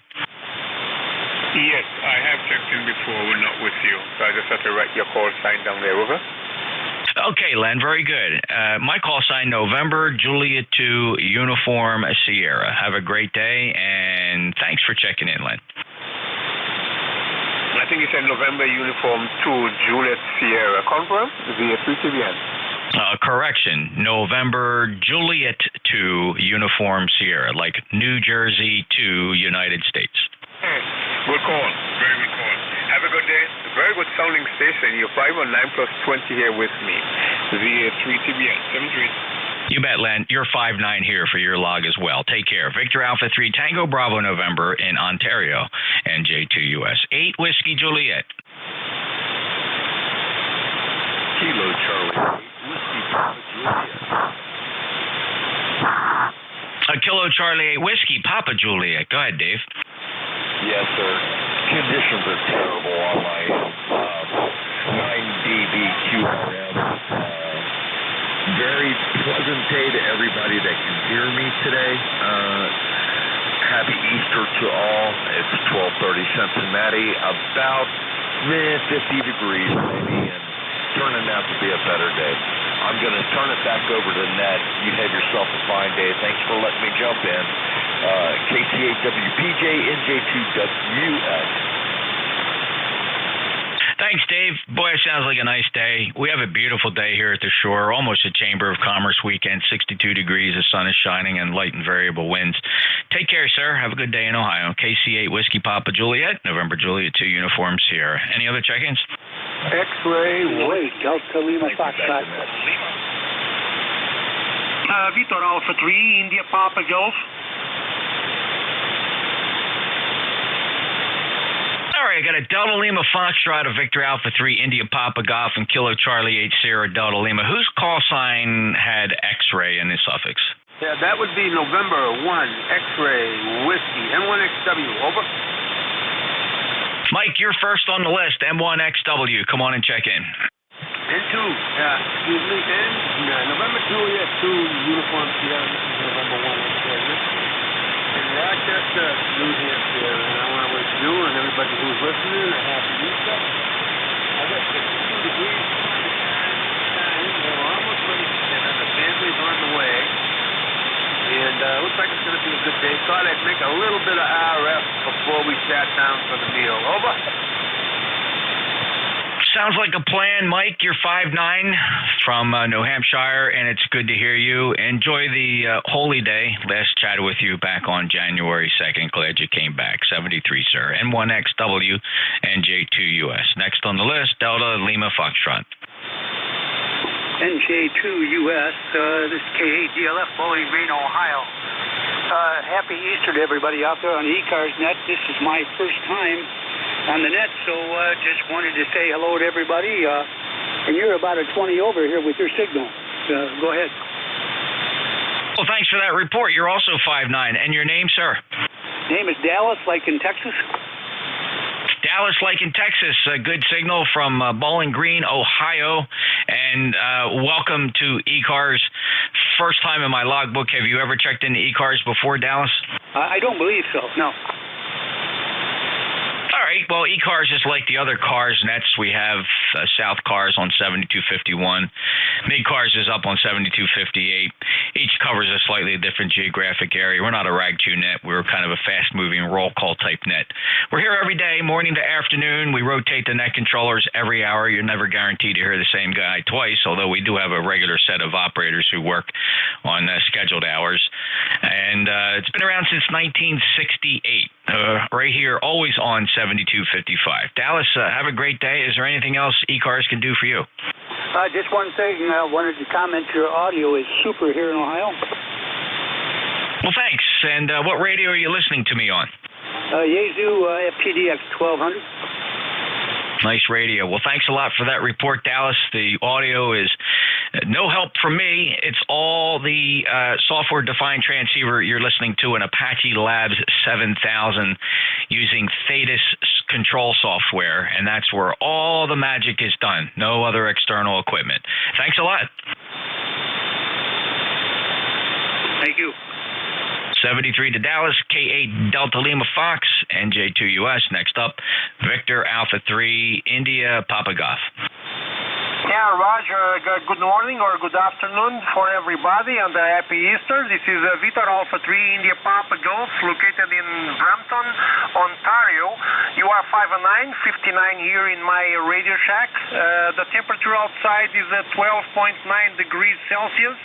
Yes, I have checked in before, but not with you. So I just have to write your call sign down there, over. Okay, Len, very good. My call sign, November, Julia 2, Uniform Sierra. Have a great day, and thanks for checking in, Len. I think you said November, Uniform 2, Juliet Sierra. Confirm? VA3TBN. Correction, November, Juliet 2, Uniform Sierra, like New Jersey to United States. Good call. Very good call. Have a good day. Very good sounding station. You're 519 plus 20 here with me. VA3TBN 73. You bet, Len. You're 5'9" here for your log as well. Take care. Victor Alpha 3 Tango Bravo November in Ontario, NJ2US 8 Whiskey Juliet. Kilo Charlie, Whiskey Papa Juliet. Kilo Charlie 8 Whiskey Papa Juliet. Go ahead, Dave. Yes, sir. Conditions are terrible on my 9 dB QRM. Very pleasant day to everybody that can hear me today. Happy Easter to all. It's 12:30 Cincinnati. About 50 degrees maybe, and turning out to be a better day. I'm going to turn it back over to Ned. You have yourself a fine day. Thanks for letting me jump in. KCAWPJ NJ2US. Thanks, Dave. Boy, it sounds like a nice day. We have a beautiful day here at the shore, almost a Chamber of Commerce weekend, 62 degrees, the sun is shining, and light and variable winds. Take care, sir. Have a good day in Ohio. KC8 Whiskey Papa Juliet, November Juliet 2 Uniform Sierra. Any other check-ins? X-ray, wait, Delta Lima Foxtrot. Vitor Alpha 3, India Papa Golf. All right, I got a Delta Lima Foxtrot, a Victor Alpha 3, India Papa Golf, and Kilo Charlie 8 Sierra Delta Lima. Whose call sign had X-ray in the suffix? Yeah, that would be November 1, X-ray, Whiskey, N1XW, over. Mike, you're first on the list, M1XW. Come on and check in. N2, excuse me, November Juliet 2, Uniform Sierra, this is November 1, X-ray, Whiskey. In Rochester, New Hampshire, and I want to wish you and everybody who's listening a happy Easter. I got 62 degrees, we're almost ready for dinner, the family's on the way. And looks like it's going to be a good day. Thought I'd make a little bit of RF before we sat down for the meal. Over. Sounds like a plan, Mike. You're 5'9" from New Hampshire, and it's good to hear you. Enjoy the holy day. Last chatted with you back on January 2nd. Glad you came back. 73, sir. N1XW, NJ2US. Next on the list, Delta Lima Foxtrot. NJ2US, this is K8DLF, Bowling Green, Ohio. Happy Easter to everybody out there on the ECARS net. This is my first time on the net, so just wanted to say hello to everybody. And you're about a 20 over here with your signal. Go ahead. Well, thanks for that report. You're also 5'9". And your name, sir? Name is Dallas, like in Texas. Dallas, like in Texas. A good signal from Bowling Green, Ohio. And welcome to ECARS. First time in my logbook. Have you ever checked into ECARS before, Dallas? I don't believe so, no. All right. Well, ECARS is like the other cars nets. We have South Cars on 7251. Mid Cars is up on 7258. Each covers a slightly different geographic area. We're not a rag chew net. We're kind of a fast-moving roll call type net. We're here every day, morning to afternoon. We rotate the net controllers every hour. You're never guaranteed to hear the same guy twice, although we do have a regular set of operators who work on scheduled hours. And it's been around since 1968. Right here, always on 7255. Dallas, have a great day. Is there anything else ECARS can do for you? Just one thing. I wanted to comment. Your audio is super here in Ohio. Well, thanks. And what radio are you listening to me on? Yazoo FTDX 1200. Nice radio. Well, thanks a lot for that report, Dallas. The audio is no help from me. It's all the software-defined transceiver you're listening to, an Apache Labs 7000 using Thetis control software, and that's where all the magic is done. No other external equipment. Thanks a lot. Thank you. 73 to Dallas, K8 Delta Lima Fox, NJ2US. Next up, Victor Alpha 3, India Papa Golf. Yeah, Roger, good morning or good afternoon for everybody and a happy Easter. This is Victor Alpha 3, India Papa Golf, located in Brampton, Ontario. You are 5'9", 59 here in my radio shack. The temperature outside is 12.9 degrees Celsius,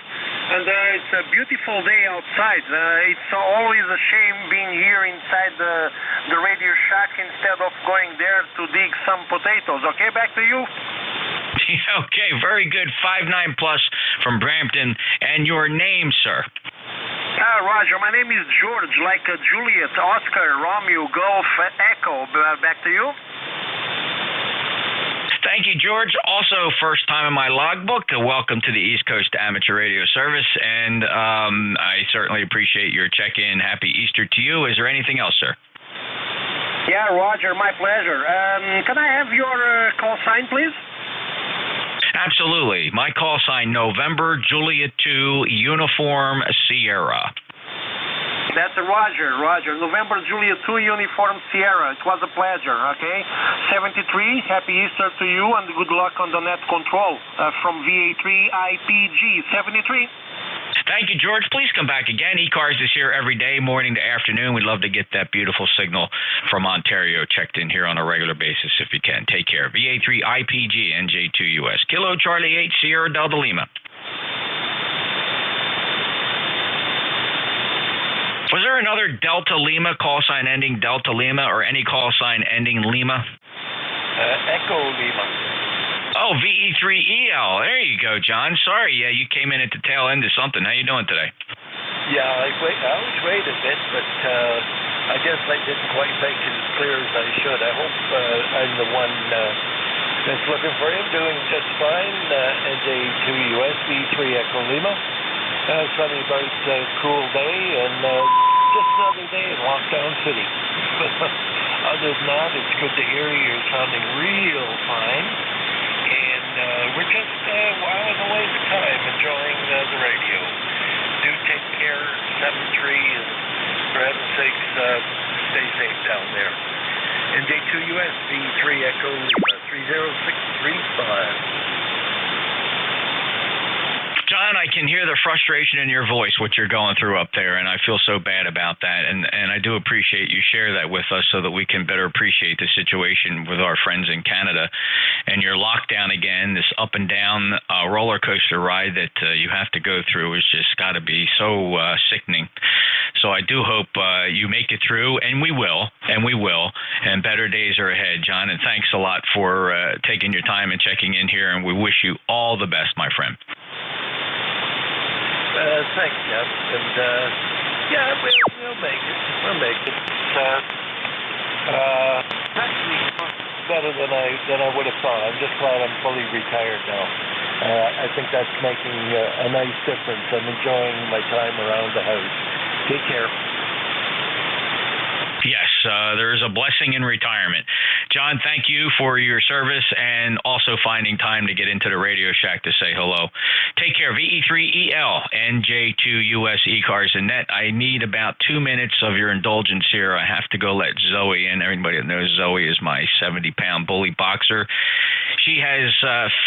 and it's a beautiful day outside. It's always a shame being here inside the radio shack instead of going there to dig some potatoes. Okay, back to you. Okay, very good. 5'9" plus from Brampton. And your name, sir? Roger, my name is George, like Juliet, Oscar, Romeo, Golf, Echo. Back to you. Thank you, George. Also, first time in my logbook. Welcome to the East Coast Amateur Radio Service, and I certainly appreciate your check-in. Happy Easter to you. Is there anything else, sir? Yeah, Roger, my pleasure. Can I have your call sign, please? Absolutely. My call sign, November Juliet 2 Uniform Sierra. That's Roger. November Juliet 2 Uniform Sierra. It was a pleasure, okay? 73, happy Easter to you and good luck on the net control from VA3IPG. 73. Thank you, George. Please come back again. ECARS is here every day, morning to afternoon. We'd love to get that beautiful signal from Ontario checked in here on a regular basis if you can. Take care. VA3IPG, NJ2US. Kilo Charlie 8, Sierra Delta Lima. Was there another Delta Lima call sign ending Delta Lima or any call sign ending Lima? Echo Lima. Oh, VE3EL. There you go, John. Sorry, yeah, you came in at the tail end of something. How you doing today? Yeah, I was wait a bit, but I guess I didn't quite make it as clear as I should. I hope I'm the one that's looking for you. Doing just fine. NJ2US V3 Echo Lima. Sunny, bright, cool day, and just another day in Lockdown City. Other than that, it's good to hear you're sounding real fine. And we're just whiling away the time, enjoying the radio. Do take care, 7-3, and for heaven's sakes, stay safe down there. NJ2US V3 Echo Lima 30635. John, I can hear the frustration in your voice, what you're going through up there, and I feel so bad about that. And I do appreciate you share that with us so that we can better appreciate the situation with our friends in Canada. And your lockdown again, this up and down roller coaster ride that you have to go through is just got to be so sickening. So I do hope you make it through, and we will, and better days are ahead, John. And thanks a lot for taking your time and checking in here, and we wish you all the best, my friend. Thanks, Jeff. And yeah, we'll make it. We'll make it. Actually, better than I would have thought. I'm just glad I'm fully retired now. I think that's making a nice difference. I'm enjoying my time around the house. Take care. Yes, there is a blessing in retirement. John, thank you for your service and also finding time to get into the Radio Shack to say hello. Take care. VE3EL, NJ2US ECARS and net. I need about 2 minutes of your indulgence here. I have to go let Zoe in. Everybody that knows Zoe is my 70-pound bully boxer. She has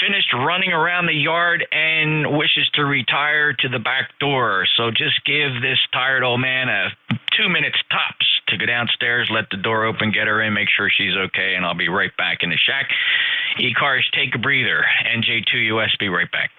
finished running around the yard and wishes to retire to the back door. So just give this tired old man 2 minutes tops to go downstairs, let the door open, get her in, make sure she's okay, and I'll be right back in the shack. ECARS, take a breather. NJ2US, be right back.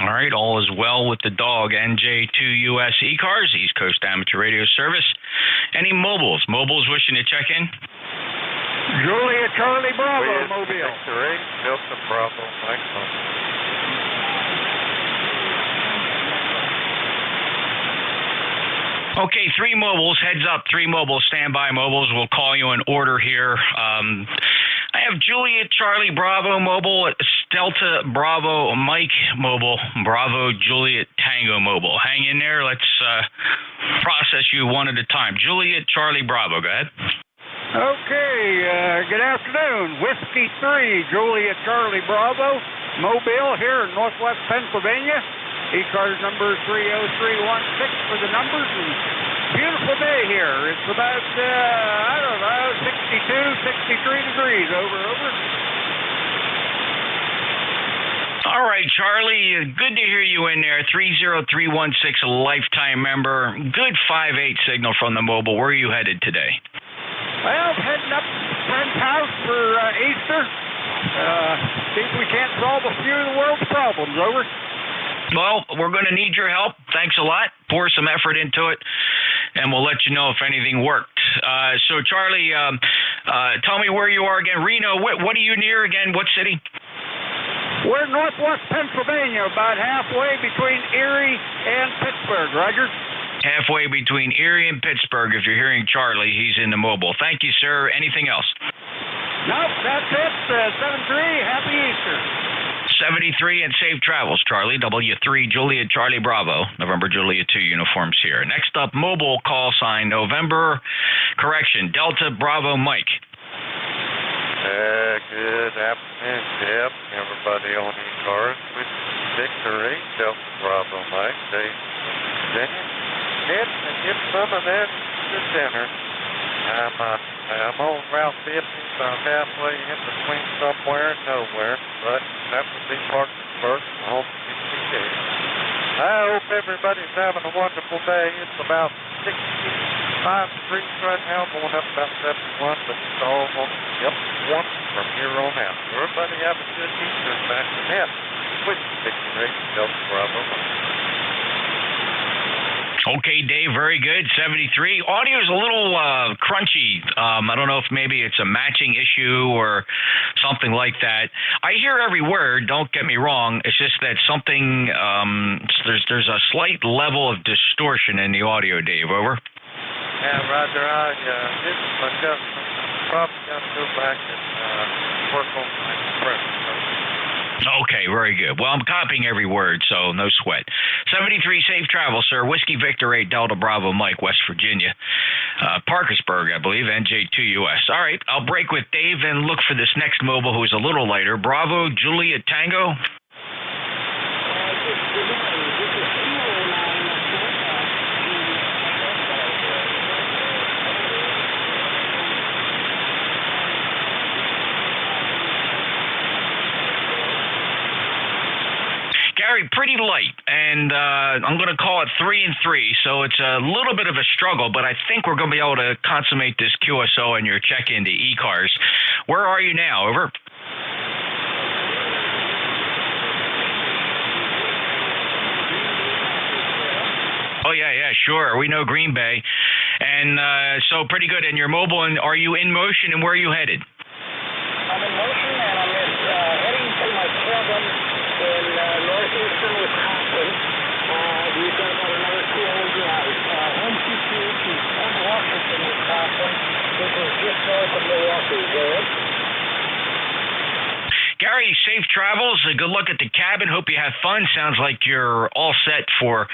All right, all is well with the dog. NJ2US ECARS, East Coast Amateur Radio Service. Any mobiles wishing to check in? Julia Charlie Bravo, Mobile. Delta Bravo, Mike. Okay, 3 mobiles, heads up, 3 mobiles, standby mobiles. We'll call you in order here. I I have Juliet Charlie Bravo Mobile, Delta Bravo Mike Mobile, Bravo Juliet Tango Mobile. Hang in there. Let's process you one at a time. Juliet Charlie Bravo, go ahead. Okay, good afternoon. Whiskey 3, Juliet Charlie Bravo, Mobile here in northwest Pennsylvania. ECARS number 30316 for the numbers. And beautiful day here. It's about, 62, 63 degrees. Over. All right, Charlie, good to hear you in there. 30316, a lifetime member. Good 5.8 signal from the mobile. Where are you headed today? Well, heading up to a friend's house for Easter. See if we can't solve a few of the world's problems. Over. Well, we're going to need your help. Thanks a lot. Pour some effort into it, and we'll let you know if anything worked. So, Charlie, tell me where you are again. Reno, what are you near again? What city? We're northwest Pennsylvania, about halfway between Erie and Pittsburgh, Roger. Halfway between Erie and Pittsburgh. If you're hearing Charlie, he's in the mobile. Thank you, sir. Anything else? Nope, that's it. 73, happy Easter. 73 and safe travels, Charlie. W3 Juliet Charlie Bravo, November Juliet 2 uniforms here. Next up, mobile call sign Delta Bravo Mike. Good afternoon, Jeff. Everybody on ECARS with Victor 8, Delta Bravo Mike. Get some of that to dinner. I'm on Route 50, so I'm halfway in between somewhere and nowhere, but that would be Parkersburg, home to I hope everybody's having a wonderful day. It's about 65 degrees right now, going up about 71, but it's all on one from here on out. Everybody have a good Easter back to net with Victor 8, Delta Bravo. Okay, Dave, very good. 73. Audio is a little crunchy. I don't know if maybe it's a matching issue or something like that. I hear every word, don't get me wrong. It's just that something, there's a slight level of distortion in the audio, Dave. Over. Yeah, Roger. This is my customer. Probably got to go back and work on my compressor. Okay, very good. Well, I'm copying every word, so no sweat. 73, safe travel, sir. Whiskey Victor 8, Delta Bravo Mike, West Virginia. Parkersburg, I believe, NJ2US. All right, I'll break with Dave and look for this next mobile who's a little later. Bravo, Juliet Tango. Gary, pretty light, and I'm going to call it 3 and 3, so it's a little bit of a struggle, but I think we're going to be able to consummate this QSO and your check-in to ECARS. Where are you now? Over. Oh, yeah, sure. We know Green Bay, and so pretty good. And you're mobile, and are you in motion, and where are you headed? I'm in motion, and I'm heading to my cabin in northeastern Wisconsin. We've got about another 2-hour drive. Home QTH is in Washington, Wisconsin. This is just north of Milwaukee. Go ahead. Gary, safe travels. Good luck at the cabin. Hope you have fun. Sounds like you're all set for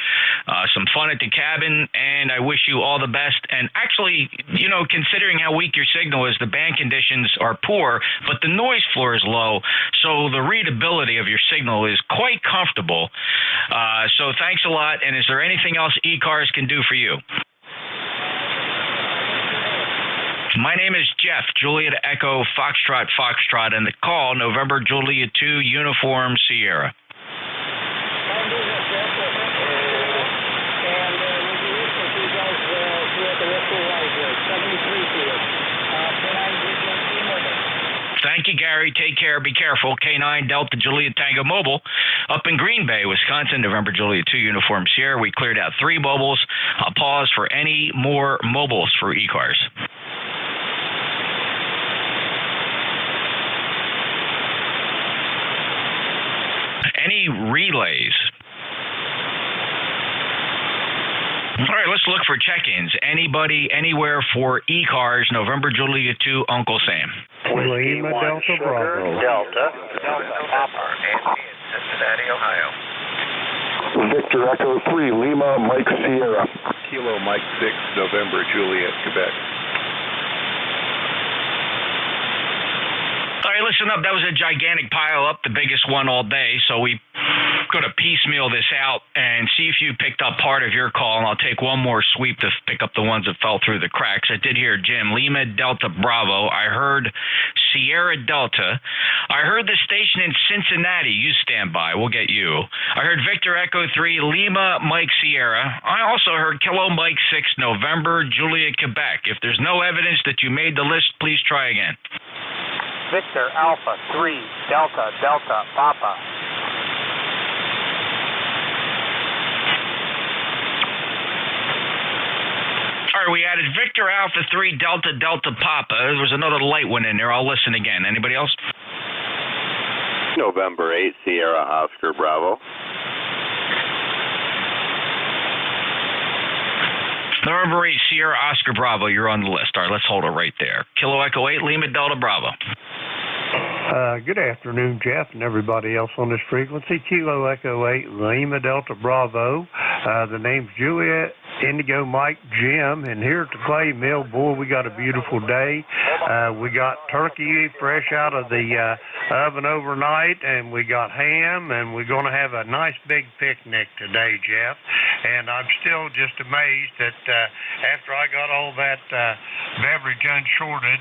some fun at the cabin, and I wish you all the best. And actually, considering how weak your signal is, the band conditions are poor, but the noise floor is low, so the readability of your signal is quite comfortable. So thanks a lot. And is there anything else ECARS can do for you? My name is Jeff, Juliet Echo, Foxtrot, and the call, November Juliet 2, Uniform Sierra. Thank you, Gary. Take care. Be careful. K9 Delta Juliet Tango Mobile up in Green Bay, Wisconsin, November Juliet 2, Uniform Sierra. We cleared out 3 mobiles. I'll pause for any more mobiles for ECARS. Any relays? All right, let's look for check-ins. Anybody, anywhere for ECARS, November Juliet 2, Uncle Sam. Relay Lima Delta Bravo. Delta. Papa, Andy in Cincinnati, Ohio. Victor Echo 3, Lima, Mike Sierra. Kilo Mike 6, November, Juliet, Quebec. All right, listen up. That was a gigantic pile up, the biggest one all day. So we going to piecemeal this out and see if you picked up part of your call, and I'll take one more sweep to pick up the ones that fell through the cracks. I did hear Jim, Lima Delta Bravo. I heard Sierra Delta. I heard the station in Cincinnati. You stand by. We'll get you. I heard Victor Echo 3, Lima Mike Sierra. I also heard Kilo Mike 6, November, Juliet, Quebec. If there's no evidence that you made the list, please try again. Victor Alpha 3, Delta, Delta, Papa. All right, we added Victor Alpha 3, Delta, Delta, Papa. There was another light one in there. I'll listen again. Anybody else? November 8, Sierra Oscar Bravo. November 8, Sierra Oscar Bravo. You're on the list. All right, let's hold it right there. Kilo Echo 8, Lima Delta Bravo. Good afternoon, Jeff, and everybody else on this frequency. Kilo Echo 8, Lima Delta Bravo. The name's Juliet, Indigo Mike, Jim, and here at the clay mill, boy, we got a beautiful day. We got turkey fresh out of the oven overnight, and we got ham, and we're going to have a nice big picnic today, Jeff. And I'm still just amazed that after I got all that beverage unshorted,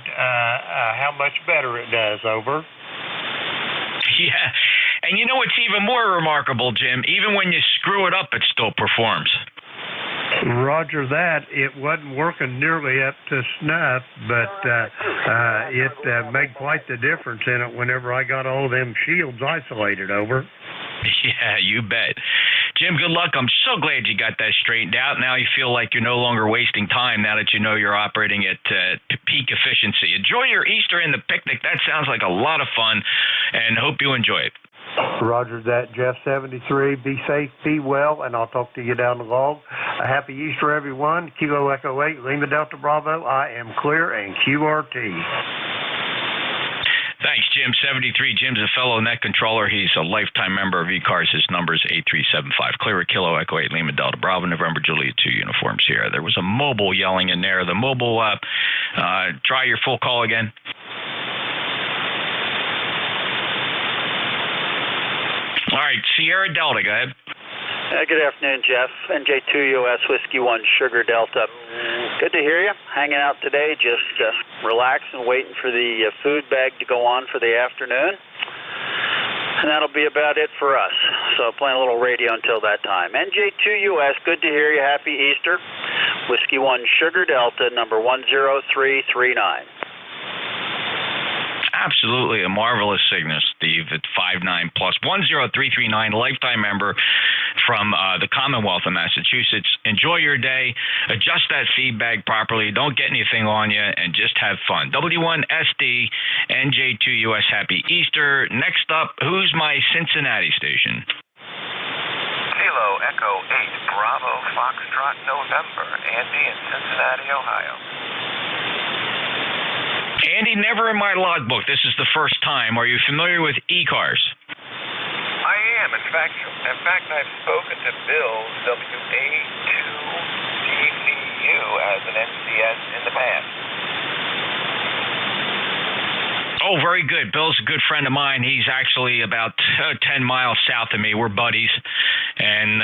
how much better it does. Over. Yeah, and you know what's even more remarkable, Jim? Even when you screw it up, it still performs. Roger that. It wasn't working nearly up to snuff, but it made quite the difference in it whenever I got all them shields isolated. Over. Yeah, you bet. Jim, good luck. I'm so glad you got that straightened out. Now you feel like you're no longer wasting time now that you know you're operating at peak efficiency. Enjoy your Easter and the picnic. That sounds like a lot of fun, and hope you enjoy it. Roger that, Jeff 73. Be safe, be well, and I'll talk to you down the log. A happy Easter, everyone. Kilo Echo 8, Lima Delta Bravo. I am clear and QRT. Thanks, Jim. 73. Jim's a fellow net controller. He's a lifetime member of ECARS. His number is 8375. Clear Kilo Echo 8, Lima Delta Bravo, November Juliet 2 Uniform Sierra. There was a mobile yelling in there. The mobile, try your full call again. All right, Sierra Delta, go ahead. Good afternoon, Jeff. NJ2US Whiskey 1 Sugar Delta. Good to hear you. Hanging out today, just relaxing, waiting for the food bag to go on for the afternoon. And that'll be about it for us. So playing a little radio until that time. NJ2US, good to hear you. Happy Easter. Whiskey 1 Sugar Delta, number 10339. Absolutely a marvelous signal, Steve, at 59+. 10339, lifetime member from the Commonwealth of Massachusetts. Enjoy your day. Adjust that feedback properly. Don't get anything on you, and just have fun. W1SD, NJ2US, Happy Easter. Next up, who's my Cincinnati station? Kilo Echo 8, Bravo, Foxtrot, November. Andy in Cincinnati, Ohio. Andy, never in my logbook. This is the first time. Are you familiar with ECARS? I am. In fact, I've spoken to Bill WA2DCU as an NCS in the past. Oh, very good. Bill's a good friend of mine. He's actually about 10 miles south of me. We're buddies, and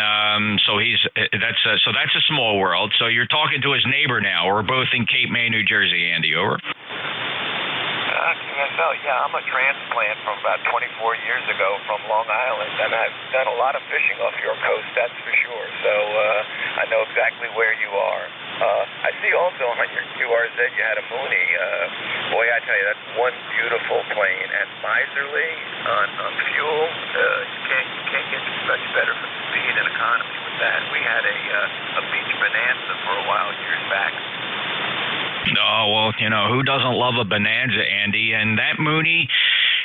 so that's a small world. So you're talking to his neighbor now. We're both in Cape May, New Jersey. Andy, over. Yeah, I'm a transplant from about 24 years ago from Long Island, and I've done a lot of fishing off your coast, that's for sure. So I know exactly where you are. I see also on your QRZ you had a Mooney. Boy, I tell you, that's one beautiful plane. And miserly on fuel, you can't get much better for speed and economy with that. We had a beach bonanza for a while years back. Oh, well, you know, who doesn't love a bonanza, Andy? And that Mooney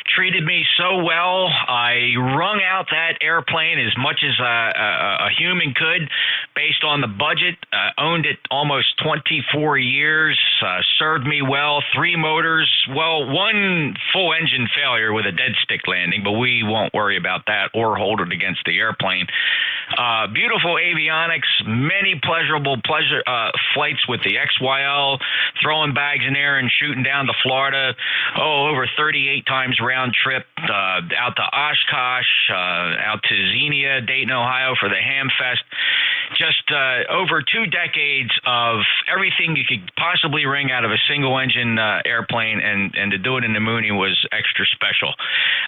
treated me so well. I wrung out that airplane as much as a human could, based on the budget. Owned it almost 24 years. Served me well. 3 motors. Well, 1 full engine failure with a dead stick landing, but we won't worry about that or hold it against the airplane. Beautiful avionics. Many pleasurable flights with the XYL, throwing bags in air and shooting down to Florida. Over 38 times round trip, out to Oshkosh, out to Xenia, Dayton, Ohio for the Ham Fest. Just over 2 decades of everything you could possibly wring out of a single engine airplane, and to do it in the Mooney was extra special.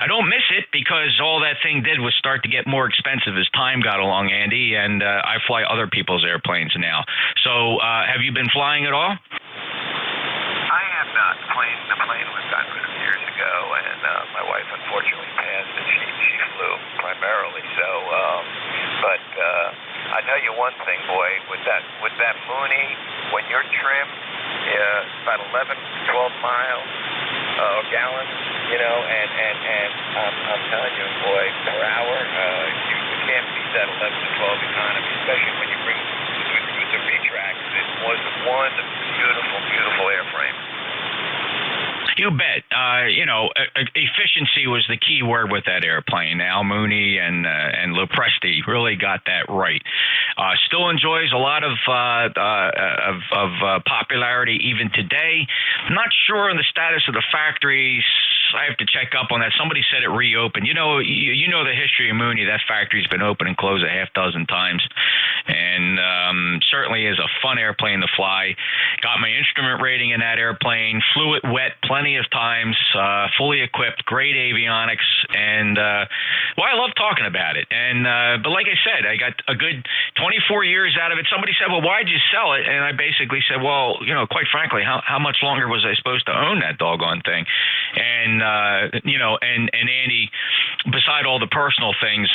I don't miss it because all that thing did was start to get more expensive as time got along, Andy, and I fly other people's airplanes now. So have you been flying at all? I have not. The plane was got rid of years ago, and my wife unfortunately passed, and she flew primarily. So, but I tell you one thing, boy, with that Mooney, when you're trimmed, about 11, 12 miles gallons, you know, and I'm telling you, boy, per hour, you can't beat that 11 to 12 economy, especially when you bring with the retracts. It was one beautiful, beautiful airframe. You bet. Efficiency was the key word with that airplane. Al Mooney and Lopresti really got that right. Still enjoys a lot of popularity even today. Not sure on the status of the factories. I have to check up on that. Somebody said it reopened. You know the history of Mooney. That factory's been open and closed a half dozen times, and certainly is a fun airplane to fly. Got my instrument rating in that airplane. Flew it wet plenty of times. Fully equipped. Great avionics, and I love talking about it. And but like I said, I got a good 24 years out of it. Somebody said, "Well, why'd you sell it?" And I basically said, "Well, quite frankly, how much longer was I supposed to own that doggone thing?" And and Andy, beside all the personal things,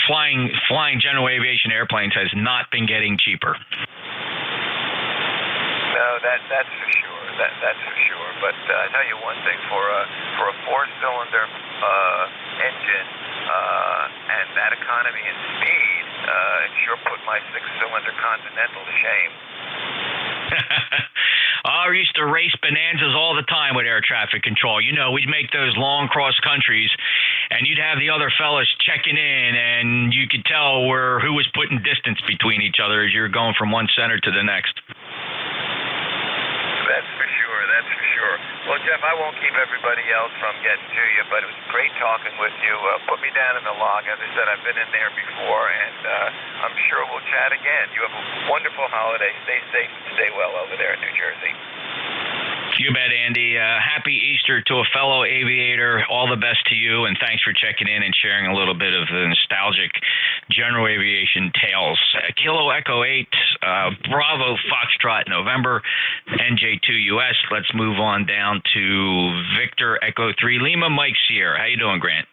flying general aviation airplanes has not been getting cheaper. No, that's for sure. That's for sure. But I tell you one thing: for a 4-cylinder engine and that economy and speed, it sure put my 6-cylinder Continental to shame. I used to race bonanzas all the time with air traffic control. We'd make those long cross countries, and you'd have the other fellas checking in, and you could tell who was putting distance between each other as you're going from one center to the next. That's for sure. That's for sure. Well, Jeff, I won't keep everybody else from getting to you, but it was great talking with you. Put me down in the log. As I said, I've been in there before, and I'm sure we'll chat again. You have a wonderful holiday. Stay safe and stay well over there in New Jersey. You bet, Andy. Happy Easter to a fellow aviator. All the best to you, and thanks for checking in and sharing a little bit of the nostalgic general aviation tales. Kilo Echo 8, Bravo Foxtrot November, NJ2US. Let's move on down to Victor Echo 3 Lima Mike Sierra. How you doing, Grant?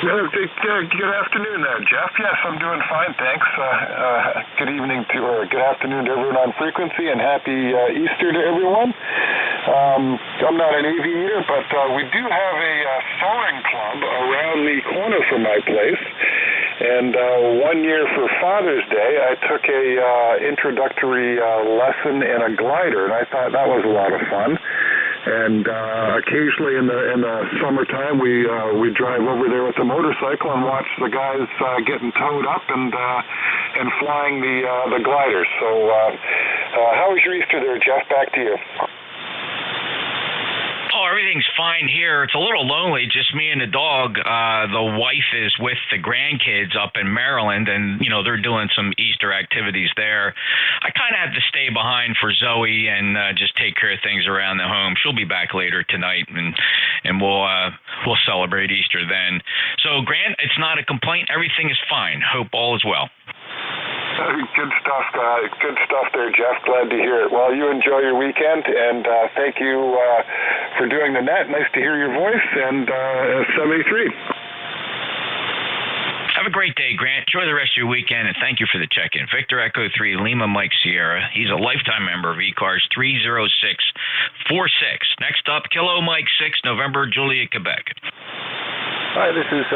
Good afternoon, Jeff. Yes, I'm doing fine, thanks. Good evening good afternoon to everyone on frequency, and happy Easter to everyone. I'm not an aviator, but we do have a soaring club around the corner from my place. And one year for Father's Day, I took a introductory lesson in a glider, and I thought that was a lot of fun. And occasionally in the summertime, we drive over there with the motorcycle and watch the guys getting towed up and flying the gliders. So, how was your Easter there, Jeff? Back to you. Oh, everything's fine here. It's a little lonely, just me and the dog. The wife is with the grandkids up in Maryland, and, they're doing some Easter activities there. I kind of have to stay behind for Zoe and just take care of things around the home. She'll be back later tonight, and we'll celebrate Easter then. So, Grant, it's not a complaint. Everything is fine. Hope all is well. Good stuff. Good stuff there, Jeff. Glad to hear it. Well, you enjoy your weekend, and thank you for doing the net. Nice to hear your voice, and 73. Have a great day, Grant. Enjoy the rest of your weekend, and thank you for the check-in. Victor Echo 3, Lima Mike Sierra. He's a lifetime member of ECARS 30646. Next up, Kilo Mike 6, November, Juliet, Quebec. Hi, this is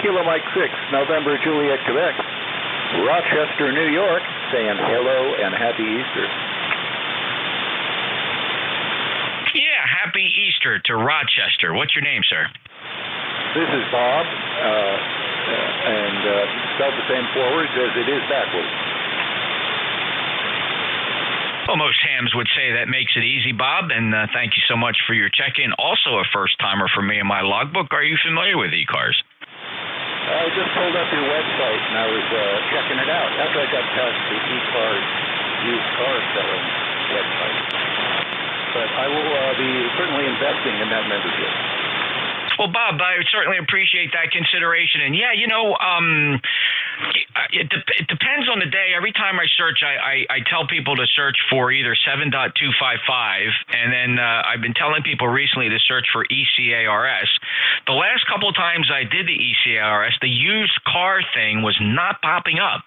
Kilo Mike 6, November, Juliet, Quebec. Rochester, New York, saying hello and happy Easter. Yeah, happy Easter to Rochester. What's your name, sir? This is Bob, and spelled the same forwards as it is backwards. Well, most hams would say that makes it easy, Bob, and thank you so much for your check-in. Also a first-timer for me in my logbook. Are you familiar with ECARS? I just pulled up your website, and I was checking it out after I got past the ECARS used car selling website. But I will be certainly investing in that membership. Well, Bob, I certainly appreciate that consideration. And yeah, you know, it depends on the day. Every time I search, I tell people to search for either 7.255, and then I've been telling people recently to search for ECARS. The last couple of times I did the ECARS, the used car thing was not popping up.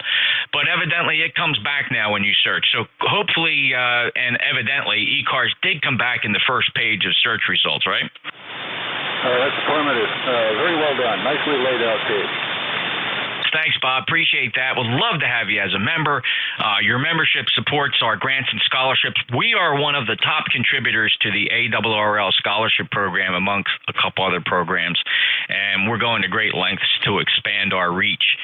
But evidently it comes back now when you search. So hopefully and evidently ECARS did come back in the first page of search results, right? That's affirmative. Very well done. Nicely laid out page. Thanks, Bob. Appreciate that. Would love to have you as a member. Your membership supports our grants and scholarships. We are one of the top contributors to the ARRL scholarship program amongst a couple other programs, and we're going to great lengths to expand our reach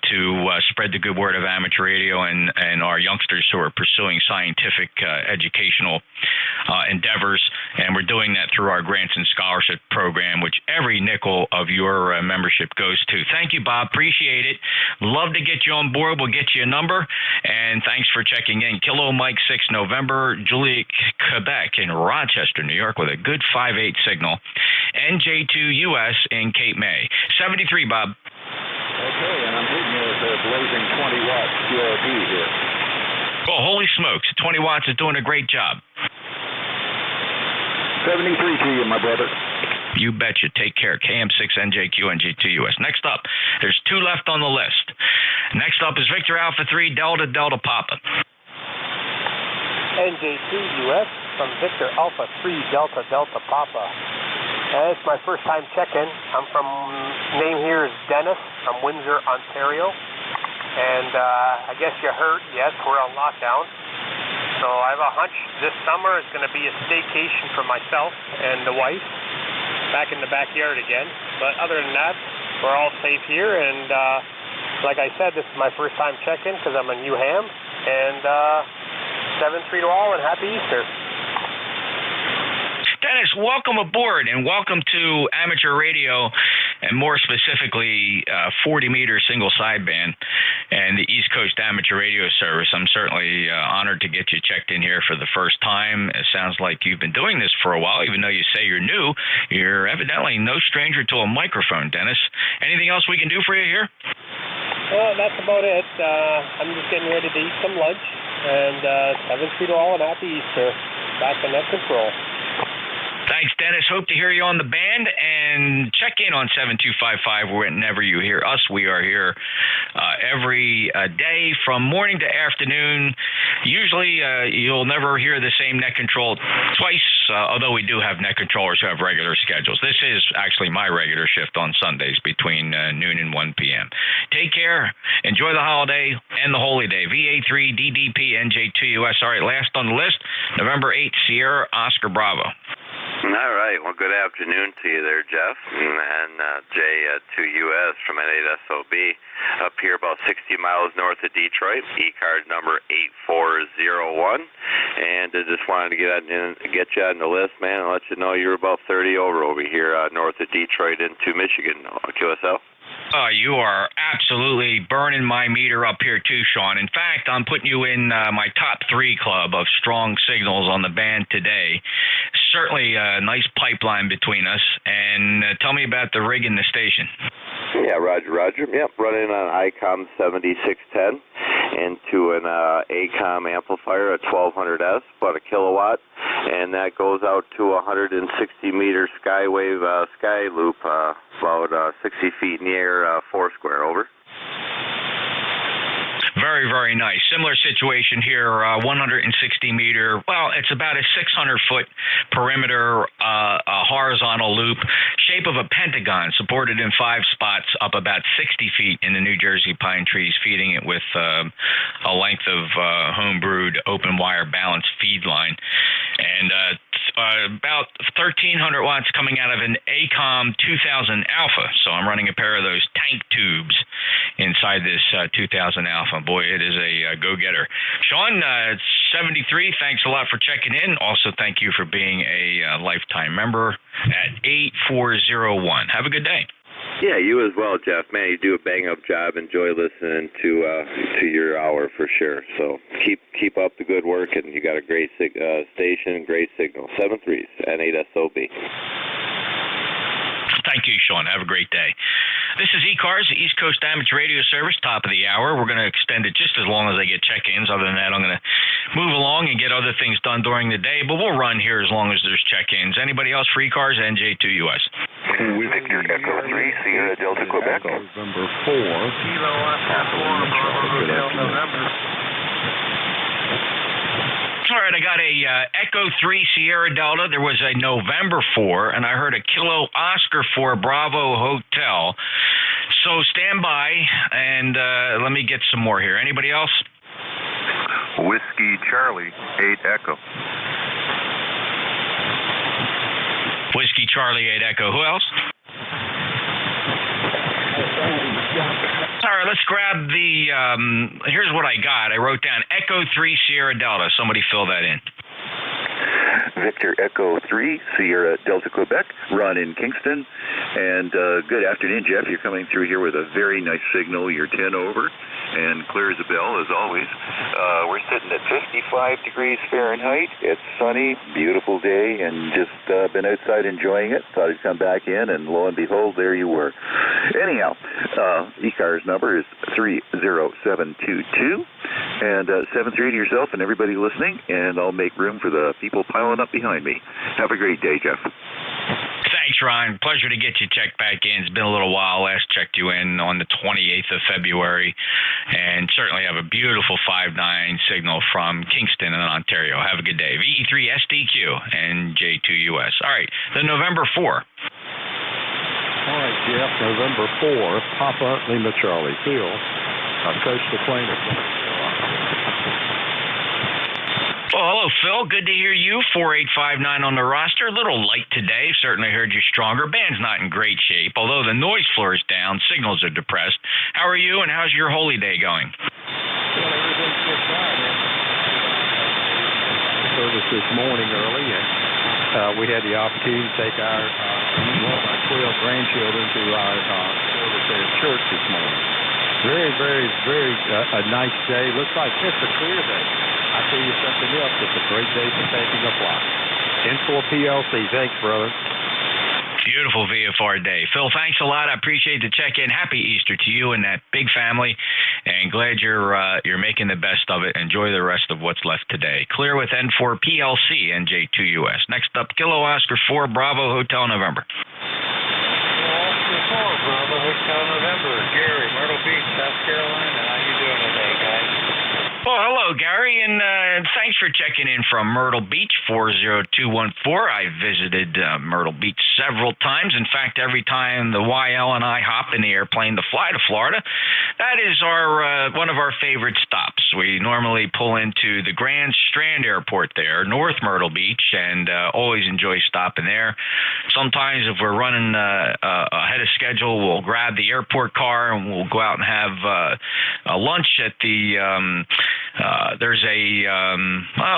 to spread the good word of amateur radio and our youngsters who are pursuing scientific educational endeavors, and we're doing that through our grants and scholarship program, which every nickel of your membership goes to. Thank you, Bob. Appreciate it. Love to get you on board. We'll get you a number, and thanks for checking in. Kilo Mike 6 November, Juliet, Quebec in Rochester, New York with a good 5.8 signal. NJ2US in Cape May. 73, Bob. Okay, and I'm hitting you with a blazing 20 watts QRP here. Well, holy smokes, 20 watts is doing a great job. 73 to you, my brother. You betcha. Take care. KM6 NJQ NJ2US. Next up, there's two left on the list. Next up is Victor Alpha 3 Delta Delta Papa. NJ2US from Victor Alpha 3 Delta Delta Papa. It's my first time checking. I'm from, name here is Dennis from Windsor, Ontario. And I guess you heard, yes, we're on lockdown. So I have a hunch this summer is going to be a staycation for myself and the wife. Back in the backyard again. But other than that, we're all safe here. And like I said, this is my first time checking because I'm a new ham. And 7-3 to all and happy Easter. Dennis, welcome aboard and welcome to amateur radio, and more specifically 40-meter single sideband and the East Coast Amateur Radio Service. I'm certainly honored to get you checked in here for the first time. It sounds like you've been doing this for a while, even though you say you're new. You're evidently no stranger to a microphone, Dennis. Anything else we can do for you here? Well, that's about it. I'm just getting ready to eat some lunch. And 7-3 to all and happy Easter. Back in that control. Thanks, Dennis. Hope to hear you on the band, and check in on 7255 whenever you hear us. We are here every day from morning to afternoon. Usually you'll never hear the same net control twice, although we do have net controllers who have regular schedules. This is actually my regular shift on Sundays between noon and 1 p.m. Take care. Enjoy the holiday and the holy day. VA3 DDP NJ2US. All right, last on the list, November 8th, Sierra Oscar Bravo. All right. Well, good afternoon to you there, Jeff, and J2US from N8SOB up here about 60 miles north of Detroit, ECARS number 8401. And I just wanted to get you on the list, man, and let you know you're about 30 over here north of Detroit into Michigan, QSL. You are absolutely burning my meter up here too, Sean. In fact, I'm putting you in my top 3 club of strong signals on the band today. Certainly a nice pipeline between us. And tell me about the rig in the station. Yeah, Roger. Yep, running on ICOM 7610 into an ACOM amplifier, a 1200S, about a kilowatt, and that goes out to 160-meter skywave sky loop, about 60 feet in the air, 4 square, over. Very, very nice. Similar situation here, 160 meter, well, it's about a 600-foot perimeter horizontal loop, shape of a pentagon, supported in 5 spots up about 60 feet in the New Jersey pine trees, feeding it with a length of home-brewed open wire balanced feed line. And about 1,300 watts coming out of an ACOM 2000 Alpha. So I'm running a pair of those tank tubes inside this 2000 Alpha. Boy, it is a go-getter. Sean, 73, thanks a lot for checking in. Also, thank you for being a lifetime member at 8401. Have a good day. Yeah, you as well, Jeff. Man, you do a bang-up job. Enjoy listening to your hour for sure. So keep up the good work, and you got a great station, great signal. 7.3s, N8SOB. Thank you, Sean. Have a great day. This is ECARS, the East Coast Amateur Radio Service, top of the hour. We're going to extend it just as long as I get check-ins. Other than that, I'm going to move along and get other things done during the day, but we'll run here as long as there's check-ins. Anybody else for ECARS? NJ2US. Victor Echo 3, Sierra Delta, Quebec. Number 4. Kilo Oscar 4, Bravo Hotel, November. All right, I got a Echo 3 Sierra Delta. There was a November 4, and I heard a Kilo Oscar 4 Bravo Hotel. So stand by, and let me get some more here. Anybody else? Whiskey Charlie, 8 Echo. Whiskey Charlie 8 Echo. Who else? All right, let's grab the, here's what I got. I wrote down Echo 3 Sierra Delta. Somebody fill that in. Victor Echo 3, Sierra Delta, Quebec, Ron in Kingston. And good afternoon, Jeff. You're coming through here with a very nice signal. You're 10 over and clear as a bell, as always. We're sitting at 55 degrees Fahrenheit. It's sunny, beautiful day, and just been outside enjoying it. Thought I'd come back in, and lo and behold, there you were. Anyhow, ECARS number is 30722, and 7-3 to yourself and everybody listening, and I'll make room for the people piling up behind me. Have a great day, Jeff. Thanks, Ron. Pleasure to get you checked back in. It's been a little while. Last checked you in on the 28th of February, and certainly have a beautiful 5.9 signal from Kingston in Ontario. Have a good day. VE3SDQ and J2US. All right, the November 4. All right, Jeff, November 4, Papa Lima Charlie, Phil, Coastal Plain. Well, hello, Phil. Good to hear you. 4859 on the roster. A little light today. Certainly heard you stronger. Band's not in great shape. Although the noise floor is down, signals are depressed. How are you, and how's your holy day going? Well, everything's just fine. Service this morning early, and we had the opportunity to take one of our 12 grandchildren to our service at church this morning. Very, very, very a nice day. Looks like just a clear day. I'll tell you something else. It's a great day for taking a flight. N4 PLC. Thanks, brother. Beautiful VFR day. Phil, thanks a lot. I appreciate the check-in. Happy Easter to you and that big family, and glad you're making the best of it. Enjoy the rest of what's left today. Clear with N4 PLC, NJ2US. Next up, Kilo Oscar 4 Bravo Hotel November. Oscar 4 Bravo Hotel November. Gary, Myrtle Beach, South Carolina. How you doing today, guys? Well, hello, Gary, and thanks for checking in from Myrtle Beach, 40214. I visited Myrtle Beach several times. In fact, every time the YL and I hop in the airplane to fly to Florida, that is our one of our favorite stops. We normally pull into the Grand Strand Airport there, North Myrtle Beach, and always enjoy stopping there. Sometimes if we're running ahead of schedule, we'll grab the airport car and we'll go out and have a lunch at the there's a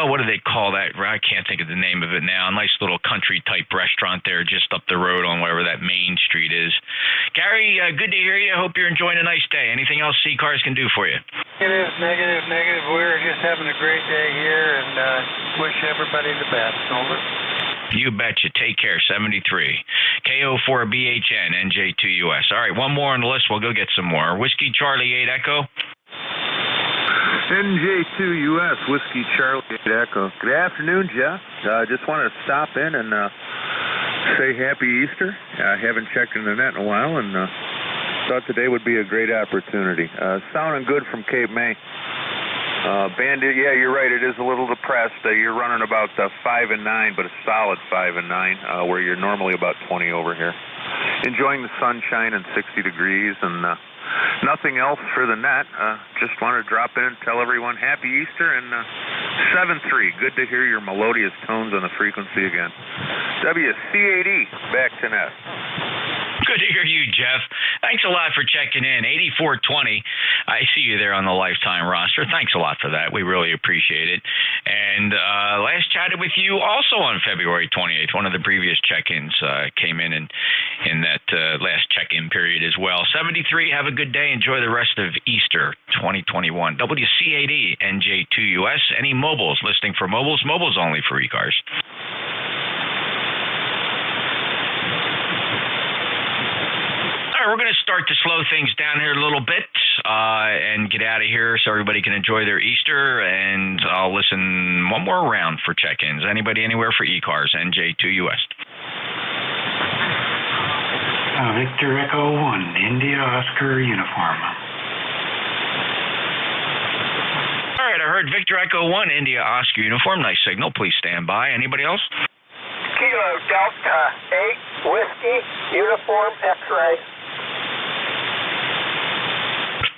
what do they call that? I can't think of the name of it now. A nice little country type restaurant there just up the road on whatever that main street is. Gary, good to hear you. I hope you're enjoying a nice day. Anything else ECARS can do for you? Negative. We're just having a great day here, and wish everybody the best. Over. You betcha. Take care. 73. KO4BHN, NJ2US. All right, one more on the list. We'll go get some more. Whiskey Charlie 8 Echo. NJ2US, Whiskey Charlie 8 Echo. Good afternoon, Jeff. Just wanted to stop in and say Happy Easter. I haven't checked into that in a while, and thought today would be a great opportunity. Sounding good from Cape May. Bandit, yeah, you're right. It is a little depressed. You're running about 5 and 9, but a solid 5 and 9, where you're normally about 20 over here. Enjoying the sunshine and 60 degrees, and nothing else for the net. Just want to drop in and tell everyone Happy Easter, and 7-3. Good to hear your melodious tones on the frequency again. WC8E, back to net. Good to hear you, Jeff. Thanks a lot for checking in. 8420. I see you there on the lifetime roster. Thanks a lot for that. We really appreciate it. And last chatted with you also on February 28th. One of the previous check-ins came in that last check-in period as well. 73. Have a good day. Enjoy the rest of Easter 2021. WC8E, NJ2US. Any mobiles? Listing for mobiles? Mobiles only for ECARS. We're going to start to slow things down here a little bit and get out of here so everybody can enjoy their Easter, and I'll listen one more round for check-ins. Anybody anywhere for ECARS, NJ2US? Victor Echo 1, India Oscar Uniform. All right, I heard Victor Echo 1, India Oscar Uniform. Nice signal. Please stand by. Anybody else? Kilo Delta 8, Whiskey, Uniform, X-Ray.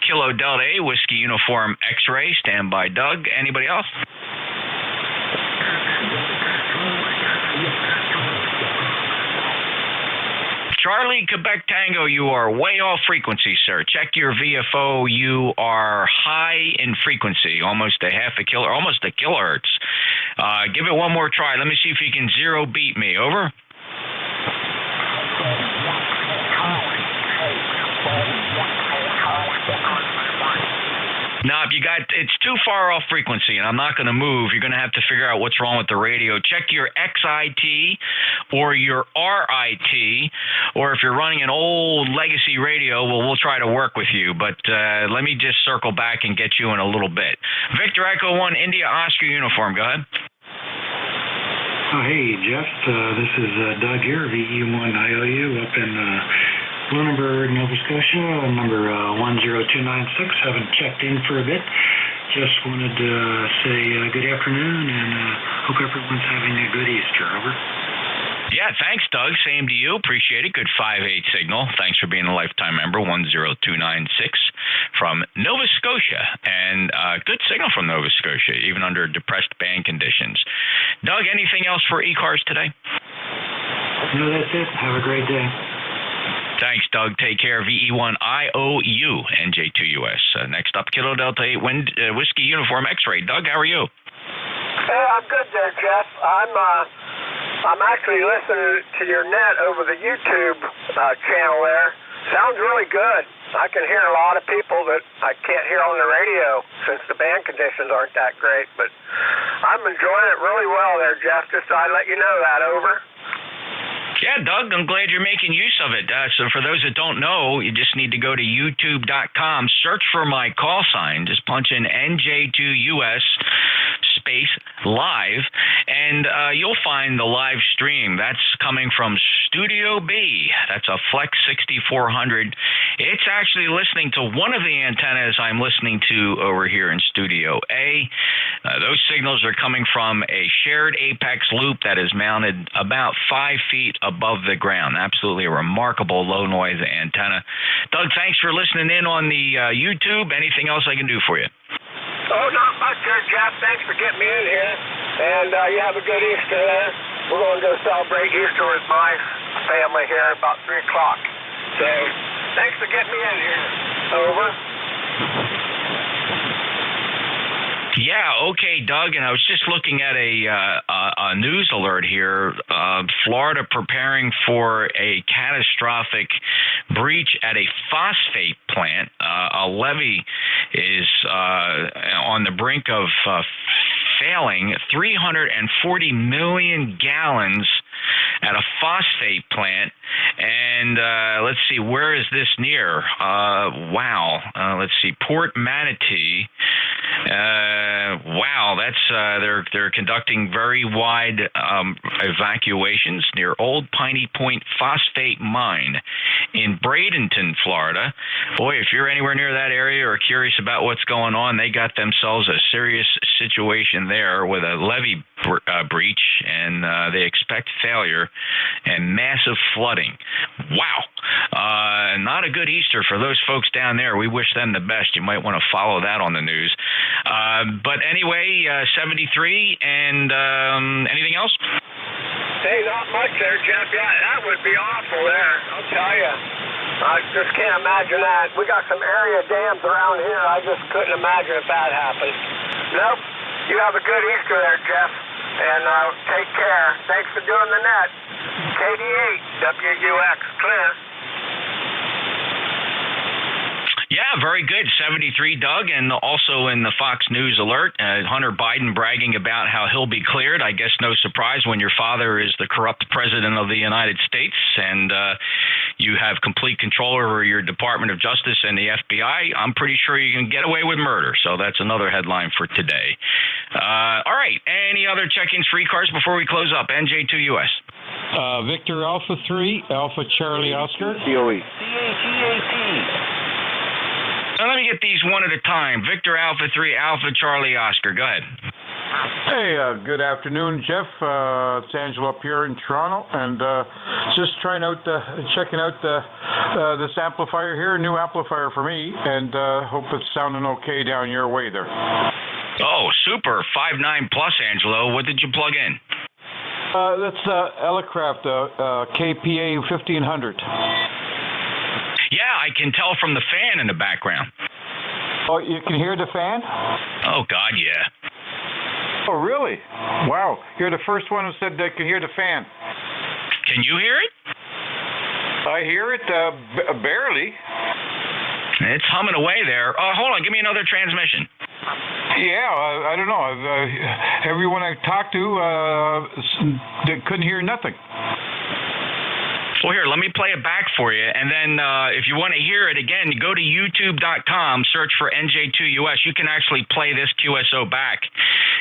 Kilo Delta A, Whiskey Uniform X-Ray. Stand by, Doug. Anybody else? Charlie, Quebec Tango, you are way off frequency, sir. Check your VFO. You are high in frequency, almost a kilohertz. Give it one more try. Let me see if you can zero beat me. Over. Now, if it's too far off frequency, and I'm not going to move, you're going to have to figure out what's wrong with the radio. Check your XIT or your RIT, or if you're running an old legacy radio, well, we'll try to work with you. But let me just circle back and get you in a little bit. Victor Echo 1, India Oscar Uniform. Go ahead. Oh, hey, Jeff. This is Doug here, VE1IOU up in Lunenburg, Nova Scotia, number 10296. Haven't checked in for a bit. Just wanted to say good afternoon and hope everyone's having a good Easter. Over. Yeah, thanks, Doug. Same to you. Appreciate it. Good 5-8 signal. Thanks for being a lifetime member, 10296 from Nova Scotia. And good signal from Nova Scotia, even under depressed band conditions. Doug, anything else for ECARS today? No, that's it. Have a great day. Thanks, Doug. Take care. VE1IOU, NJ2US. Next up, Kilo Delta 8 Whiskey Uniform X-Ray. Doug, how are you? Hey, I'm good there, Jeff. I'm actually listening to your net over the YouTube channel there. Sounds really good. I can hear a lot of people that I can't hear on the radio since the band conditions aren't that great. But I'm enjoying it really well there, Jeff. Just so I let you know that. Over. Yeah, Doug, I'm glad you're making use of it. So for those that don't know, you just need to go to youtube.com, search for my call sign, just punch in NJ2US space live, and you'll find the live stream. That's coming from Studio B. That's a Flex 6400. It's actually listening to one of the antennas I'm listening to over here in Studio A. Those signals are coming from a shared apex loop that is mounted about 5 feet above the ground. Absolutely a remarkable low noise antenna. Doug, thanks for listening in on the YouTube. Anything else I can do for you? Oh, not much there, Jeff. Thanks for getting me in here. And you have a good Easter there. We're going to go celebrate Easter with my family here at about 3 o'clock. So thanks for getting me in here. Over. Yeah, okay, Doug, and I was just looking at a news alert here. Florida preparing for a catastrophic breach at a phosphate plant. A levee is on the brink of failing. 340 million gallons at a phosphate plant. And let's see, where is this near? Wow. Let's see, Port Manatee. Wow, that's they're conducting very wide evacuations near Old Piney Point Phosphate Mine in Bradenton, Florida. Boy, if you're anywhere near that area or curious about what's going on, they got themselves a serious situation there with a levee breach, and they expect failure and massive flooding. Wow. Not a good Easter for those folks down there. We wish them the best. You might want to follow that on the news. But anyway, 73, and anything else? Hey, not much there, Jeff. Yeah, that would be awful there, I'll tell you. I just can't imagine that. We got some area dams around here. I just couldn't imagine if that happened. Nope. You have a good Easter there, Jeff. And take care. Thanks for doing the net. KD8, WUX, clear. Yeah, very good. 73, Doug, and also in the Fox News alert, Hunter Biden bragging about how he'll be cleared. I guess no surprise when your father is the corrupt president of the United States and you have complete control over your Department of Justice and the FBI. I'm pretty sure you can get away with murder. So that's another headline for today. All right. Any other check-ins for ECARS before we close up? NJ2US. Victor Alpha 3, Alpha Charlie Oscar. COE. Now, let me get these one at a time. Victor Alpha 3, Alpha Charlie Oscar. Go ahead. Hey, good afternoon, Jeff. It's Angelo up here in Toronto, and just checking out this amplifier here, a new amplifier for me, and hope it's sounding okay down your way there. Oh, super. 5.9 plus, Angelo. What did you plug in? That's Elecraft KPA 1500. Yeah, I can tell from the fan in the background. Oh, you can hear the fan? Oh, God, yeah. Oh, really? Wow. You're the first one who said they can hear the fan. Can you hear it? I hear it barely. It's humming away there. Oh, hold on. Give me another transmission. Yeah, I don't know. Everyone I talked to they couldn't hear nothing. Well, here, let me play it back for you, and then if you want to hear it again, go to youtube.com, search for NJ2US. You can actually play this QSO back.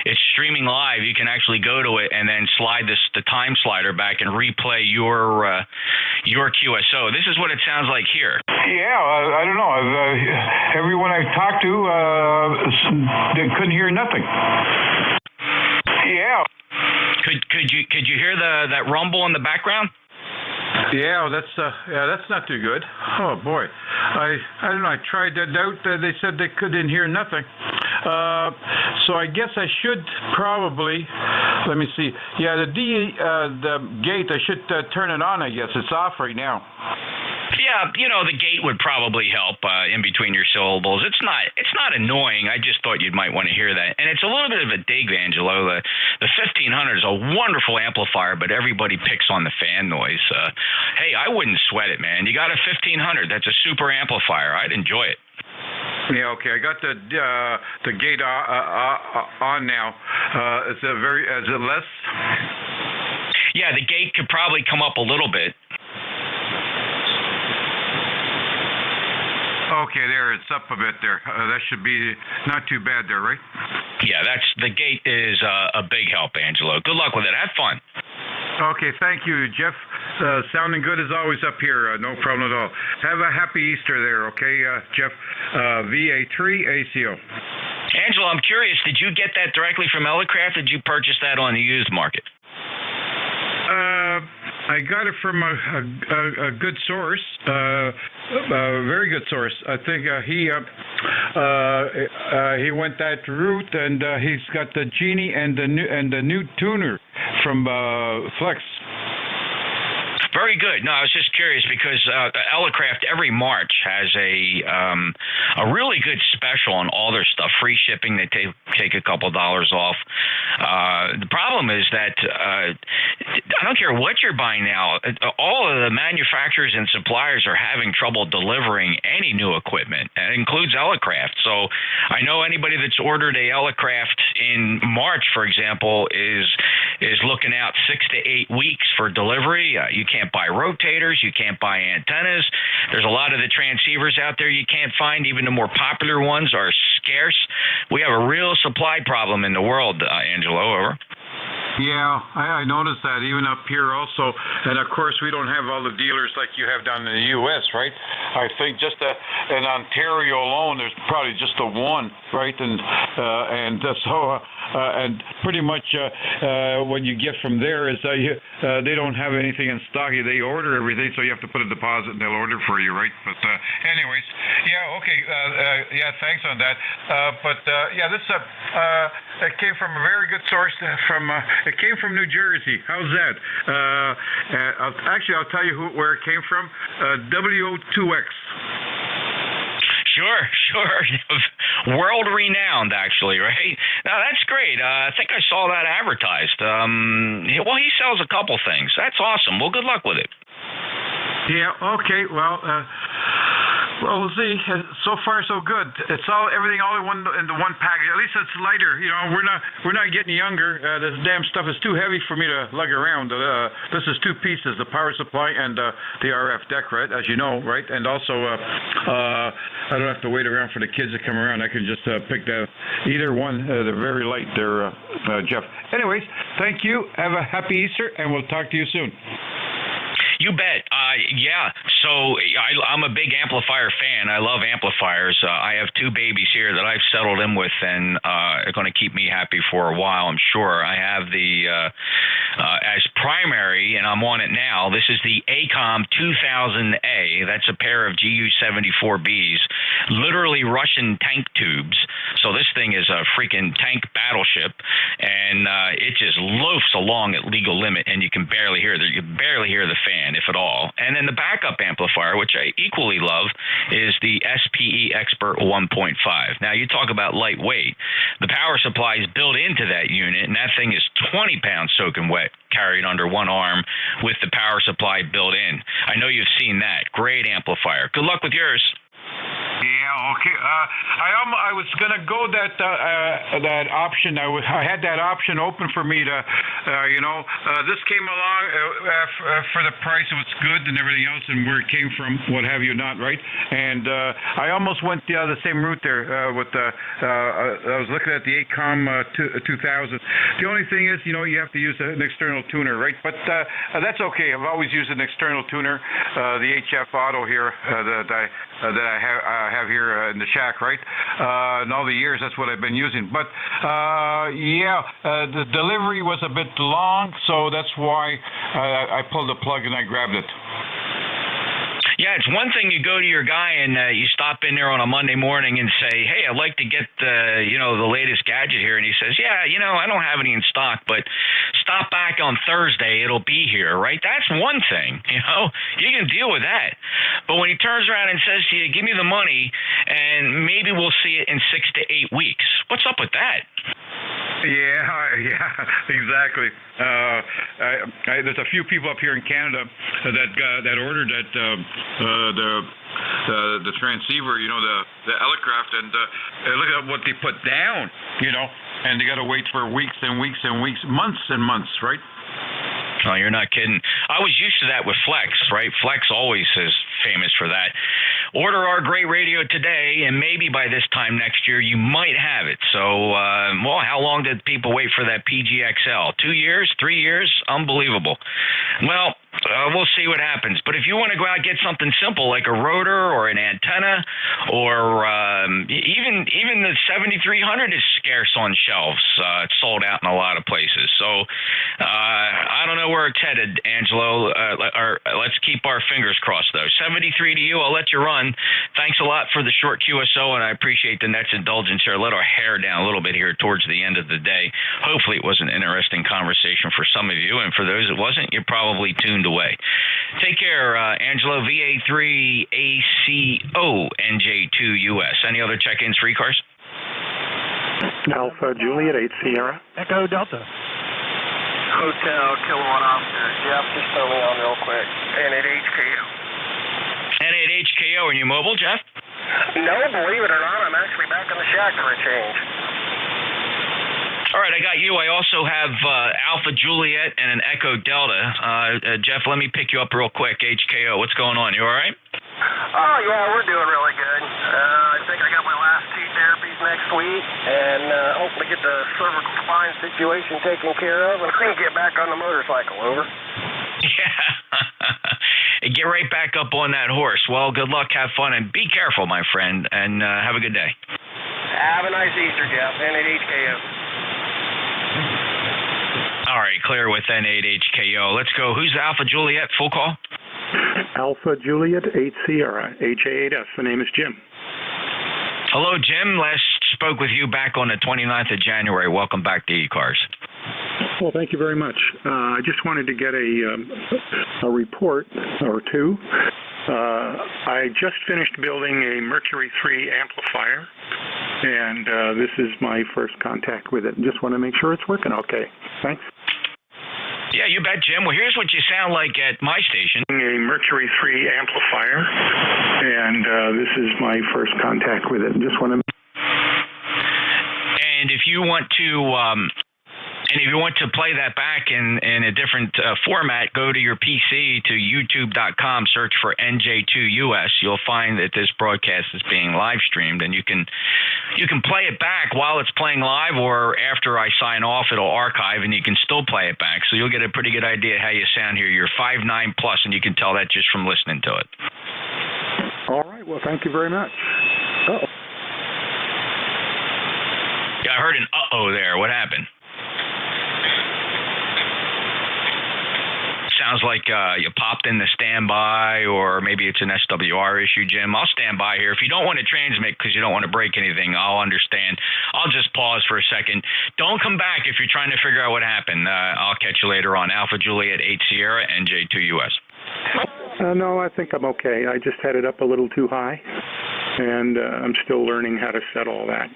It's streaming live. You can actually go to it and then slide the time slider back and replay your QSO. This is what it sounds like here. Yeah, I don't know. Everyone I talked to they couldn't hear nothing. Yeah. Could you hear that rumble in the background? Yeah, that's not too good. Oh boy, I don't know. I tried that out. They said they couldn't hear nothing. So I guess I should probably. Let me see. Yeah, the gate. I should turn it on. I guess it's off right now. Yeah, the gate would probably help in between your syllables. It's not annoying. I just thought you might want to hear that. And it's a little bit of a dig, Angelo. The 1500 is a wonderful amplifier, but everybody picks on the fan noise. Hey, I wouldn't sweat it, man. You got a 1500. That's a super amplifier. I'd enjoy it. Yeah, okay. I got the gate on now. Is it less? Yeah, the gate could probably come up a little bit. Okay, there, it's up a bit there. That should be not too bad there, right? Yeah, the gate is a big help, Angelo. Good luck with it. Have fun. Okay, thank you, Jeff. Sounding good as always up here. No problem at all. Have a happy Easter there, okay, Jeff? VA3 ACO. Angelo, I'm curious, did you get that directly from Elecraft, or did you purchase that on the used market? I got it from a good source, a very good source. I think he went that route, and he's got the Genie and the new tuner from Flex. Very good. No, I was just curious because Elecraft every March has a really good special on all their stuff. Free shipping. They take a couple dollars off. The problem is that I don't care what you're buying now. All of the manufacturers and suppliers are having trouble delivering any new equipment. It includes Elecraft. So I know anybody that's ordered a Elecraft in March, for example, is looking out 6 to 8 weeks for delivery. You can't buy rotators. You can't buy antennas. There's a lot of the transceivers out there you can't find. Even the more popular ones are scarce. We have a real supply problem in the world, Angelo. Over. Yeah, I noticed that even up here also, and of course we don't have all the dealers like you have down in the U.S., right? I think just in Ontario alone, there's probably just the one, right? And pretty much what you get from there is they don't have anything in stock. They order everything, so you have to put a deposit and they'll order for you, right? But anyways, yeah, okay, yeah, thanks on that. This it came from a very good source it came from New Jersey. How's that? I'll tell you where it came from. WO2X. Sure. World renowned, actually, right? Now, that's great. I think I saw that advertised. Well, he sells a couple things. That's awesome. Well, good luck with it. Yeah, okay. Well, we'll see. So far, so good. It's everything all in the one package. At least it's lighter. You know, we're not getting younger. This damn stuff is too heavy for me to lug around. This is two pieces: the power supply and the RF deck, right? As you know, right? And also, I don't have to wait around for the kids to come around. I can just pick either one. They're very light. They're Jeff. Anyways, thank you. Have a happy Easter, and we'll talk to you soon. You bet. Yeah. So I'm a big amplifier fan. I love amplifiers. I have two babies here that I've settled in with and are going to keep me happy for a while, I'm sure. I have the as primary, and I'm on it now. This is the ACOM 2000A. That's a pair of GU-74Bs, literally Russian tank tubes. So this thing is a freaking tank battleship, and it just loafs along at legal limit, and you can barely hear the fan, if at all. And then the backup amplifier, which I equally love, is the SPE Expert 1.5. Now, you talk about lightweight. The power supply is built into that unit, and that thing is 20 pounds soaking wet, carried under one arm with the power supply built in. I know you've seen that. Great amplifier. Good luck with yours. Yeah, okay. I was gonna go that option. I had that option open for me to, this came along for the price. It was good and everything else, and where it came from, what have you not, right? And I almost went the same route there with I was looking at the ACOM 2000. The only thing is, you have to use an external tuner, right? But that's okay. I've always used an external tuner, the HF Auto here that I have here in the shack, right? In all the years, that's what I've been using. But the delivery was a bit long, so that's why I pulled the plug and I grabbed it. Yeah, it's one thing you go to your guy and you stop in there on a Monday morning and say, hey, I'd like to get the latest gadget here. And he says, yeah, I don't have any in stock, but stop back on Thursday. It'll be here, right? That's one thing, You can deal with that. But when he turns around and says to you, give me the money and maybe we'll see it in 6 to 8 weeks. What's up with that? Yeah, exactly. There's a few people up here in Canada that ordered the transceiver, the Elecraft, and look at what they put down, and they got to wait for weeks and weeks and weeks, months and months, right? Oh, you're not kidding. I was used to that with Flex, right? Flex always is famous for that. Order our great radio today, and maybe by this time next year, you might have it. So, how long did people wait for that PGXL? 2 years? 3 years? Unbelievable. Well, we'll see what happens. But if you want to go out and get something simple like a rotor or an antenna or even the 7300 is scarce on shelves. It's sold out in a lot of places. So I don't know where it's headed, Angelo. Let's keep our fingers crossed, though. 73 to you. I'll let you run. Thanks a lot for the short QSO, and I appreciate the Net's indulgence here. Let our hair down a little bit here towards the end of the day. Hopefully it was an interesting conversation for some of you, and for those it wasn't, you're probably tuned away. Take care, Angelo. VA3ACO NJ2US. Any other check-ins for ECARS? Alpha Juliet 8 Sierra Echo Delta. Hotel Kilowatt Officer. Jeff, just throw me on real quick. N8HKO. N8HKO. Are you mobile, Jeff? No, believe it or not, I'm actually back in the shack for a change. All right, I got you. I also have Alpha Juliet and an Echo Delta. Jeff, let me pick you up real quick. HKO, what's going on? You all right? Oh, yeah, we're doing really good. I think I got my last 2 therapies next sweet, and hopefully get the cervical spine situation taken care of, and then get back on the motorcycle. Over. Yeah. Get right back up on that horse. Well, good luck, have fun, and be careful, my friend, and have a good day. Have a nice Easter, Jeff. N8HKO. All right, clear with N8HKO. Let's go. Who's Alpha Juliet? Full call? Alpha Juliet 8 Sierra, HA8S. The name is Jim. Hello, Jim. Last spoke with you back on the 29th of January. Welcome back to ECARS. Well, thank you very much. I just wanted to get a report or two. I just finished building a Mercury 3 amplifier, and this is my first contact with it. Just want to make sure it's working okay. Thanks. Yeah, you bet, Jim. Well, here's what you sound like at my station. A Mercury 3 amplifier, and this is my first contact with it. Just want to. And if you want to play that back in a different format, go to your PC to youtube.com, search for NJ2US. You'll find that this broadcast is being live streamed, and you can play it back while it's playing live, or after I sign off, it'll archive, and you can still play it back. So you'll get a pretty good idea how you sound here. You're 5'9+, and you can tell that just from listening to it. All right. Well, thank you very much. Uh-oh. Yeah, I heard an uh-oh there. What happened? Sounds like you popped in the standby, or maybe it's an SWR issue, Jim. I'll stand by here. If you don't want to transmit because you don't want to break anything, I'll understand. I'll just pause for a second. Don't come back if you're trying to figure out what happened. I'll catch you later on. Alpha Juliet 8 Sierra, NJ2US. No, I think I'm okay. I just had it up a little too high, and I'm still learning how to set all that.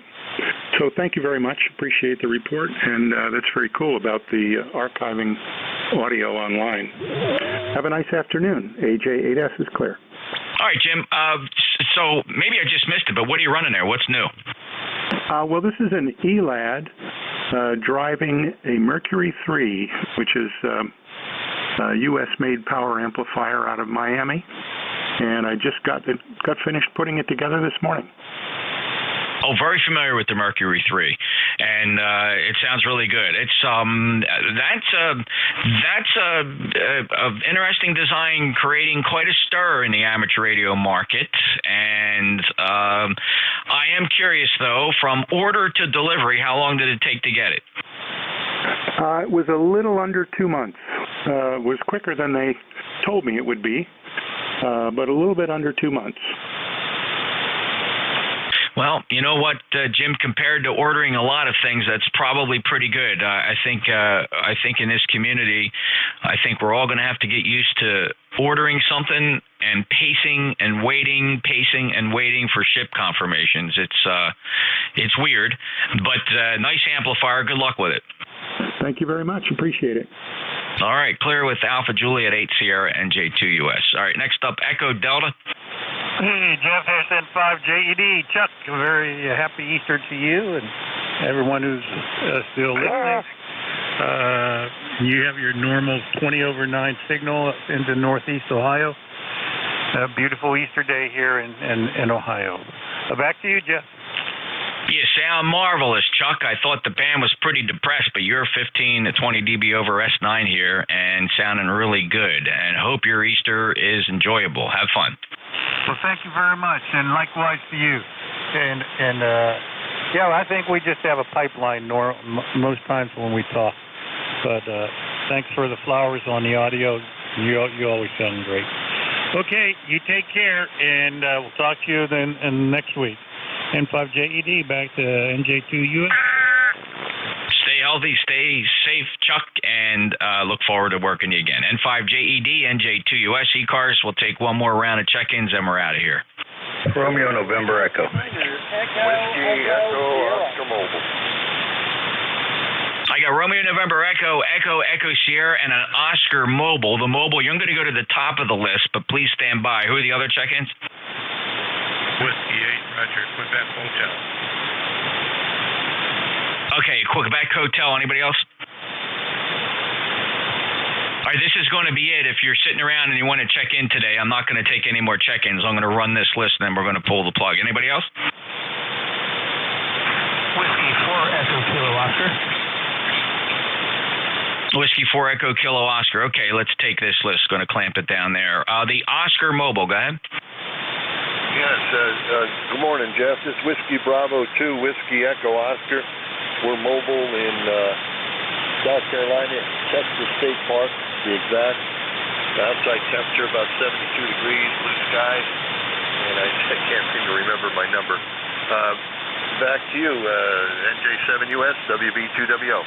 So thank you very much. Appreciate the report, and that's very cool about the archiving audio online. Have a nice afternoon. AJ8S is clear. All right, Jim. So maybe I just missed it, but what are you running there? What's new? Well, this is an ELAD driving a Mercury 3, which is a U.S.-made power amplifier out of Miami, and I just got finished putting it together this morning. Oh, very familiar with the Mercury 3, and it sounds really good. It's that's a interesting design, creating quite a stir in the amateur radio market. And I am curious, though, from order to delivery, how long did it take to get it? It was a little under 2 months. It was quicker than they told me it would be, but a little bit under 2 months. Well, you know what, Jim, compared to ordering a lot of things, that's probably pretty good. I think in this community, I think we're all going to have to get used to ordering something and pacing and waiting for ship confirmations. It's weird, but nice amplifier. Good luck with it. Thank you very much. Appreciate it. All right, clear with Alpha Juliet 8 Sierra NJ2US. All right, next up, Echo Delta. Hey, Jeff SN5JED. Chuck, a very happy Easter to you and everyone who's still listening. You have your normal 20/9 signal into Northeast Ohio. A beautiful Easter day here in Ohio. Back to you, Jeff. You sound marvelous, Chuck. I thought the band was pretty depressed, but you're 15 to 20 dB over S9 here and sounding really good. And hope your Easter is enjoyable. Have fun. Well, thank you very much, and likewise to you. And yeah, I think we just have a pipeline most times when we talk. But thanks for the flowers on the audio. You always sound great. Okay, you take care, and we'll talk to you then next week. N5JED, back to NJ2US. Stay healthy, stay safe, Chuck, and look forward to working you again. N5JED, NJ2US, ECARS. We'll take one more round of check-ins, and we're out of here. Romeo, November, Echo. Whiskey, Echo, Oscar Mobile. I got Romeo, November, Echo, Sierra, and an Oscar Mobile. The mobile, you're going to go to the top of the list, but please stand by. Who are the other check-ins? Whiskey 8, Roger, Quebec Hotel. Okay, Quebec Hotel. Anybody else? All right, this is going to be it. If you're sitting around and you want to check in today, I'm not going to take any more check-ins. I'm going to run this list, and then we're going to pull the plug. Anybody else? Whiskey 4 Echo Kilo Oscar. Whiskey 4 Echo Kilo Oscar. Okay, let's take this list. Going to clamp it down there. The Oscar Mobile, go ahead. Yes, good morning, Jeff. This is Whiskey Bravo 2, Whiskey Echo Oscar. We're mobile in South Carolina, Texas State Park, to be exact. The outside temperature about 72 degrees, blue skies, and I can't seem to remember my number. Back to you, NJ2US WB2WO.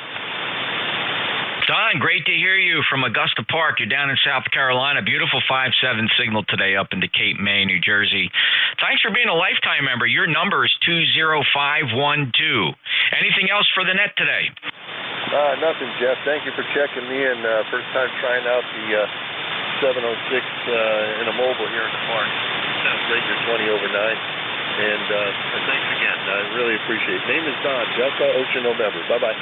Don, great to hear you from Augusta Park. You're down in South Carolina. Beautiful 5-7 signal today up into Cape May, New Jersey. Thanks for being a lifetime member. Your number is 20512. Anything else for the net today? Nothing, Jeff. Thank you for checking me in. First time trying out the 706 in a mobile here in the park. Sounds great. You're 20 over 9. And thanks again. I really appreciate it. Name is Don, Delta Ocean November. Bye-bye.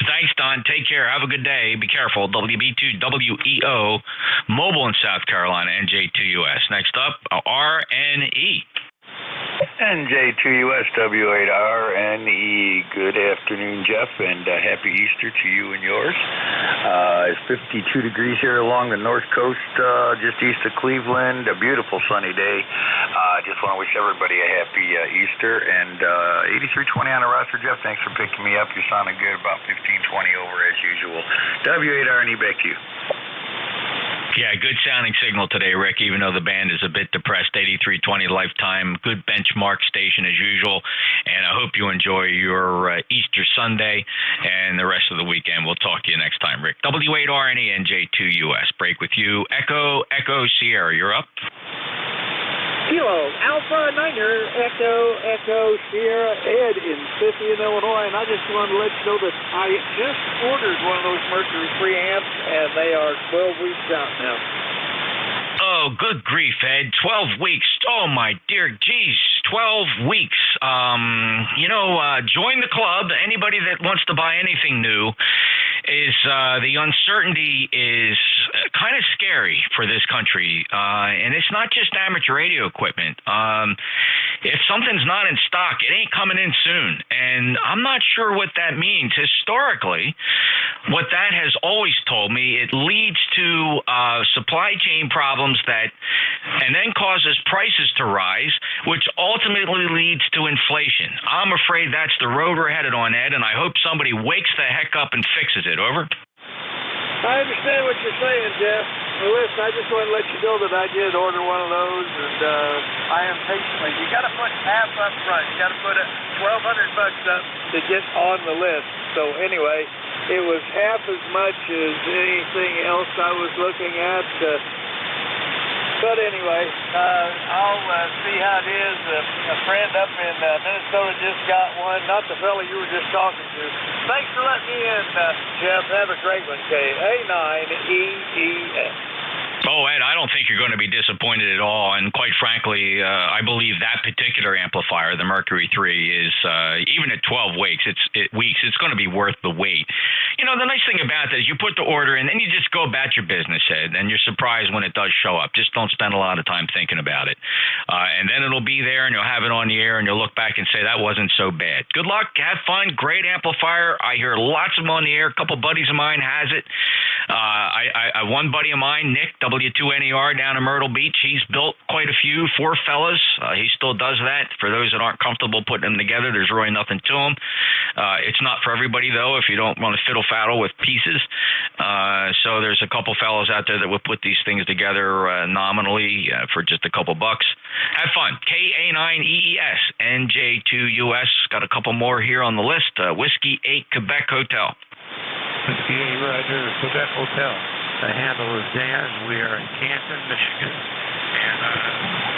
Thanks, Don. Take care. Have a good day. Be careful. WB2WEO, mobile in South Carolina, NJ2US. Next up, RNE. NJ2US W8RNE. Good afternoon, Jeff, and happy Easter to you and yours. It's 52 degrees here along the north coast, just east of Cleveland. A beautiful sunny day. Just want to wish everybody a happy Easter. And 8320 on the roster, Jeff. Thanks for picking me up. You're sounding good. About 1520 over as usual. W8RNE, back to you. Yeah, good sounding signal today, Rick, even though the band is a bit depressed. 8320 lifetime, good benchmark station as usual. And I hope you enjoy your Easter Sunday and the rest of the weekend. We'll talk to you next time, Rick. W8RNE NJ2US. Break with you. Echo Sierra, you're up. Kilo Alpha Niner Echo Sierra Ed in Scythian, Illinois, and I just wanted to let you know that I just ordered one of those Mercury free amps, and they are 12 weeks out now. Oh, good grief, Ed. 12 weeks. Oh, my dear. Geez, 12 weeks. Join the club. Anybody that wants to buy anything new is the uncertainty is kind of scary for this country. And it's not just amateur radio equipment. If something's not in stock, it ain't coming in soon. And I'm not sure what that means. Historically, what that has always told me, it leads to supply chain problems and then causes prices to rise, which ultimately leads to inflation. I'm afraid that's the road we're headed on, Ed, and I hope somebody wakes the heck up and fixes it. Over. I understand what you're saying, Jeff. Well, listen, I just want to let you know that I did order one of those, and I am patiently. You got to put half up front. You got to put $1,200 up to get on the list. So anyway, it was half as much as anything else I was looking at. But anyway, I'll see how it is. A friend up in Minnesota just got one, not the fella you were just talking to. Thanks for letting me in, Jeff. Have a great one, K-A9-EES. Oh, Ed, I don't think you're going to be disappointed at all. And quite frankly, I believe that particular amplifier, the Mercury 3, is even at 12 weeks, it's going to be worth the wait. You know, the nice thing about that is you put the order in, and you just go about your business, Ed, and you're surprised when it does show up. Just don't spend a lot of time thinking about it. And then it'll be there, and you'll have it on the air, and you'll look back and say, that wasn't so bad. Good luck. Have fun. Great amplifier. I hear lots of them on the air. A couple buddies of mine has it. One buddy of mine, Nick, W2NER down in Myrtle Beach, he's built quite a few, 4 fellas. He still does that. For those that aren't comfortable putting them together, there's really nothing to them. It's not for everybody, though, if you don't want to fiddle-faddle with pieces. So there's a couple fellows out there that will put these things together nominally for just a couple bucks. Have fun. K-A-9-E-E-S, NJ2US. Got a couple more here on the list. Whiskey 8 Quebec Hotel. Whiskey 8 Roger, Quebec Hotel. The handle is Dan. We are in Canton, Michigan. And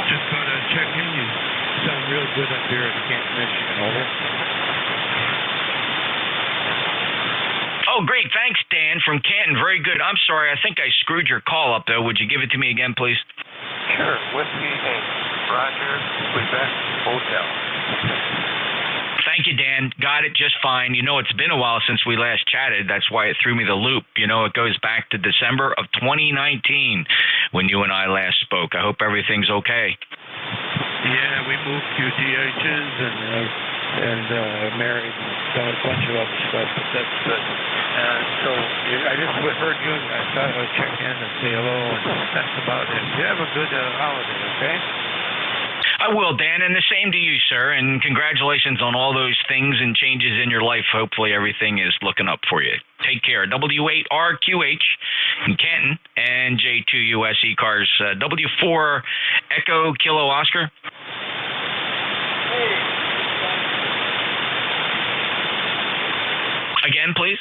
just thought I'd check in. You sound real good up here in Canton, Michigan. Over. Oh, great. Thanks, Dan, from Canton. Very good. I'm sorry. I think I screwed your call up, though. Would you give it to me again, please? Sure. Whiskey 8 Roger, Quebec Hotel. Thank you, Dan. Got it just fine. You know, it's been a while since we last chatted. That's why it threw me the loop. You know, it goes back to December of 2019 when you and I last spoke. I hope everything's okay. Yeah, we moved QTHs and and married and done a bunch of other stuff, but that's good. So I just heard you. I thought I would check in and say hello, and that's about it. You have a good holiday, okay? I will, Dan, and the same to you, sir, and congratulations on all those things and changes in your life. Hopefully everything is looking up for you. Take care. W8RQH in Canton, and NJ2US ECARS, W4 Echo Kilo Oscar. Again, please.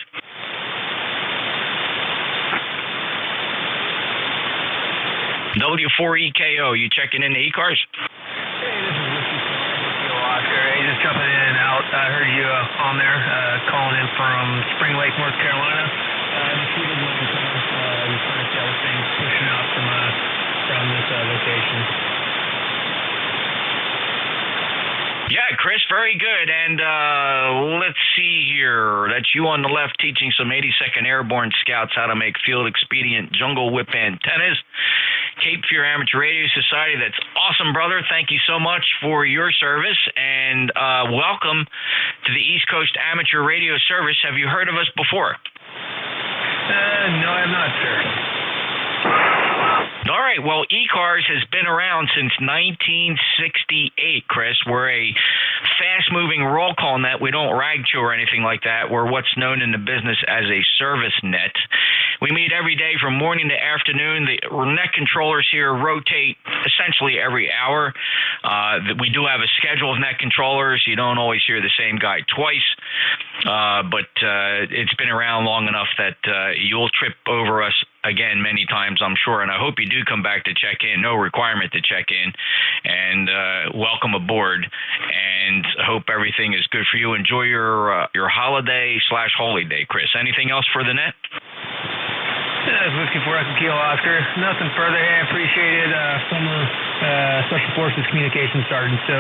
W4EKO, you checking in the ECARS? Hey, this is Whiskey Oscar. Hey, just jumping in and out. I heard you on there calling in from Spring Lake, North Carolina. Just needed my info. Just trying to see how things pushing out from this location. Yeah, Chris, very good. And let's see here. That's you on the left teaching some 82nd Airborne Scouts how to make field-expedient jungle whip antennas. Cape Fear Amateur Radio Society. That's awesome, brother. Thank you so much for your service, and welcome to the East Coast Amateur Radio Service. Have you heard of us before? No, I have not, sir. All right, well, ECARS has been around since 1968, Chris. We're a fast-moving roll call net. We don't rag chew or anything like that. We're what's known in the business as a service net. We meet every day from morning to afternoon. The net controllers here rotate essentially every hour. We do have a schedule of net controllers. You don't always hear the same guy twice, but it's been around long enough that you'll trip over us again many times, I'm sure, and I hope you do come back to check in. No requirement to check in, and welcome aboard, and hope everything is good for you. Enjoy your holiday/holy day, Chris. Anything else for the net? That's Whiskey 4 Echo Kilo Oscar. Nothing further. Hey, I appreciate it. Summer Special Forces communication starting, so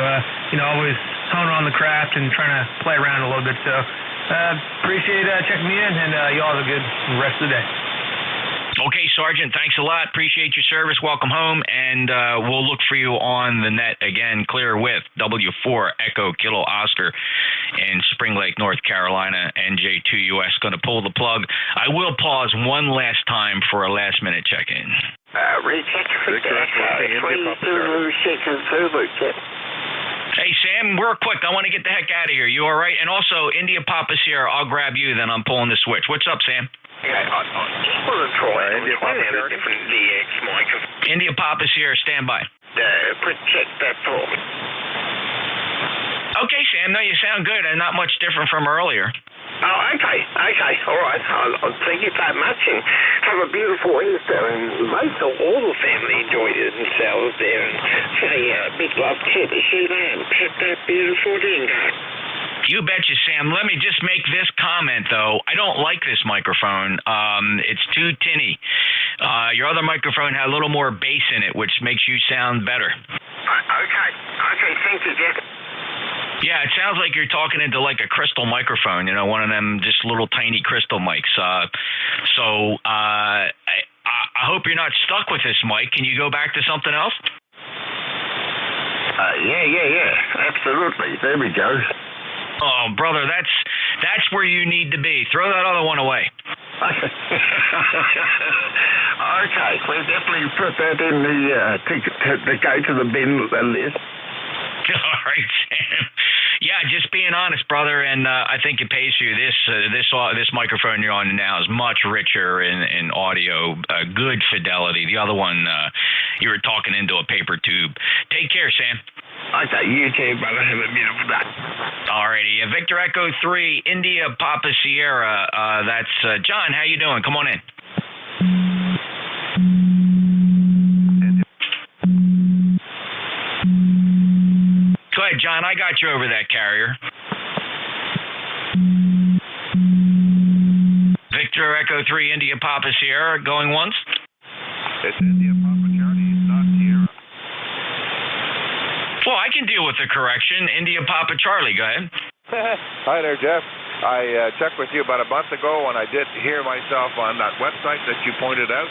always honing on the craft and trying to play around a little bit. So appreciate checking me in, and y'all have a good rest of the day. Okay, Sergeant, thanks a lot. Appreciate your service. Welcome home, and we'll look for you on the net again, clear with W4 Echo Kilo Oscar in Spring Lake, North Carolina. NJ2US going to pull the plug. I will pause one last time for a last-minute check-in. Hey, Sam, we're quick. I want to get the heck out of here. You all right? And also, India Papa Sierra, I'll grab you, then I'm pulling the switch. What's up, Sam? Yeah, I just want to try India Papa Sierra. Different DX microphone. India Papa Sierra, stand by. Check that for me. Okay, Sam. No, you sound good and not much different from earlier. Oh, okay. All right. I'll thank you very much, and have a beautiful Easter, and most of all the family enjoyed themselves there, and say big love to the Sheila and pet that beautiful dingo. You betcha, Sam. Let me just make this comment, though. I don't like this microphone. It's too tinny. Your other microphone had a little more bass in it, which makes you sound better. Okay. Thank you, Jeff. Yeah, it sounds like you're talking into like a crystal microphone, one of them just little tiny crystal mics. So I hope you're not stuck with this mic. Can you go back to something else? Yeah. Absolutely. There we go. Oh, brother, that's where you need to be. Throw that other one away. Okay, we'll definitely put that in the go to the bin list. All right, Sam. Yeah, just being honest, brother, and I think it pays you. This microphone you're on now is much richer in audio, good fidelity. The other one, you were talking into a paper tube. Take care, Sam. Okay, you too, brother. Have a beautiful day. Alrighty, Victor Echo 3, India Papa Sierra. That's John. How you doing? Come on in. Go ahead, John. I got you over that carrier. Victor Echo 3, India Papa Sierra. Going once? It's India Papa Charlie. It's not Sierra. Well, I can deal with the correction. India Papa Charlie, go ahead. Hi there, Jeff. I checked with you about a month ago, and I did hear myself on that website that you pointed out.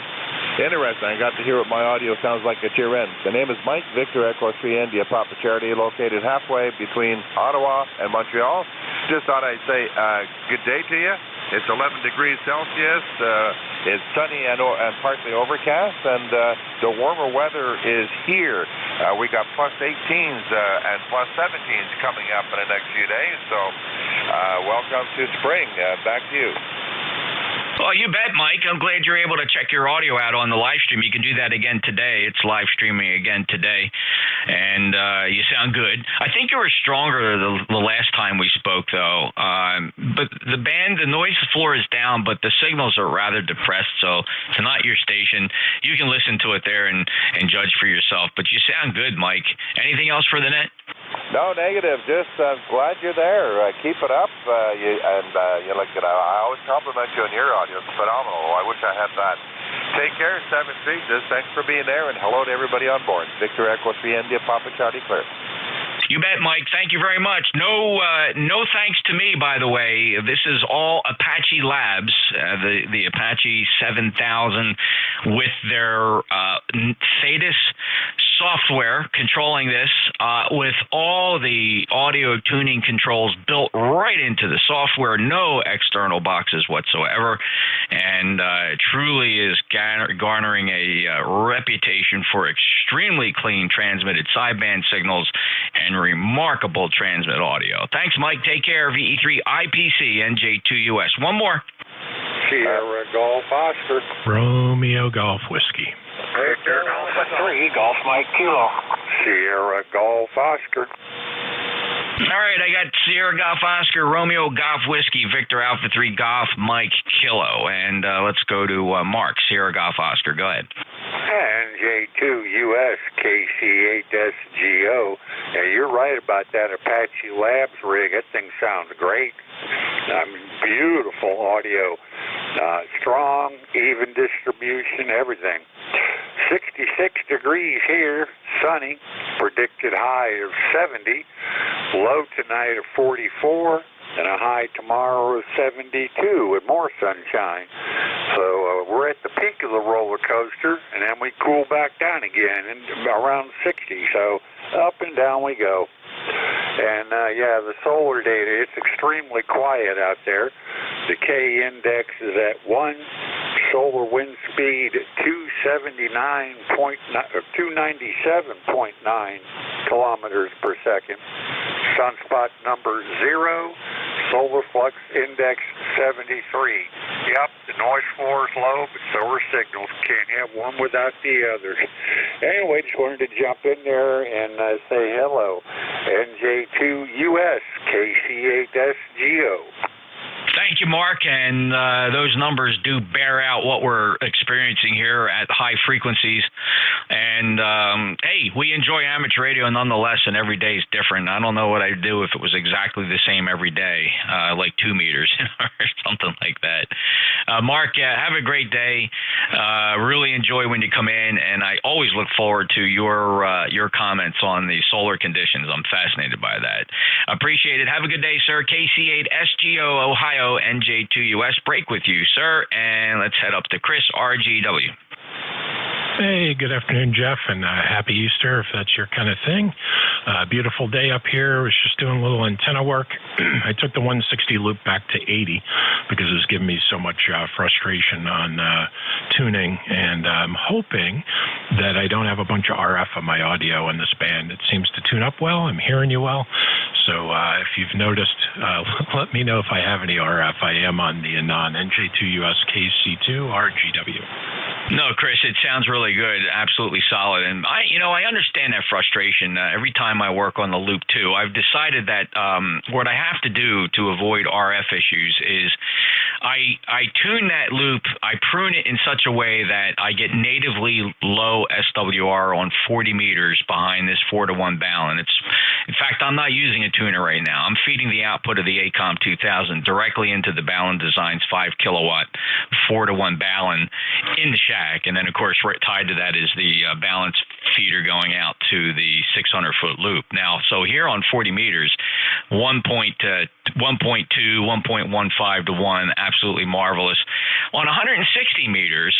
Interesting. I got to hear what my audio sounds like at your end. The name is Mike Victor Echo 3 India Papa Charlie, located halfway between Ottawa and Montreal. Just thought I'd say good day to you. It's 11 degrees Celsius. It's sunny and partly overcast, and the warmer weather is here. We got plus 18s and plus 17s coming up in the next few days. So welcome to spring. Back to you. Well, you bet, Mike. I'm glad you're able to check your audio out on the live stream. You can do that again today. It's live streaming again today, and you sound good. I think you were stronger the last time we spoke, though. But the noise floor is down, but the signals are rather depressed, so it's not your station. You can listen to it there and judge for yourself, but you sound good, Mike. Anything else for the net? No, negative. Just glad you're there. Keep it up. I always compliment you on your audio. It's phenomenal. I wish I had that. Take care, 7 Street. Just thanks for being there, and hello to everybody on board. Victor Echo 3 India Papa Charlie clear. You bet, Mike. Thank you very much. No thanks to me, by the way. This is all Apache Labs, the Apache 7000 with their Thetis software controlling this, with all the audio tuning controls built right into the software, no external boxes whatsoever, and it truly is garnering a reputation for extremely clean transmitted sideband signals and remarkable transmit audio. Thanks, Mike. Take care. VE3 IPC NJ2US. One more. Sierra Golf Oscar. Romeo Golf Whiskey. Victor Alpha 3 Golf Mike Kilo. Sierra Golf Oscar. All right, I got Sierra Golf Oscar, Romeo Golf Whiskey, Victor Alpha 3 Golf Mike Kilo. And let's go to Mark, Sierra Golf Oscar. Go ahead. NJ2US KC8SGO. Yeah, you're right about that Apache Labs rig. That thing sounds great. Beautiful audio. Strong, even distribution, everything. 66 degrees here, sunny. Predicted high of 70. Low tonight of 44. And a high tomorrow of 72 with more sunshine. So we're at the peak of the roller coaster, and then we cool back down again and around 60. So up and down we go. And the solar data, it's extremely quiet out there. The K index is at 1. Solar wind speed 297.9 kilometers per second. Sunspot number 0. Solar flux index 73. Yep, the noise floor is low, but so are signals. Can't have one without the other. Anyway, just wanted to jump in there and say hello. NJ2US KC8SGO. Thank you, Mark, and those numbers do bear out what we're experiencing here at high frequencies. And, hey, we enjoy amateur radio nonetheless, and every day is different. I don't know what I'd do if it was exactly the same every day, like 2 meters or something like that. Mark, have a great day. Really enjoy when you come in, and I always look forward to your comments on the solar conditions. I'm fascinated by that. Appreciate it. Have a good day, sir. KC8SGO, Ohio, NJ2US. Break with you, sir, and let's head up to Chris, RGW. Hey, good afternoon, Jeff, and happy Easter, if that's your kind of thing. Beautiful day up here. I was just doing a little antenna work. I took the 160 loop back to 80 because it was giving me so much frustration on tuning, and I'm hoping that I don't have a bunch of RF on my audio in this band. It seems to tune up well. I'm hearing you well. So if you've noticed, let me know if I have any RF. I am on the non-NJ2US KC2 RGW. No, Chris, it sounds really good. Absolutely solid. And I understand that frustration every time I work on the Loop 2. I've decided that what I have to do to avoid RF issues is I tune that loop, I prune it in such a way that I get natively low SWR on 40 meters behind this 4-to-1 balun. In fact, I'm not using a tuner right now. I'm feeding the output of the ACOM 2000 directly into the Balun Designs 5 kilowatt 4-to-1 balun in the shack, and then of course right tied to that is the balance feeder going out to the 600-foot loop. Now, so here on 40 meters, 1.2, 1.15 to 1 and absolutely marvelous. On 160 meters,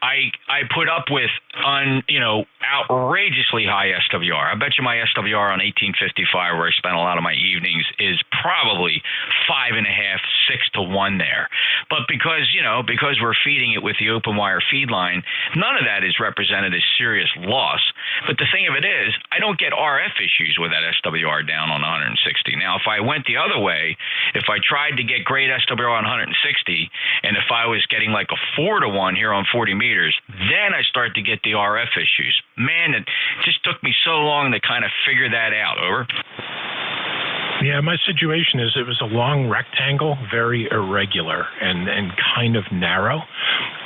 I put up with outrageously high SWR. I bet you my SWR on 1855, where I spent a lot of my evenings, is probably 5.5, 6 to 1 there. But because we're feeding it with the open wire feed line, none of that is represented as serious loss. But the thing of it is, I don't get RF issues with that SWR down on 160. Now, if I went the other way, if I tried to get great SWR on 160, and if I was getting like a 4 to 1 here on 40 meters, then I start to get the RF issues. Man, it just took me so long to kind of figure that out. Over. Yeah, my situation is it was a long rectangle, very irregular and kind of narrow.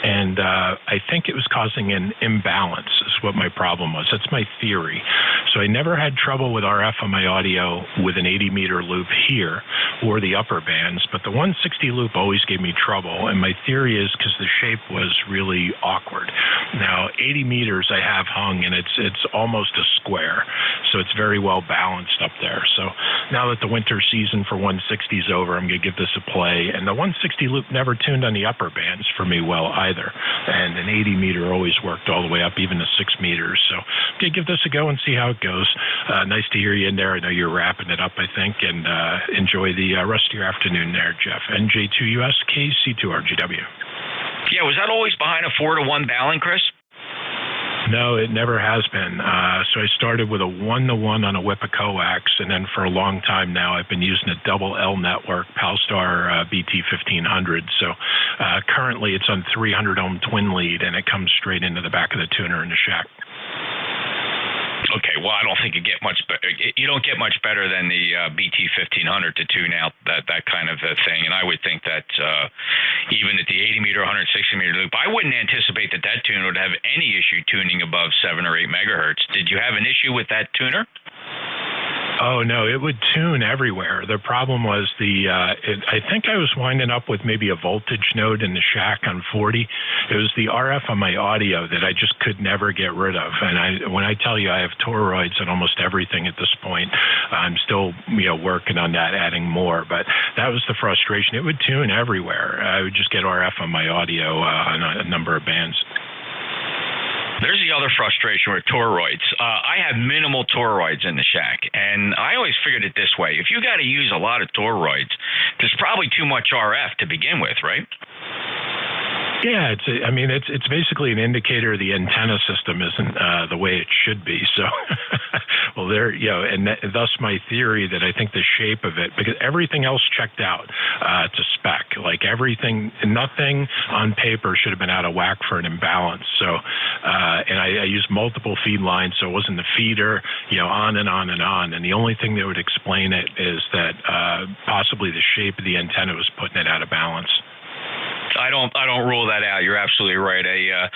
And I think it was causing an imbalance is what my problem was. That's my theory. So I never had trouble with RF on my audio with an 80-meter loop here or the upper bands, but the 160 loop always gave me trouble. And my theory is because the shape was really awkward. Now, 80 meters I have hung, and it's almost a square. So it's very well balanced up there. So now that the winter season for 160 is over, I'm going to give this a play. And the 160 loop never tuned on the upper bands for me well either. And an 80 meter always worked all the way up, even to 6 meters. So I'm going to give this a go and see how it goes. Nice to hear you in there. I know you're wrapping it up, I think, and enjoy the rest of your afternoon there, Jeff. NJ2US KC2RGW. Yeah, was that always behind a 4 to 1 balun, Chris? No, it never has been. So I started with a 1-to-1 on a WIPA coax, and then for a long time now I've been using a double L network, Palstar BT1500. So currently it's on 300 ohm twin lead, and it comes straight into the back of the tuner in the shack. Okay, well, I don't think you get much better. You don't get much better than the BT1500 to tune out that kind of a thing. And I would think that even at the 80 meter, 160 meter loop, I wouldn't anticipate that tuner would have any issue tuning above 7 or 8 megahertz. Did you have an issue with that tuner? Oh, no, it would tune everywhere. The problem was I think I was winding up with maybe a voltage node in the shack on 40. It was the RF on my audio that I just could never get rid of. And when I tell you I have toroids on almost everything at this point, I'm still working on that, adding more. But that was the frustration. It would tune everywhere. I would just get RF on my audio on a number of bands. There's the other frustration with toroids. I have minimal toroids in the shack, and I always figured it this way. If you got to use a lot of toroids, there's probably too much RF to begin with, right? Yeah, it's basically an indicator the antenna system isn't the way it should be. So, well, and thus my theory that I think the shape of it, because everything else checked out to spec, like nothing on paper should have been out of whack for an imbalance. So, and I used multiple feed lines, so it wasn't the feeder, on and on and on. And the only thing that would explain it is that possibly the shape of the antenna was putting it out of balance. I don't rule that out. You're absolutely right. A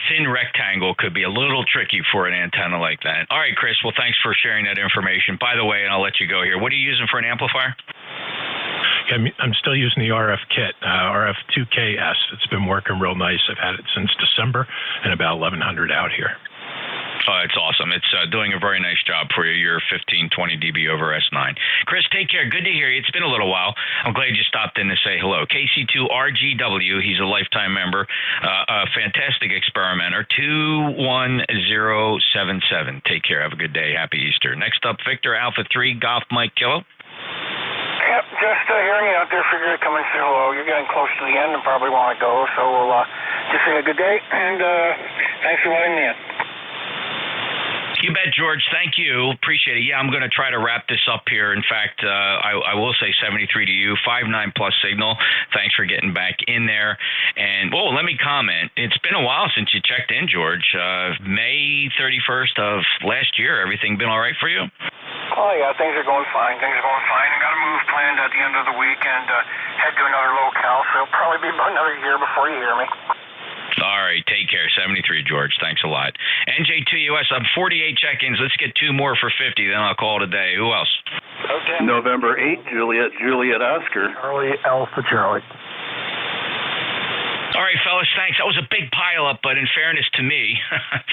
thin rectangle could be a little tricky for an antenna like that. All right, Chris. Well, thanks for sharing that information. By the way, and I'll let you go here. What are you using for an amplifier? I'm still using the RF kit, RF2KS. It's been working real nice. I've had it since December and about 1100 out here. Oh, it's awesome. It's doing a very nice job for you. You're 15, 20 dB over S9. Chris, take care. Good to hear you. It's been a little while. I'm glad you stopped in to say hello. KC2RGW, he's a lifetime member, a fantastic experimenter, 21077. Take care. Have a good day. Happy Easter. Next up, Victor Alpha 3, Golf Mike Kilo. Yep, just hearing you out there, figure it coming through. You're getting close to the end and probably want to go, so we'll just say a good day, and thanks for letting me in. You bet, George. Thank you. Appreciate it. Yeah, I'm going to try to wrap this up here. In fact, I will say 73 to you, 59 plus signal. Thanks for getting back in there. And, let me comment. It's been a while since you checked in, George. May 31st of last year, everything been all right for you? Oh, yeah, things are going fine. I got a move planned at the end of the week and head to another locale, so it'll probably be about another year before you hear me. All right, take care. 73, George. Thanks a lot. NJ2US, I'm 48 check-ins. Let's get 2 more for 50, then I'll call it a day. Who else? Okay. November 8, Juliet Oscar. Charlie Alpha Charlie. All right, fellas, thanks. That was a big pileup, but in fairness to me,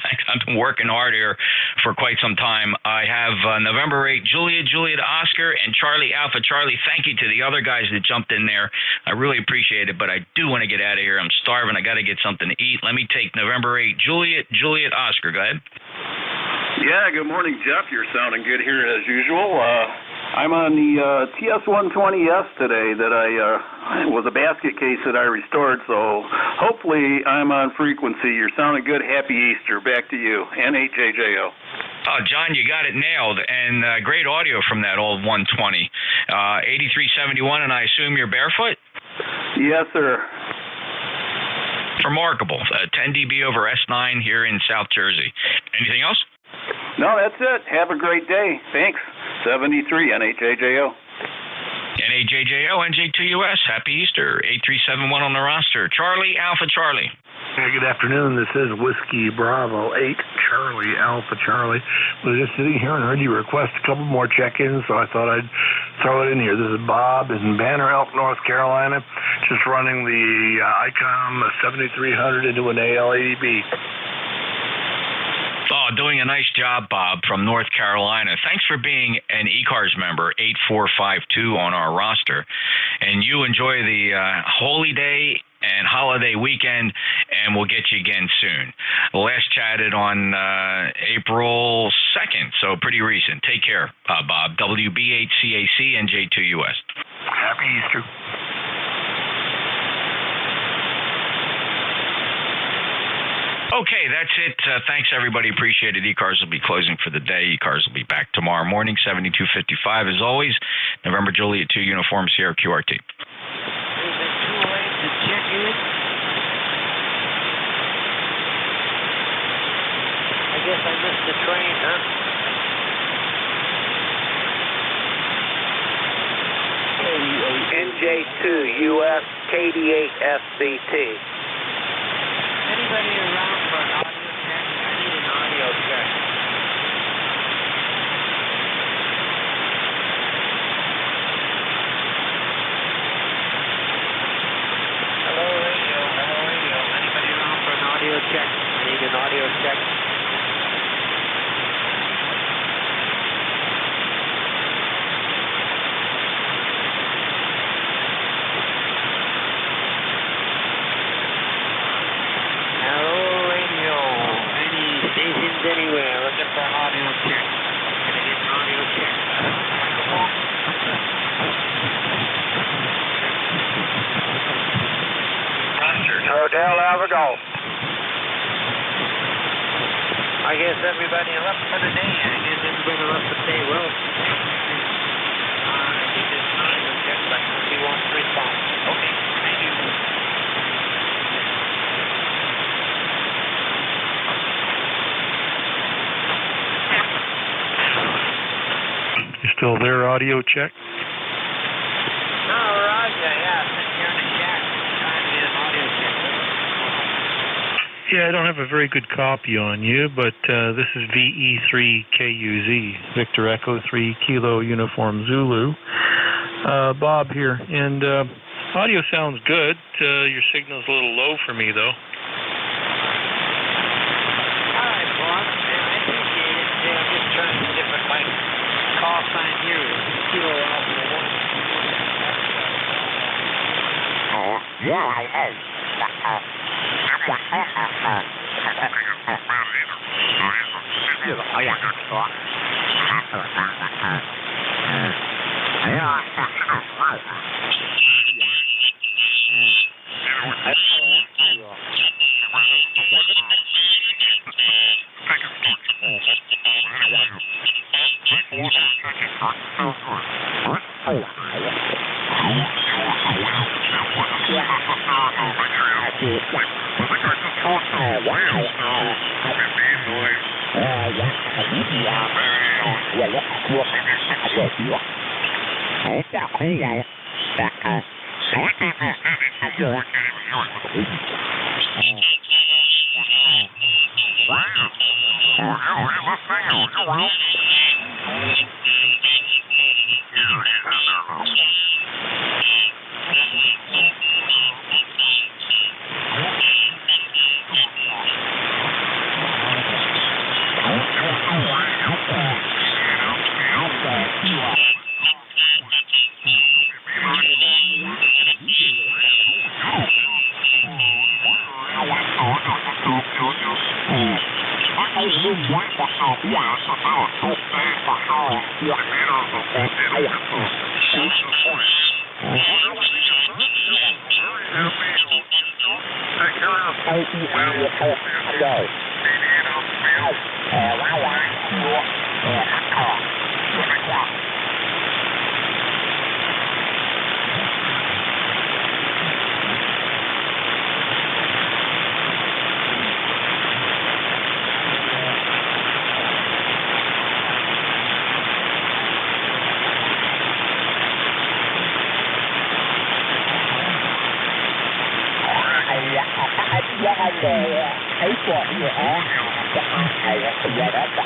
thanks, I've been working hard here for quite some time. I have November 8, Juliet Oscar, and Charlie Alpha Charlie. Thank you to the other guys that jumped in there. I really appreciate it, but I do want to get out of here. I'm starving. I got to get something to eat. Let me take November 8, Juliet Oscar. Go ahead. Yeah, good morning, Jeff. You're sounding good here as usual. I'm on the TS-120S today that I was a basket case that I restored, so hopefully I'm on frequency. You're sounding good. Happy Easter. Back to you. N8JJO. Oh, John, you got it nailed, and great audio from that old 120. 8371, and I assume you're barefoot? Yes, sir. Remarkable. 10 dB over S9 here in South Jersey. Anything else? No, that's it. Have a great day. Thanks. 73, NHJJO. NAJJO, NJ2US. Happy Easter. 8371 on the roster. Charlie Alpha Charlie. Hey, good afternoon. This is Whiskey Bravo 8, Charlie Alpha Charlie. Was just sitting here and heard you request a couple more check-ins, so I thought I'd throw it in here. This is Bob in Banner Elk, North Carolina, just running the ICOM 7300 into an AL80B. Oh, doing a nice job, Bob, from North Carolina. Thanks for being an ECARS member, 8452 on our roster. And you enjoy the holy day and holiday weekend, and we'll get you again soon. Last chatted on April 2nd, so pretty recent. Take care, Bob. WB8CAC, NJ2US. Happy Easter. Okay, that's it. Thanks, everybody. Appreciate it. ECARS will be closing for the day. ECARS will be back tomorrow morning, 7255. As always, November Juliet 2 Uniform Sierra QRT. I guess I missed the train, huh? NJ2US KD8SBT. Anybody around for an audio check? I need an audio check. Hello, radio. Anybody around for an audio check? I need an audio check. Anywhere, looking for an audio check. Can I get an audio check? Hotel Alpha Golf. I guess everybody left for the day. I guess everybody left to stay well. He just audio check, but he wants to respond. Okay, thank you. Still there, audio check? No, Roger, yeah, sitting here in the shack trying to get an audio check. Yeah, I don't have a very good copy on you, but this is VE3KUZ, Victor Echo 3 Kilo Uniform Zulu. Bob here, and audio sounds good. Your signal's a little low for me, though. All right, Bob, I appreciate it. Yeah, I'm just trying to different mics. Call sign here is Kilo Alpha 1. Thấy quả như ó, cái ai hay là cái đó